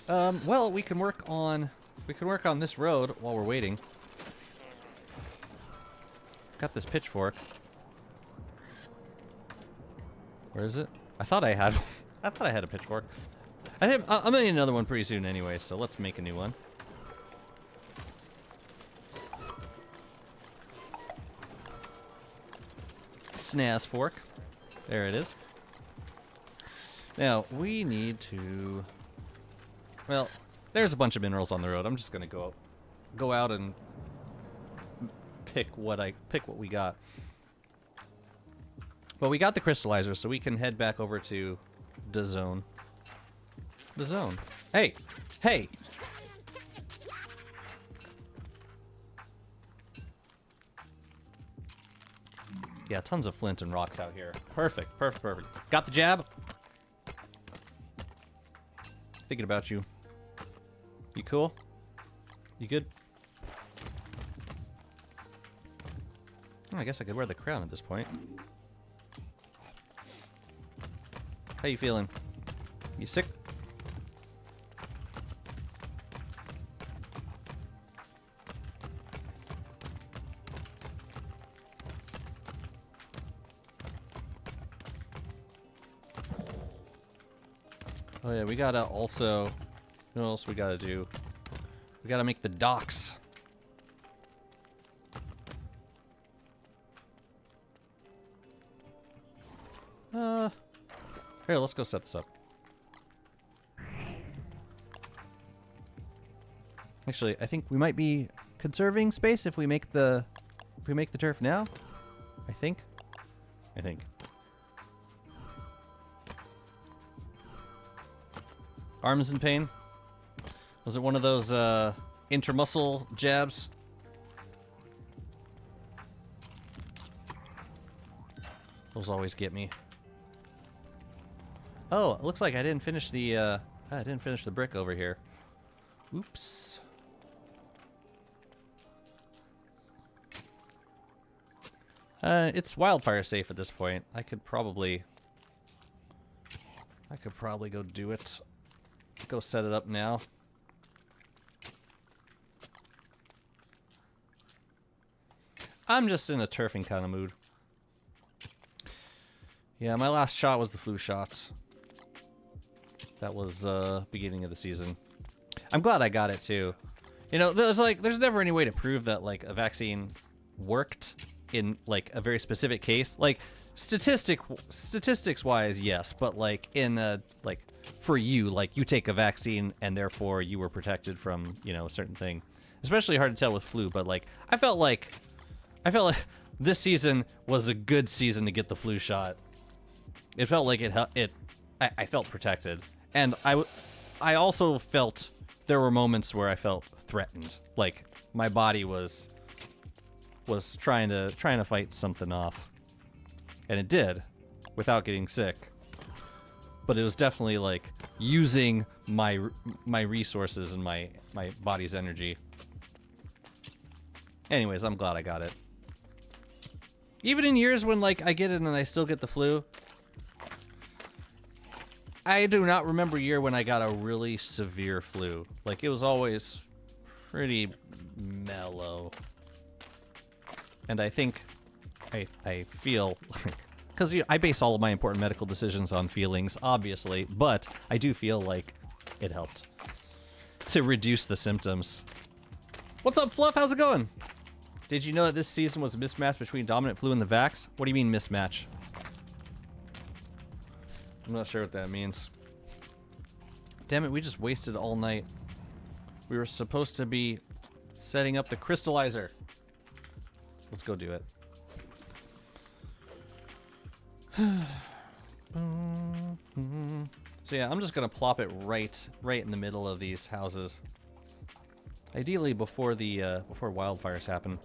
Well, we can work on this road while we're waiting. Got this pitchfork. Where is it? I thought I had a pitchfork. I think I'm gonna need another one pretty soon anyway, so let's make a new one. Snaz fork. There it is. Now, we need to... Well, there's a bunch of minerals on the road. I'm just gonna go out and pick what we got. But we got the crystallizer, so we can head back over to the zone. The zone. Hey! Hey! Yeah, tons of flint and rocks out here. Perfect, perfect, perfect. Got the jab? Thinking about you. You cool? You good? Oh, I guess I could wear the crown at this point. How you feeling? You sick? Oh yeah, we gotta also... What else we gotta do? We gotta make the docks. Here, let's go set this up. Actually, I think we might be conserving space if we make the turf now. I think. Arms in pain. Was it one of those intramuscle jabs? Those always get me. Oh, it looks like I didn't finish the brick over here. Oops. It's wildfire safe at this point. I could probably go do it. Go set it up now. I'm just in a turfing kind of mood. Yeah, my last shot was the flu shots. That was beginning of the season. I'm glad I got it too. You know, there's never any way to prove that like a vaccine worked in like a very specific case. Like statistics wise, yes, but like in a like for you, like you take a vaccine and therefore you were protected from, you know, a certain thing. Especially hard to tell with flu, but like I felt like this season was a good season to get the flu shot. It felt like I felt protected. And I also felt there were moments where I felt threatened. Like my body was trying to fight something off. And it did without getting sick. But it was definitely like using my resources and my body's energy. Anyways, I'm glad I got it. Even in years when like I get it and I still get the flu, I do not remember a year when I got a really severe flu. Like it was always pretty mellow. And I think I feel because I base all of my important medical decisions on feelings, obviously, but I do feel like it helped to reduce the symptoms. What's up, Fluff? How's it going? Did you know that this season was a mismatch between dominant flu and the vax? What do you mean mismatch? I'm not sure what that means. Damn it, we just wasted all night. We were supposed to be setting up the crystallizer. Let's go do it. So yeah, I'm just gonna plop it right in the middle of these houses. Ideally before the before wildfires happen.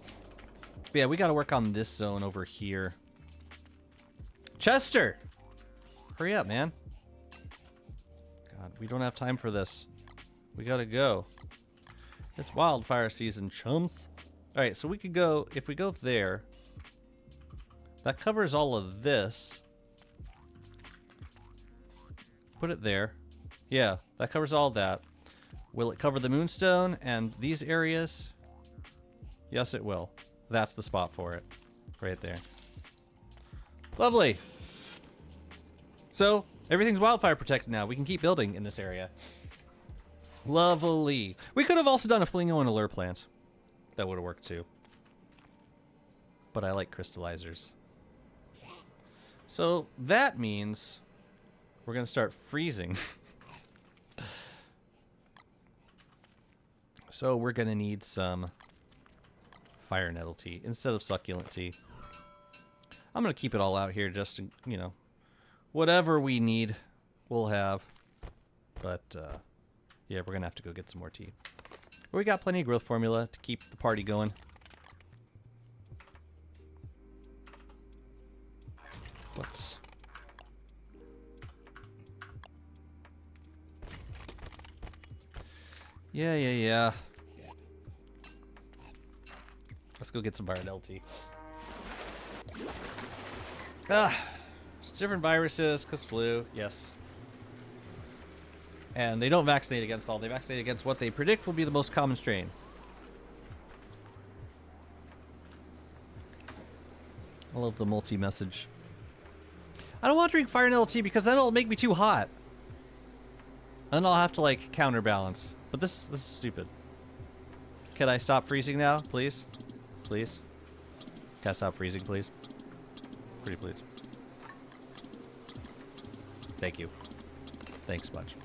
But yeah, we gotta work on this zone over here. Chester! Hurry up, man. God, we don't have time for this. We gotta go. It's wildfire season, chums. Alright, so we could go, if we go there, that covers all of this. Put it there. Yeah, that covers all that. Will it cover the moonstone and these areas? Yes, it will. That's the spot for it. Right there. Lovely. So, everything's wildfire protected now. We can keep building in this area. Lovely. We could have also done a flingo and a lure plant. That would have worked too. But I like crystallizers. So, that means we're going to start freezing. So, we're going to need some fire nettle tea instead of succulent tea. I'm going to keep it all out here just to, you know, whatever we need, we'll have. But, yeah, we're going to have to go get some more tea. But we got plenty of growth formula to keep the party going. Let's... Yeah. Let's go get some Baradel tea. It's different viruses, because flu, yes. And they don't vaccinate against all. They vaccinate against what they predict will be the most common strain. I love the multi-message. I don't want to drink fire nettle tea because then it'll make me too hot. And then I'll have to, like, counterbalance. But this is stupid. Can I stop freezing now, please? Please? Can I stop freezing, please? Pretty please. Thank you. Thanks much.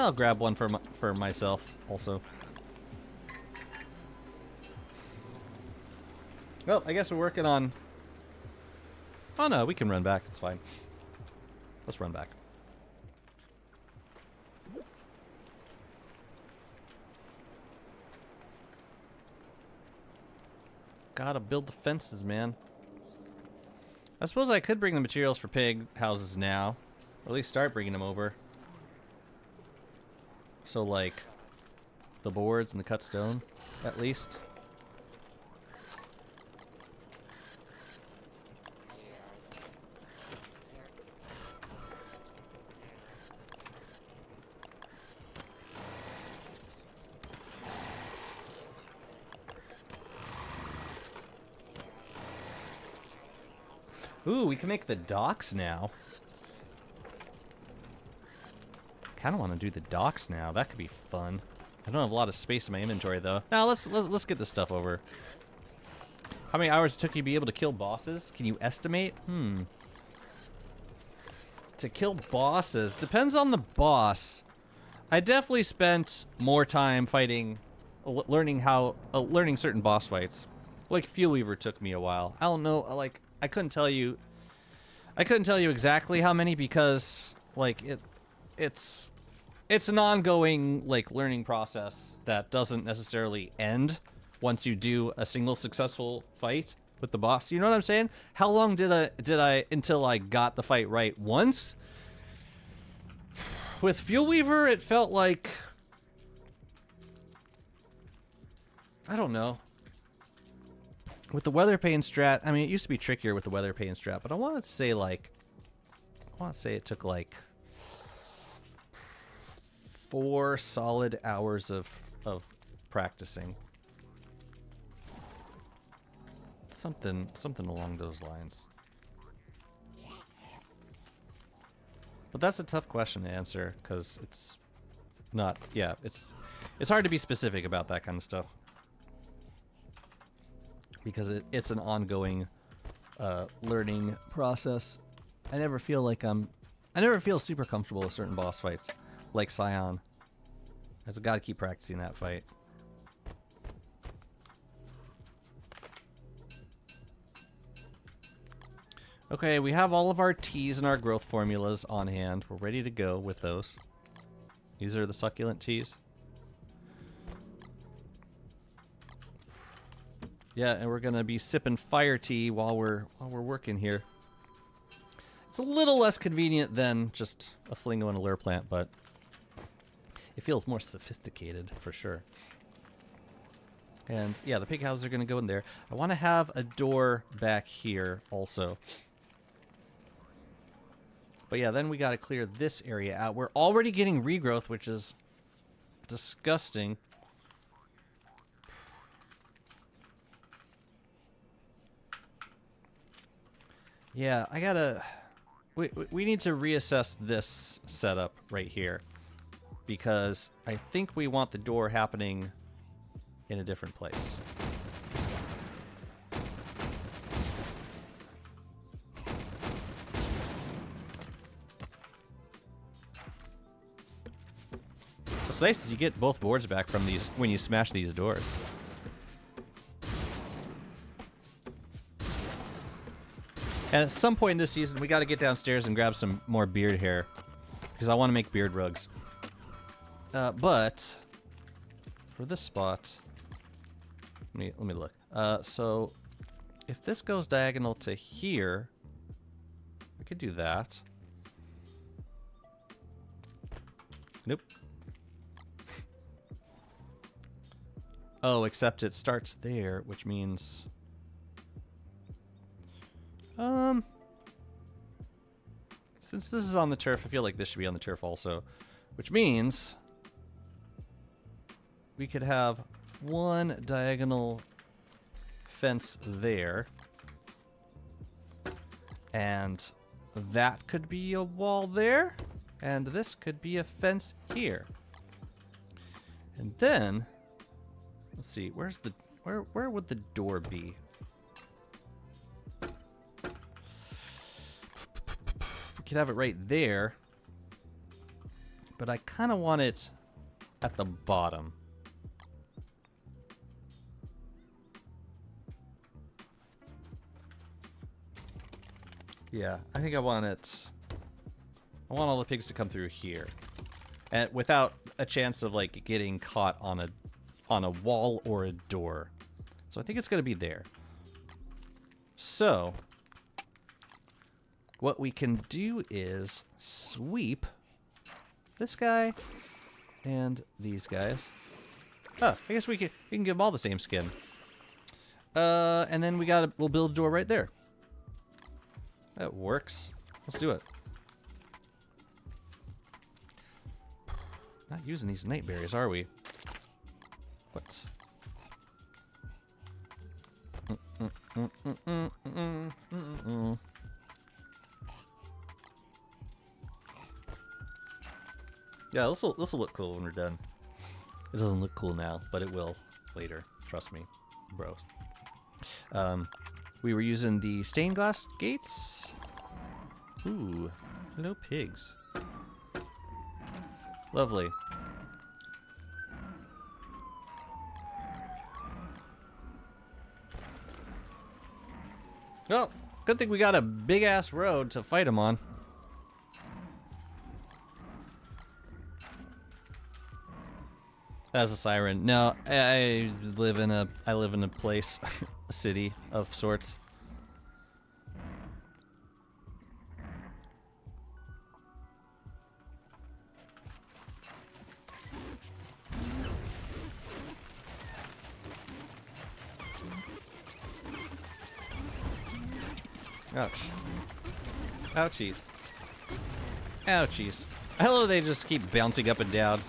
I'll grab one for myself also. Well, I guess we're working on... Oh no, we can run back. It's fine. Let's run back. Gotta build the fences, man. I suppose I could bring the materials for pig houses now. Or at least start bringing them over. So, like, the boards and the cut stone, at least. Ooh, we can make the docks now. Kind of want to do the docks now. That could be fun. I don't have a lot of space in my inventory though. Now let's get this stuff over. How many hours it took you to be able to kill bosses? Can you estimate? To kill bosses depends on the boss. I definitely spent more time fighting, learning certain boss fights. Like Fuel Weaver took me a while. I don't know. Like I couldn't tell you exactly how many because like it's an ongoing like learning process that doesn't necessarily end once you do a single successful fight with the boss. You know what I'm saying? How long did I until I got the fight right once? With Fuel Weaver, it felt like, I don't know. With the weather pane strat, I mean, it used to be trickier with the weather pane strat, but I want to say it took like 4 solid hours of practicing. Something along those lines. But that's a tough question to answer because it's not. Yeah, it's hard to be specific about that kind of stuff because it's an ongoing learning process. I never feel super comfortable with certain boss fights, like Scion. I just got to keep practicing that fight. Okay, we have all of our teas and our growth formulas on hand. We're ready to go with those. These are the succulent teas. Yeah, and we're gonna be sipping fire tea while we're working here. It's a little less convenient than just a flingo and a lure plant, but it feels more sophisticated for sure. And yeah, the pig houses are gonna go in there. I want to have a door back here also. But yeah, then we got to clear this area out. We're already getting regrowth, which is disgusting. Yeah, I gotta... We need to reassess this setup right here. Because I think we want the door happening in a different place. What's nice is you get both boards back from these when you smash these doors. And at some point in this season, we got to get downstairs and grab some more beard hair because I want to make beard rugs. But for this spot, let me look. So if this goes diagonal to here, we could do that. Nope. Oh, except it starts there, which means... Since this is on the turf, I feel like this should be on the turf also. Which means... we could have one diagonal fence there. And that could be a wall there. And this could be a fence here. And then... let's see, where's the where would the door be? We could have it right there. But I kind of want it at the bottom. Yeah, I think I want it... I want all the pigs to come through here. And without a chance of, like, getting caught on a wall or a door. So I think it's going to be there. So, what we can do is sweep this guy and these guys. Oh, I guess we can give them all the same skin. And then we'll build a door right there. That works. Let's do it. Not using these night berries, are we? What? Yeah, this will look cool when we're done. It doesn't look cool now, but it will later. Trust me, bros. We were using the stained glass gates. Ooh, hello pigs. Lovely. Well, good thing we got a big-ass road to fight them on. As a siren. No, I live in a place, a city of sorts. Ouch. Ouchies. Ouchies. I love they just keep bouncing up and down.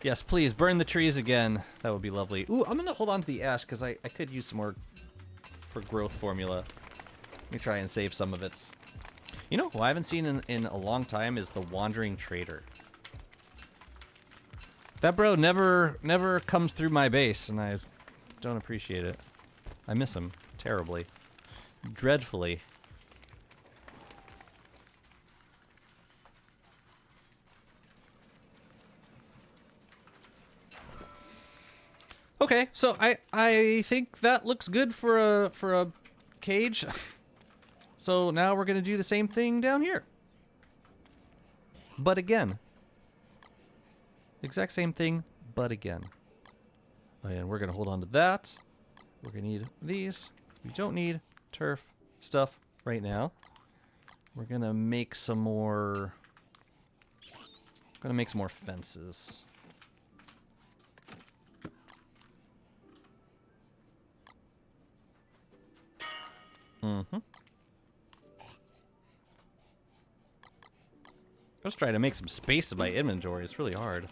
Yes, please, burn the trees again. That would be lovely. Ooh, I'm gonna hold on to the ash, because I could use some more for growth formula. Let me try and save some of it. You know who I haven't seen in a long time is the Wandering Trader. That bro never comes through my base, and I don't appreciate it. I miss him terribly. Dreadfully. Okay, so I think that looks good for a cage. So now we're gonna do the same thing down here. But again. Exact same thing, but again. And we're gonna hold on to that. We're gonna need these. We don't need turf stuff right now. We're gonna make some more. Gonna make some more fences. Mm-hmm. I was trying to make some space in my inventory. It's really hard.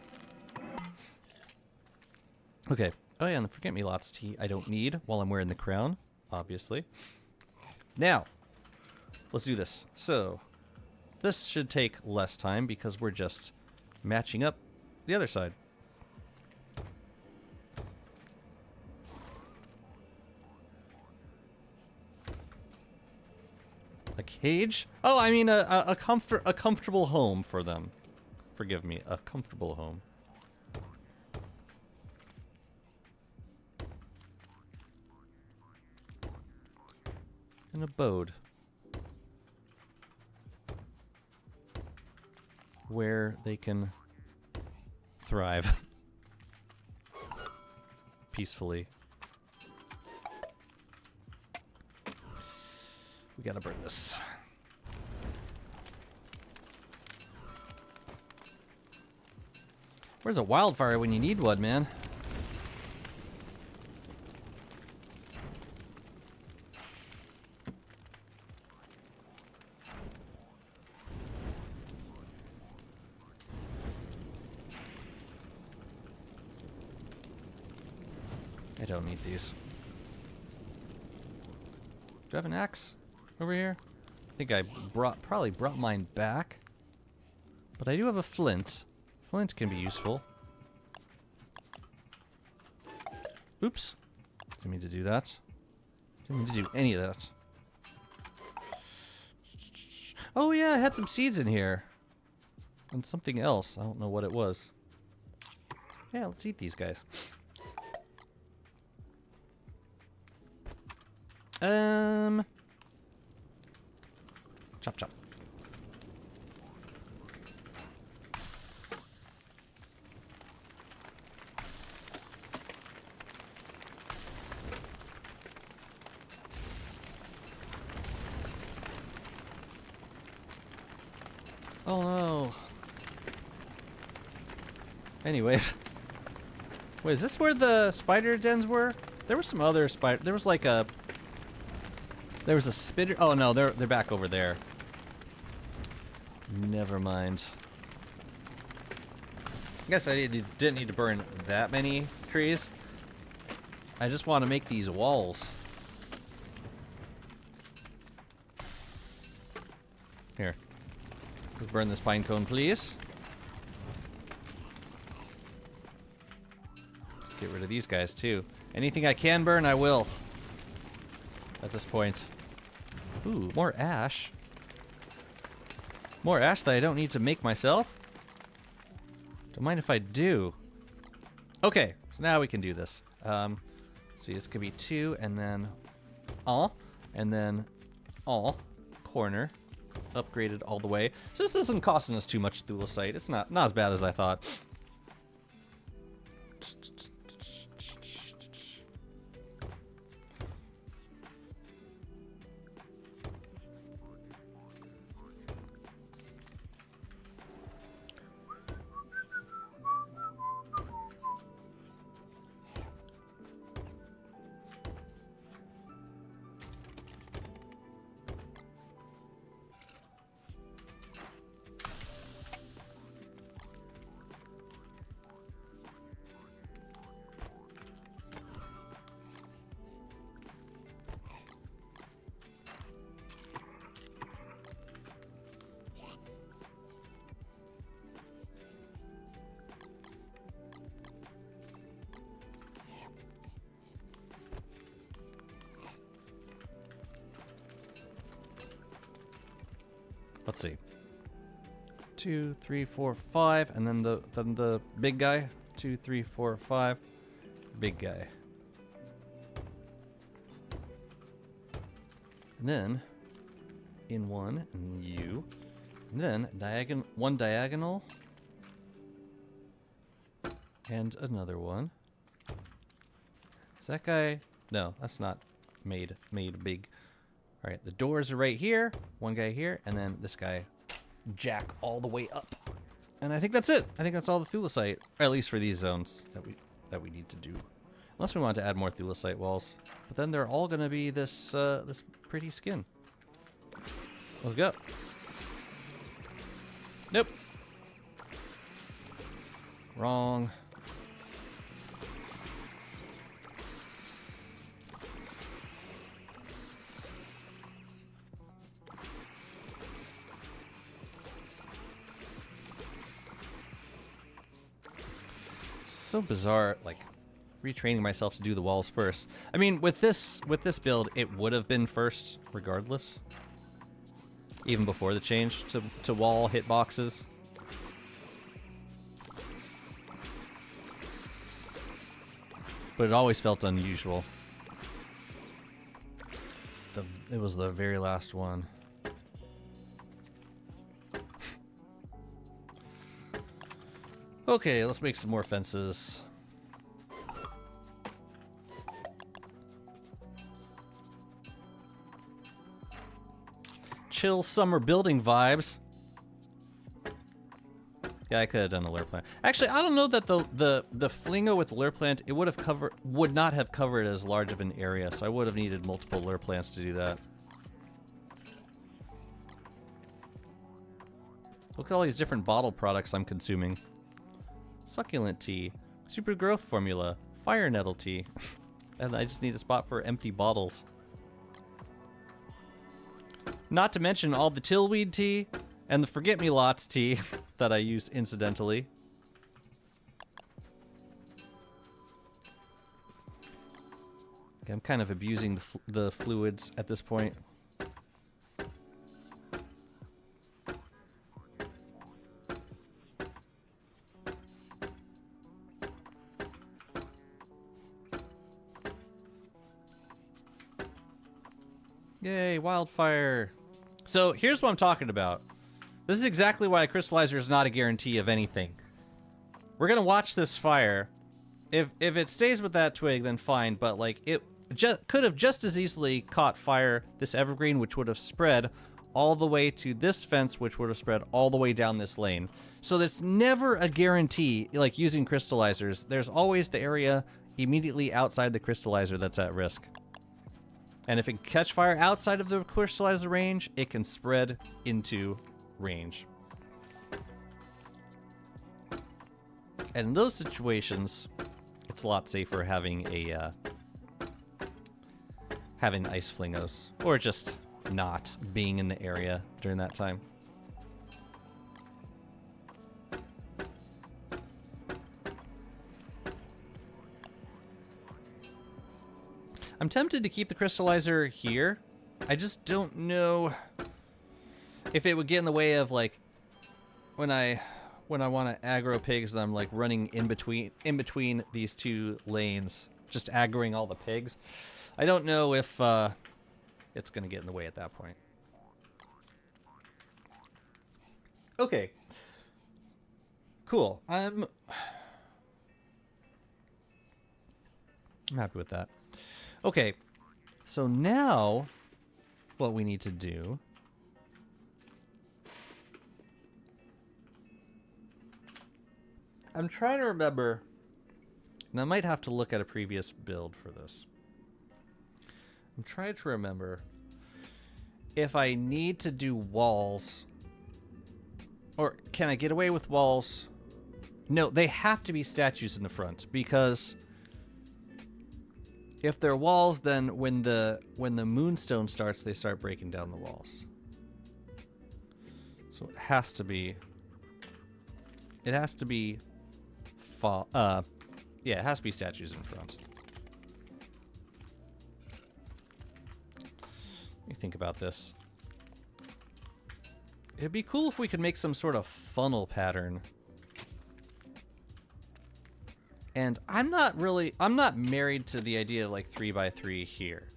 Okay. Oh yeah, and the forget-me-lots tea I don't need while I'm wearing the crown, obviously. Now, let's do this. So, this should take less time because we're just matching up the other side. A cage? Oh, I mean a comfortable home for them. Forgive me, a comfortable home. An abode. Where they can thrive. Peacefully. We gotta burn this. Where's a wildfire when you need one, man? I don't need these. Do I have an axe over here? I think I probably brought mine back. But I do have a flint. Flint can be useful. Oops. Didn't mean to do that. Didn't mean to do any of that. Oh yeah, I had some seeds in here. And something else. I don't know what it was. Yeah, let's eat these guys. Chop chop. Oh no. Anyways. Wait, is this where the spider dens were? There were some other spider. There was like a. There was a spider. Oh no, they're back over there. Never mind. I guess I didn't need to burn that many trees. I just want to make these walls. Here. Let's burn this pine cone, please. Let's get rid of these guys, too. Anything I can burn, I will. At this point. Ooh, more ash. More ash that I don't need to make myself. Don't mind if I do. Okay, so now we can do this. See, this could be 2, and then all, and then all, corner, upgraded all the way. So this isn't costing us too much thulecite. It's not as bad as I thought. Let's see. 2, 3, 4, 5, and then the big guy. 2, 3, 4, 5. Big guy. And then in 1, and you. And then one diagonal. And another one. Is that guy? No, that's not made big. All right, the doors are right here. One guy here, and then this guy jack all the way up. And I think that's it. I think that's all the thulecite, or at least for these zones that we need to do. Unless we want to add more thulecite walls, but then they're all gonna be this this pretty skin. Let's go. Nope. Wrong. So bizarre, like retraining myself to do the walls first. I mean, with this build, it would have been first regardless, even before the change to wall hitboxes. But it always felt unusual. It was the very last one. Okay, let's make some more fences. Chill summer building vibes. Yeah, I could have done a lure plant. Actually, I don't know that the flingo with the lure plant, it would not have covered as large of an area, so I would have needed multiple lure plants to do that. Look at all these different bottle products I'm consuming. Succulent tea, super growth formula, fire nettle tea, and I just need a spot for empty bottles. Not to mention all the tillweed tea and the forget-me-lots tea that I use incidentally. Okay, I'm kind of abusing the fluids at this point. Yay, wildfire. So here's what I'm talking about. This is exactly why a crystallizer is not a guarantee of anything. We're gonna watch this fire. If it stays with that twig, then fine. But like it could have just as easily caught fire this evergreen, which would have spread all the way to this fence, which would have spread all the way down this lane. So that's never a guarantee. Like using crystallizers, there's always the area immediately outside the crystallizer that's at risk. And if it can catch fire outside of the crystallizer range, it can spread into range. And in those situations, it's a lot safer having a having ice flingos, or just not being in the area during that time. I'm tempted to keep the crystallizer here. I just don't know if it would get in the way of like when I want to aggro pigs, I'm like running in between these two lanes, just aggroing all the pigs. I don't know if it's gonna get in the way at that point. Okay. Cool. I'm happy with that. Okay. So now what we need to do I'm trying to remember, and I might have to look at a previous build for this. I'm trying to remember if I need to do walls, or can I get away with walls? No, they have to be statues in the front, because if they're walls, then when the moonstone starts, they start breaking down the walls. So it has to be yeah, it has to be statues in front. Let me think about this. It'd be cool if we could make some sort of funnel pattern. And I'm not married to the idea of like 3x3 here.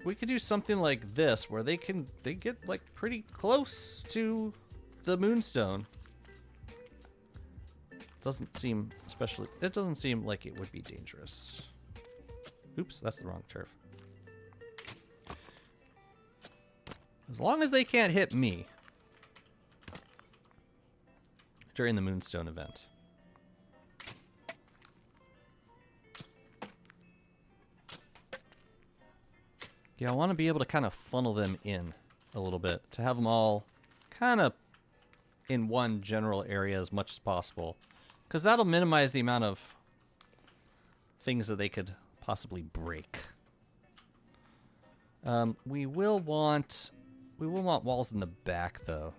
We could do something like this where they get like pretty close to the moonstone. It doesn't seem like it would be dangerous. Oops, that's the wrong turf. As long as they can't hit me during the moonstone event. Yeah, I want to be able to kind of funnel them in a little bit, to have them all kind of in one general area as much as possible, because that'll minimize the amount of things that they could possibly break. We will want walls in the back, though.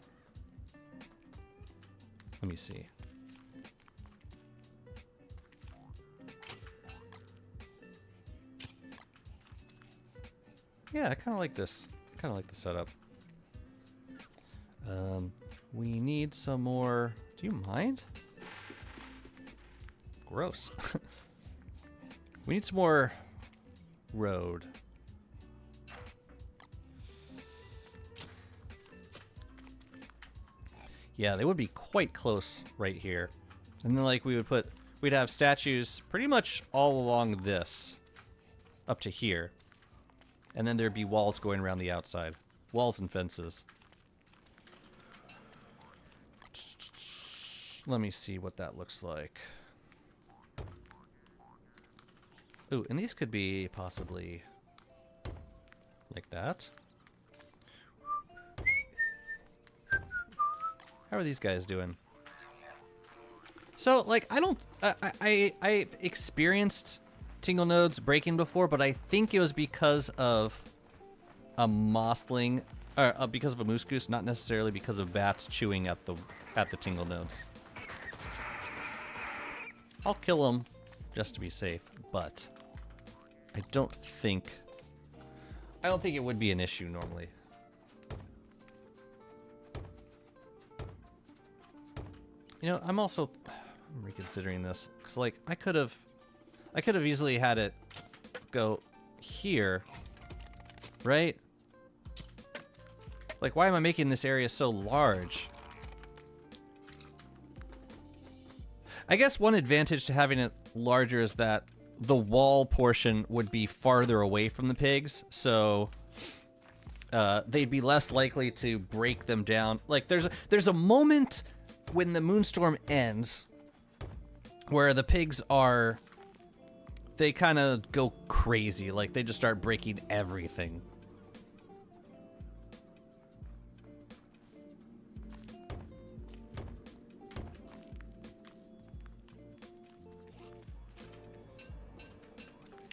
Let me see. Yeah, I kind of like this. Kind of like the setup. We need some more. Do you mind? Gross. We need some more road. Yeah, they would be quite close right here. And then like we'd have statues pretty much all along this up to here. And then there'd be walls going around the outside. Walls and fences. Let me see what that looks like. Ooh, and these could be possibly like that. How are these guys doing? So, like, I've experienced tingle nodes breaking before, but I think it was because of a mossling, or because of a moose goose, not necessarily because of bats chewing at the tingle nodes. I'll kill them just to be safe, but I don't think it would be an issue normally. You know, I'm reconsidering this, because like I could have easily had it go here, right? Like, why am I making this area so large? I guess one advantage to having it larger is that the wall portion would be farther away from the pigs, so they'd be less likely to break them down. Like, there's a moment when the moonstorm ends where the pigs are... They kind of go crazy. Like, they just start breaking everything.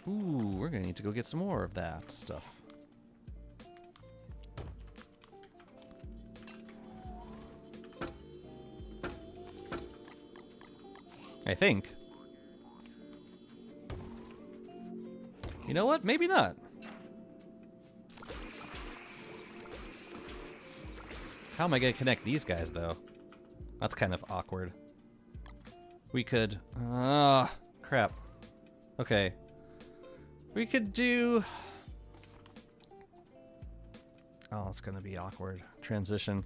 Ooh, we're gonna need to go get some more of that stuff. I think. You know what? Maybe not. How am I gonna connect these guys, though? That's kind of awkward. We could... crap. Okay. We could do... Oh, it's gonna be awkward. Transition.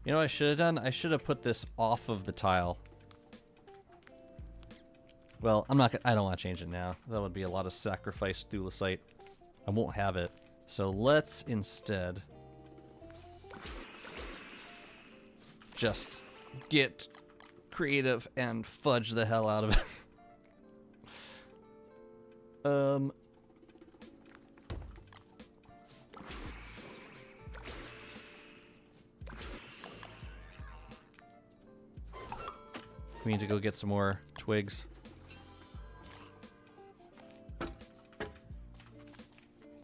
You know what I should have done? I should have put this off of the tile. Well, I'm not gonna... I don't want to change it now. That would be a lot of sacrifice thulecite. I won't have it. So let's instead... just get creative and fudge the hell out of it. We need to go get some more twigs.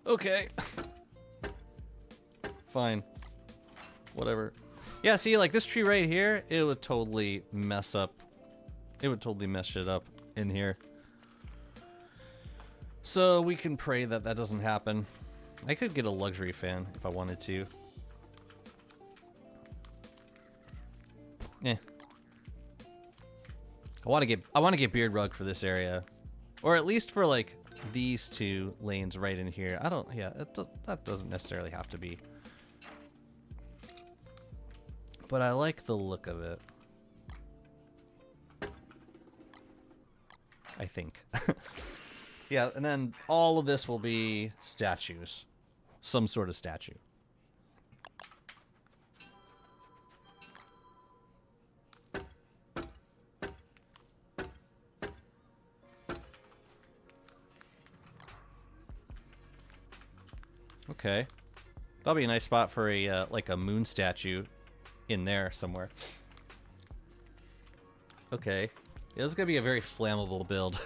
Okay. Fine. Whatever. Yeah, see, like this tree right here, it would totally mess up. It would totally mess shit up in here. So we can pray that that doesn't happen. I could get a luxury fan if I wanted to. Eh. I want to get beard rug for this area, or at least for like these two lanes right in here. I don't. Yeah, that doesn't necessarily have to be. But I like the look of it. I think. Yeah, and then all of this will be statues. Some sort of statue. Okay. That'll be a nice spot for a like a moon statue in there somewhere. Okay. Yeah, this is gonna be a very flammable build.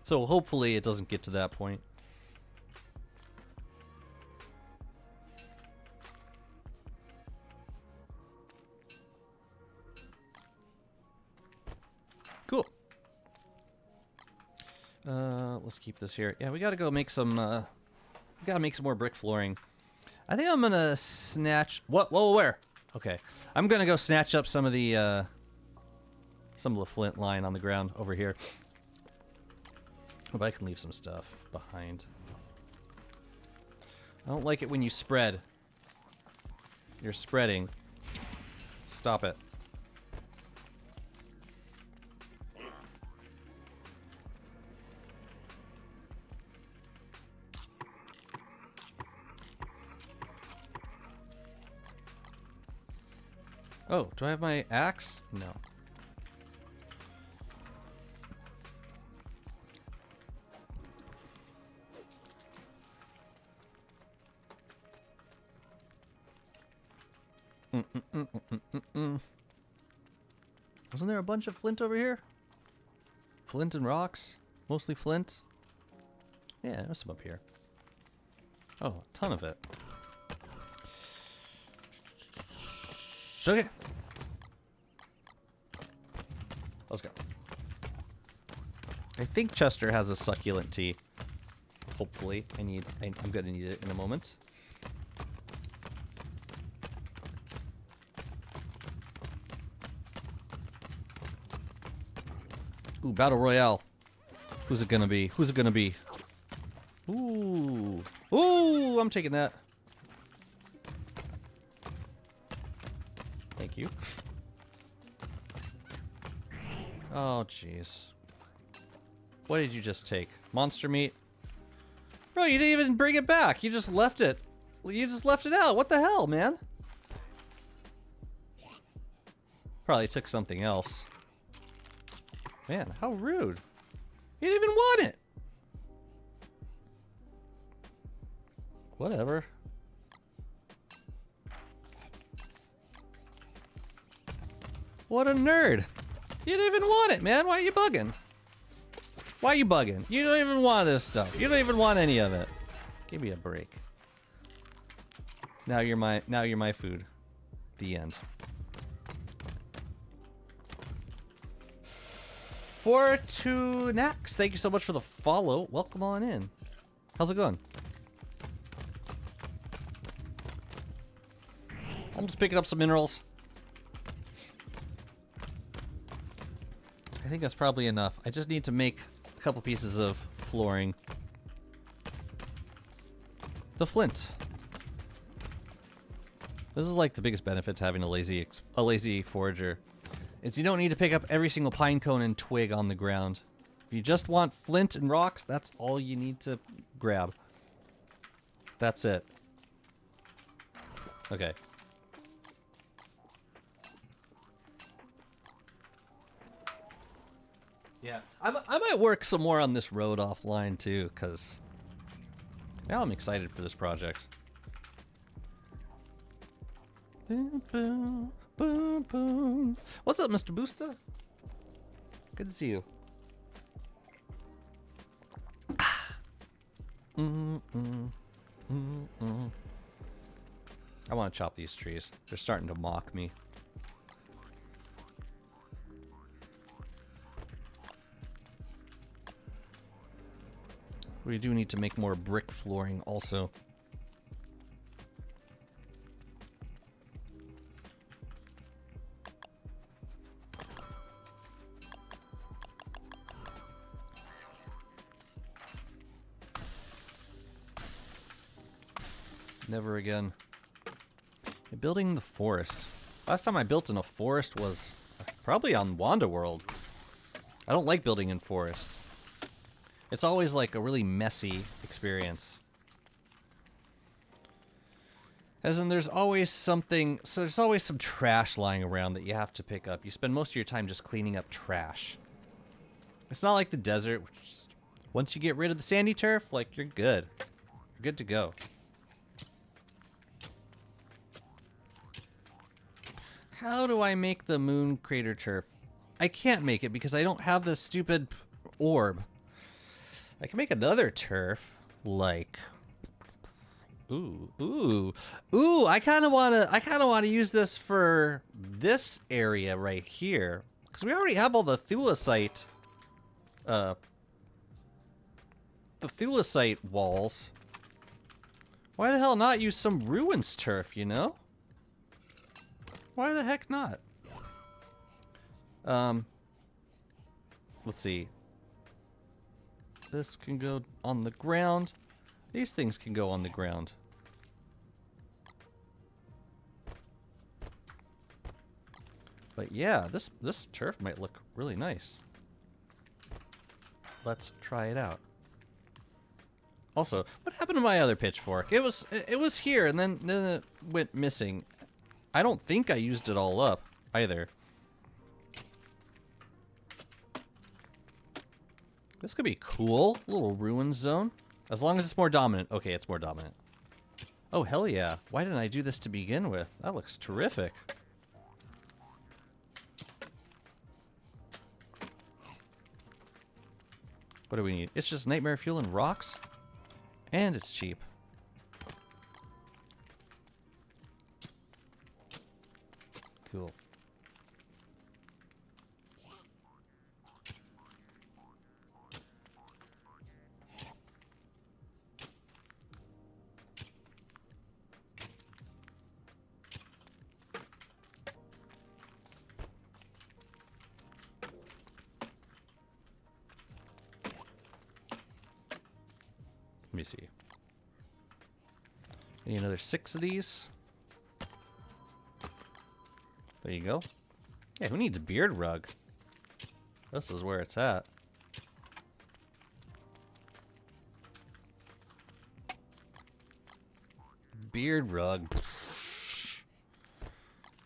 So hopefully it doesn't get to that point. Cool. Let's keep this here. Yeah, we gotta go make some, we gotta make some more brick flooring. I think I'm gonna snatch... What? Whoa, where? Okay. I'm gonna go snatch up some of the flint lying on the ground over here. But I can leave some stuff behind. I don't like it when you spread. You're spreading. Stop it. Oh, do I have my axe? No. Wasn't there a bunch of flint over here? Flint and rocks? Mostly flint? Yeah, there's some up here. Oh, a ton of it. Okay. Let's go. I think Chester has a succulent tea. Hopefully. I'm gonna need it in a moment. Ooh, Battle Royale. Who's it gonna be? Who's it gonna be? Ooh. Ooh, I'm taking that. Thank you. Oh, jeez. What did you just take? Monster meat? Bro, you didn't even bring it back. You just left it. You just left it out. What the hell, man? Probably took something else. Man, how rude. You didn't even want it. Whatever. What a nerd. You didn't even want it, man. Why are you bugging? Why are you bugging? You don't even want this stuff. You don't even want any of it. Give me a break. Now you're my food. The end. Fortunax, thank you so much for the follow. Welcome on in. How's it going? I'm just picking up some minerals. I think that's probably enough. I just need to make a couple pieces of flooring. The flint. This is like the biggest benefit to having a lazy forager. Is you don't need to pick up every single pine cone and twig on the ground. If you just want flint and rocks, that's all you need to grab. That's it. Okay. Yeah, I might work some more on this road offline too, because now I'm excited for this project. Boom, boom, boom, boom. What's up, Mr. Booster? Good to see you. I want to chop these trees. They're starting to mock me. We do need to make more brick flooring also. Never again. Building the forest. Last time I built in a forest was probably on Wanda World. I don't like building in forests. It's always like a really messy experience. As in, there's always something, so there's always some trash lying around that you have to pick up. You spend most of your time just cleaning up trash. It's not like the desert, which is, once you get rid of the sandy turf, like, you're good. You're good to go. How do I make the moon crater turf? I can't make it because I don't have this stupid orb. I can make another turf, like, ooh, I kind of want to use this for this area right here, because we already have all the thulecite walls. Why the hell not use some ruins turf, you know? Why the heck not? Let's see. This can go on the ground. These things can go on the ground. But yeah, this turf might look really nice. Let's try it out. Also, what happened to my other pitchfork? It was here and then it went missing. I don't think I used it all up either. This could be cool. A little ruin zone. As long as it's more dominant. Okay, it's more dominant. Oh, hell yeah. Why didn't I do this to begin with? That looks terrific. What do we need? It's just nightmare fuel and rocks. And it's cheap. Cool. Let me see. Need another 6 of these. There you go. Yeah, who needs a beard rug? This is where it's at. Beard rug.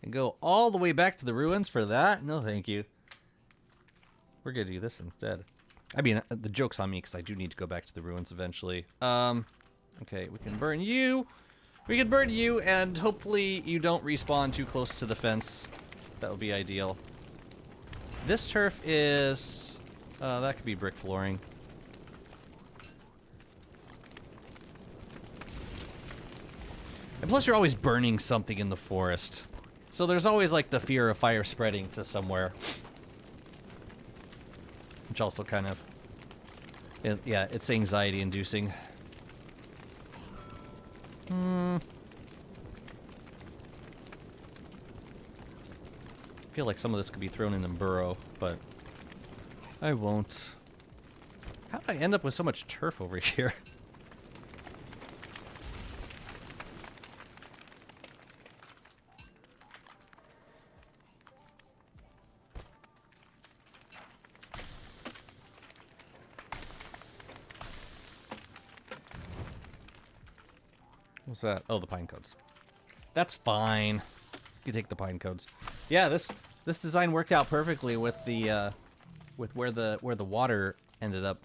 And go all the way back to the ruins for that? No, thank you. We're gonna do this instead. I mean, the joke's on me because I do need to go back to the ruins eventually. Okay, we can burn you. We can burn you, and hopefully you don't respawn too close to the fence. That would be ideal. This turf is... that could be brick flooring. And plus you're always burning something in the forest. So there's always like the fear of fire spreading to somewhere. Which also kind of... yeah, it's anxiety inducing. I feel like some of this could be thrown in the burrow, but I won't. How did I end up with so much turf over here? What's that? Oh, the pine cones. That's fine. You can take the pine cones. Yeah, this design worked out perfectly with the with where the water ended up.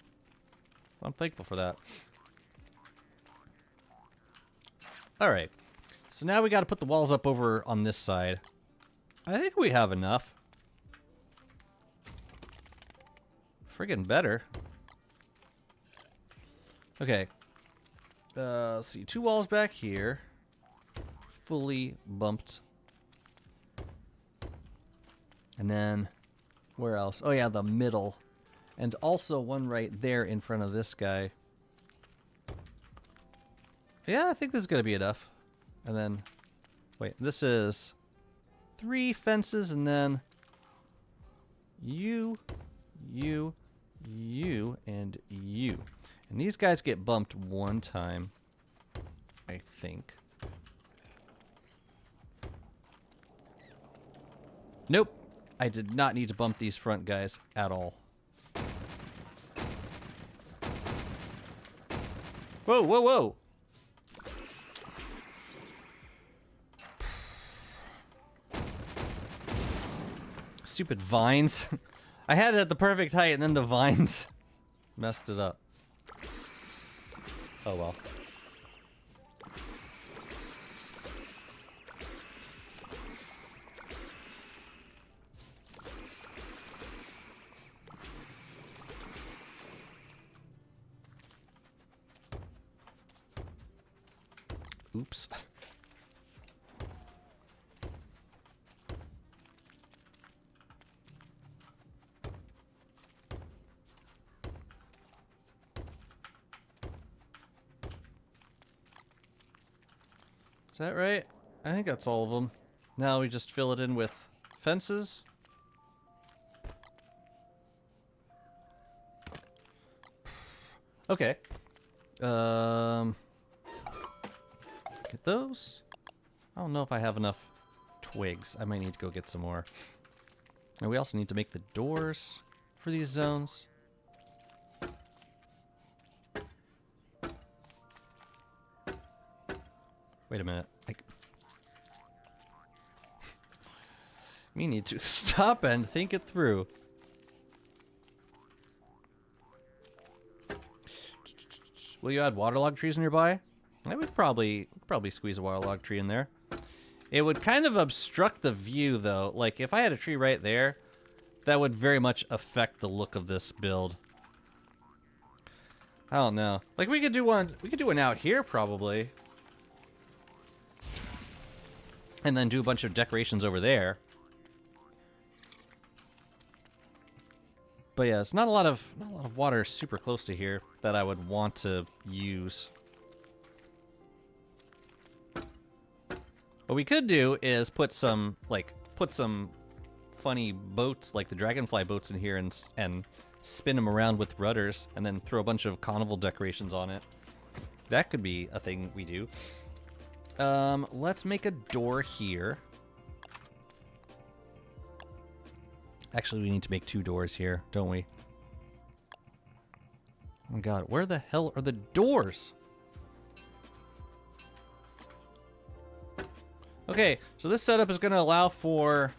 I'm thankful for that. All right. So now we got to put the walls up over on this side. I think we have enough. Friggin' better. Okay. Let's see, 2 walls back here. Fully bumped. And then, where else? Oh yeah, the middle. And also one right there in front of this guy. Yeah, I think this is going to be enough. And then, wait, this is 3 fences and then you, and you. And these guys get bumped one time, I think. Nope. I did not need to bump these front guys at all. Whoa, whoa, whoa! Stupid vines. I had it at the perfect height and then the vines messed it up. Oh well. Oops. Is that right? I think that's all of them. Now we just fill it in with fences. Okay. Get those. I don't know if I have enough twigs. I might need to go get some more. And we also need to make the doors for these zones. Wait a minute. We need to stop and think it through. Will you add waterlog trees nearby? I would probably squeeze a waterlog tree in there. It would kind of obstruct the view, though. Like, if I had a tree right there, that would very much affect the look of this build. I don't know. Like, we could do one out here, probably. And then do a bunch of decorations over there. But yeah, it's not a lot of water super close to here that I would want to use. What we could do is put some funny boats, like the dragonfly boats, in here and spin them around with rudders, and then throw a bunch of carnival decorations on it. That could be a thing we do. Let's make a door here. Actually, we need to make 2 doors here, don't we? Oh my god, where the hell are the doors? Okay, so this setup is going to allow for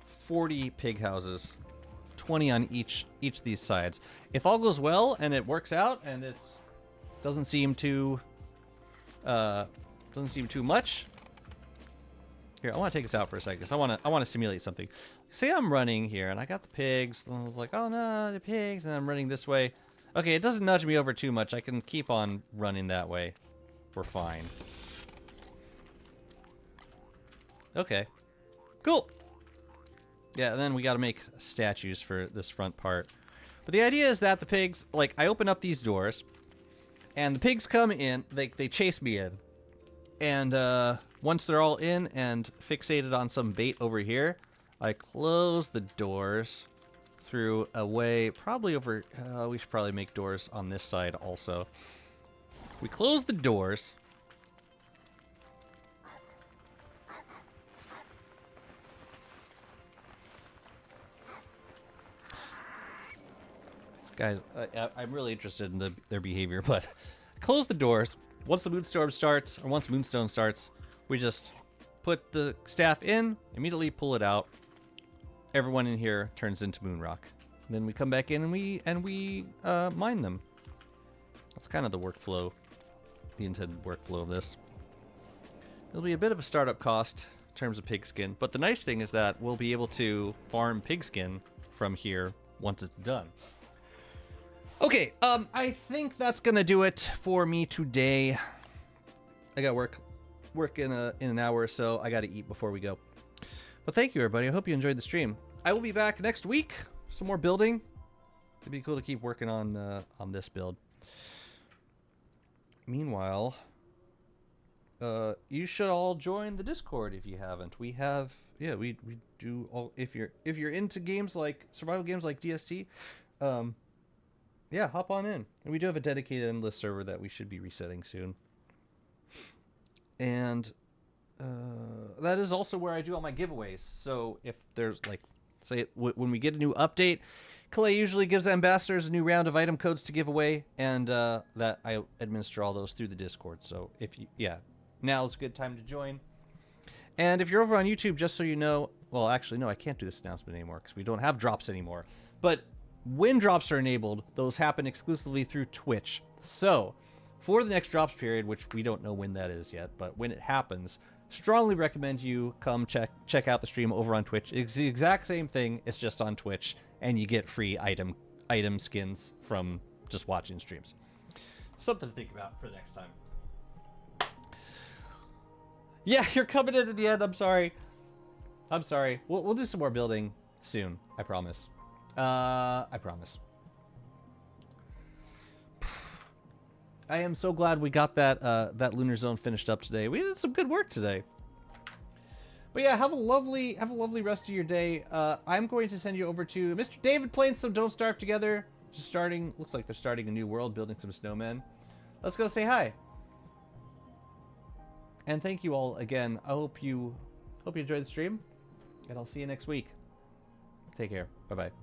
40 pig houses. 20 on each of these sides. If all goes well and it works out and it doesn't seem too much. Here, I want to take this out for a second because I want to simulate something. Say I'm running here and I got the pigs. And I was like, oh no, the pigs, and I'm running this way. Okay, it doesn't nudge me over too much. I can keep on running that way. We're fine. Okay. Cool. Yeah, and then we got to make statues for this front part. But the idea is that the pigs, like, I open up these doors, and the pigs come in, they chase me in. And once they're all in and fixated on some bait over here, I close the doors through a way, probably over, we should probably make doors on this side also. We close the doors. Guys, I'm really interested in their behavior, but close the doors. Once the moonstorm starts, or once moonstone starts, we just put the staff in, immediately pull it out. Everyone in here turns into moonrock. Then we come back in and we mine them. That's kind of the workflow, the intended workflow of this. It'll be a bit of a startup cost in terms of pigskin, but the nice thing is that we'll be able to farm pigskin from here once it's done. Okay, I think that's gonna do it for me today. I got work in an hour or so. I gotta eat before we go. But thank you, everybody. I hope you enjoyed the stream. I will be back next week. Some more building. It'd be cool to keep working on this build. Meanwhile, you should all join the Discord if you haven't. We have, yeah, we do all. If you're into games like survival games like DST, yeah, hop on in. And we do have a dedicated endless server that we should be resetting soon. And that is also where I do all my giveaways. So if there's, like, say, when we get a new update, Clay usually gives ambassadors a new round of item codes to give away. And that I administer all those through the Discord. So if you, yeah, now is a good time to join. And if you're over on YouTube, just so you know, well, actually, no, I can't do this announcement anymore because we don't have drops anymore. But when drops are enabled, those happen exclusively through Twitch. So, for the next drops period, which we don't know when that is yet, but when it happens, strongly recommend you come check out the stream over on Twitch. It's the exact same thing, it's just on Twitch, and you get free item skins from just watching streams. Something to think about for next time. Yeah, you're coming into the end. I'm sorry. We'll do some more building soon. I promise. I promise. I am so glad we got that lunar zone finished up today. We did some good work today. But yeah, have a lovely rest of your day. I'm going to send you over to Mr. David playing some Don't Starve Together. Just starting, looks like they're starting a new world, building some snowmen. Let's go say hi. And thank you all again. I hope you enjoyed the stream, and I'll see you next week. Take care. Bye-bye.